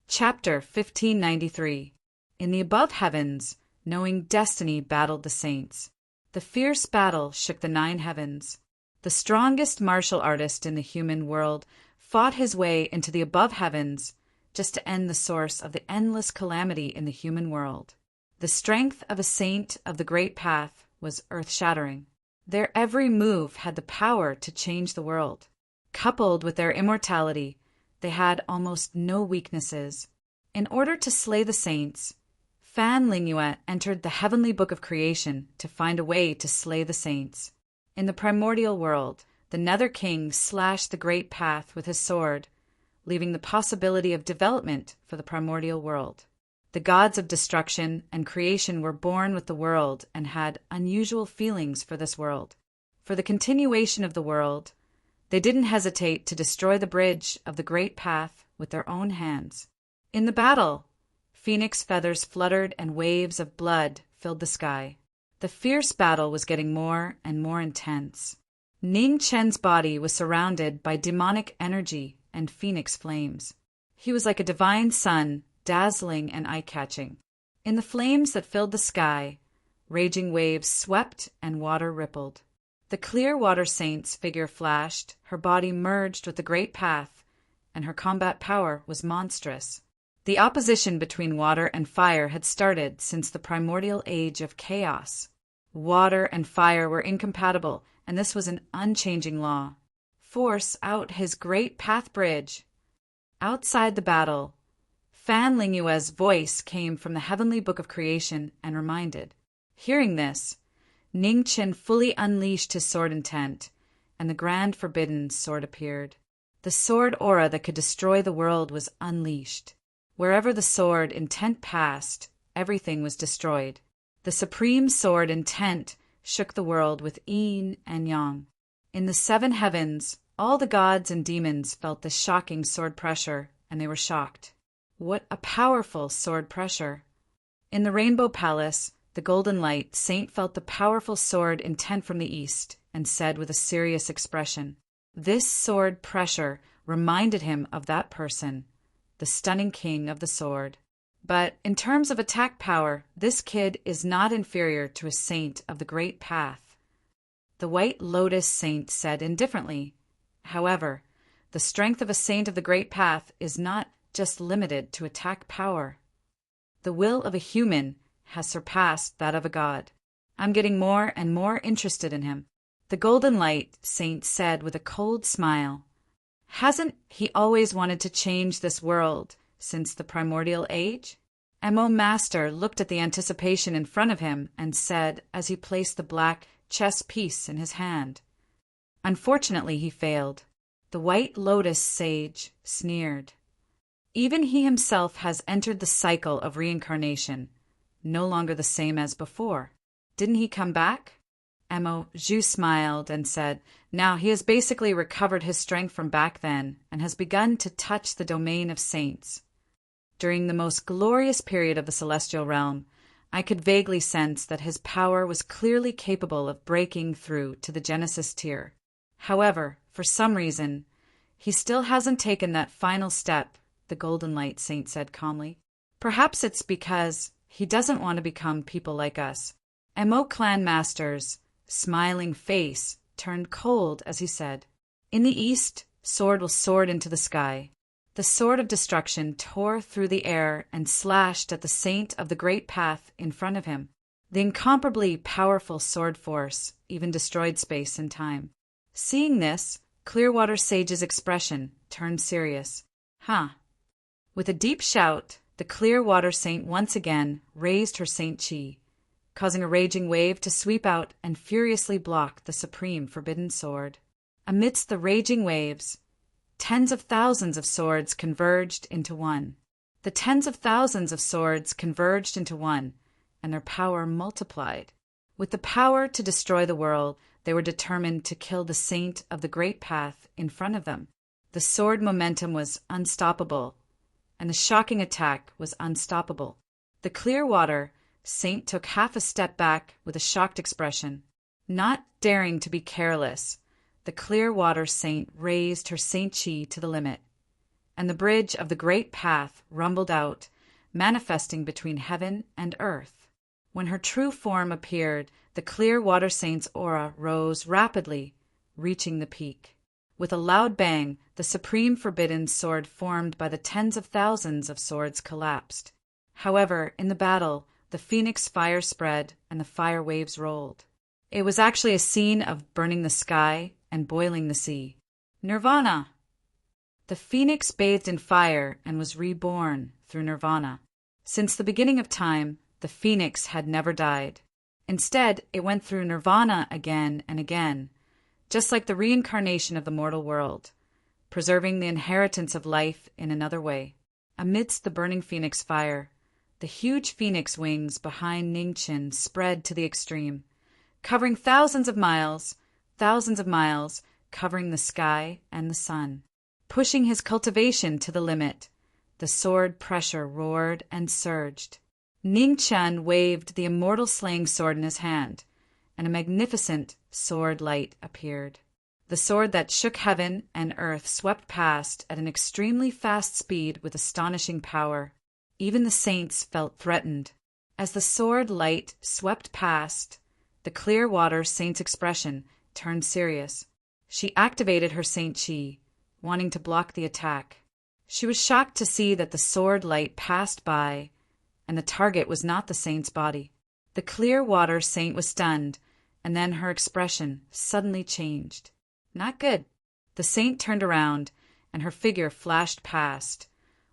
Chapter 1593. In the above heavens, knowing destiny battled the saints. The fierce battle shook the 9 heavens. The strongest martial artist in the human world fought his way into the above heavens just to end the source of the endless calamity in the human world. The strength of a saint of the great path was earth-shattering. Their every move had the power to change the world. Coupled with their immortality, they had almost no weaknesses. In order to slay the saints, Fan Lingyue entered the heavenly book of creation to find a way to slay the saints. In the primordial world, the Nether King slashed the great path with his sword, leaving the possibility of development for the primordial world. The gods of destruction and creation were born with the world and had unusual feelings for this world. For the continuation of the world, they didn't hesitate to destroy the bridge of the great path with their own hands. In the battle, phoenix feathers fluttered and waves of blood filled the sky. The fierce battle was getting more and more intense. Ning Chen's body was surrounded by demonic energy and phoenix flames. He was like a divine sun, dazzling and eye-catching. In the flames that filled the sky, raging waves swept and water rippled. The clear water saint's figure flashed, her body merged with the great path, and her combat power was monstrous. The opposition between water and fire had started since the primordial age of chaos. Water and fire were incompatible, and this was an unchanging law. Force out his great path bridge. Outside the battle, Fan Lingyue's voice came from the heavenly book of creation and reminded. Hearing this, Ning Chen fully unleashed his sword intent, and the grand forbidden sword appeared. The sword aura that could destroy the world was unleashed. Wherever the sword intent passed, everything was destroyed. The supreme sword intent shook the world with yin and yang. In the 7 heavens, all the gods and demons felt the shocking sword pressure, and they were shocked. What a powerful sword pressure! In the Rainbow Palace, the Golden Light, Saint felt the powerful sword intent from the east, and said with a serious expression, "This sword pressure reminded him of that person, the stunning king of the sword. But in terms of attack power, this kid is not inferior to a saint of the great path." The White Lotus Saint said indifferently, "However, the strength of a saint of the great path is not just limited to attack power. The will of a human has surpassed that of a god. I'm getting more and more interested in him." The Golden Light Saint said with a cold smile, "Hasn't he always wanted to change this world since the primordial age?" Mo Master looked at the anticipation in front of him and said as he placed the black chess piece in his hand. Unfortunately, he failed. The White Lotus Sage sneered. "Even he himself has entered the cycle of reincarnation, no longer the same as before. Didn't he come back?" Mo Zhu smiled and said, "Now he has basically recovered his strength from back then and has begun to touch the domain of saints. During the most glorious period of the celestial realm, I could vaguely sense that his power was clearly capable of breaking through to the Genesis tier. However, for some reason, he still hasn't taken that final step, the Golden Light Saint said calmly. Perhaps it's because he doesn't want to become people like us. Mo clan master's smiling face turned cold as he said, "In the east, sword will soar into the sky." The sword of destruction tore through the air and slashed at the saint of the great path in front of him. The incomparably powerful sword force even destroyed space and time. Seeing this, Clearwater Sage's expression turned serious. Huh. With a deep shout, the Clearwater Saint once again raised her Saint Chi, causing a raging wave to sweep out and furiously block the supreme forbidden sword. Amidst the raging waves, tens of thousands of swords converged into one. The tens of thousands of swords converged into one, and their power multiplied. With the power to destroy the world, they were determined to kill the saint of the great path in front of them. The sword momentum was unstoppable, and the shocking attack was unstoppable. The Clearwater Saint took half a step back with a shocked expression. Not daring to be careless, the Clearwater Saint raised her Saint Chi to the limit, and the bridge of the great path rumbled out, manifesting between heaven and earth. When her true form appeared, the Clearwater Saint's aura rose rapidly, reaching the peak. With a loud bang, the supreme forbidden sword formed by the tens of thousands of swords collapsed. However, in the battle, the phoenix fire spread and the fire waves rolled. It was actually a scene of burning the sky and boiling the sea. Nirvana! The phoenix bathed in fire and was reborn through nirvana. Since the beginning of time, the phoenix had never died. Instead, it went through nirvana again and again, just like the reincarnation of the mortal world, preserving the inheritance of life in another way. Amidst the burning phoenix fire, the huge phoenix wings behind Ningchen spread to the extreme, covering thousands of miles, covering the sky and the sun. Pushing his cultivation to the limit, the sword pressure roared and surged. Ningchen waved the immortal slaying sword in his hand, and a magnificent sword light appeared. The sword that shook heaven and earth swept past at an extremely fast speed with astonishing power. Even the saints felt threatened. As the sword light swept past, the Clearwater Saint's expression turned serious. She activated her Saint Chi, wanting to block the attack. She was shocked to see that the sword light passed by, and the target was not the saint's body. The Clearwater Saint was stunned, and then her expression suddenly changed. Not good. The saint turned around, and her figure flashed past,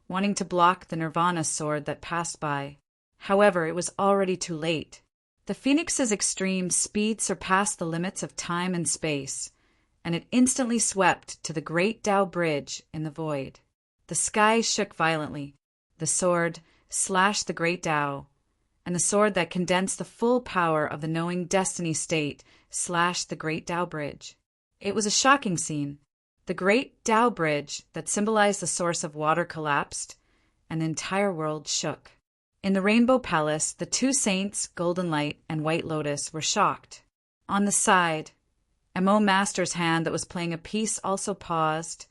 wanting to block the Nirvana sword that passed by. However, it was already too late. The phoenix's extreme speed surpassed the limits of time and space, and it instantly swept to the Great Tao Bridge in the void. The sky shook violently. The sword slashed the Great Tao, and the sword that condensed the full power of the knowing destiny state slashed the Great Tao Bridge. It was a shocking scene. The Great Tao Bridge that symbolized the source of water collapsed, and the entire world shook. In the Rainbow Palace, the two saints, Golden Light and White Lotus, were shocked. On the side, Mo Master's hand that was playing a piece also paused,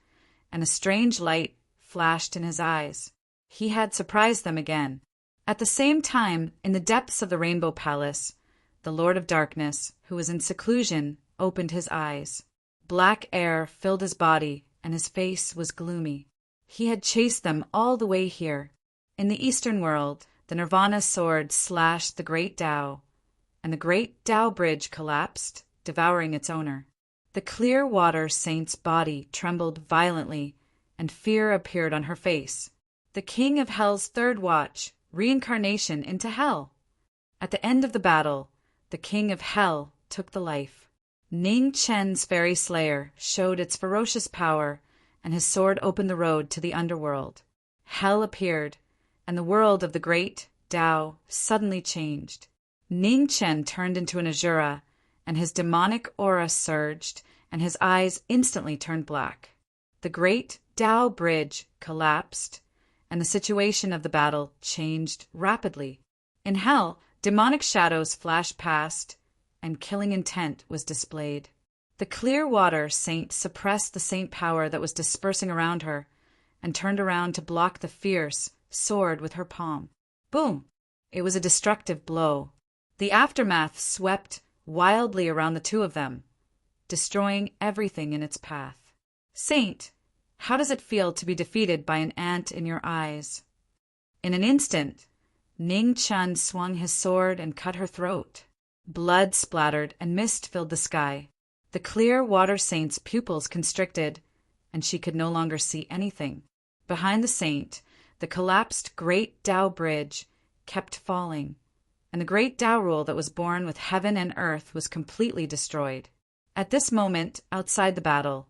and a strange light flashed in his eyes. He had surprised them again. At the same time, in the depths of the Rainbow Palace, the Lord of Darkness, who was in seclusion, opened his eyes. Black air filled his body, and his face was gloomy. He had chased them all the way here. In the Eastern world, the Nirvana sword slashed the Great Tao, and the Great Tao Bridge collapsed, devouring its owner. The Clearwater Saint's body trembled violently, and fear appeared on her face. The King of Hell's third watch, reincarnation into Hell. At the end of the battle, the King of Hell took the life. Ning Chen's fairy slayer showed its ferocious power, and his sword opened the road to the underworld. Hell appeared, and the world of the great Tao suddenly changed. Ning Chen turned into an Asura, and his demonic aura surged, and his eyes instantly turned black. The great Tao Bridge collapsed, and the situation of the battle changed rapidly. In Hell, demonic shadows flashed past, and killing intent was displayed. The clear water saint suppressed the saint power that was dispersing around her and turned around to block the fierce sword with her palm. Boom! It was a destructive blow. The aftermath swept wildly around the two of them, destroying everything in its path. Saint, how does it feel to be defeated by an ant in your eyes? In an instant, Ning Chun swung his sword and cut her throat. Blood splattered and mist filled the sky. The clear water saint's pupils constricted, and she could no longer see anything. Behind the saint, the collapsed Great Tao Bridge kept falling, and the great Tao rule that was born with heaven and earth was completely destroyed. At this moment, outside the battle,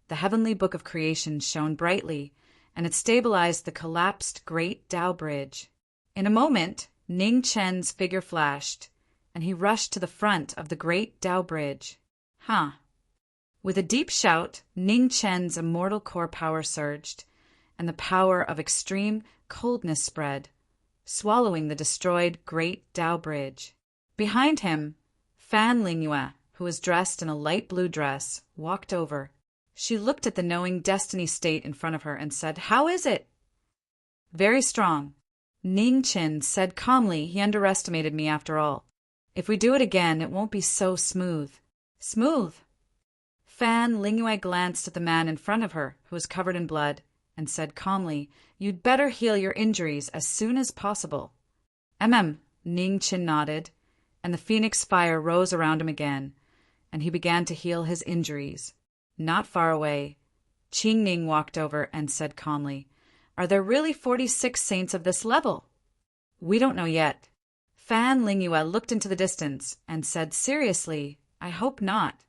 the heavenly book of creation shone brightly, and it stabilized the collapsed Great Tao Bridge. In a moment, Ning Chen's figure flashed, and he rushed to the front of the Great Tao Bridge. With a deep shout, Ning Chen's immortal core power surged, and the power of extreme coldness spread, swallowing the destroyed Great Tao Bridge. Behind him, Fan Lingyue, who was dressed in a light blue dress, walked over. She looked at the knowing destiny state in front of her and said, "How is it?" "Very strong." Ning Chen said calmly, "He underestimated me after all. If we do it again, it won't be so smooth." "Smooth?" Fan Lingyue glanced at the man in front of her, who was covered in blood, and said calmly, "You'd better heal your injuries as soon as possible." Ning Chen nodded, and the phoenix fire rose around him again, and he began to heal his injuries. Not far away, Qing Ning walked over and said calmly, "Are there really 46 saints of this level?" "We don't know yet." Fan Lingyue looked into the distance and said seriously, "I hope not."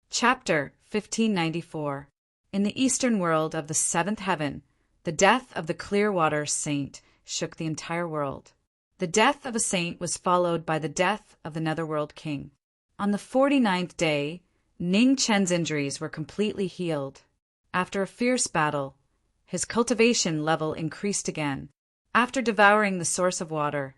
Chapter 1594. In the eastern world of the seventh heaven, the death of the Clearwater saint shook the entire world. The death of a saint was followed by the death of the Netherworld king. On the 49th day, Ning Chen's injuries were completely healed. After a fierce battle, his cultivation level increased again. After devouring the source of water,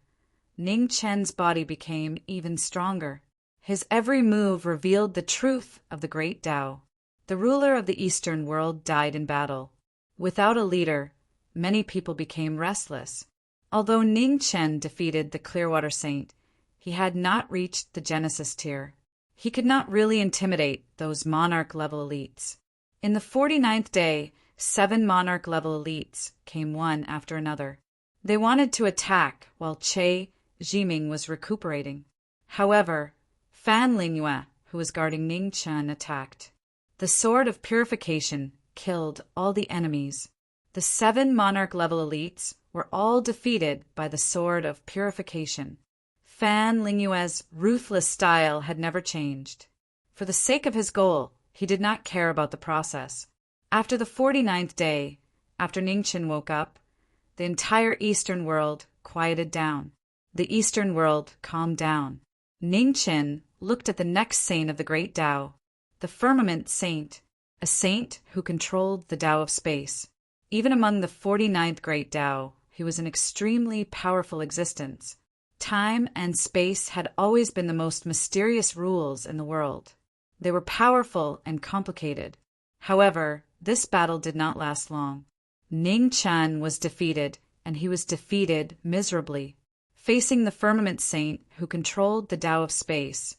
Ning Chen's body became even stronger. His every move revealed the truth of the great Tao. The ruler of the eastern world died in battle. Without a leader, many people became restless. Although Ning Chen defeated the Clearwater Saint, he had not reached the Genesis tier. He could not really intimidate those monarch-level elites. In the 49th day, 7 monarch-level elites came one after another. They wanted to attack while Che Jiming was recuperating. However, Fan Lingyue, who was guarding Ning Chen, attacked. The sword of purification killed all the enemies. The 7 monarch-level elites were all defeated by the sword of purification. Fan Lingyue's ruthless style had never changed. For the sake of his goal, he did not care about the process. After the 49th day, after Ning Chen woke up, the entire eastern world quieted down. The eastern world calmed down. Ning Chen looked at the next saint of the great Tao, the firmament saint, a saint who controlled the Tao of space. Even among the 49th great Tao, he was an extremely powerful existence. Time and space had always been the most mysterious rules in the world. They were powerful and complicated. However, this battle did not last long. Ning Chen was defeated, and he was defeated miserably. Facing the firmament saint who controlled the Tao of space,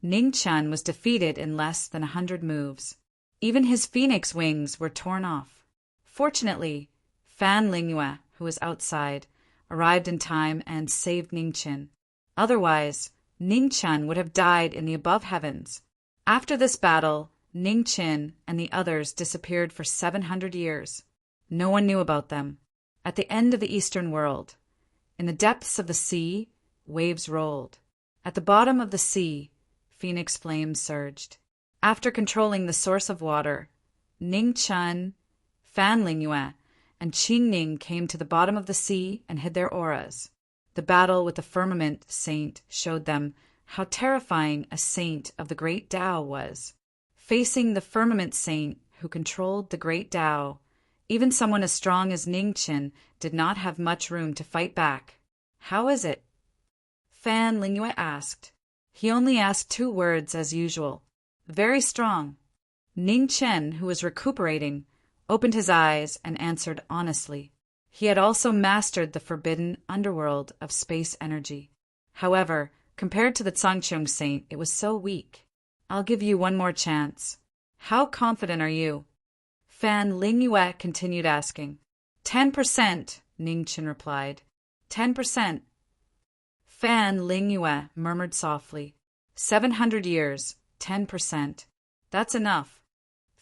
Ning Chen was defeated in less than 100 moves. Even his phoenix wings were torn off. Fortunately, Fan Lingyue, who was outside, arrived in time and saved Ning Chen. Otherwise, Ning Chen would have died in the above heavens. After this battle, Ning Chen and the others disappeared for 700 years. No one knew about them. At the end of the eastern world, in the depths of the sea, waves rolled. At the bottom of the sea, phoenix flames surged. After controlling the source of water, Ning Chen, Fan Lingyue, and Qing Ning came to the bottom of the sea and hid their auras. The battle with the firmament saint showed them how terrifying a saint of the great Tao was. Facing the firmament saint who controlled the great Tao, even someone as strong as Ning Chen did not have much room to fight back. "How is it?" Fan Lingyue asked. He only asked 2 words as usual. Very strong. Ning Chen, who was recuperating, opened his eyes and answered honestly. He had also mastered the forbidden underworld of space energy. However, compared to the Tsangchung Saint, it was so weak. I'll give you one more chance. How confident are you? Fan Lingyue continued asking. 10%, Ning Chen replied. 10%. Fan Lingyue murmured softly. 700 years, 10%. That's enough.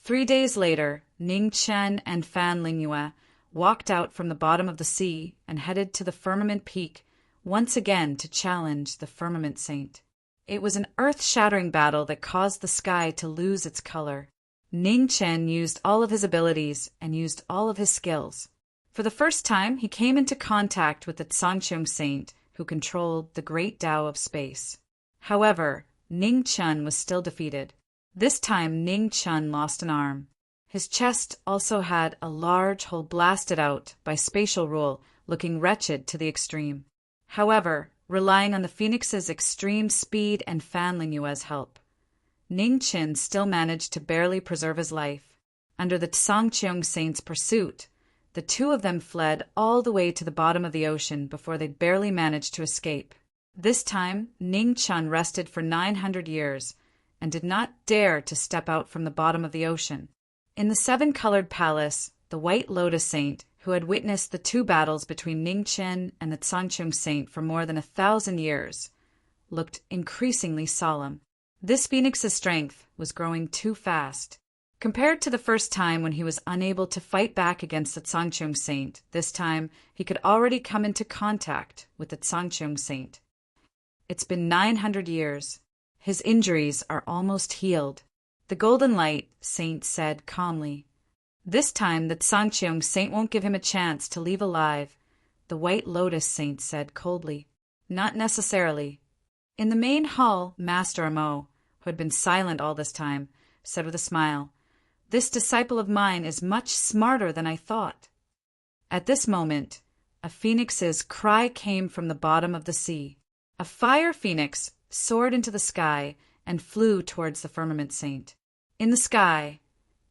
3 days later, Ning Chen and Fan Lingyue walked out from the bottom of the sea and headed to the Firmament Peak once again to challenge the Firmament Saint. It was an earth-shattering battle that caused the sky to lose its color. Ning Chen used all of his abilities and used all of his skills. For the first time, he came into contact with the Tsangchung Saint, who controlled the great Tao of space. However, Ning Chen was still defeated. This time, Ning Chen lost an arm. His chest also had a large hole blasted out by spatial rule, looking wretched to the extreme. However, relying on the Phoenix's extreme speed and Fan Lingyue's help, Ning Chen still managed to barely preserve his life. Under the Tsangchung Saint's pursuit, the two of them fled all the way to the bottom of the ocean before they barely managed to escape. This time, Ning Chen rested for 900 years and did not dare to step out from the bottom of the ocean. In the seven-colored palace, the White Lotus Saint, who had witnessed the two battles between Ning Chen and the Tsangchung Saint for more than 1,000 years, looked increasingly solemn. This Phoenix's strength was growing too fast. Compared to the first time when he was unable to fight back against the Tsangchung Saint, this time he could already come into contact with the Tsangchung Saint. It's been 900 years. His injuries are almost healed. The Golden Light Saint said calmly. This time the Tsangchung Saint won't give him a chance to leave alive, the White Lotus Saint said coldly. Not necessarily. In the main hall, Master Amo, who had been silent all this time, said with a smile, "This disciple of mine is much smarter than I thought." At this moment, a phoenix's cry came from the bottom of the sea. A fire phoenix soared into the sky and flew towards the Firmament Saint. In the sky,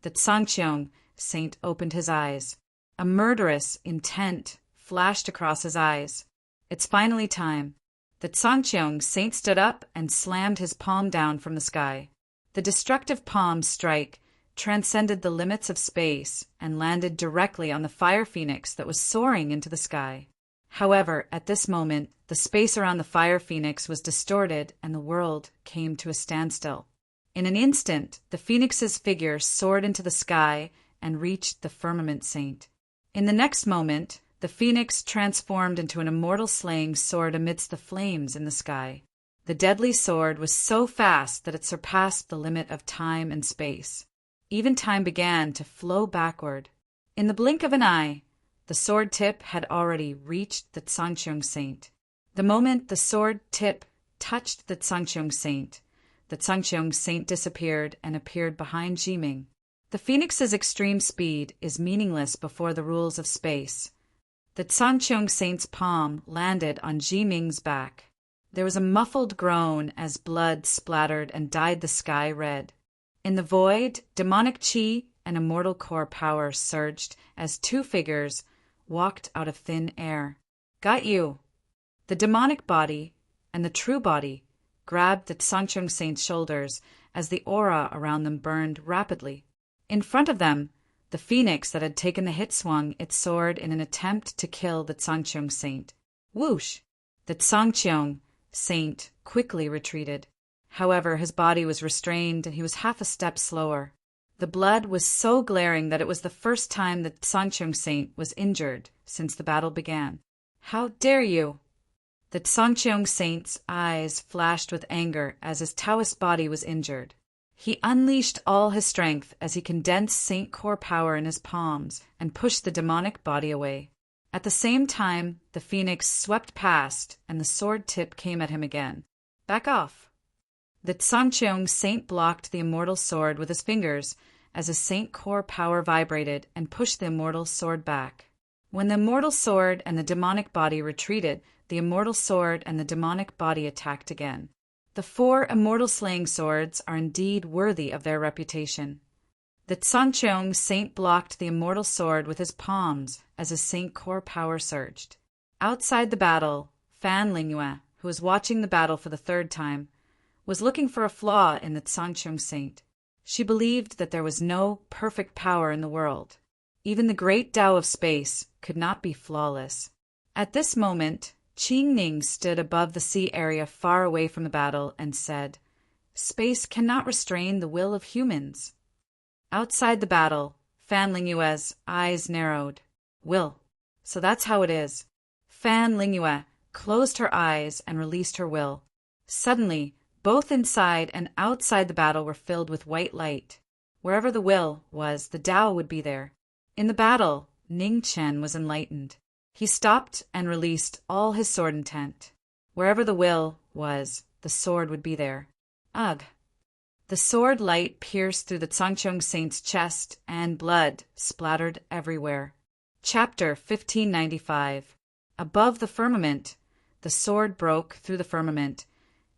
the Tsangchung Saint opened his eyes. A murderous intent flashed across his eyes. It's finally time. The Tsangchung Saint stood up and slammed his palm down from the sky. The destructive palm strike transcended the limits of space and landed directly on the fire phoenix that was soaring into the sky. However, at this moment, the space around the fire phoenix was distorted and the world came to a standstill. In an instant, the phoenix's figure soared into the sky and reached the Firmament Saint. In the next moment, the phoenix transformed into an immortal slaying sword amidst the flames in the sky. The deadly sword was so fast that it surpassed the limit of time and space. Even time began to flow backward. In the blink of an eye, the sword tip had already reached the Tsangchung Saint. The moment the sword tip touched the Tsangchung Saint disappeared and appeared behind Jiming. The phoenix's extreme speed is meaningless before the rules of space. The Tsangchung Saint's palm landed on Jiming's back. There was a muffled groan as blood splattered and dyed the sky red. In the void, demonic chi and immortal core power surged as two figures walked out of thin air. Got you! The demonic body and the true body grabbed the Tsangchung Saint's shoulders as the aura around them burned rapidly. In front of them, the phoenix that had taken the hit swung its sword in an attempt to kill the Tsangchung Saint. Whoosh! The Tsangchung Saint quickly retreated. However, his body was restrained and he was half a step slower. The blood was so glaring that it was the first time that Tsangchung Saint was injured since the battle began. How dare you! The Tsangchung Saint's eyes flashed with anger as his Taoist body was injured. He unleashed all his strength as he condensed Saint core power in his palms and pushed the demonic body away. At the same time, the phoenix swept past and the sword tip came at him again. Back off! The Tsangchung Saint blocked the immortal sword with his fingers as his Saint core power vibrated and pushed the immortal sword back. When the immortal sword and the demonic body retreated, the immortal sword and the demonic body attacked again. The 4 immortal slaying swords are indeed worthy of their reputation. The Tsangcheong saint blocked the immortal sword with his palms as his saint core power surged. Outside the battle, Fan Lingyue, who was watching the battle for the 3rd time, was looking for a flaw in the Tsangcheong saint. She believed that there was no perfect power in the world. Even the great Tao of space could not be flawless. At this moment, Qing Ning stood above the sea area far away from the battle and said, "Space cannot restrain the will of humans." Outside the battle, Fan Lingyue's eyes narrowed. Will. So that's how it is. Fan Lingyue closed her eyes and released her will. Suddenly, both inside and outside the battle were filled with white light. Wherever the will was, the Tao would be there. In the battle, Ning Chen was enlightened. He stopped and released all his sword intent. Wherever the will was, the sword would be there. Ugh! The sword light pierced through the Tsangcheong saint's chest, and blood splattered everywhere. Chapter 1595. Above the firmament, the sword broke through the firmament,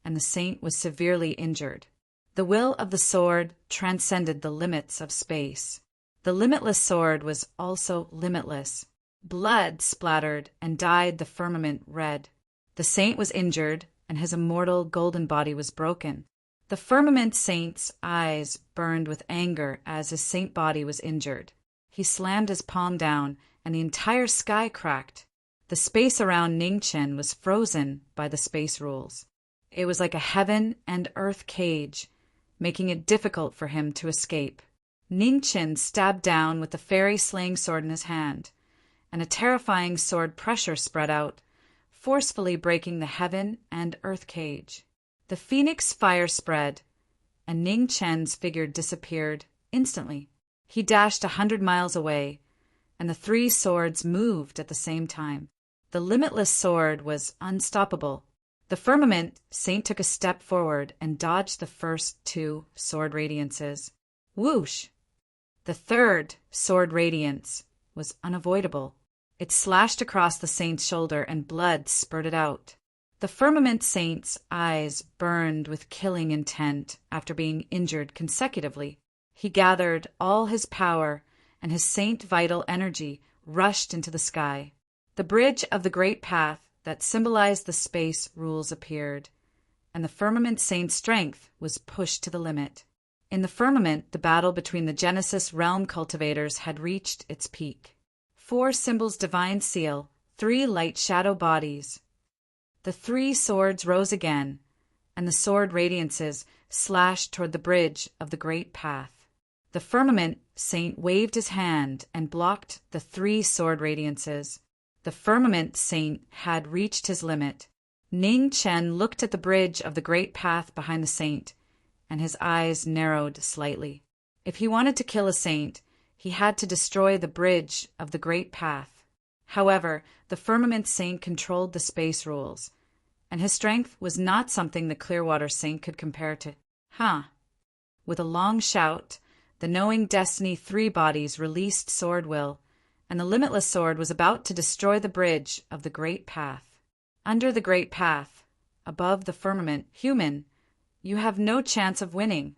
and the saint was severely injured. The will of the sword transcended the limits of space. The limitless sword was also limitless. Blood splattered and dyed the firmament red. The saint was injured, and his immortal golden body was broken. The firmament saint's eyes burned with anger as his saint body was injured. He slammed his palm down, and the entire sky cracked. The space around Ningchen was frozen by the space rules. It was like a heaven and earth cage, making it difficult for him to escape. Ningchen stabbed down with the fairy slaying sword in his hand, and a terrifying sword pressure spread out, forcefully breaking the heaven and earth cage. The phoenix fire spread, and Ning Chen's figure disappeared instantly. He dashed 100 miles away, and the 3 swords moved at the same time. The limitless sword was unstoppable. The firmament saint took a step forward and dodged the first 2 sword radiances. Whoosh! The 3rd sword radiance was unavoidable. It slashed across the saint's shoulder, and blood spurted out. The firmament saint's eyes burned with killing intent after being injured consecutively. He gathered all his power, and his saint vital energy rushed into the sky. The bridge of the great path that symbolized the space rules appeared, and the firmament saint's strength was pushed to the limit. In the firmament, the battle between the Genesis realm cultivators had reached its peak. 4 symbols divine seal, 3 light shadow bodies. The 3 swords rose again, and the sword radiances slashed toward the bridge of the great path. The firmament saint waved his hand and blocked the 3 sword radiances. The firmament saint had reached his limit. Ning Chen looked at the bridge of the great path behind the saint, and his eyes narrowed slightly. If he wanted to kill a saint, he had to destroy the bridge of the great path. However, the firmament saint controlled the space rules, and his strength was not something the Clearwater saint could compare to. With a long shout, the knowing destiny 3 bodies released sword will, and the limitless sword was about to destroy the bridge of the great path. Under the great path, above the firmament, human, you have no chance of winning.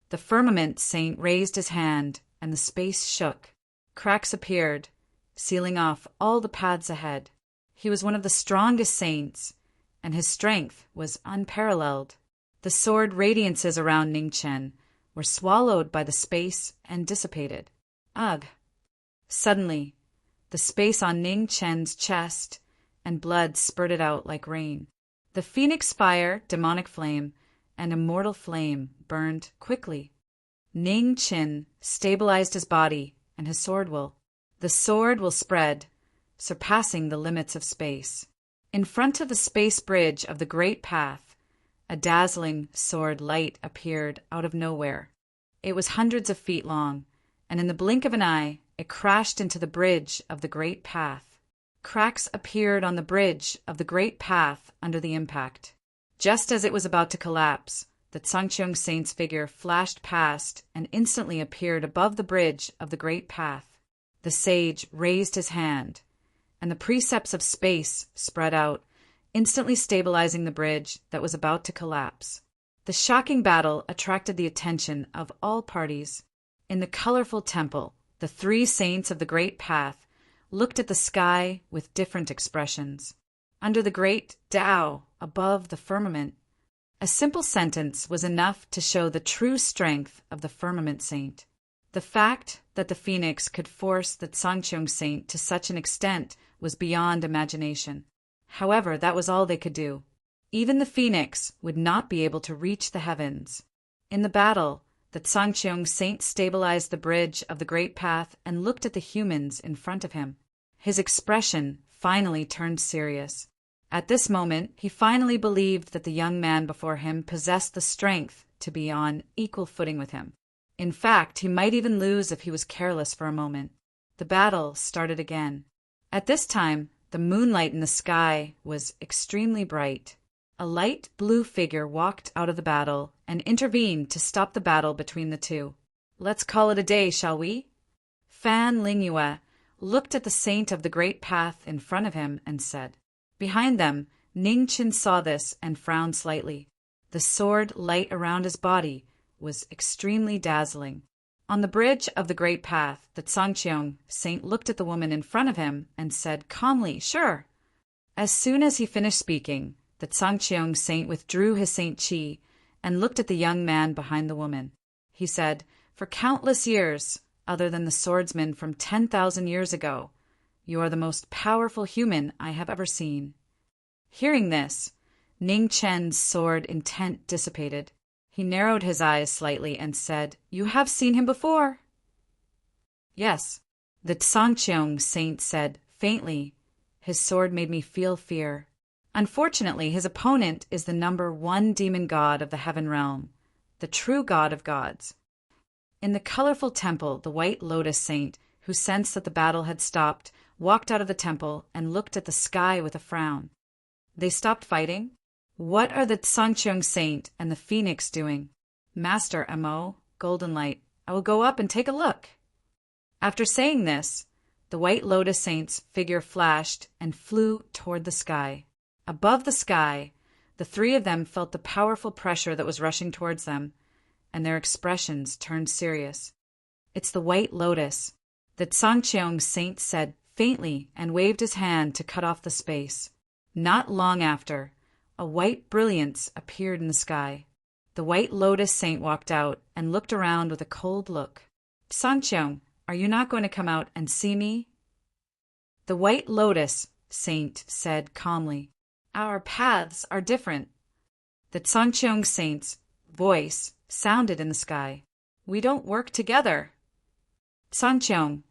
The firmament saint raised his hand, and the space shook. Cracks appeared, sealing off all the paths ahead. He was one of the strongest saints, and his strength was unparalleled. The sword radiances around Ningchen were swallowed by the space and dissipated. Ugh! Suddenly, the space on Ning Chen's chest and blood spurted out like rain. The phoenix fire, demonic flame, and immortal flame burned quickly. Ning Chen stabilized his body and his sword will. The sword will spread, surpassing the limits of space. In front of the space bridge of the great path, a dazzling sword light appeared out of nowhere. It was hundreds of feet long, and in the blink of an eye, it crashed into the bridge of the great path. Cracks appeared on the bridge of the great path under the impact. Just as it was about to collapse, the Tsangcheong saint's figure flashed past and instantly appeared above the bridge of the great path. The sage raised his hand, and the precepts of space spread out, instantly stabilizing the bridge that was about to collapse. The shocking battle attracted the attention of all parties. In the colorful temple, the three saints of the Great Path looked at the sky with different expressions. Under the great Tao above the firmament, a simple sentence was enough to show the true strength of the firmament saint. The fact that the phoenix could force the Sangcheong saint to such an extent was beyond imagination. However, that was all they could do. Even the phoenix would not be able to reach the heavens. In the battle, the Sangcheong saint stabilized the bridge of the Great Path and looked at the humans in front of him. His expression finally turned serious. At this moment, he finally believed that the young man before him possessed the strength to be on equal footing with him. In fact, he might even lose if he was careless for a moment. The battle started again. At this time, the moonlight in the sky was extremely bright. A light blue figure walked out of the battle and intervened to stop the battle between the two. "Let's call it a day, shall we?" Fan Lingyue looked at the saint of the Great Path in front of him and said. Behind them, Ning Qin saw this and frowned slightly. The sword light around his body was extremely dazzling. On the bridge of the Great Path, the Sangcheong saint looked at the woman in front of him and said calmly, "Sure." As soon as he finished speaking, the Sangcheong saint withdrew his Saint Chi and looked at the young man behind the woman. He said, "For countless years, other than the swordsman from 10,000 years ago, you are the most powerful human I have ever seen." Hearing this, Ning Chen's sword intent dissipated. He narrowed his eyes slightly and said, "You have seen him before?" "Yes," the Sangcheong saint said faintly. "His sword made me feel fear. Unfortunately, his opponent is the #1 demon god of the heaven realm, the true god of gods." In the colorful temple, the White Lotus saint, who sensed that the battle had stopped, walked out of the temple and looked at the sky with a frown. "They stopped fighting? What are the Sangcheong saint and the phoenix doing?" "Master Mo, Golden Light, I will go up and take a look." After saying this, the White Lotus saint's figure flashed and flew toward the sky. Above the sky, the three of them felt the powerful pressure that was rushing towards them, and their expressions turned serious. "It's the White Lotus," the Sangcheong saint said faintly and waved his hand to cut off the space. Not long after, a white brilliance appeared in the sky. The White Lotus saint walked out and looked around with a cold look. "Sangcheong, are you not going to come out and see me?" The White Lotus saint said calmly, "Our paths are different." The Sangcheong saint's voice sounded in the sky. "We don't work together." "Sangcheong,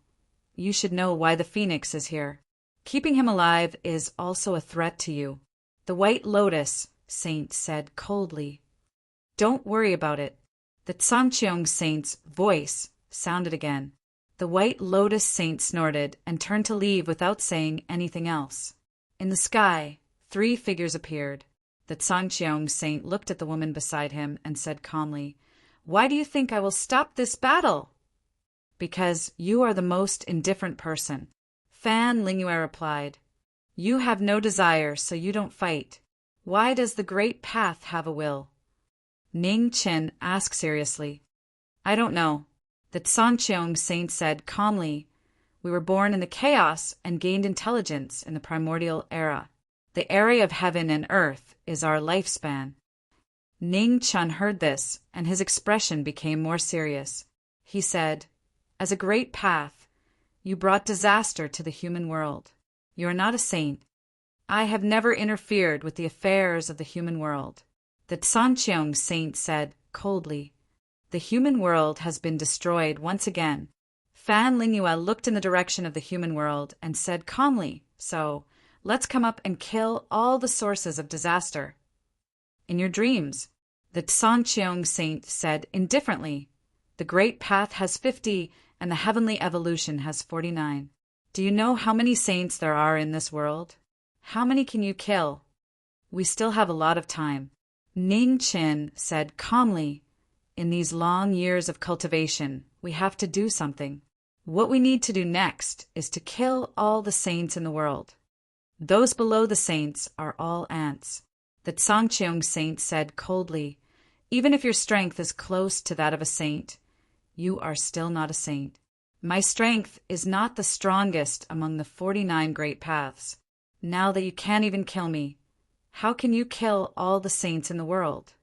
you should know why the phoenix is here. Keeping him alive is also a threat to you," the White Lotus saint said coldly. "Don't worry about it." The Sangcheong saint's voice sounded again. The White Lotus saint snorted and turned to leave without saying anything else. In the sky, 3 figures appeared. The Sangcheong saint looked at the woman beside him and said calmly, "Why do you think I will stop this battle?" "Because you are the most indifferent person," Fan Lingyue replied. "You have no desire, so you don't fight. Why does the Great Path have a will?" Ning Qin asked seriously. "I don't know," the Sangcheong saint said calmly. "We were born in the chaos and gained intelligence in the primordial era. The area of heaven and earth is our lifespan." Ning Chun heard this, and his expression became more serious. He said, "As a Great Path, you brought disaster to the human world. You are not a saint. I have never interfered with the affairs of the human world." The Sangcheong saint said coldly, "The human world has been destroyed once again." Fan Lingyue looked in the direction of the human world and said calmly, "So, let's come up and kill all the sources of disaster." "In your dreams," the Sangcheong saint said indifferently. "The Great Path has 50 and the heavenly evolution has 49. Do you know how many saints there are in this world? How many can you kill? We still have a lot of time." Ning Qin said calmly, "In these long years of cultivation, we have to do something. What we need to do next is to kill all the saints in the world." Those below the saints are all ants. The Tsangcheong saint said coldly, even if your strength is close to that of a saint, you are still not a saint. My strength is not the strongest among the 49 great paths. Now that you can't even kill me, how can you kill all the saints in the world?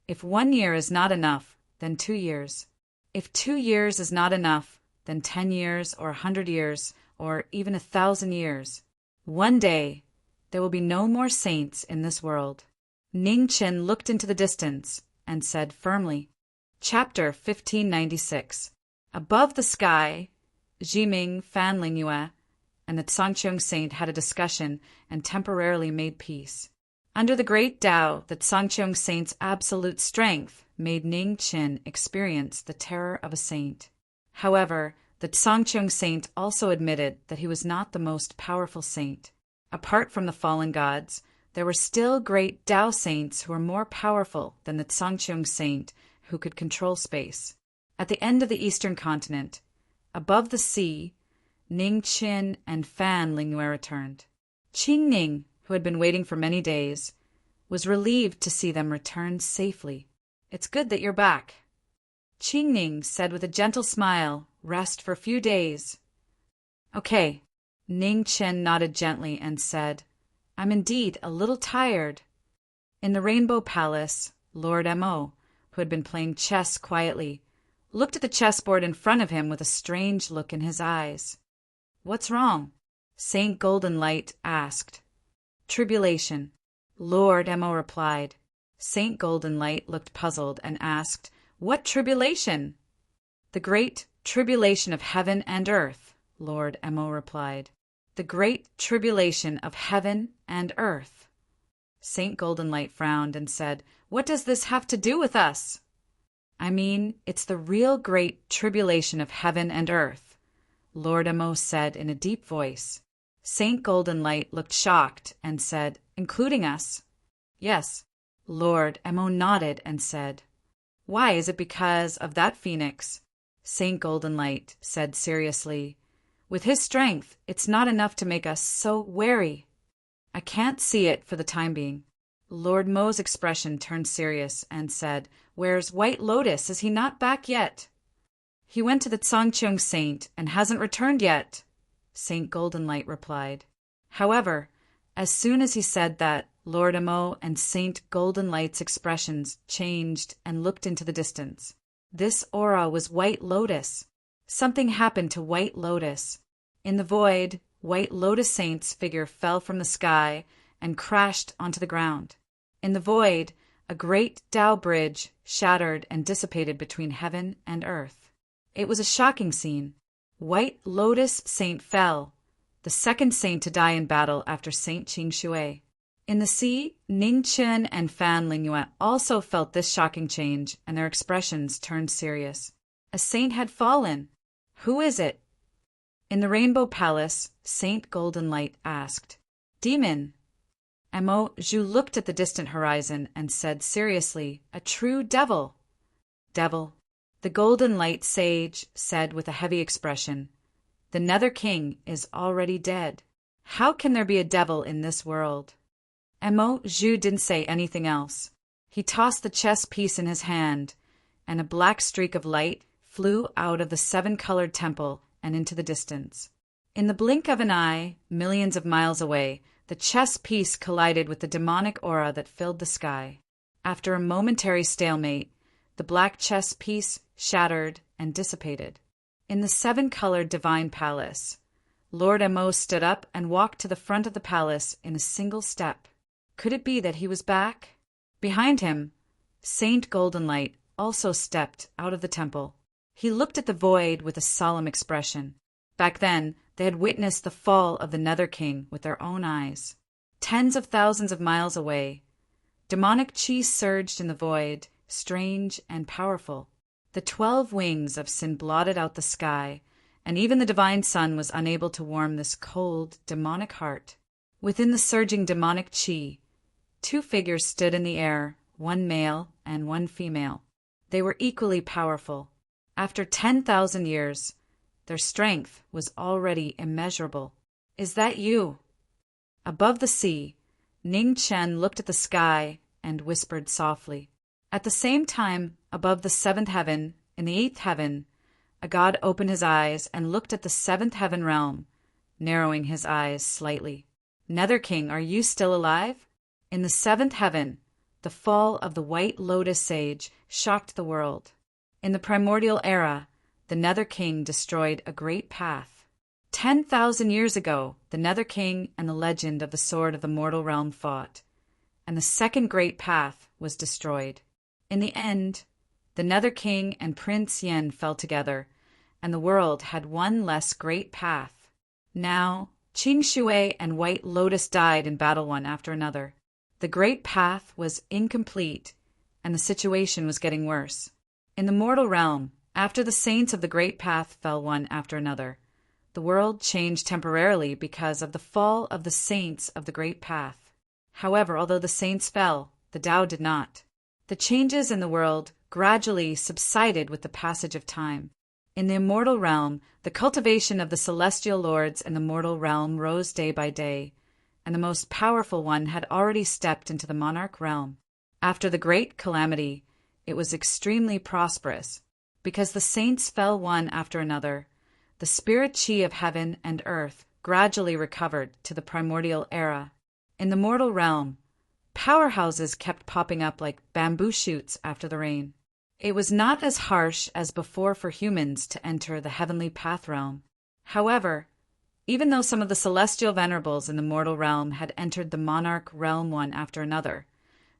If 1 year is not enough, then 2 years. If 2 years is not enough, then 10 years or 100 years or even 1,000 years. One day, there will be no more saints in this world. Ning Qin looked into the distance and said firmly, Chapter 1596. Above the sky, Jiming, Fan Lingyue, and the Tsangcheong saint had a discussion and temporarily made peace. Under the great Tao, the Tsangcheong saint's absolute strength made Ning Qin experience the terror of a saint. However, the Tsangcheong saint also admitted that he was not the most powerful saint. Apart from the fallen gods, there were still great Tao saints who were more powerful than the Tsangcheong saint who could control space. At the end of the eastern continent, above the sea, Ning Qin and Fan Lingyue returned. Qing Ning, who had been waiting for many days, was relieved to see them return safely. It's good that you're back. Qing Ning said with a gentle smile, rest for a few days. Okay. Ning Qin nodded gently and said, I'm indeed a little tired. In the Rainbow Palace, Lord Mo, who had been playing chess quietly, looked at the chessboard in front of him with a strange look in his eyes. What's wrong? Saint Golden Light asked. Tribulation. Lord Mo replied. Saint Golden Light looked puzzled and asked, What tribulation? The great tribulation of heaven and earth, Lord Mo replied. The great tribulation of heaven and earth. Saint Golden Light frowned and said, What does this have to do with us? I mean, it's the real great tribulation of heaven and earth, Lord Mo said in a deep voice. Saint Golden Light looked shocked and said, Including us? Yes. Lord Mo nodded and said, Why, is it because of that phoenix? Saint Golden Light said seriously, With his strength, it's not enough to make us so wary. I can't see it for the time being. Lord Mo's expression turned serious and said, Where's White Lotus? Is he not back yet? He went to the Tsangcheong saint and hasn't returned yet, Saint Golden Light replied. However, as soon as he said that, Lord Mo and Saint Golden Light's expressions changed and looked into the distance. This aura was White Lotus. Something happened to White Lotus. In the void, White Lotus Saint's figure fell from the sky and crashed onto the ground. In the void, a great Tao bridge shattered and dissipated between heaven and earth. It was a shocking scene. White Lotus Saint fell, the second saint to die in battle after Saint Qing Shui. In the sea, Ning Qin and Fan Lingyue also felt this shocking change, and their expressions turned serious. A saint had fallen. Who is it? In the Rainbow Palace, Saint Golden Light asked. Demon. Mo Zhu looked at the distant horizon and said seriously, A true devil. Devil. The Golden Light sage said with a heavy expression, The Nether King is already dead. How can there be a devil in this world? Mo Zhu didn't say anything else. He tossed the chess piece in his hand, and a black streak of light flew out of the 7-colored temple and into the distance. In the blink of an eye, millions of miles away, the chess piece collided with the demonic aura that filled the sky. After a momentary stalemate, the black chess piece shattered and dissipated. In the 7-colored divine palace, Lord Mo stood up and walked to the front of the palace in a single step. Could it be that he was back? Behind him, Saint Golden Light also stepped out of the temple. He looked at the void with a solemn expression. Back then, they had witnessed the fall of the Nether King with their own eyes. Tens of thousands of miles away, demonic chi surged in the void, strange and powerful. The 12 wings of sin blotted out the sky, and even the divine sun was unable to warm this cold, demonic heart. Within the surging demonic chi, 2 figures stood in the air, one male and one female. They were equally powerful. After 10,000 years, their strength was already immeasurable. Is that you? Above the sea, Ning Chen looked at the sky and whispered softly. At the same time, above the seventh heaven, in the eighth heaven, a god opened his eyes and looked at the seventh heaven realm, narrowing his eyes slightly. Nether King, are you still alive? In the seventh heaven, the fall of the White Lotus Sage shocked the world. In the primordial era, the Nether King destroyed a great path. 10,000 years ago, the Nether King and the legend of the Sword of the Mortal Realm fought, and the second great path was destroyed. In the end, the Nether King and Prince Yen fell together, and the world had one less great path. Now, Qing Shui and White Lotus died in battle one after another. The great path was incomplete, and the situation was getting worse. In the mortal realm, after the saints of the great path fell one after another, the world changed temporarily because of the fall of the saints of the great path. However, although the saints fell, the Tao did not. The changes in the world gradually subsided with the passage of time. In the immortal realm, the cultivation of the celestial lords in the mortal realm rose day by day, and the most powerful one had already stepped into the monarch realm. After the great calamity, it was extremely prosperous. Because the saints fell one after another, the spirit chi of heaven and earth gradually recovered to the primordial era. In the mortal realm, powerhouses kept popping up like bamboo shoots after the rain. It was not as harsh as before for humans to enter the heavenly path realm. However, even though some of the celestial venerables in the mortal realm had entered the monarch realm one after another,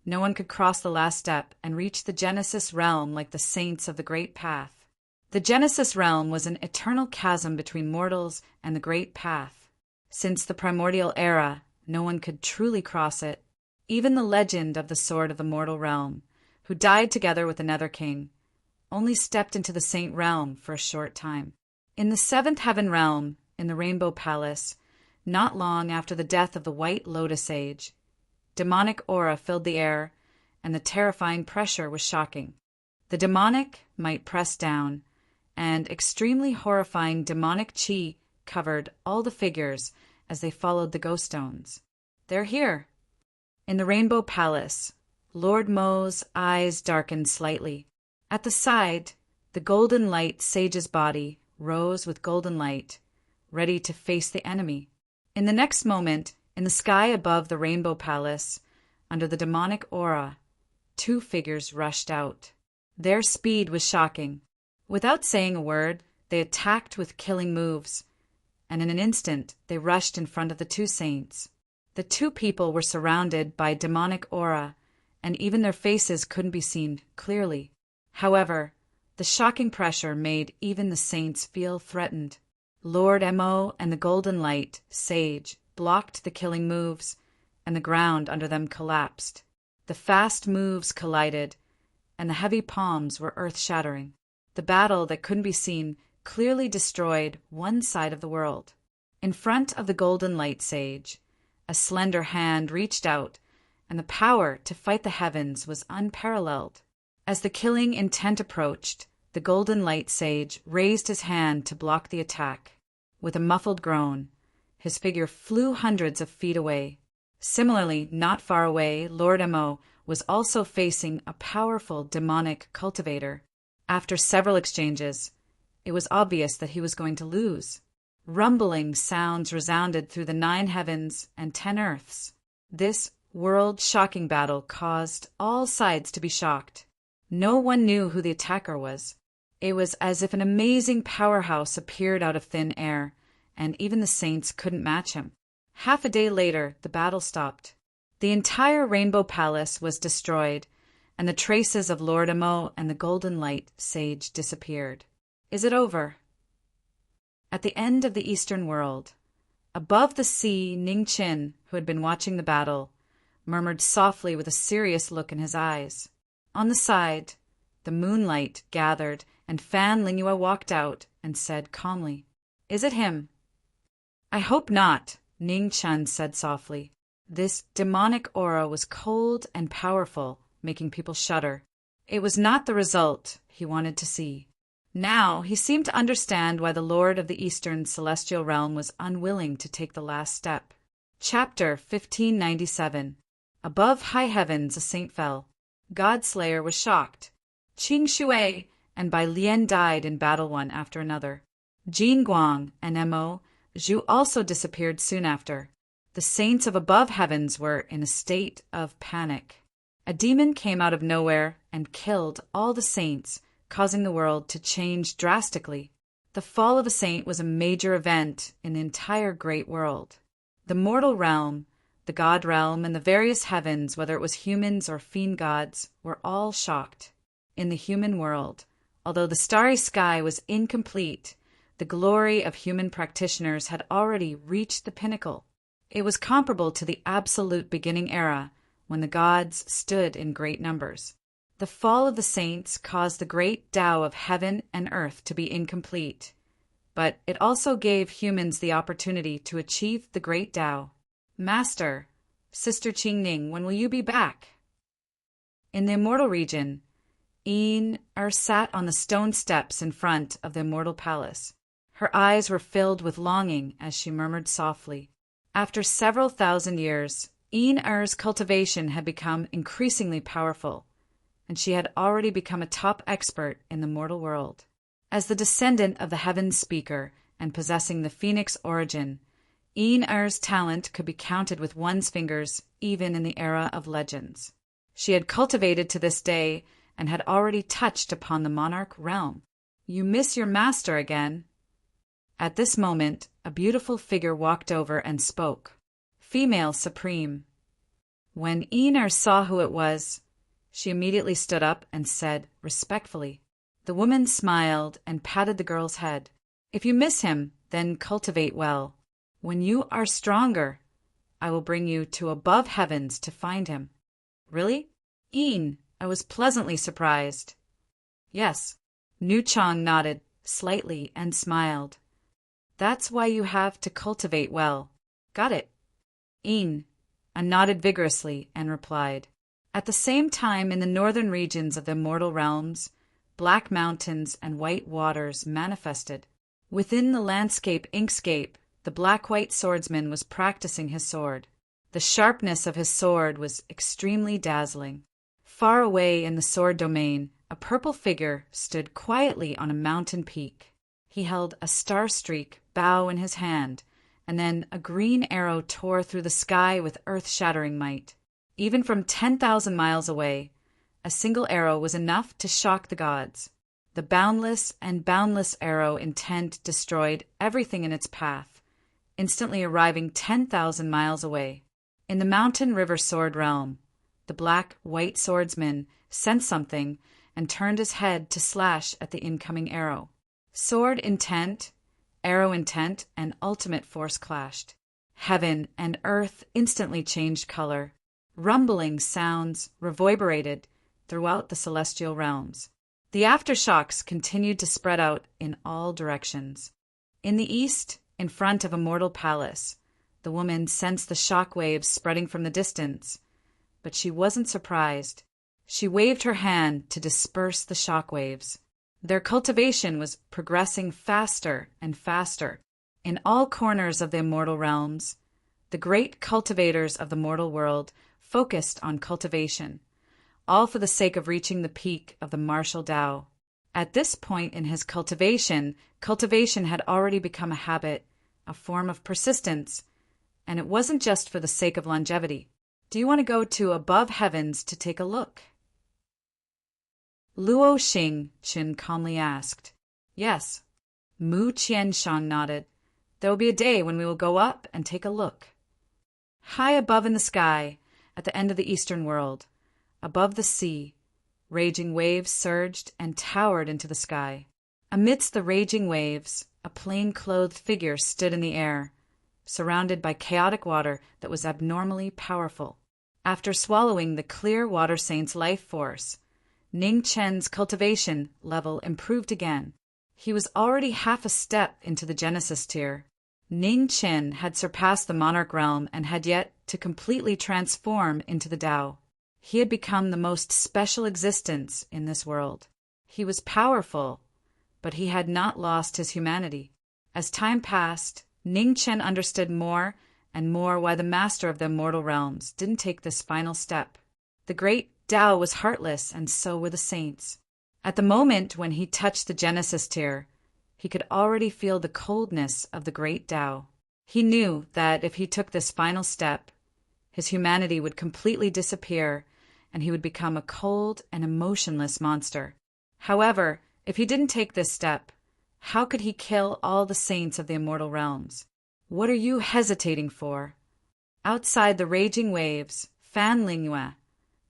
no one could cross the last step and reach the Genesis realm like the saints of the great path. The Genesis realm was an eternal chasm between mortals and the great path. Since the primordial era, no one could truly cross it. Even the legend of the Sword of the Mortal Realm, who died together with the Nether King, only stepped into the saint realm for a short time. In the seventh heaven realm, in the Rainbow Palace, not long after the death of the White Lotus Age, demonic aura filled the air, and the terrifying pressure was shocking. The demonic might press down, and extremely horrifying demonic chi covered all the figures as they followed the ghost stones. They're here. In the Rainbow Palace, Lord Mo's eyes darkened slightly. At the side, the golden light sage's body rose with golden light, ready to face the enemy. In the next moment, in the sky above the Rainbow Palace, under the demonic aura, two figures rushed out. Their speed was shocking. Without saying a word, they attacked with killing moves, and in an instant they rushed in front of the two saints. The two people were surrounded by demonic aura, and even their faces couldn't be seen clearly. However, the shocking pressure made even the saints feel threatened. Lord Mo and the Golden Light, Sage, blocked the killing moves, and the ground under them collapsed. The fast moves collided, and the heavy palms were earth-shattering. The battle that couldn't be seen clearly destroyed one side of the world. In front of the Golden Light Sage, a slender hand reached out, and the power to fight the heavens was unparalleled. As the killing intent approached, the Golden Light Sage raised his hand to block the attack. With a muffled groan, his figure flew hundreds of feet away. Similarly, not far away, Lord Mo was also facing a powerful demonic cultivator. After several exchanges, it was obvious that he was going to lose. Rumbling sounds resounded through the 9 heavens and 10 earths. This world-shocking battle caused all sides to be shocked. No one knew who the attacker was. It was as if an amazing powerhouse appeared out of thin air, and even the saints couldn't match him. Half a day later, the battle stopped. The entire Rainbow Palace was destroyed, and the traces of Lord Mo and the Golden Light Sage disappeared. Is it over? At the end of the eastern world, above the sea, Ning Qin, who had been watching the battle, murmured softly with a serious look in his eyes. On the side, the moonlight gathered, and Fan Lingyue walked out and said calmly, "Is it him?" "I hope not," Ning Chen said softly. This demonic aura was cold and powerful, making people shudder. It was not the result he wanted to see. Now he seemed to understand why the Lord of the Eastern Celestial Realm was unwilling to take the last step. Chapter 1597. Above high heavens a saint fell. Godslayer was shocked. Qing Shui and Bai Lian died in battle one after another. Jin Guang and Mo Zhu also disappeared soon after. The saints of above heavens were in a state of panic. A demon came out of nowhere and killed all the saints, causing the world to change drastically. The fall of a saint was a major event in the entire great world. The mortal realm, the god realm, and the various heavens, whether it was humans or fiend gods, were all shocked. In the human world, although the starry sky was incomplete, the glory of human practitioners had already reached the pinnacle. It was comparable to the absolute beginning era, when the gods stood in great numbers. The fall of the saints caused the great Tao of heaven and earth to be incomplete, but it also gave humans the opportunity to achieve the great Tao. Master, Sister Qingning, when will you be back? In the immortal region, Yin sat on the stone steps in front of the immortal palace. Her eyes were filled with longing as she murmured softly. After several thousand years, Yin-Er's cultivation had become increasingly powerful, and she had already become a top expert in the mortal world. As the descendant of the Heaven's Speaker and possessing the Phoenix origin, Yin-Er's talent could be counted with one's fingers even in the era of legends. She had cultivated to this day and had already touched upon the monarch realm. You miss your master again. At this moment, a beautiful figure walked over and spoke. Female supreme. When Yin-Er saw who it was, she immediately stood up and said respectfully. The woman smiled and patted the girl's head. If you miss him, then cultivate well. When you are stronger, I will bring you to above heavens to find him. Really? Yin, I was pleasantly surprised. Yes. Nu Chang nodded slightly and smiled. That's why you have to cultivate well. Got it. Yin, I nodded vigorously and replied. At the same time, in the northern regions of the immortal realms, black mountains and white waters manifested. Within the landscape inkscape, the black-white swordsman was practicing his sword. The sharpness of his sword was extremely dazzling. Far away in the sword domain, a purple figure stood quietly on a mountain peak. He held a star-streak bow in his hand, and then a green arrow tore through the sky with earth-shattering might. Even from 10,000 miles away, a single arrow was enough to shock the gods. The boundless and boundless arrow intent destroyed everything in its path, instantly arriving 10,000 miles away. In the mountain river sword realm, the black-white swordsman sensed something and turned his head to slash at the incoming arrow. Sword intent, arrow intent, and ultimate force clashed. Heaven and earth instantly changed color. Rumbling sounds reverberated throughout the celestial realms. The aftershocks continued to spread out in all directions. In the east, in front of a mortal palace, the woman sensed the shock waves spreading from the distance, but she wasn't surprised. She waved her hand to disperse the shock waves. Their cultivation was progressing faster and faster. In all corners of the immortal realms, the great cultivators of the mortal world focused on cultivation, all for the sake of reaching the peak of the martial Tao. At this point in his cultivation had already become a habit, a form of persistence, and it wasn't just for the sake of longevity. Do you want to go to above heavens to take a look? Luo Xing Qin calmly asked. Yes. Mu Qianshang nodded. There will be a day when we will go up and take a look. High above in the sky, at the end of the eastern world, above the sea, raging waves surged and towered into the sky. Amidst the raging waves, a plain-clothed figure stood in the air, surrounded by chaotic water that was abnormally powerful. After swallowing the clear water saint's life force, Ning Chen's cultivation level improved again. He was already half a step into the Genesis tier. Ning Chen had surpassed the monarch realm and had yet to completely transform into the Tao. He had become the most special existence in this world. He was powerful, but he had not lost his humanity. As time passed, Ning Chen understood more and more why the master of the immortal realms didn't take this final step. The great Tao was heartless, and so were the saints. At the moment when he touched the Genesis tier, he could already feel the coldness of the great Tao. He knew that if he took this final step, his humanity would completely disappear and he would become a cold and emotionless monster. However, if he didn't take this step, how could he kill all the saints of the immortal realms? What are you hesitating for? Outside the raging waves, Fan Lingyue,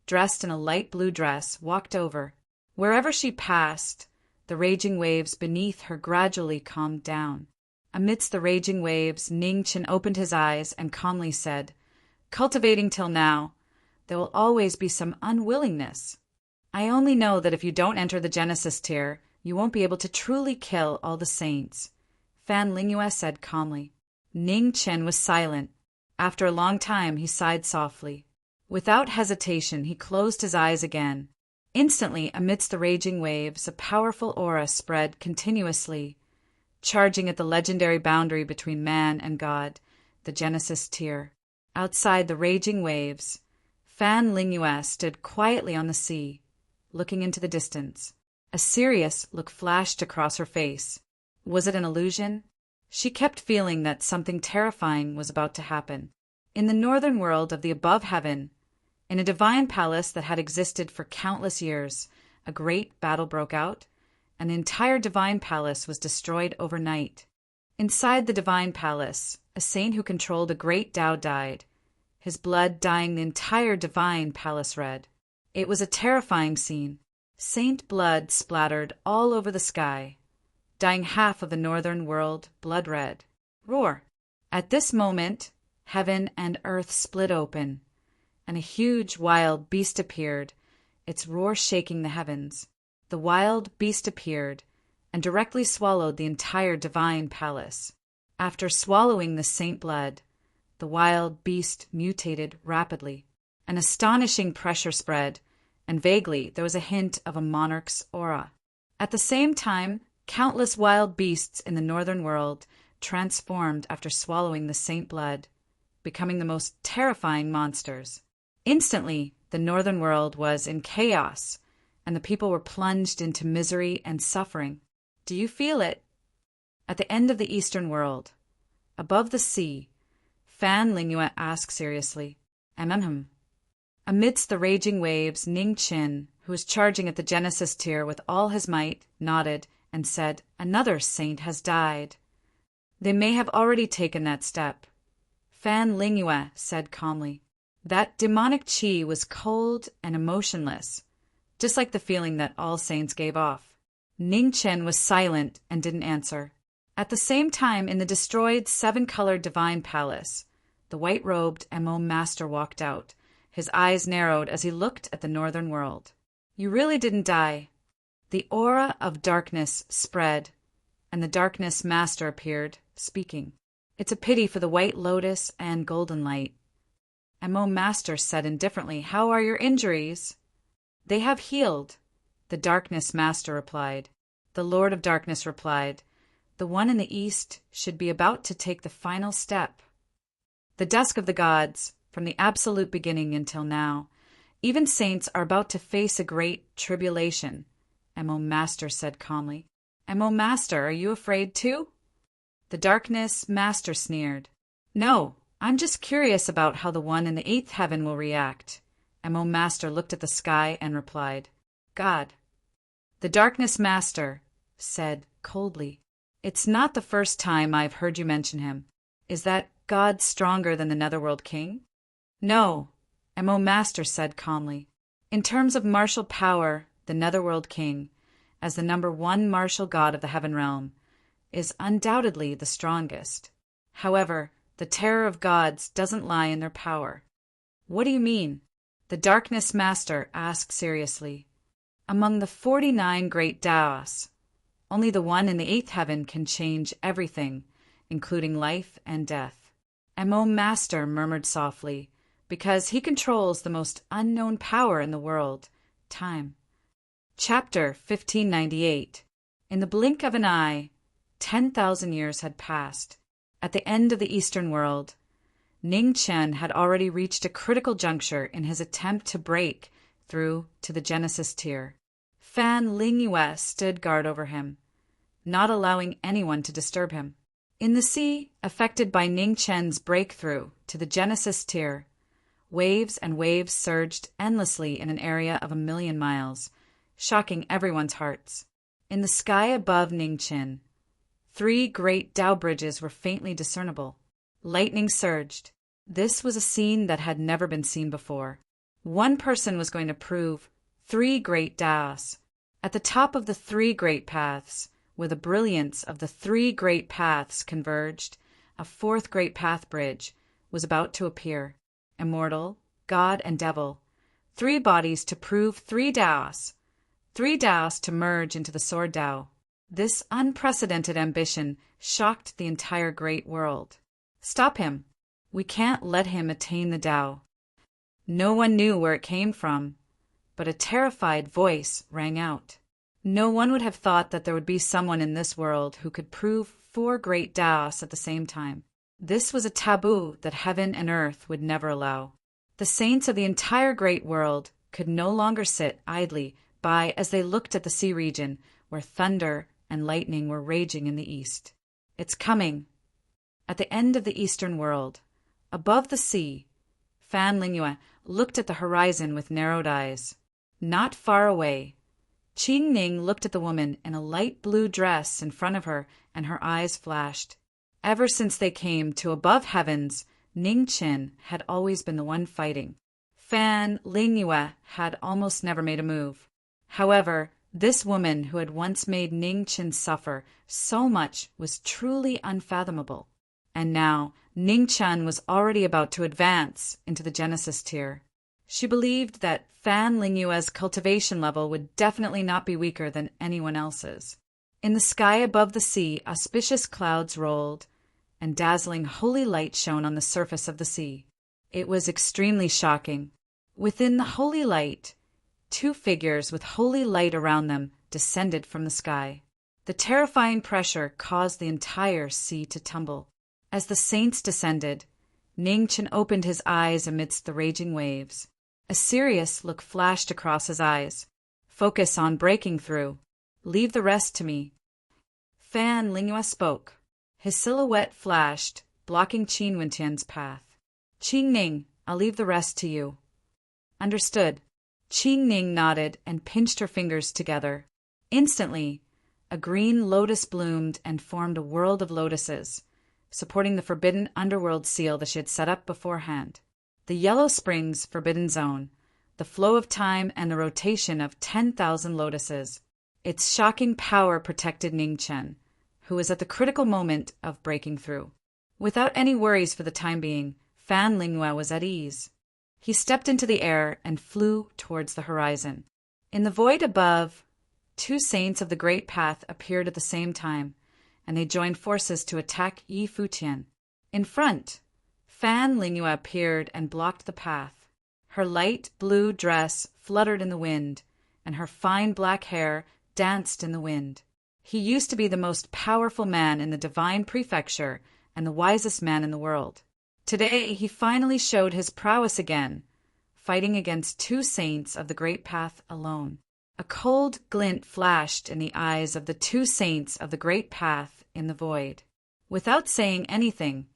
dressed in a light blue dress, walked over. Wherever she passed, the raging waves beneath her gradually calmed down. Amidst the raging waves, Ningchen opened his eyes and calmly said, "Cultivating till now, there will always be some unwillingness. I only know that if you don't enter the Genesis tier, you won't be able to truly kill all the saints," Fan Lingyue said calmly. Ningchen was silent. After a long time, he sighed softly. Without hesitation, he closed his eyes again. Instantly, amidst the raging waves, a powerful aura spread continuously, charging at the legendary boundary between man and God, the Genesis tier. Outside the raging waves, Fan Lingyue stood quietly on the sea, looking into the distance. A serious look flashed across her face. Was it an illusion? She kept feeling that something terrifying was about to happen. In the northern world of the above heaven, in a divine palace that had existed for countless years, a great battle broke out, and the entire divine palace was destroyed overnight. Inside the divine palace, a saint who controlled a great Tao died, his blood dyeing the entire divine palace red. It was a terrifying scene. Saint blood splattered all over the sky, dyeing half of the northern world blood red. Roar! At this moment, heaven and earth split open, and a huge wild beast appeared, its roar shaking the heavens. The wild beast appeared and directly swallowed the entire divine palace. After swallowing the saint blood, the wild beast mutated rapidly. An astonishing pressure spread, and vaguely there was a hint of a monarch's aura. At the same time, countless wild beasts in the northern world transformed after swallowing the saint blood, becoming the most terrifying monsters. Instantly, the northern world was in chaos, and the people were plunged into misery and suffering. Do you feel it? At the end of the eastern world, above the sea, Fan Lingyue asked seriously, Amidst the raging waves, Ningchen, who was charging at the Genesis tier with all his might, nodded and said, "Another saint has died." "They may have already taken that step," Fan Lingyue said calmly. That demonic chi was cold and emotionless, just like the feeling that all saints gave off. Ningchen was silent and didn't answer. At the same time, in the destroyed seven-colored divine palace, the white-robed Mo master walked out. His eyes narrowed as he looked at the northern world. "You really didn't die." The aura of darkness spread, and the darkness master appeared, speaking. "It's a pity for the white lotus and golden light." Mo master said indifferently, "How are your injuries?" "They have healed," the darkness master replied. The Lord of Darkness replied, "The one in the east should be about to take the final step." The dusk of the gods, from the absolute beginning until now, even saints are about to face a great tribulation, Mo master said calmly. "Mo master, are you afraid too?" The darkness master sneered. "No, I'm just curious about how the one in the eighth heaven will react." Mo master looked at the sky and replied, "God." The darkness master said coldly, "It's not the first time I've heard you mention him. Is that God stronger than the Netherworld King?" "No," Mo master said calmly. "In terms of martial power, the Netherworld King, as the number one martial god of the heaven realm, is undoubtedly the strongest. However, the terror of gods doesn't lie in their power." "What do you mean?" the darkness master asked seriously. "Among the 49 great Taos, only the one in the eighth heaven can change everything, including life and death." Mo master murmured softly, "Because he controls the most unknown power in the world, time." Chapter 1598. In the blink of an eye, 10,000 years had passed. At the end of the eastern world, Ning Chen had already reached a critical juncture in his attempt to break through to the Genesis tier. Fan Lingyue stood guard over him, not allowing anyone to disturb him. In the sea, affected by Ning Chen's breakthrough to the Genesis tier, waves and waves surged endlessly in an area of 1,000,000 miles, shocking everyone's hearts. In the sky above Ningchen, 3 great Tao bridges were faintly discernible. Lightning surged. This was a scene that had never been seen before. One person was going to prove 3 great Taos. At the top of the 3 great paths, where the brilliance of the 3 great paths converged, a 4th great path bridge was about to appear. Immortal, God and Devil, 3 bodies to prove 3 Taos. 3 Taos to merge into the Sword Tao. This unprecedented ambition shocked the entire great world. Stop him. We can't let him attain the Tao. No one knew where it came from, but a terrified voice rang out. No one would have thought that there would be someone in this world who could prove 4 great Taos at the same time. This was a taboo that heaven and earth would never allow. The saints of the entire great world could no longer sit idly by as they looked at the sea region where thunder and lightning were raging in the east. It's coming. At the end of the eastern world, above the sea, Fan Lingyue looked at the horizon with narrowed eyes. Not far away, Qing Ning looked at the woman in a light blue dress in front of her, and her eyes flashed. Ever since they came to above heavens, Ning Chen had always been the one fighting. Fan Lingyue had almost never made a move. However, this woman who had once made Ning Chen suffer so much was truly unfathomable. And now, Ning Chen was already about to advance into the Genesis tier. She believed that Fan Lingyue's cultivation level would definitely not be weaker than anyone else's. In the sky above the sea, auspicious clouds rolled, and dazzling holy light shone on the surface of the sea. It was extremely shocking. Within the holy light, 2 figures with holy light around them descended from the sky. The terrifying pressure caused the entire sea to tumble. As the saints descended, Ning Chen opened his eyes amidst the raging waves. A serious look flashed across his eyes. Focus on breaking through. Leave the rest to me. Fan Lingyue spoke. His silhouette flashed, blocking Qin Wentian's path. Qing Ning, I'll leave the rest to you. Understood. Qing Ning nodded and pinched her fingers together. Instantly, a green lotus bloomed and formed a world of lotuses, supporting the forbidden underworld seal that she had set up beforehand. The Yellow Springs Forbidden Zone, the flow of time and the rotation of 10,000 lotuses. Its shocking power protected Ning Chen, who was at the critical moment of breaking through. Without any worries for the time being, Fan Lingyue was at ease. He stepped into the air and flew towards the horizon. In the void above, 2 saints of the Great Path appeared at the same time, and they joined forces to attack Yi Futian. In front, Fan Lingyue appeared and blocked the path. Her light blue dress fluttered in the wind, and her fine black hair danced in the wind. He used to be the most powerful man in the divine prefecture and the wisest man in the world. Today he finally showed his prowess again, fighting against 2 saints of the Great Path alone. A cold glint flashed in the eyes of the 2 saints of the Great Path in the void. Without saying anything,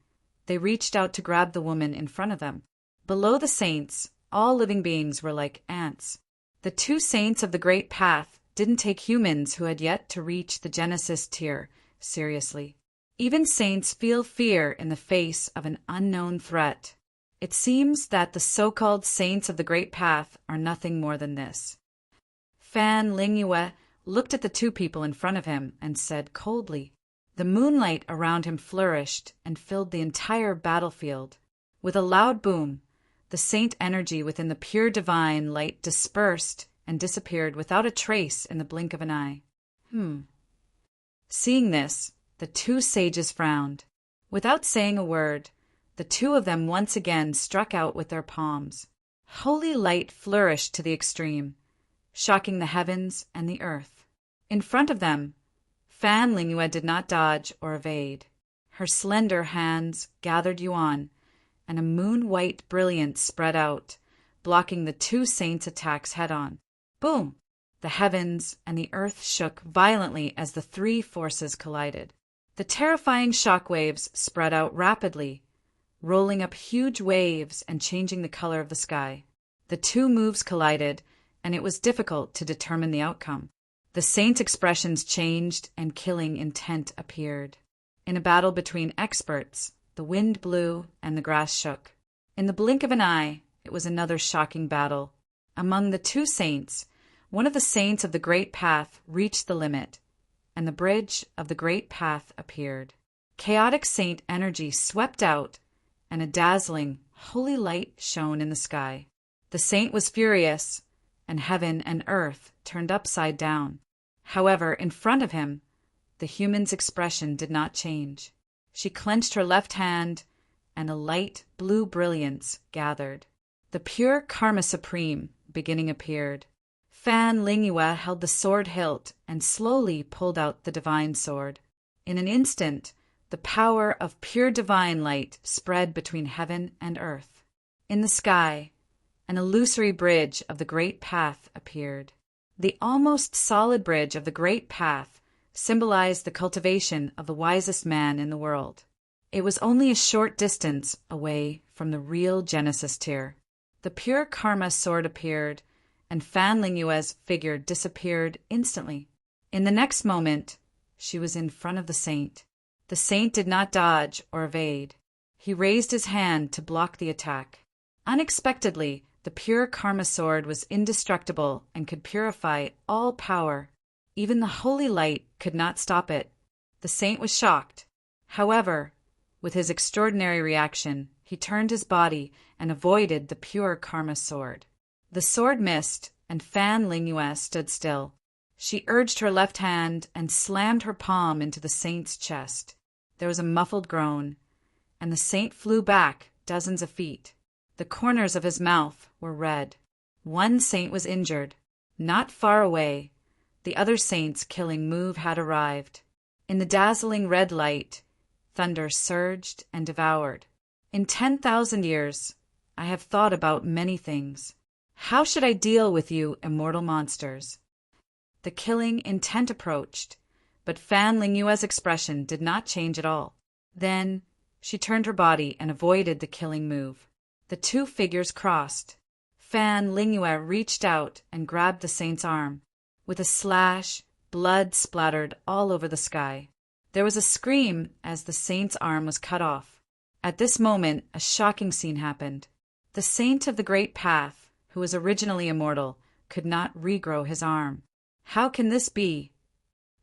they reached out to grab the woman in front of them. Below the saints, all living beings were like ants. The 2 saints of the Great Path didn't take humans who had yet to reach the Genesis tier seriously. Even saints feel fear in the face of an unknown threat. It seems that the so-called saints of the Great Path are nothing more than this. Fan Lingyue looked at the 2 people in front of him and said coldly. The moonlight around him flourished and filled the entire battlefield. With a loud boom, the saint energy within the pure divine light dispersed and disappeared without a trace in the blink of an eye. Seeing this, the 2 sages frowned. Without saying a word, the 2 of them once again struck out with their palms. Holy light flourished to the extreme, shocking the heavens and the earth. In front of them, Fan Lingyue did not dodge or evade. Her slender hands gathered yuan, and a moon-white brilliance spread out, blocking the two saints' attacks head-on. Boom! The heavens and the earth shook violently as the three forces collided. The terrifying shockwaves spread out rapidly, rolling up huge waves and changing the color of the sky. The two moves collided, and it was difficult to determine the outcome. The saints' expressions changed, and killing intent appeared. In a battle between experts, the wind blew and the grass shook. In the blink of an eye, it was another shocking battle. Among the two saints, one of the saints of the Great Path reached the limit, and the bridge of the Great Path appeared. Chaotic saint energy swept out, and a dazzling, holy light shone in the sky. The saint was furious, and heaven and earth turned upside down. However, in front of him, the human's expression did not change. She clenched her left hand, and a light blue brilliance gathered. The pure Karma Supreme beginning appeared. Fan Lingyue held the sword hilt and slowly pulled out the divine sword. In an instant, the power of pure divine light spread between heaven and earth. In the sky, an illusory bridge of the Great Path appeared. The almost solid bridge of the Great Path symbolized the cultivation of the wisest man in the world. It was only a short distance away from the real Genesis tier. The pure Karma sword appeared, and Fan Lingyue's figure disappeared instantly. In the next moment, she was in front of the saint. The saint did not dodge or evade. He raised his hand to block the attack. Unexpectedly, the pure Karma sword was indestructible and could purify all power. Even the holy light could not stop it. The saint was shocked. However, with his extraordinary reaction, he turned his body and avoided the pure Karma sword. The sword missed, and Fan Lingyue stood still. She urged her left hand and slammed her palm into the saint's chest. There was a muffled groan, and the saint flew back dozens of feet. The corners of his mouth were red. One saint was injured. Not far away, the other saint's killing move had arrived. In the dazzling red light, thunder surged and devoured. In 10,000 years, I have thought about many things. How should I deal with you immortal monsters? The killing intent approached, but Fan Lingyue's expression did not change at all. Then she turned her body and avoided the killing move. The two figures crossed. Fan Lingyue reached out and grabbed the saint's arm. With a slash, blood splattered all over the sky. There was a scream as the saint's arm was cut off. At this moment, a shocking scene happened. The saint of the Great Path, who was originally immortal, could not regrow his arm. How can this be?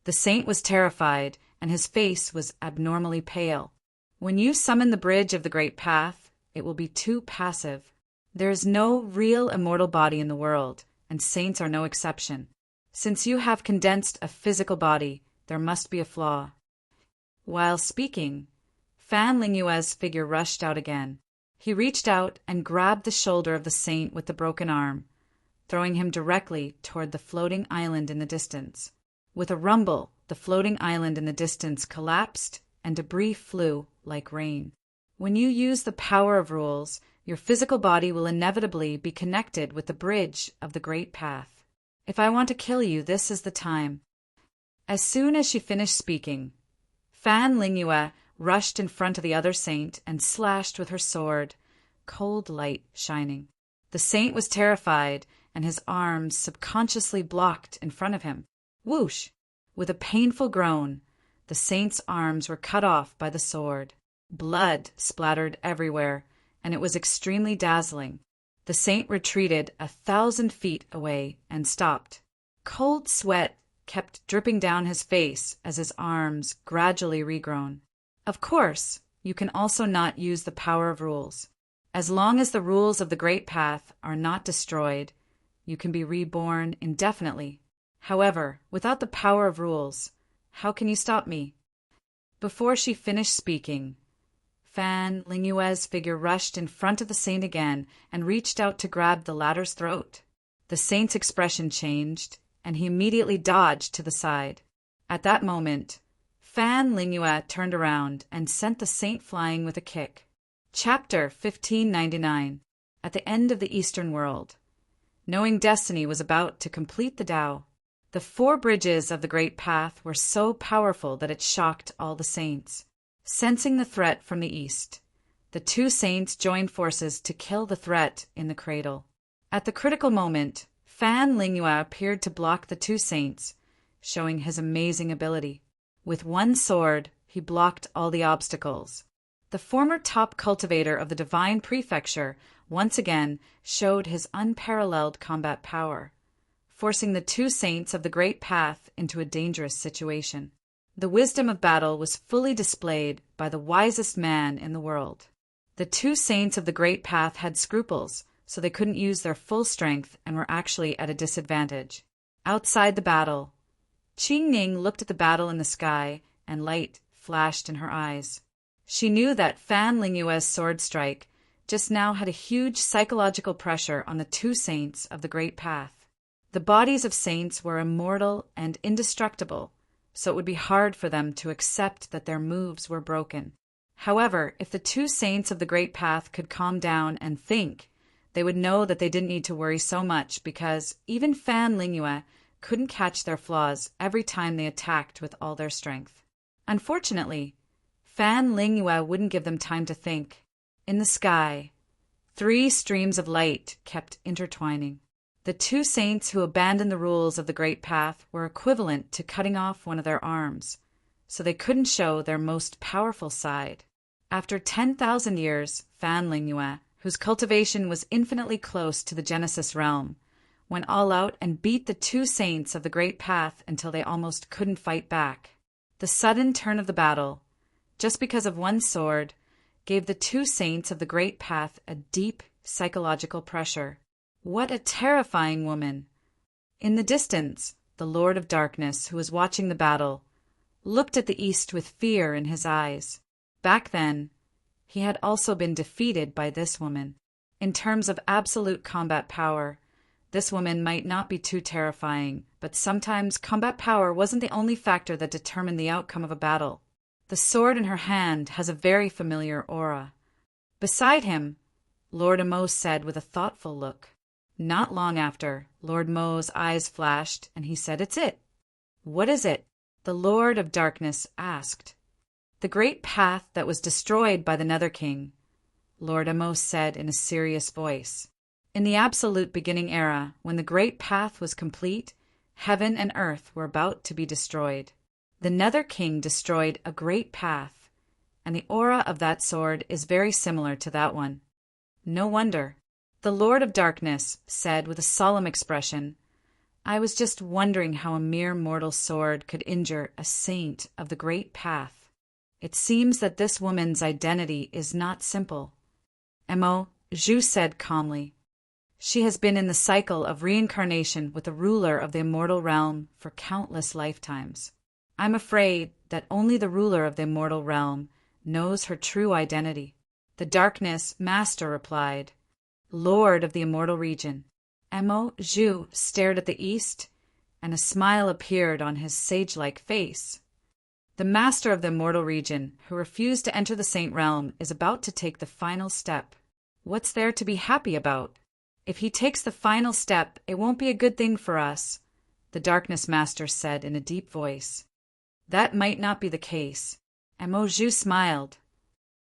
The saint was terrified, and his face was abnormally pale. When you summon the bridge of the Great Path, it will be too passive. There is no real immortal body in the world, and saints are no exception. Since you have condensed a physical body, there must be a flaw. While speaking, Fan Lingyue's figure rushed out again. He reached out and grabbed the shoulder of the saint with the broken arm, throwing him directly toward the floating island in the distance. With a rumble, the floating island in the distance collapsed and debris flew like rain. When you use the power of rules, your physical body will inevitably be connected with the bridge of the Great Path. If I want to kill you, this is the time. As soon as she finished speaking, Fan Lingyue rushed in front of the other saint and slashed with her sword, cold light shining. The saint was terrified, and his arms subconsciously blocked in front of him. Whoosh! With a painful groan, the saint's arms were cut off by the sword. Blood splattered everywhere, and it was extremely dazzling. The saint retreated 1,000 feet away and stopped. Cold sweat kept dripping down his face as his arms gradually regrown. Of course, you can also not use the power of rules. As long as the rules of the Great Path are not destroyed, you can be reborn indefinitely. However, without the power of rules, how can you stop me? Before she finished speaking, Fan Lingyue's figure rushed in front of the saint again and reached out to grab the latter's throat. The saint's expression changed, and he immediately dodged to the side. At that moment, Fan Lingyue turned around and sent the saint flying with a kick. Chapter 1599. At the end of the Eastern world. Knowing destiny was about to complete the Tao. The 4 bridges of the Great Path were so powerful that it shocked all the saints. Sensing the threat from the east, the 2 saints joined forces to kill the threat in the cradle. At the critical moment, Fan Lingyue appeared to block the 2 saints, showing his amazing ability. With one sword, he blocked all the obstacles. The former top cultivator of the Divine Prefecture once again showed his unparalleled combat power, forcing the 2 saints of the Great Path into a dangerous situation. The wisdom of battle was fully displayed by the wisest man in the world. The 2 saints of the Great Path had scruples, so they couldn't use their full strength and were actually at a disadvantage. Outside the battle, Qing Ning looked at the battle in the sky, and light flashed in her eyes. She knew that Fan Lingyue's sword strike just now had a huge psychological pressure on the 2 saints of the Great Path. The bodies of saints were immortal and indestructible, so it would be hard for them to accept that their moves were broken. However, if the 2 saints of the Great Path could calm down and think, they would know that they didn't need to worry so much because even Fan Lingyue couldn't catch their flaws every time they attacked with all their strength. Unfortunately, Fan Lingyue wouldn't give them time to think. In the sky, 3 streams of light kept intertwining. The 2 saints who abandoned the rules of the Great Path were equivalent to cutting off one of their arms, so they couldn't show their most powerful side. After 10,000 years, Fan Lingyue, whose cultivation was infinitely close to the Genesis realm, went all out and beat the 2 saints of the Great Path until they almost couldn't fight back. The sudden turn of the battle, just because of one sword, gave the 2 saints of the Great Path a deep psychological pressure. What a terrifying woman! In the distance, the Lord of Darkness, who was watching the battle, looked at the east with fear in his eyes. Back then, he had also been defeated by this woman. In terms of absolute combat power, this woman might not be too terrifying, but sometimes combat power wasn't the only factor that determined the outcome of a battle. The sword in her hand has a very familiar aura. Beside him, Lord Amo said with a thoughtful look. Not long after, Lord Mo's eyes flashed, and he said, "It's it." "What is it?" the Lord of Darkness asked. "The Great Path that was destroyed by the Nether King," Lord Amo said in a serious voice. In the absolute beginning era, when the Great Path was complete, heaven and earth were about to be destroyed. The Nether King destroyed a Great Path, and the aura of that sword is very similar to that one. No wonder. The Lord of Darkness said with a solemn expression, "I was just wondering how a mere mortal sword could injure a saint of the Great Path. It seems that this woman's identity is not simple." Emo, Zhu said calmly. "She has been in the cycle of reincarnation with the ruler of the immortal realm for countless lifetimes. I'm afraid that only the ruler of the immortal realm knows her true identity." The Darkness Master replied, "Lord of the immortal region." Emo Zhu stared at the east, and a smile appeared on his sage-like face. The Master of the immortal region, who refused to enter the Saint realm, is about to take the final step. What's there to be happy about? If he takes the final step, it won't be a good thing for us, the Darkness Master said in a deep voice. That might not be the case. Emo Zhu smiled.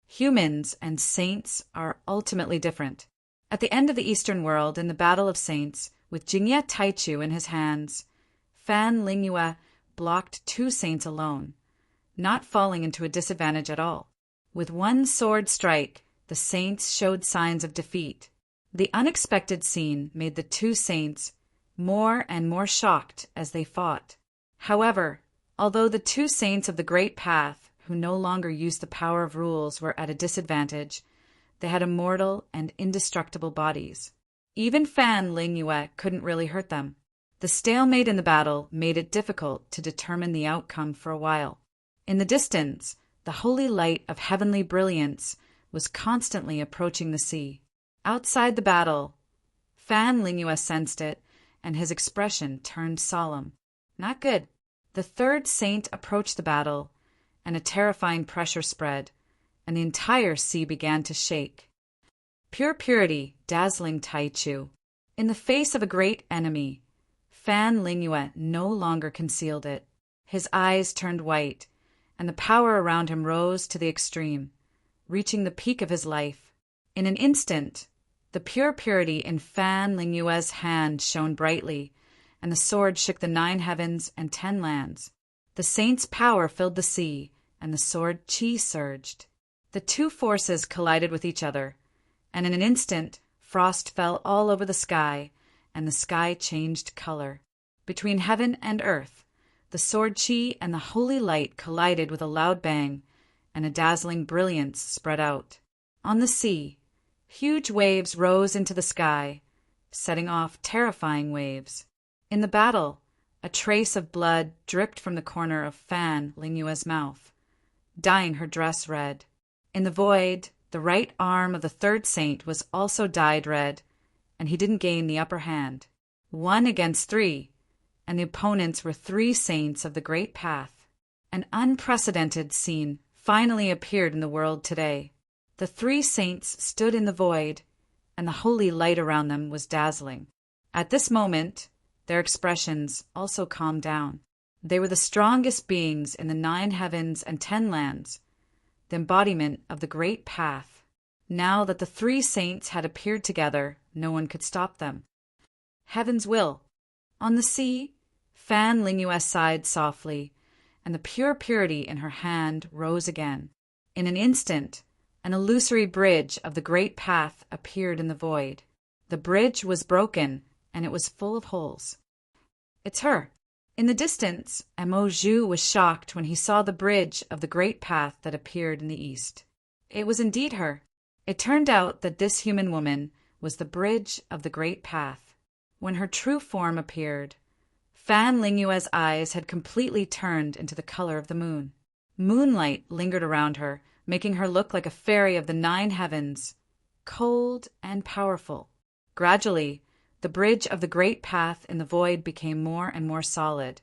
Humans and saints are ultimately different. At the end of the Eastern world, in the Battle of Saints, with Jingye Taichu in his hands, Fan Lingyue blocked 2 saints alone, not falling into a disadvantage at all. With one sword strike, the saints showed signs of defeat. The unexpected scene made the 2 saints more and more shocked as they fought. However, although the 2 saints of the Great Path, who no longer used the power of rules, were at a disadvantage, they had immortal and indestructible bodies. Even Fan Lingyue couldn't really hurt them. The stalemate in the battle made it difficult to determine the outcome for a while. In the distance, the holy light of heavenly brilliance was constantly approaching the sea. Outside the battle, Fan Lingyue sensed it, and his expression turned solemn. Not good. The 3rd saint approached the battle, and a terrifying pressure spread, and the entire sea began to shake. Pure purity, dazzling Taichu. In the face of a great enemy, Fan Lingyue no longer concealed it. His eyes turned white, and the power around him rose to the extreme, reaching the peak of his life. In an instant, the pure purity in Fan Lingyue's hand shone brightly, and the sword shook the 9 heavens and 10 lands. The saint's power filled the sea, and the sword chi surged. The two forces collided with each other, and in an instant frost fell all over the sky, and the sky changed color. Between heaven and earth, the sword chi and the holy light collided with a loud bang, and a dazzling brilliance spread out. On the sea, huge waves rose into the sky, setting off terrifying waves. In the battle, a trace of blood dripped from the corner of Fan Lingyue's mouth, dyeing her dress red. In the void, the right arm of the third saint was also dyed red, and he didn't gain the upper hand. 1 against 3, and the opponents were 3 saints of the Great Path. An unprecedented scene finally appeared in the world today. The 3 saints stood in the void, and the holy light around them was dazzling. At this moment, their expressions also calmed down. They were the strongest beings in the 9 heavens and 10 lands, the embodiment of the Great Path. Now that the 3 saints had appeared together, no one could stop them. Heaven's will. On the sea, Fan Lingyue sighed softly, and the pure purity in her hand rose again. In an instant, an illusory bridge of the Great Path appeared in the void. The bridge was broken, and it was full of holes. It's her. In the distance, Mo Zhu was shocked when he saw the bridge of the Great Path that appeared in the east. It was indeed her. It turned out that this human woman was the bridge of the Great Path. When her true form appeared, Fan Lingyue's eyes had completely turned into the color of the moon. Moonlight lingered around her, making her look like a fairy of the 9 heavens, cold and powerful. Gradually, the bridge of the Great Path in the void became more and more solid,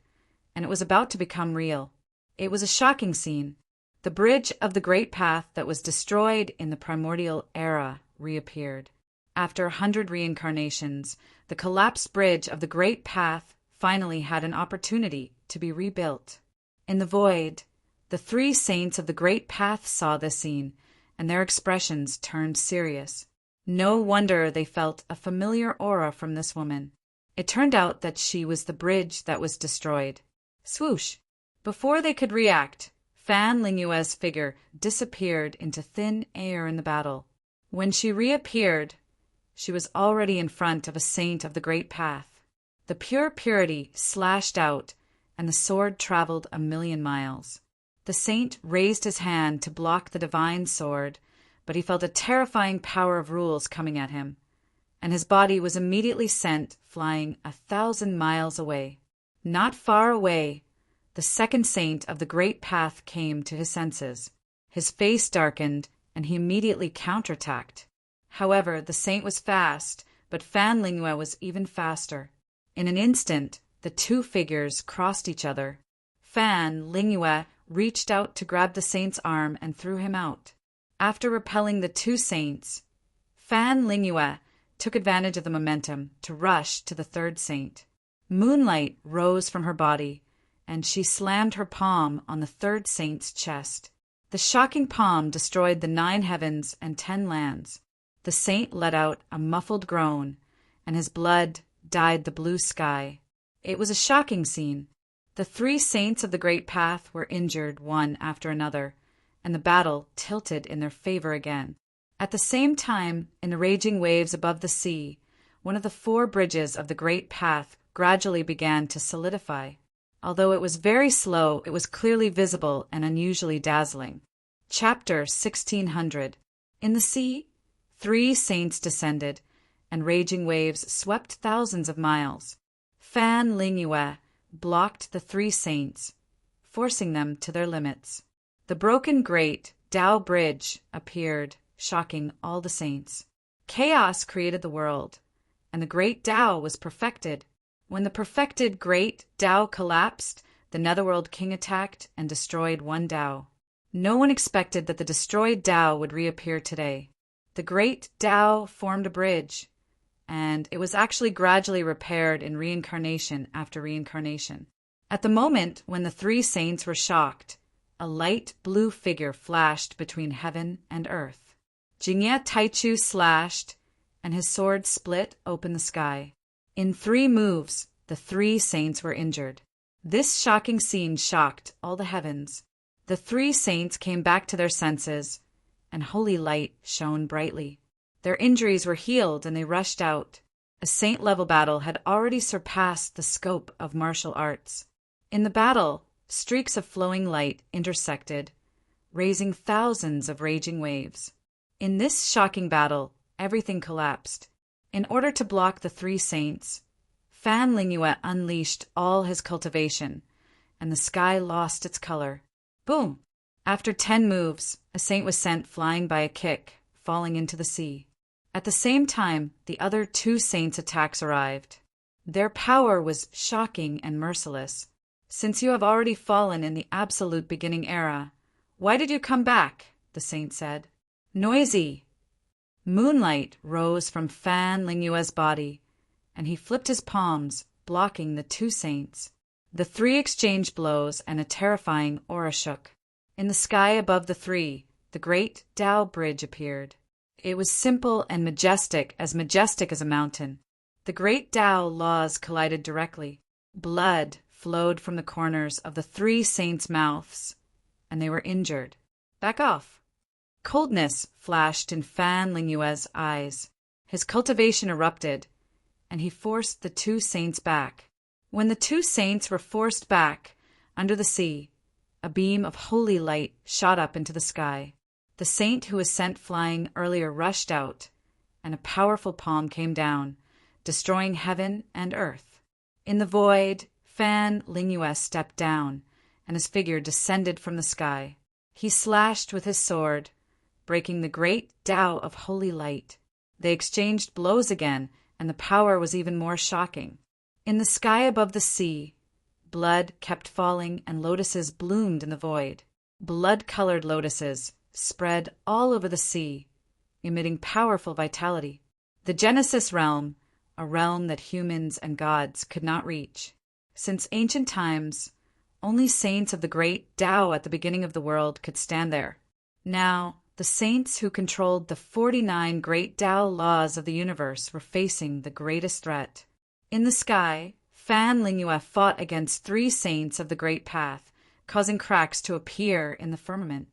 and it was about to become real. It was a shocking scene. The bridge of the Great Path that was destroyed in the primordial era reappeared. After 100 reincarnations, the collapsed bridge of the Great Path finally had an opportunity to be rebuilt. In the void, the 3 saints of the Great Path saw this scene, and their expressions turned serious. No wonder they felt a familiar aura from this woman. It turned out that she was the bridge that was destroyed. Swoosh! Before they could react, Fan Lingyue's figure disappeared into thin air in the battle. When she reappeared, she was already in front of a saint of the Great Path. The pure purity slashed out, and the sword traveled 1,000,000 miles. The saint raised his hand to block the divine sword, but he felt a terrifying power of rules coming at him, and his body was immediately sent flying 1,000 miles away. Not far away, the second saint of the Great Path came to his senses. His face darkened, and he immediately counterattacked. However, the saint was fast, but Fan Lingyue was even faster. In an instant, the 2 figures crossed each other. Fan Lingyue reached out to grab the saint's arm and threw him out. After repelling the 2 saints, Fan Lingyue took advantage of the momentum to rush to the 3rd saint. Moonlight rose from her body, and she slammed her palm on the 3rd saint's chest. The shocking palm destroyed the 9 heavens and 10 lands. The saint let out a muffled groan, and his blood dyed the blue sky. It was a shocking scene. The 3 saints of the Great Path were injured one after another, and the battle tilted in their favor again. At the same time, in the raging waves above the sea, one of the 4 bridges of the Great Path gradually began to solidify. Although it was very slow, it was clearly visible and unusually dazzling. Chapter 1600. In the sea, 3 saints descended, and raging waves swept thousands of miles. Fan Lingyue blocked the 3 saints, forcing them to their limits. The broken great Tao bridge appeared, shocking all the saints. Chaos created the world, and the great Tao was perfected. When the perfected great Tao collapsed, the Netherworld King attacked and destroyed one Tao. No one expected that the destroyed Tao would reappear today. The great Tao formed a bridge, and it was actually gradually repaired in reincarnation after reincarnation. At the moment when the three saints were shocked, a light blue figure flashed between heaven and earth. Jingye Taichu slashed, and his sword split open the sky. In 3 moves, the 3 saints were injured. This shocking scene shocked all the heavens. The 3 saints came back to their senses, and holy light shone brightly. Their injuries were healed, and they rushed out. A saint-level battle had already surpassed the scope of martial arts. In the battle, streaks of flowing light intersected, raising thousands of raging waves. In this shocking battle, everything collapsed. In order to block the 3 saints, Fan Lingyue unleashed all his cultivation, and the sky lost its color. Boom! After 10 moves, a saint was sent flying by a kick, falling into the sea. At the same time, the other 2 saints' attacks arrived. Their power was shocking and merciless. Since you have already fallen in the absolute beginning era, why did you come back? The saint said. Noisy! Moonlight rose from Fan Lingyue's body, and he flipped his palms, blocking the 2 saints. The 3 exchanged blows, and a terrifying aura shook. In the sky above the 3, the great Tao Bridge appeared. It was simple and majestic as a mountain. The great Tao laws collided directly. Blood flowed from the corners of the 3 saints' mouths, and they were injured. Back off! Coldness flashed in Fan Lingyue's eyes. His cultivation erupted, and he forced the 2 saints back. When the 2 saints were forced back under the sea, a beam of holy light shot up into the sky. The saint who was sent flying earlier rushed out, and a powerful palm came down, destroying heaven and earth. In the void, Fan Lingyue stepped down, and his figure descended from the sky. He slashed with his sword, breaking the great Tao of holy light. They exchanged blows again, and the power was even more shocking. In the sky above the sea, blood kept falling and lotuses bloomed in the void. Blood-colored lotuses spread all over the sea, emitting powerful vitality. The Genesis realm, a realm that humans and gods could not reach. Since ancient times, only saints of the great Tao at the beginning of the world could stand there. Now, the saints who controlled the 49 great Tao laws of the universe were facing the greatest threat. In the sky, Fan Lingyue fought against 3 saints of the Great Path, causing cracks to appear in the firmament.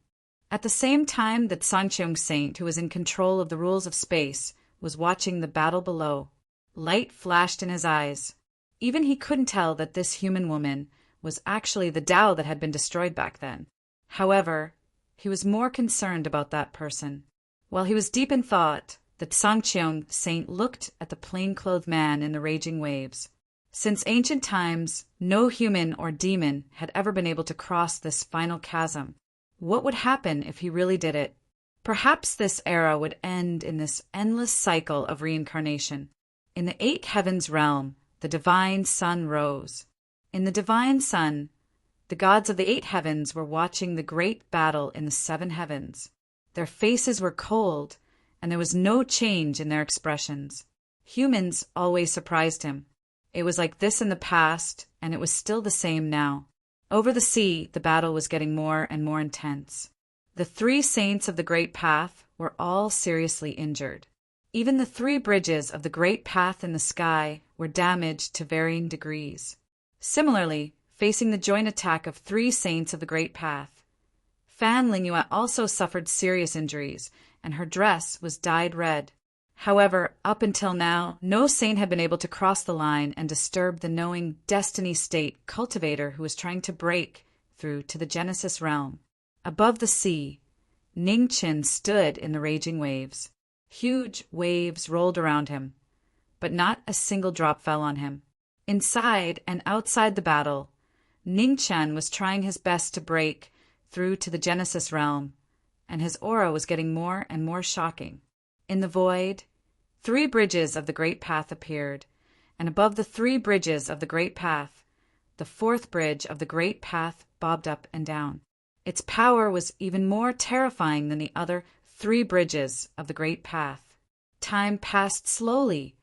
At the same time that Sancheong Saint, who was in control of the rules of space, was watching the battle below, light flashed in his eyes. Even he couldn't tell that this human woman was actually the Tao that had been destroyed back then. However, he was more concerned about that person. While he was deep in thought, the Sancheong Saint looked at the plain-clothed man in the raging waves. Since ancient times, no human or demon had ever been able to cross this final chasm. What would happen if he really did it? Perhaps this era would end in this endless cycle of reincarnation. In the 8 heavens realm, the divine sun rose. In the divine sun, the gods of the 8 heavens were watching the great battle in the 7 heavens. Their faces were cold, and there was no change in their expressions. Humans always surprised him. It was like this in the past, and it was still the same now. Over the sea, the battle was getting more and more intense. The 3 saints of the Great Path were all seriously injured. Even the 3 bridges of the Great Path in the sky were damaged to varying degrees. Similarly, facing the joint attack of 3 saints of the Great Path, Fan Lingyue also suffered serious injuries, and her dress was dyed red. However, up until now, no saint had been able to cross the line and disturb the knowing destiny state cultivator who was trying to break through to the Genesis realm. Above the sea, Ningchen stood in the raging waves. Huge waves rolled around him, but not a single drop fell on him. Inside and outside the battle, Ningchen was trying his best to break through to the Genesis realm, and his aura was getting more and more shocking. In the void, 3 bridges of the Great Path appeared, and above the 3 bridges of the Great Path, the 4th bridge of the Great Path bobbed up and down. Its power was even more terrifying than the other 3 bridges of the Great Path. Time passed slowly,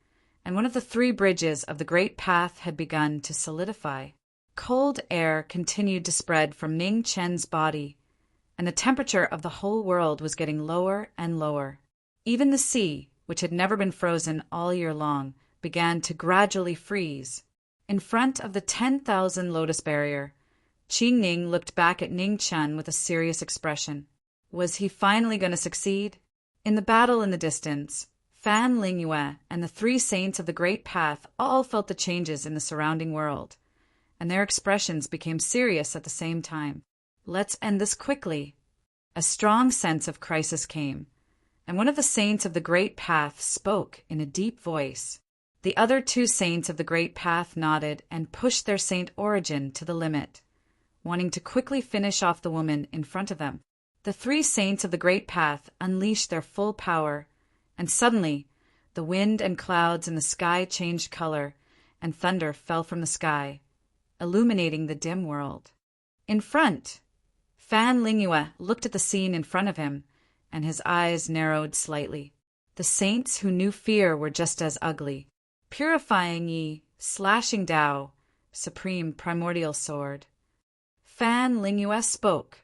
and one of the 3 bridges of the Great Path had begun to solidify. Cold air continued to spread from Ning Chen's body, and the temperature of the whole world was getting lower and lower. Even the sea, which had never been frozen all year long, began to gradually freeze. In front of the 10,000 lotus barrier, Qi Ning looked back at Ning Chen with a serious expression. Was he finally going to succeed? In the battle in the distance, Fan Lingyue and the 3 saints of the Great Path all felt the changes in the surrounding world, and their expressions became serious at the same time. Let's end this quickly. A strong sense of crisis came, and one of the saints of the Great Path spoke in a deep voice. The other 2 saints of the Great Path nodded and pushed their Saint Origin to the limit, wanting to quickly finish off the woman in front of them. The 3 saints of the Great Path unleashed their full power, and suddenly the wind and clouds in the sky changed color, and thunder fell from the sky, illuminating the dim world. In front, Fan Lingyue looked at the scene in front of him, and his eyes narrowed slightly. The saints who knew fear were just as ugly. Purifying Yi, slashing Tao, supreme primordial sword. Fan Lingyue spoke,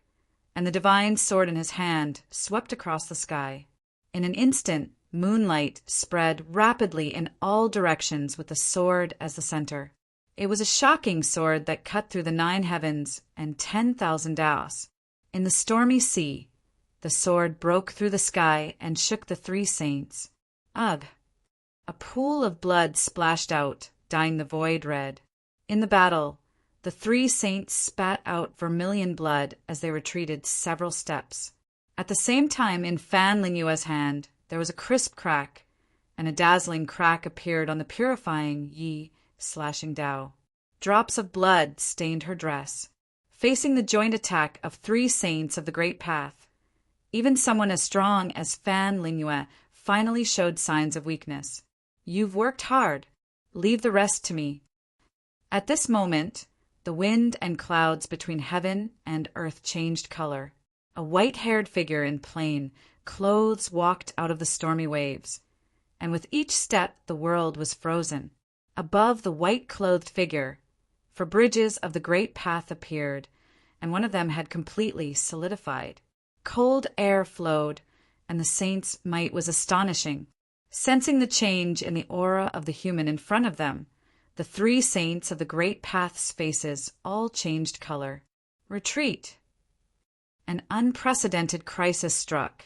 and the divine sword in his hand swept across the sky. In an instant, moonlight spread rapidly in all directions with the sword as the center. It was a shocking sword that cut through the 9 heavens and 10,000 daos. In the stormy sea, the sword broke through the sky and shook the 3 saints. Ugh! A pool of blood splashed out, dyeing the void red. In the battle, the 3 saints spat out vermilion blood as they retreated several steps. At the same time, in Fan Lingyue's hand, there was a crisp crack, and a dazzling crack appeared on the purifying Yi, slashing Tao. Drops of blood stained her dress. Facing the joint attack of 3 saints of the Great Path, even someone as strong as Fan Lingyue finally showed signs of weakness. You've worked hard. Leave the rest to me. At this moment, the wind and clouds between heaven and earth changed color. A white-haired figure in plain clothes walked out of the stormy waves, and with each step the world was frozen. Above the white-clothed figure, 4 bridges of the Great Path appeared, and one of them had completely solidified. Cold air flowed, and the saint's might was astonishing. Sensing the change in the aura of the human in front of them, the 3 saints of the Great Path's faces all changed color. Retreat! An unprecedented crisis struck,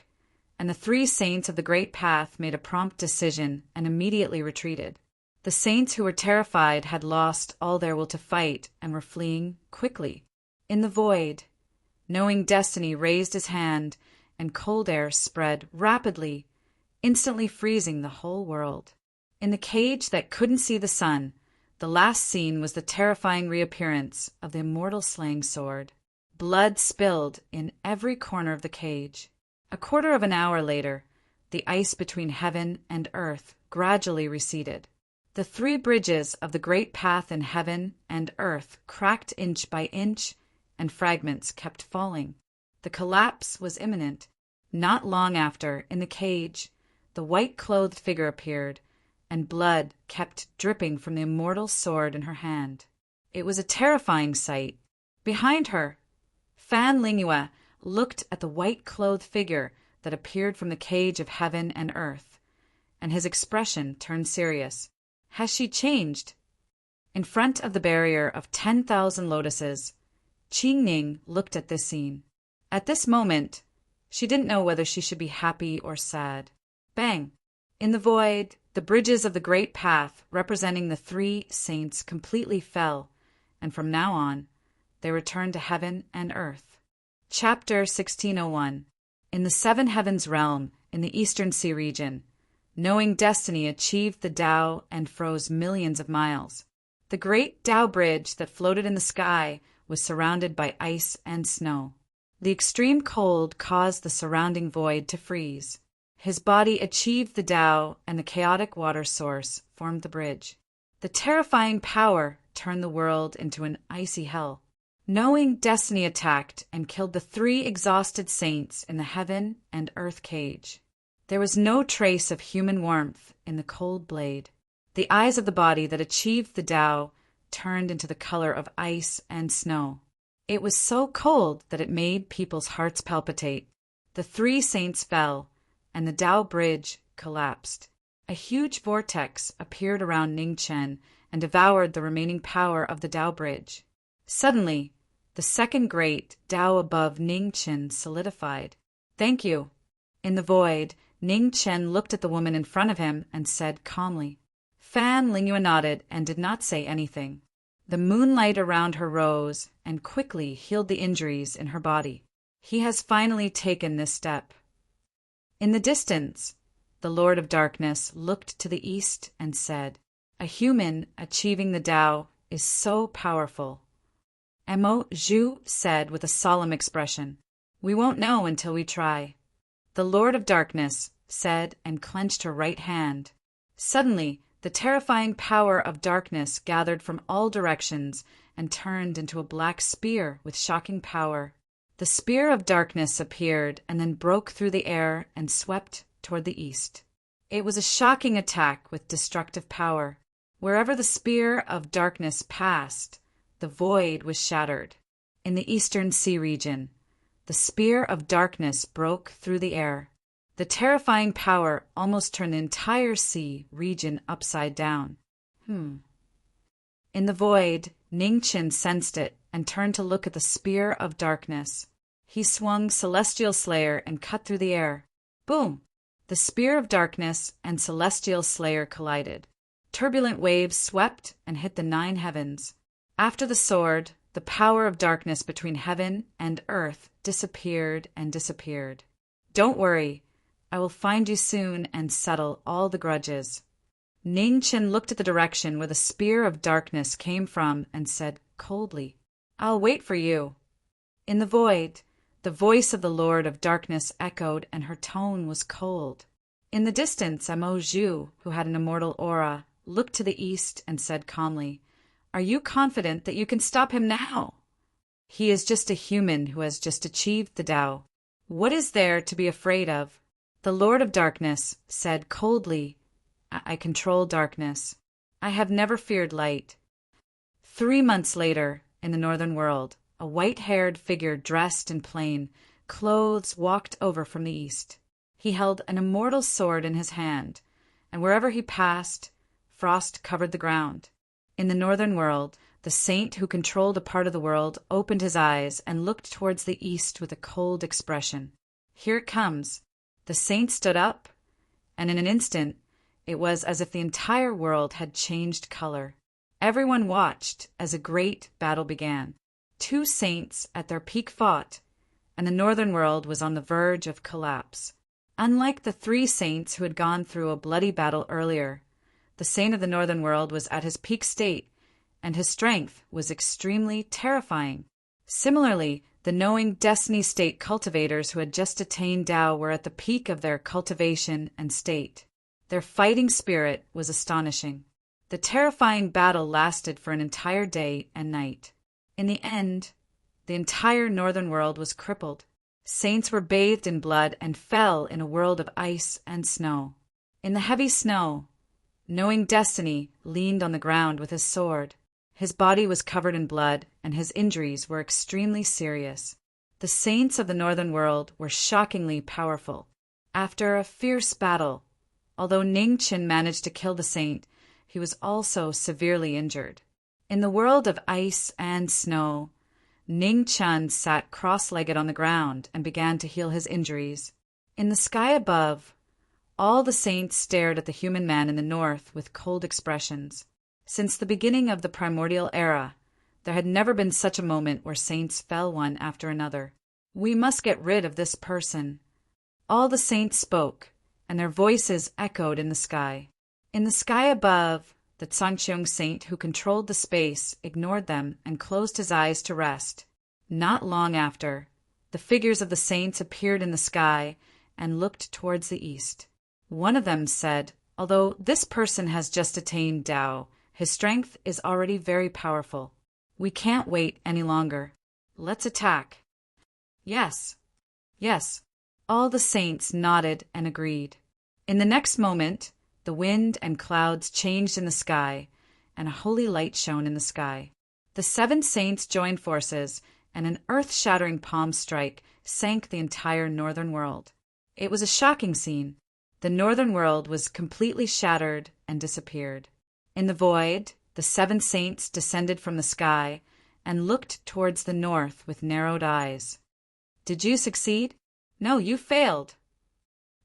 and the 3 saints of the Great Path made a prompt decision and immediately retreated. The saints who were terrified had lost all their will to fight and were fleeing quickly. In the void, Knowing Destiny raised his hand, and cold air spread rapidly, instantly freezing the whole world. In the cage that couldn't see the sun, the last scene was the terrifying reappearance of the immortal slaying sword. Blood spilled in every corner of the cage. A quarter of an hour later, the ice between heaven and earth gradually receded. The 3 bridges of the Great Path in heaven and earth cracked inch by inch, and fragments kept falling. The collapse was imminent. Not long after, in the cage, the white-clothed figure appeared, and blood kept dripping from the immortal sword in her hand. It was a terrifying sight. Behind her, Fan Lingyue looked at the white-clothed figure that appeared from the cage of heaven and earth, and his expression turned serious. Has she changed? In front of the barrier of 10,000 lotuses, Qi Ning looked at this scene. At this moment, she didn't know whether she should be happy or sad. Bang! In the void, the bridges of the Great Path representing the 3 saints completely fell, and from now on, they returned to heaven and earth. Chapter 1601. In the 7 Heavens realm, in the Eastern Sea region, Knowing Destiny achieved the Tao and froze millions of miles. The great Tao bridge that floated in the sky was surrounded by ice and snow. The extreme cold caused the surrounding void to freeze. His body achieved the Tao, and the chaotic water source formed the bridge. The terrifying power turned the world into an icy hell. Knowing destiny attacked and killed the 3 exhausted saints in the heaven and earth cage. There was no trace of human warmth in the cold blade. The eyes of the body that achieved the Tao turned into the color of ice and snow. It was so cold that it made people's hearts palpitate. The 3 saints fell, and the Tao bridge collapsed. A huge vortex appeared around Ningchen and devoured the remaining power of the Tao bridge. Suddenly, the second great Tao above Ningchen solidified. "Thank you." In the void, Ningchen looked at the woman in front of him and said calmly. Fan Lingyue nodded and did not say anything. The moonlight around her rose and quickly healed the injuries in her body. He has finally taken this step. In the distance, the Lord of Darkness looked to the east and said, "A human achieving the Tao is so powerful." Mo Zhu said with a solemn expression, "We won't know until we try." The Lord of Darkness said and clenched her right hand. Suddenly, the terrifying power of darkness gathered from all directions and turned into a black spear with shocking power. The spear of darkness appeared and then broke through the air and swept toward the east. It was a shocking attack with destructive power. Wherever the spear of darkness passed, the void was shattered. In the eastern sea region, the spear of darkness broke through the air. The terrifying power almost turned the entire sea region upside down. In the void, Ningchen sensed it and turned to look at the spear of darkness. He swung Celestial Slayer and cut through the air. Boom! The spear of darkness and Celestial Slayer collided. Turbulent waves swept and hit the 9 heavens. After the sword, the power of darkness between heaven and earth disappeared and disappeared. "Don't worry. I will find you soon and settle all the grudges." Ningchen looked at the direction where the spear of darkness came from and said coldly, "I'll wait for you." In the void, the voice of the Lord of Darkness echoed and her tone was cold. In the distance, Mo Zhu, who had an immortal aura, looked to the east and said calmly, "Are you confident that you can stop him now?" "He is just a human who has just achieved the Tao. What is there to be afraid of?" The Lord of Darkness said coldly, I control darkness. I have never feared light." 3 months later, in the northern world, a white-haired figure dressed in plain clothes walked over from the east. He held an immortal sword in his hand, and wherever he passed, frost covered the ground. In the northern world, the saint who controlled a part of the world opened his eyes and looked towards the east with a cold expression. "Here it comes." The saint stood up, and in an instant, it was as if the entire world had changed color. Everyone watched as a great battle began. 2 saints at their peak fought, and the northern world was on the verge of collapse. Unlike the 3 saints who had gone through a bloody battle earlier, the saint of the northern world was at his peak state, and his strength was extremely terrifying. Similarly, the knowing destiny state cultivators who had just attained Tao were at the peak of their cultivation and state. Their fighting spirit was astonishing. The terrifying battle lasted for an entire day and night. In the end, the entire northern world was crippled. Saints were bathed in blood and fell in a world of ice and snow. In the heavy snow, knowing destiny leaned on the ground with his sword. His body was covered in blood, and his injuries were extremely serious. The saints of the northern world were shockingly powerful. After a fierce battle, although Ningchen managed to kill the saint, he was also severely injured. In the world of ice and snow, Ningchen sat cross-legged on the ground and began to heal his injuries. In the sky above, all the saints stared at the human man in the north with cold expressions. Since the beginning of the primordial era, there had never been such a moment where saints fell one after another. "We must get rid of this person." All the saints spoke, and their voices echoed in the sky. In the sky above, the Tsangqiang saint who controlled the space ignored them and closed his eyes to rest. Not long after, the figures of the saints appeared in the sky and looked towards the east. One of them said, "Although this person has just attained Tao, his strength is already very powerful. We can't wait any longer. let's attack." "Yes, yes." All the saints nodded and agreed. In the next moment, the wind and clouds changed in the sky, and a holy light shone in the sky. The 7 saints joined forces, and an earth-shattering palm strike sank the entire northern world. It was a shocking scene. The northern world was completely shattered and disappeared. In the void, the 7 saints descended from the sky and looked towards the north with narrowed eyes. "Did you succeed?" "No, you failed."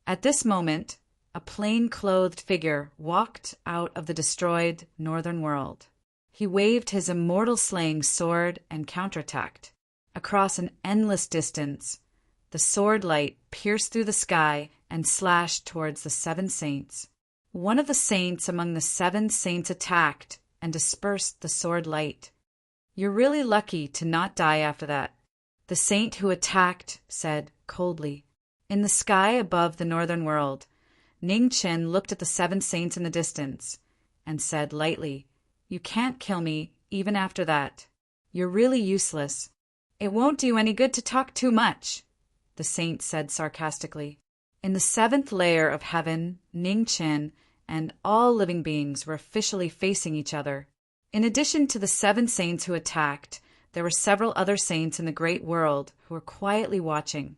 At this moment, a plain-clothed figure walked out of the destroyed northern world. He waved his immortal-slaying sword and counterattacked. Across an endless distance, the sword light pierced through the sky and slashed towards the 7 saints. One of the saints among the 7 saints attacked and dispersed the sword light. "You're really lucky to not die after that," the saint who attacked said coldly. In the sky above the northern world, Ning Chen looked at the 7 saints in the distance and said lightly, "You can't kill me even after that. You're really useless." "It won't do any good to talk too much," the saint said sarcastically. In the 7th layer of heaven, Ning Chen and all living beings were officially facing each other. In addition to the 7 saints who attacked, there were several other saints in the great world who were quietly watching,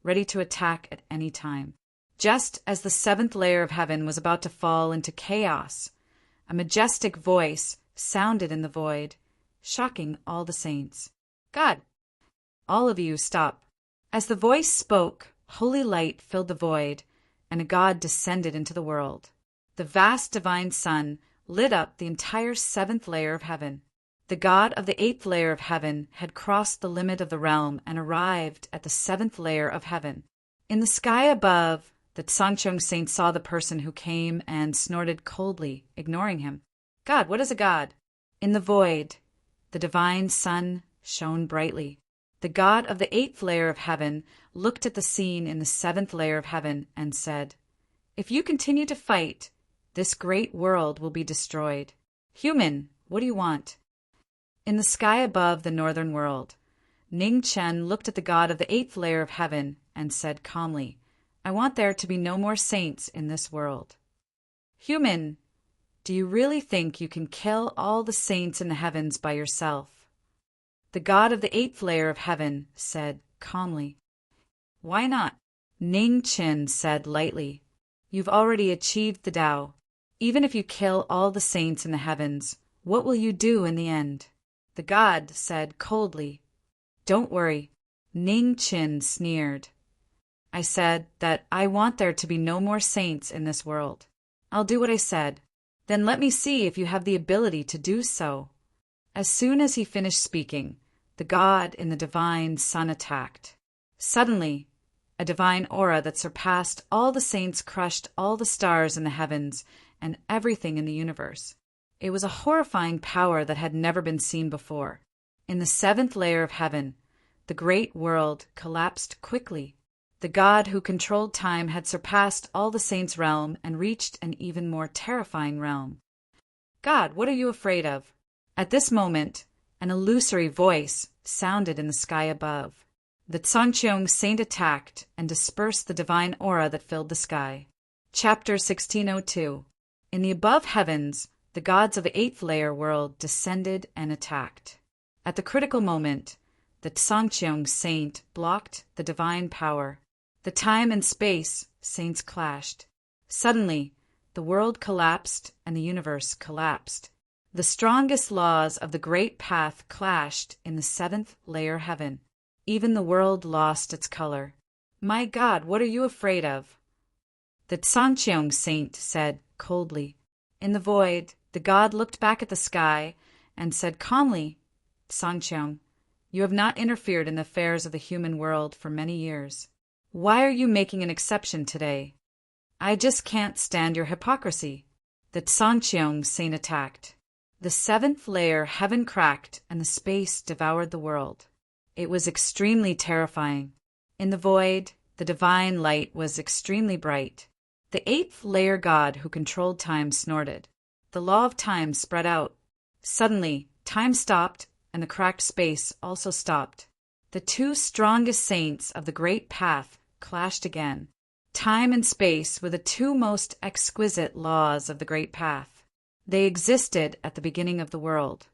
ready to attack at any time. Just as the 7th layer of heaven was about to fall into chaos, a majestic voice sounded in the void, shocking all the saints. "God, all of you stop." As the voice spoke, holy light filled the void, and a god descended into the world. The vast divine sun lit up the entire 7th layer of heaven. The god of the 8th layer of heaven had crossed the limit of the realm and arrived at the 7th layer of heaven. In the sky above, the Sangchong saint saw the person who came and snorted coldly, ignoring him. "God, what is a god?" In the void, the divine sun shone brightly. The god of the 8th layer of heaven looked at the scene in the 7th layer of heaven and said, "If you continue to fight, this great world will be destroyed. Human, what do you want?" In the sky above the northern world, Ning Chen looked at the god of the 8th layer of heaven and said calmly, "I want there to be no more saints in this world." "Human, do you really think you can kill all the saints in the heavens by yourself?" The god of the 8th layer of heaven said calmly, "Why not?" Ning Chen said lightly, "You've already achieved the Tao. Even if you kill all the saints in the heavens, what will you do in the end?" The god said coldly, "Don't worry." Ning Chen sneered. "I said that I want there to be no more saints in this world. I'll do what I said. Then let me see if you have the ability to do so." As soon as he finished speaking, the god in the divine sun attacked. Suddenly, a divine aura that surpassed all the saints crushed all the stars in the heavens and everything in the universe. It was a horrifying power that had never been seen before. In the 7th layer of heaven, the great world collapsed quickly. The god who controlled time had surpassed all the saints' realm and reached an even more terrifying realm. "God, what are you afraid of?" At this moment, an illusory voice sounded in the sky above. The Sangchong saint attacked and dispersed the divine aura that filled the sky. Chapter 1602. In the above heavens, the gods of the 8th layer world descended and attacked. At the critical moment, the Sangchong saint blocked the divine power. The time and space saints clashed. Suddenly, the world collapsed and the universe collapsed. The strongest laws of the great path clashed in the 7th layer heaven. Even the world lost its color. "My God, what are you afraid of?" The Sangchong saint said coldly. In the void, the god looked back at the sky and said calmly, "Sangchong, you have not interfered in the affairs of the human world for many years. Why are you making an exception today? I just can't stand your hypocrisy." The Sangchong saint attacked. The 7th layer heaven cracked and the space devoured the world. It was extremely terrifying. In the void, the divine light was extremely bright. The 8th layer god who controlled time snorted. The law of time spread out. Suddenly, time stopped and the cracked space also stopped. The two strongest saints of the great path clashed again. Time and space were the two most exquisite laws of the great path. They existed at the beginning of the world.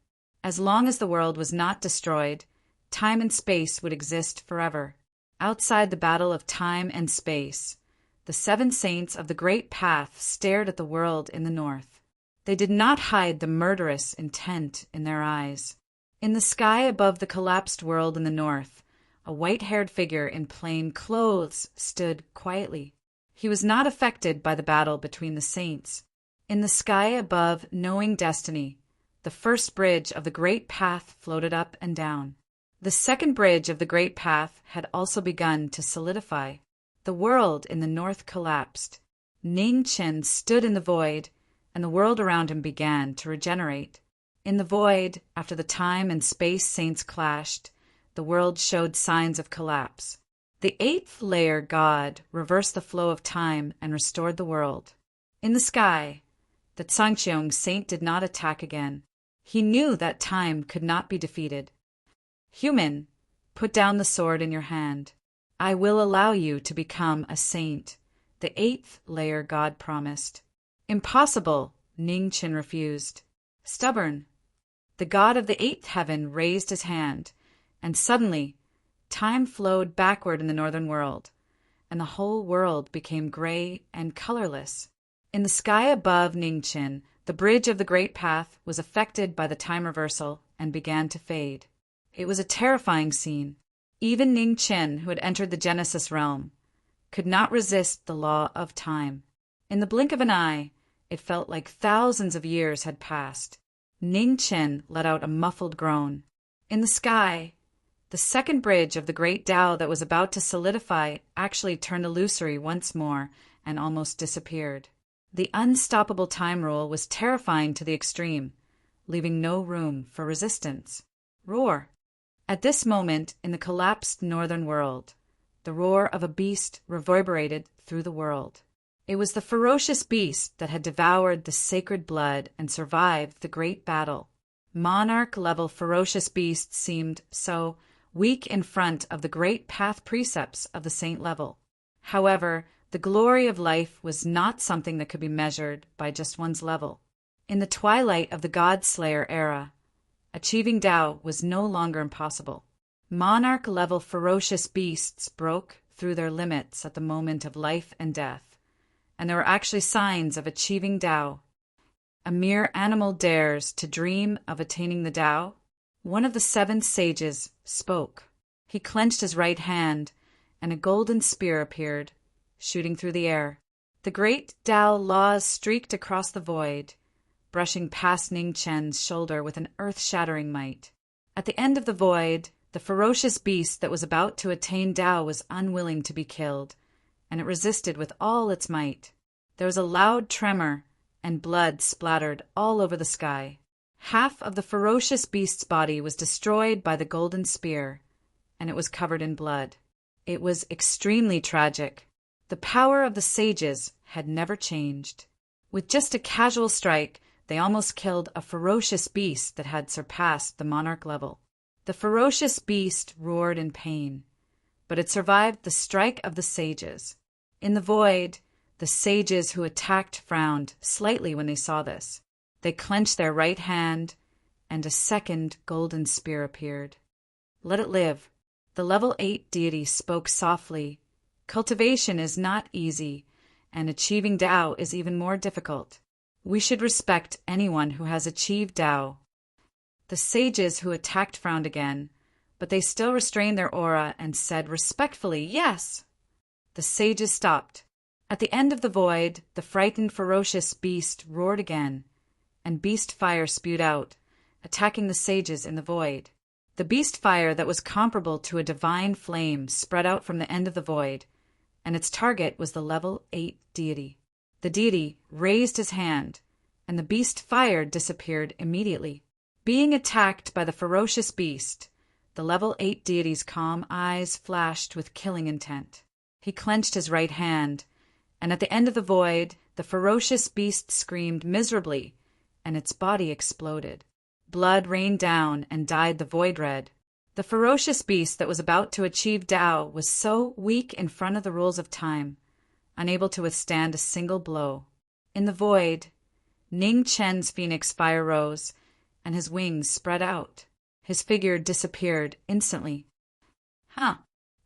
As long as the world was not destroyed, time and space would exist forever. Outside the battle of time and space, the seven saints of the great path stared at the world in the north. They did not hide the murderous intent in their eyes. In the sky above the collapsed world in the north, a white-haired figure in plain clothes stood quietly. He was not affected by the battle between the saints. In the sky above knowing destiny, the first bridge of the great path floated up and down. The second bridge of the great path had also begun to solidify. The world in the north collapsed. Ning Chen stood in the void, and the world around him began to regenerate. In the void, after the time and space saints clashed, the world showed signs of collapse. The eighth layer God reversed the flow of time and restored the world. In the sky, the Tsangqiong saint did not attack again. He knew that time could not be defeated. Human, put down the sword in your hand. I will allow you to become a saint, the eighth layer God promised. Impossible, Ning Chen refused. Stubborn. The god of the eighth heaven raised his hand, and suddenly time flowed backward in the northern world, and the whole world became gray and colorless. In the sky above Ningchen, the bridge of the great path was affected by the time reversal and began to fade. It was a terrifying scene. Even Ningchen, who had entered the Genesis realm, could not resist the law of time. In the blink of an eye, it felt like thousands of years had passed. Ningchen let out a muffled groan. In the sky, the second bridge of the great Tao that was about to solidify actually turned illusory once more and almost disappeared. The unstoppable time rule was terrifying to the extreme, leaving no room for resistance. Roar. At this moment, in the collapsed northern world, the roar of a beast reverberated through the world. It was the ferocious beast that had devoured the sacred blood and survived the great battle. Monarch-level ferocious beasts seemed so weak in front of the great path precepts of the saint level. However, the glory of life was not something that could be measured by just one's level. In the twilight of the God-Slayer era, achieving Tao was no longer impossible. Monarch-level ferocious beasts broke through their limits at the moment of life and death, and there were actually signs of achieving Tao. A mere animal dares to dream of attaining the Tao? One of the seven sages spoke. He clenched his right hand, and a golden spear appeared, shooting through the air. The great Tao laws streaked across the void, brushing past Ning Chen's shoulder with an earth-shattering might. At the end of the void, the ferocious beast that was about to attain Tao was unwilling to be killed, and it resisted with all its might. There was a loud tremor, and blood splattered all over the sky. Half of the ferocious beast's body was destroyed by the golden spear, and it was covered in blood. It was extremely tragic. The power of the sages had never changed. With just a casual strike, they almost killed a ferocious beast that had surpassed the monarch level. The ferocious beast roared in pain, but it survived the strike of the sages. In the void, the sages who attacked frowned slightly when they saw this. They clenched their right hand, and a second golden spear appeared. Let it live. The level 8 deity spoke softly. Cultivation is not easy, and achieving Tao is even more difficult. We should respect anyone who has achieved Tao. The sages who attacked frowned again, but they still restrained their aura and said respectfully, "Yes." The sages stopped. At the end of the void, the frightened, ferocious beast roared again, and beast fire spewed out, attacking the sages in the void. The beast fire that was comparable to a divine flame spread out from the end of the void, and its target was the level 8 deity. The deity raised his hand, and the beast fire disappeared immediately. Being attacked by the ferocious beast, the level 8 deity's calm eyes flashed with killing intent. He clenched his right hand, and at the end of the void, the ferocious beast screamed miserably, and its body exploded. Blood rained down and dyed the void red. The ferocious beast that was about to achieve Tao was so weak in front of the rules of time, unable to withstand a single blow. In the void, Ning Chen's phoenix fire rose, and his wings spread out. His figure disappeared instantly.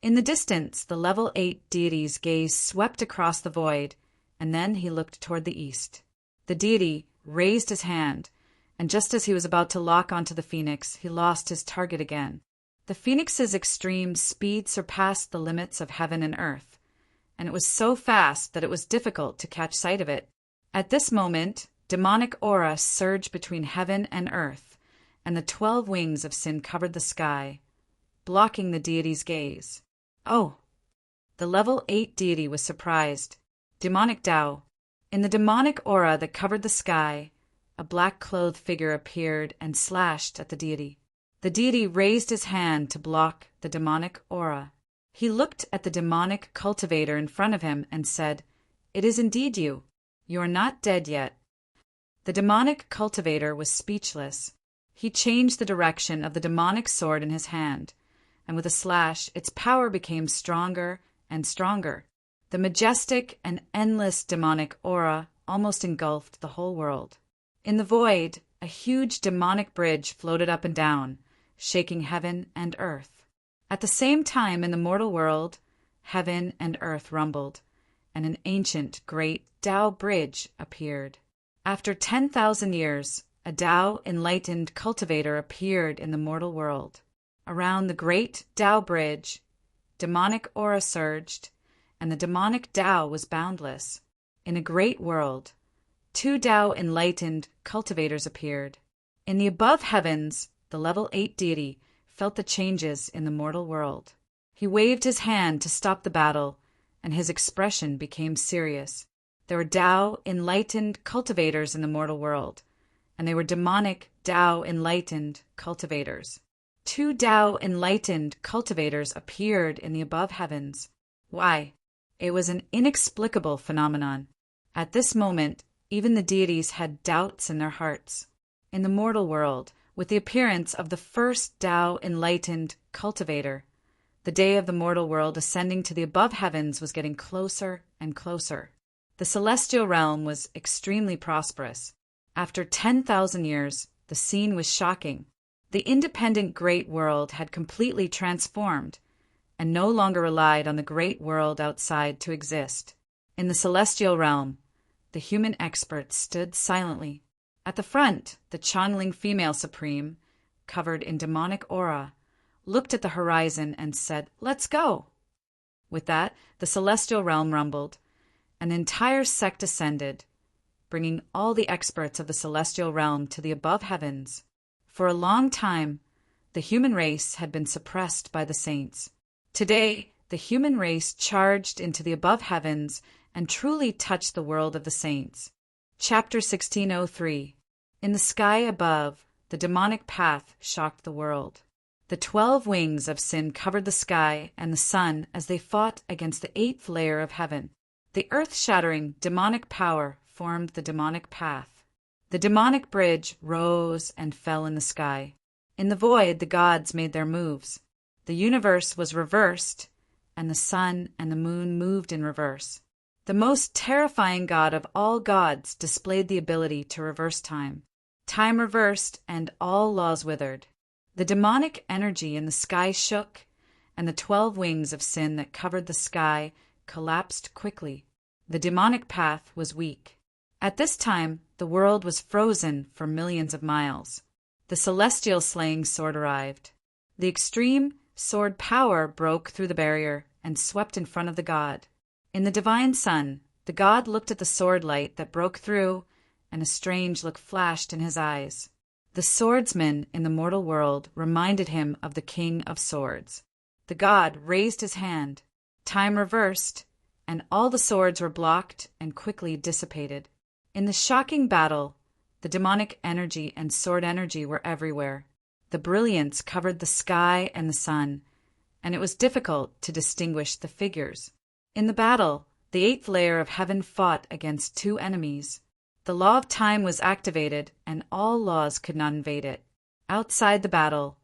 In the distance, the level 8 deity's gaze swept across the void, and then he looked toward the east. The deity raised his hand, and just as he was about to lock onto the phoenix, he lost his target again. The phoenix's extreme speed surpassed the limits of heaven and earth, and it was so fast that it was difficult to catch sight of it. At this moment, demonic aura surged between heaven and earth, and the 12 wings of sin covered the sky, blocking the deity's gaze. Oh! The level 8 deity was surprised. Demonic Tao. In the demonic aura that covered the sky, a black-clothed figure appeared and slashed at the deity. The deity raised his hand to block the demonic aura. He looked at the demonic cultivator in front of him and said, "It is indeed you. You are not dead yet." The demonic cultivator was speechless. He changed the direction of the demonic sword in his hand, and with a slash, its power became stronger and stronger. The majestic and endless demonic aura almost engulfed the whole world. In the void, a huge demonic bridge floated up and down, shaking heaven and earth. At the same time in the mortal world, heaven and earth rumbled, and an ancient, great Tao bridge appeared. After 10,000 years, a Tao enlightened cultivator appeared in the mortal world. Around the great Tao bridge, demonic aura surged, and the demonic Tao was boundless. In a great world, 2 Tao enlightened cultivators appeared. In the above heavens, the level 8 deity felt the changes in the mortal world. He waved his hand to stop the battle, and his expression became serious. There were Tao enlightened cultivators in the mortal world, and they were demonic Tao enlightened cultivators. 2 Tao enlightened cultivators appeared in the above heavens. Why? It was an inexplicable phenomenon. At this moment, even the deities had doubts in their hearts. In the mortal world, with the appearance of the first Tao enlightened cultivator, the day of the mortal world ascending to the above heavens was getting closer and closer. The celestial realm was extremely prosperous. After 10,000 years, the scene was shocking. The independent great world had completely transformed and no longer relied on the great world outside to exist. In the celestial realm, the human experts stood silently. At the front, the channeling female supreme, covered in demonic aura, looked at the horizon and said, "Let's go." With that, the celestial realm rumbled. An entire sect ascended, bringing all the experts of the celestial realm to the above heavens. For a long time, the human race had been suppressed by the saints. Today, the human race charged into the above heavens and truly touched the world of the saints. Chapter 1603. In the sky above, the demonic path shocked the world. The 12 wings of sin covered the sky and the sun as they fought against the 8th layer of heaven. The earth-shattering demonic power formed the demonic path. The demonic bridge rose and fell in the sky. In the void, the gods made their moves. The universe was reversed, and the sun and the moon moved in reverse. The most terrifying god of all gods displayed the ability to reverse time. Time reversed, and all laws withered. The demonic energy in the sky shook, and the 12 wings of sin that covered the sky collapsed quickly. The demonic path was weak. At this time, the world was frozen for millions of miles. The celestial slaying sword arrived. The extreme sword power broke through the barrier and swept in front of the god. In the divine sun, the god looked at the sword light that broke through, and a strange look flashed in his eyes. The swordsman in the mortal world reminded him of the King of Swords. The god raised his hand. Time reversed, and all the swords were blocked and quickly dissipated. In the shocking battle, the demonic energy and sword energy were everywhere. The brilliance covered the sky and the sun, and it was difficult to distinguish the figures. In the battle, the 8th layer of heaven fought against 2 enemies. The law of time was activated, and all laws could not invade it. Outside the battle,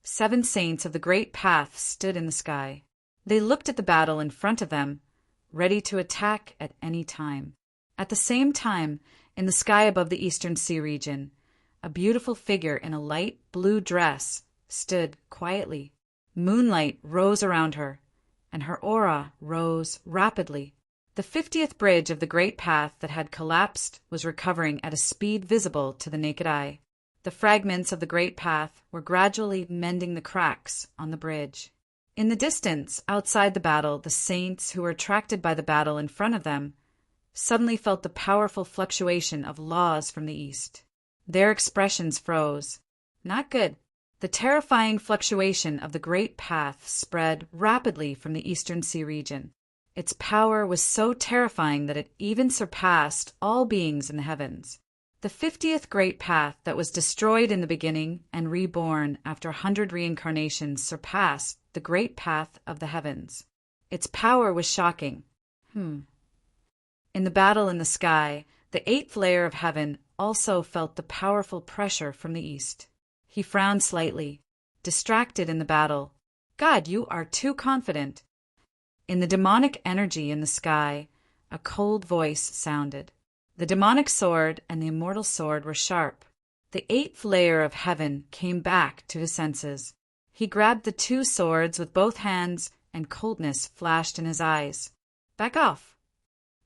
7 saints of the great path stood in the sky. They looked at the battle in front of them, ready to attack at any time. At the same time, in the sky above the eastern sea region, a beautiful figure in a light blue dress stood quietly. Moonlight rose around her, and her aura rose rapidly. The 50th bridge of the great path that had collapsed was recovering at a speed visible to the naked eye. The fragments of the great path were gradually mending the cracks on the bridge. In the distance, outside the battle, the saints who were attracted by the battle in front of them suddenly felt the powerful fluctuation of laws from the east. Their expressions froze. Not good. The terrifying fluctuation of the great path spread rapidly from the eastern sea region. Its power was so terrifying that it even surpassed all beings in the heavens. The 50th great path that was destroyed in the beginning and reborn after 100 reincarnations surpassed the great path of the heavens. Its power was shocking. In the battle in the sky, the 8th layer of heaven also felt the powerful pressure from the east. He frowned slightly, distracted in the battle. God, you are too confident. In the demonic energy in the sky, a cold voice sounded. The demonic sword and the immortal sword were sharp. The 8th layer of heaven came back to his senses. He grabbed the 2 swords with both hands, and coldness flashed in his eyes. Back off!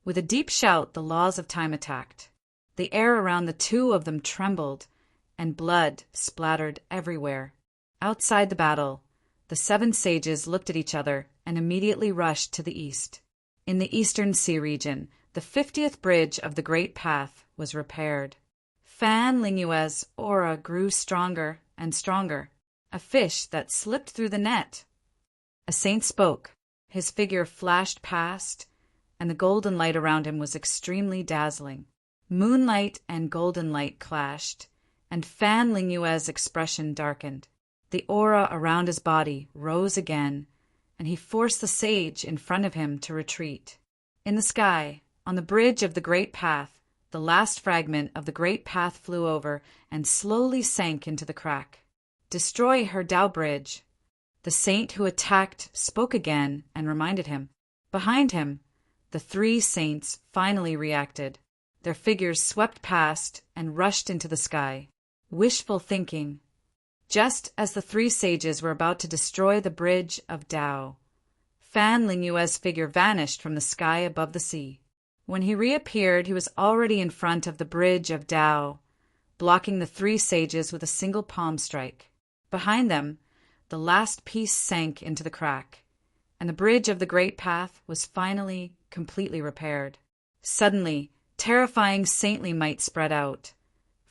With a deep shout, the laws of time attacked. The air around the 2 of them trembled, and blood splattered everywhere. Outside the battle, the 7 sages looked at each other and immediately rushed to the east. In the eastern sea region, the 50th bridge of the great path was repaired. Fan Lingyue's aura grew stronger and stronger, a fish that slipped through the net. A saint spoke. His figure flashed past, and the golden light around him was extremely dazzling. Moonlight and golden light clashed, and Fan Lingyue's expression darkened. The aura around his body rose again, and he forced the sage in front of him to retreat. In the sky, on the bridge of the great path, the last fragment of the great path flew over and slowly sank into the crack. Destroy her Tao bridge. The saint who attacked spoke again and reminded him. Behind him, the 3 saints finally reacted. Their figures swept past and rushed into the sky. Wishful thinking. Just as the 3 sages were about to destroy the bridge of Tao, Fan Lingyue's figure vanished from the sky above the sea. When he reappeared, he was already in front of the bridge of Tao, blocking the 3 sages with a single palm strike. Behind them, the last piece sank into the crack, and the bridge of the great path was finally completely repaired. Suddenly, terrifying saintly might spread out,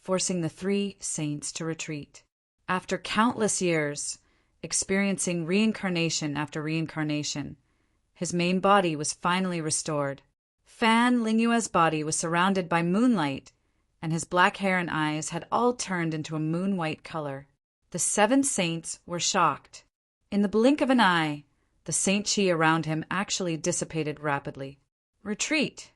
forcing the 3 saints to retreat. After countless years, experiencing reincarnation after reincarnation, his main body was finally restored. Fan Lingyue's body was surrounded by moonlight, and his black hair and eyes had all turned into a moon-white color. The 7 saints were shocked. In the blink of an eye, the saint chi around him actually dissipated rapidly. Retreat!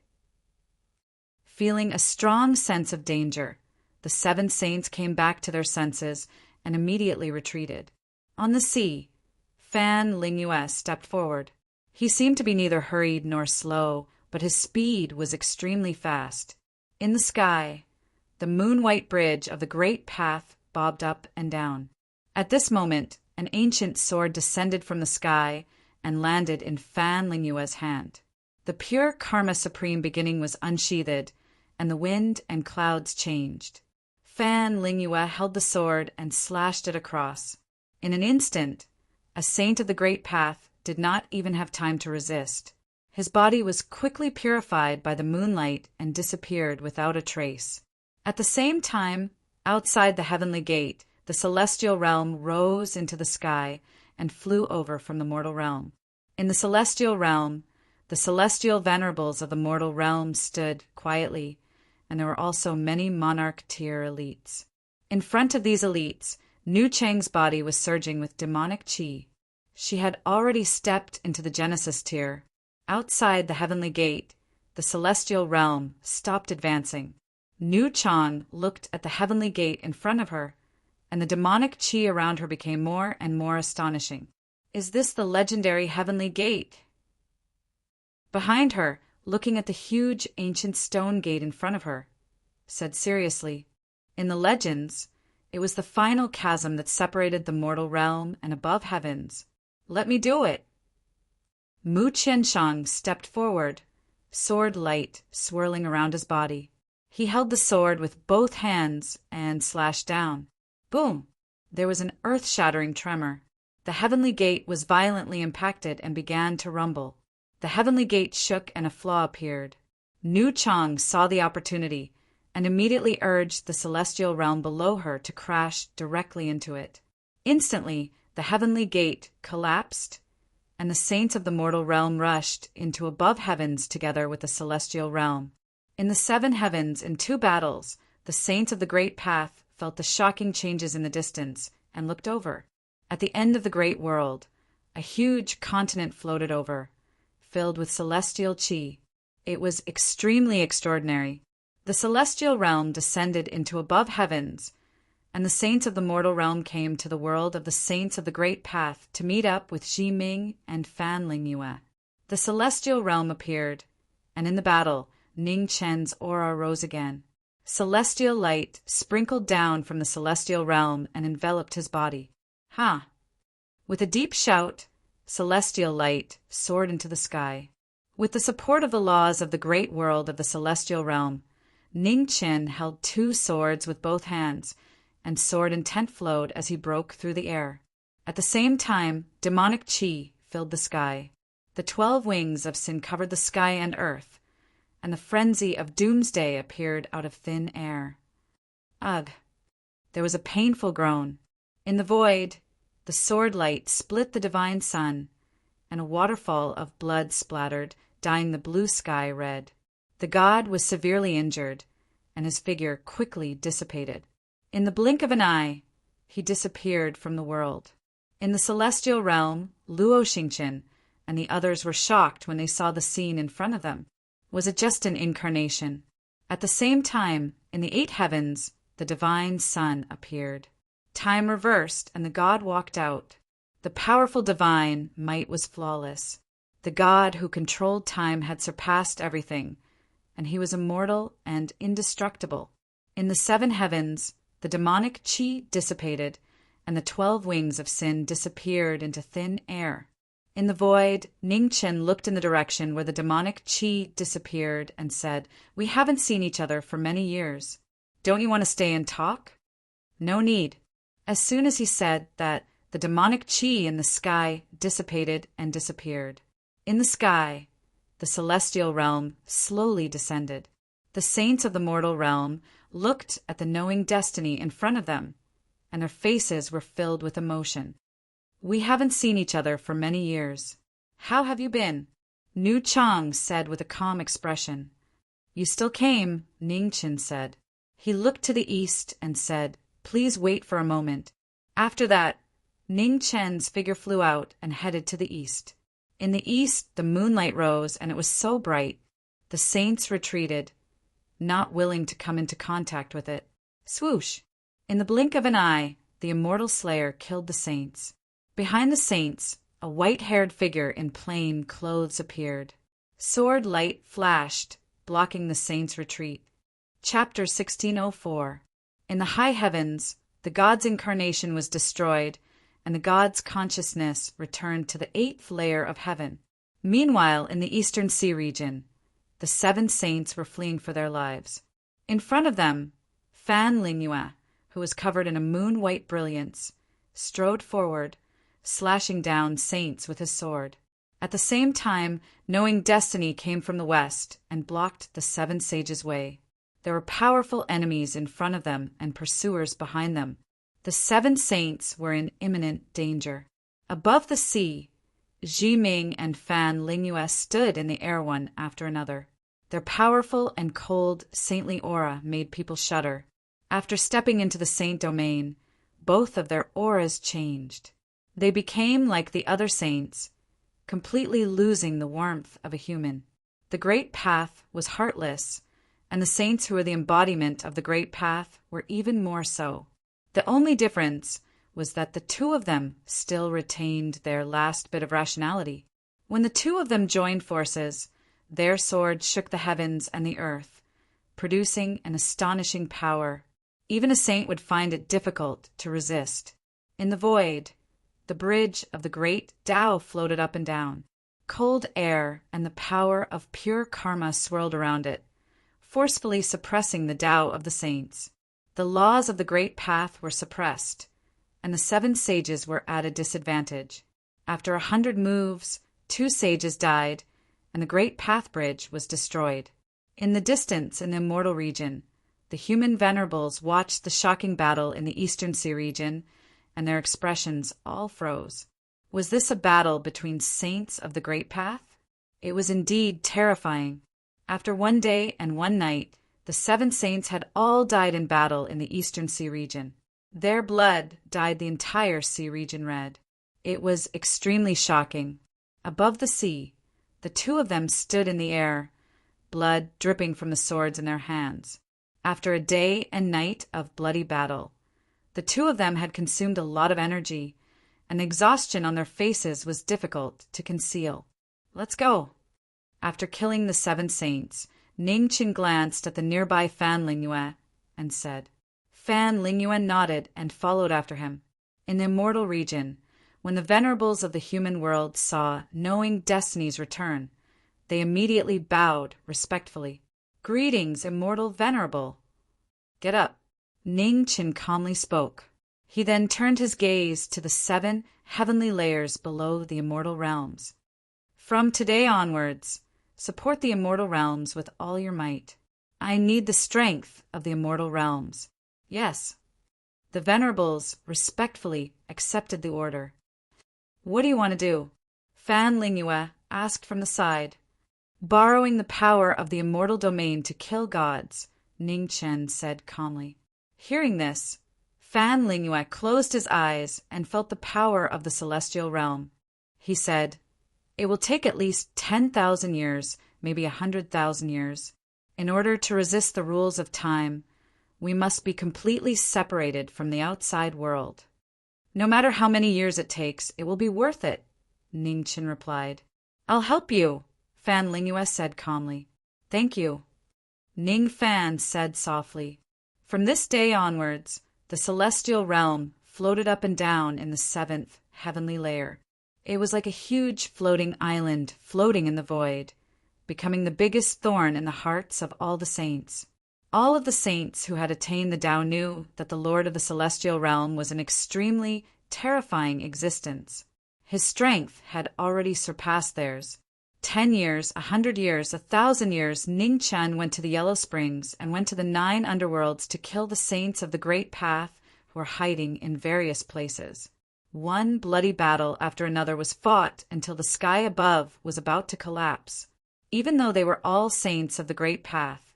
Feeling a strong sense of danger, the 7 saints came back to their senses and immediately retreated. On the sea, Fan Lingyue stepped forward. He seemed to be neither hurried nor slow, but his speed was extremely fast. In the sky, the moon-white bridge of the great path bobbed up and down. At this moment, an ancient sword descended from the sky and landed in Fan Lingyue's hand. The pure Karma Supreme beginning was unsheathed, and the wind and clouds changed. Fan Lingyue held the sword and slashed it across. In an instant, a saint of the great path did not even have time to resist. His body was quickly purified by the moonlight and disappeared without a trace. At the same time, outside the heavenly gate, the celestial realm rose into the sky and flew over from the mortal realm. In the celestial realm, the celestial venerables of the mortal realm stood quietly, and there were also many monarch tier elites. In front of these elites, Nu Cheng's body was surging with demonic chi. She had already stepped into the Genesis tier. Outside the heavenly gate, the celestial realm stopped advancing. Nu Chang looked at the heavenly gate in front of her and the demonic chi around her became more and more astonishing. Is this the legendary Heavenly Gate? Behind her, looking at the huge ancient stone gate in front of her, said seriously, in the legends, it was the final chasm that separated the mortal realm and above heavens. Let me do it. Mu Qianshang stepped forward, sword light swirling around his body. He held the sword with both hands and slashed down. Boom! There was an earth-shattering tremor. The heavenly gate was violently impacted and began to rumble. The heavenly gate shook and a flaw appeared. Nu Chang saw the opportunity and immediately urged the celestial realm below her to crash directly into it. Instantly, the heavenly gate collapsed, and the saints of the mortal realm rushed into above heavens together with the celestial realm. In the 7 heavens, in 2 battles, the saints of the great path felt the shocking changes in the distance and looked over. At the end of the great world, a huge continent floated over, filled with celestial chi. It was extremely extraordinary. The celestial realm descended into above heavens, and the saints of the mortal realm came to the world of the saints of the great path to meet up with Xi Ming and Fan Lingyue. The celestial realm appeared, and in the battle, Ning Chen's aura rose again. Celestial light sprinkled down from the celestial realm and enveloped his body. Ha! With a deep shout, celestial light soared into the sky. With the support of the laws of the great world of the celestial realm, Ning Chen held 2 swords with both hands, and sword intent flowed as he broke through the air. At the same time, demonic chi filled the sky. The 12 wings of sin covered the sky and earth, and the frenzy of doomsday appeared out of thin air. Ugh! There was a painful groan. In the void, the sword light split the divine sun, and a waterfall of blood splattered, dyeing the blue sky red. The god was severely injured, and his figure quickly dissipated. In the blink of an eye, he disappeared from the world. In the celestial realm, Luo Xingqian and the others were shocked when they saw the scene in front of them. Was it just an incarnation? At the same time, in the 8 heavens, the divine sun appeared. Time reversed, and the god walked out. The powerful divine might was flawless. The god who controlled time had surpassed everything, and he was immortal and indestructible. In the 7 heavens, the demonic chi dissipated, and the 12 wings of sin disappeared into thin air. In the void, Ning Chen looked in the direction where the demonic chi disappeared and said, "We haven't seen each other for many years. Don't you want to stay and talk?" "No need." As soon as he said that, the demonic chi in the sky dissipated and disappeared. In the sky, the celestial realm slowly descended. The saints of the mortal realm looked at the knowing destiny in front of them, and their faces were filled with emotion. "We haven't seen each other for many years. How have you been?" Nu Chang said with a calm expression. "You still came," Ning Chen said. He looked to the east and said, "Please wait for a moment." After that, Ning Chen's figure flew out and headed to the east. In the east, the moonlight rose, and it was so bright, the saints retreated, not willing to come into contact with it. Swoosh! In the blink of an eye, the immortal slayer killed the saints. Behind the saints, a white-haired figure in plain clothes appeared. Sword light flashed, blocking the saints' retreat. Chapter 1604. In the high heavens, the god's incarnation was destroyed, and the god's consciousness returned to the 8th layer of heaven. Meanwhile, in the eastern sea region, the 7 saints were fleeing for their lives. In front of them, Fan Lingyue, who was covered in a moon-white brilliance, strode forward, slashing down saints with his sword. At the same time, knowing destiny came from the west and blocked the 7 sages' way. There were powerful enemies in front of them and pursuers behind them. The 7 saints were in imminent danger. Above the sea, Xi Ming and Fan Lingyue stood in the air one after another. Their powerful and cold, saintly aura made people shudder. After stepping into the saint domain, both of their auras changed. They became like the other saints, completely losing the warmth of a human. The great path was heartless, and the saints who were the embodiment of the great path were even more so. The only difference was that the two of them still retained their last bit of rationality. When the two of them joined forces, their swords shook the heavens and the earth, producing an astonishing power. Even a saint would find it difficult to resist. In the void, the bridge of the great Tao floated up and down. Cold air and the power of pure karma swirled around it, forcefully suppressing the Tao of the saints. The laws of the great path were suppressed, and the 7 sages were at a disadvantage. After 100 moves, 2 sages died, and the great path bridge was destroyed. In the distance, in the immortal region, the human venerables watched the shocking battle in the Eastern Sea region, and their expressions all froze. Was this a battle between saints of the great path? It was indeed terrifying. After 1 day and 1 night, the 7 saints had all died in battle in the Eastern Sea region. Their blood dyed the entire sea region red. It was extremely shocking. Above the sea, the 2 of them stood in the air, blood dripping from the swords in their hands. After a day and night of bloody battle, the 2 of them had consumed a lot of energy, and the exhaustion on their faces was difficult to conceal. Let's go. After killing the 7 saints, Ningchen glanced at the nearby Fan Lingyue and said. Fan Lingyue nodded and followed after him. In the immortal region, when the venerables of the human world saw knowing destiny's return, they immediately bowed respectfully. Greetings, immortal venerable. Get up. Ningchen calmly spoke. He then turned his gaze to the 7 heavenly layers below the immortal realms. From today onwards, support the immortal realms with all your might. I need the strength of the immortal realms. Yes. The venerables respectfully accepted the order. What do you want to do? Fan Lingyue asked from the side. Borrowing the power of the immortal domain to kill gods, Ningchen said calmly. Hearing this, Fan Lingyue closed his eyes and felt the power of the celestial realm. He said, It will take at least 10,000 years, maybe 100,000 years. In order to resist the rules of time, we must be completely separated from the outside world. No matter how many years it takes, it will be worth it, Ningchen replied. I'll help you, Fan Lingyue said calmly. Thank you. Ning Fan said softly. From this day onwards, the celestial realm floated up and down in the 7th heavenly layer. It was like a huge floating island floating in the void, becoming the biggest thorn in the hearts of all the saints. All of the saints who had attained the Tao knew that the Lord of the celestial realm was an extremely terrifying existence. His strength had already surpassed theirs. 10 years, 100 years, 1,000 years, Ningchen went to the Yellow Springs and went to the 9 underworlds to kill the saints of the Great Path who were hiding in various places. One bloody battle after another was fought until the sky above was about to collapse. Even though they were all saints of the Great Path,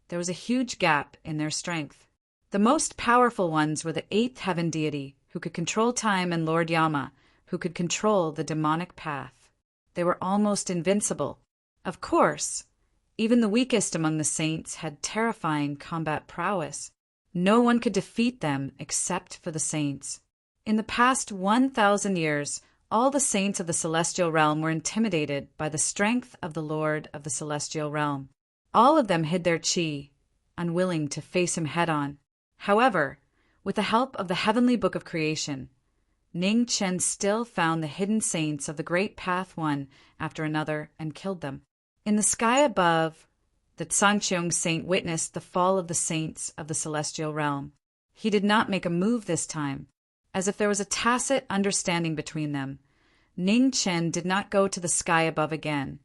there was a huge gap in their strength. The most powerful ones were the 8th heaven deity, who could control time, and Lord Yama, who could control the demonic path. They were almost invincible. Of course, even the weakest among the saints had terrifying combat prowess. No one could defeat them except for the saints. In the past 1,000 years, all the saints of the celestial realm were intimidated by the strength of the Lord of the celestial realm. All of them hid their chi, unwilling to face him head-on. However, with the help of the heavenly book of creation, Ningchen still found the hidden saints of the Great Path one after another and killed them. In the sky above, the Tsangqiang saint witnessed the fall of the saints of the celestial realm. He did not make a move this time. As if there was a tacit understanding between them, Ningchen did not go to the sky above again,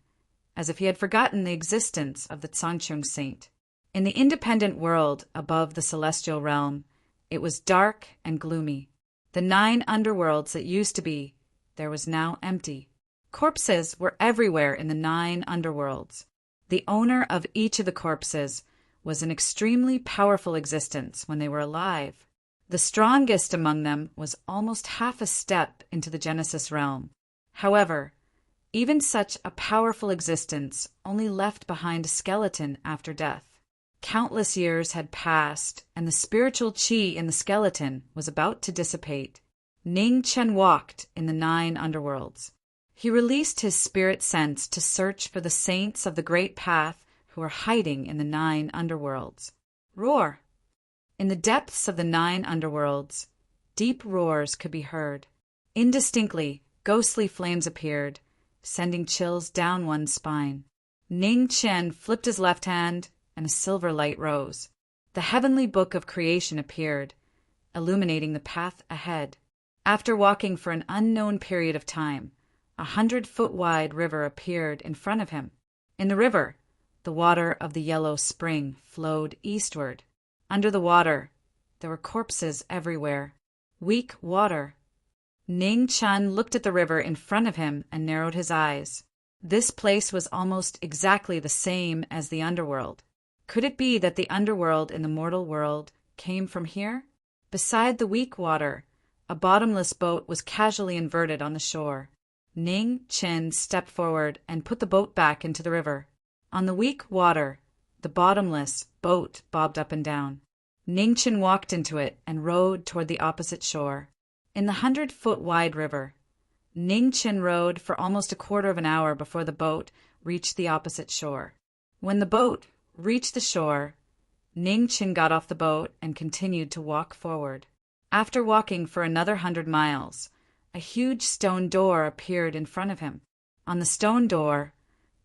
as if he had forgotten the existence of the Tsangqiang saint. In the independent world above the celestial realm, it was dark and gloomy. The 9 underworlds that used to be, there was now empty. Corpses were everywhere in the 9 underworlds. The owner of each of the corpses was an extremely powerful existence when they were alive. The strongest among them was almost half a step into the Genesis realm. However, even such a powerful existence only left behind a skeleton after death. Countless years had passed, and the spiritual qi in the skeleton was about to dissipate. Ning Chen walked in the 9 underworlds. He released his spirit sense to search for the saints of the Great Path who were hiding in the 9 underworlds. Roar! In the depths of the 9 underworlds, deep roars could be heard. Indistinctly, ghostly flames appeared, sending chills down one's spine. Ning Chen flipped his left hand, and a silver light rose. The heavenly book of creation appeared, illuminating the path ahead. After walking for an unknown period of time, a 100-foot-wide river appeared in front of him. In the river, the water of the yellow spring flowed eastward. Under the water, there were corpses everywhere. Weak water. Ning Chen looked at the river in front of him and narrowed his eyes. This place was almost exactly the same as the underworld. Could it be that the underworld in the mortal world came from here? Beside the weak water, a bottomless boat was casually inverted on the shore. Ning Chen stepped forward and put the boat back into the river. On the weak water, the bottomless boat bobbed up and down. Ning Chen walked into it and rowed toward the opposite shore. In the 100-foot-wide river, Ning Chen rowed for almost a quarter of an hour before the boat reached the opposite shore. When the boat reached the shore, Ning Chen got off the boat and continued to walk forward. After walking for another 100 miles, a huge stone door appeared in front of him. On the stone door,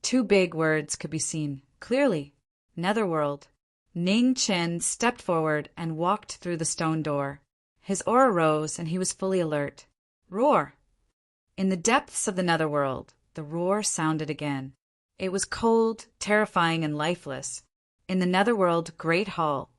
2 big words could be seen clearly: Netherworld. Ning Chen stepped forward and walked through the stone door. His aura rose and he was fully alert. Roar! In the depths of the netherworld, the roar sounded again. It was cold, terrifying, and lifeless. In the netherworld great hall,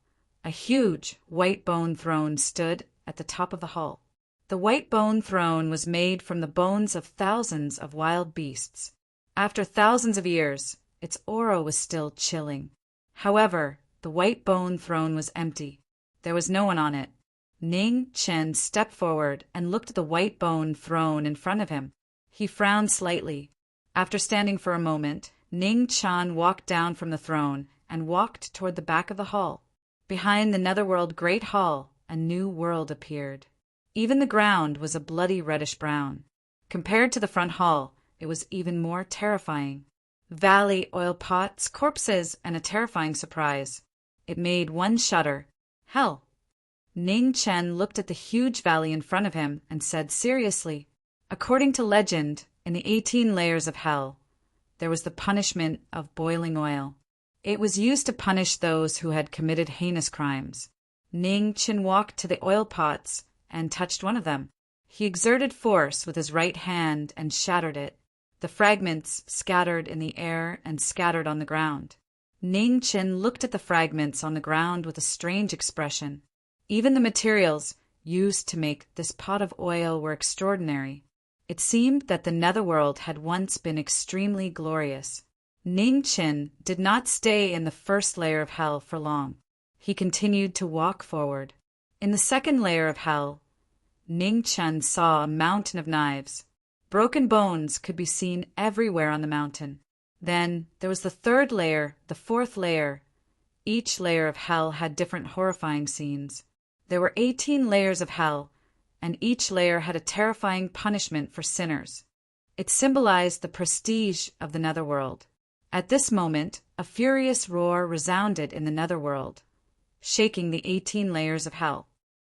a huge white bone throne stood at the top of the hall. The white bone throne was made from the bones of thousands of wild beasts. After thousands of years, its aura was still chilling. However, the white bone throne was empty. There was no one on it. Ning Chen stepped forward and looked at the white bone throne in front of him. He frowned slightly. After standing for a moment, Ning Chen walked down from the throne and walked toward the back of the hall. Behind the netherworld great hall, a new world appeared. Even the ground was a bloody reddish-brown. Compared to the front hall, it was even more terrifying. Valley, oil pots, corpses, and a terrifying surprise. It made one shudder. Hell! Ning Chen looked at the huge valley in front of him and said seriously, according to legend, in the 18 layers of hell, there was the punishment of boiling oil. It was used to punish those who had committed heinous crimes. Ning Chen walked to the oil pots and touched one of them. He exerted force with his right hand and shattered it. The fragments scattered in the air and scattered on the ground. Ning Chen looked at the fragments on the ground with a strange expression. Even the materials used to make this pot of oil were extraordinary. It seemed that the netherworld had once been extremely glorious. Ning Chen did not stay in the first layer of hell for long. He continued to walk forward. In the second layer of hell, Ning Chen saw a mountain of knives. Broken bones could be seen everywhere on the mountain. Then there was the third layer, the fourth layer. Each layer of hell had different horrifying scenes. There were 18 layers of hell, and each layer had a terrifying punishment for sinners. It symbolized the prestige of the netherworld. At this moment, a furious roar resounded in the netherworld, shaking the 18 layers of hell.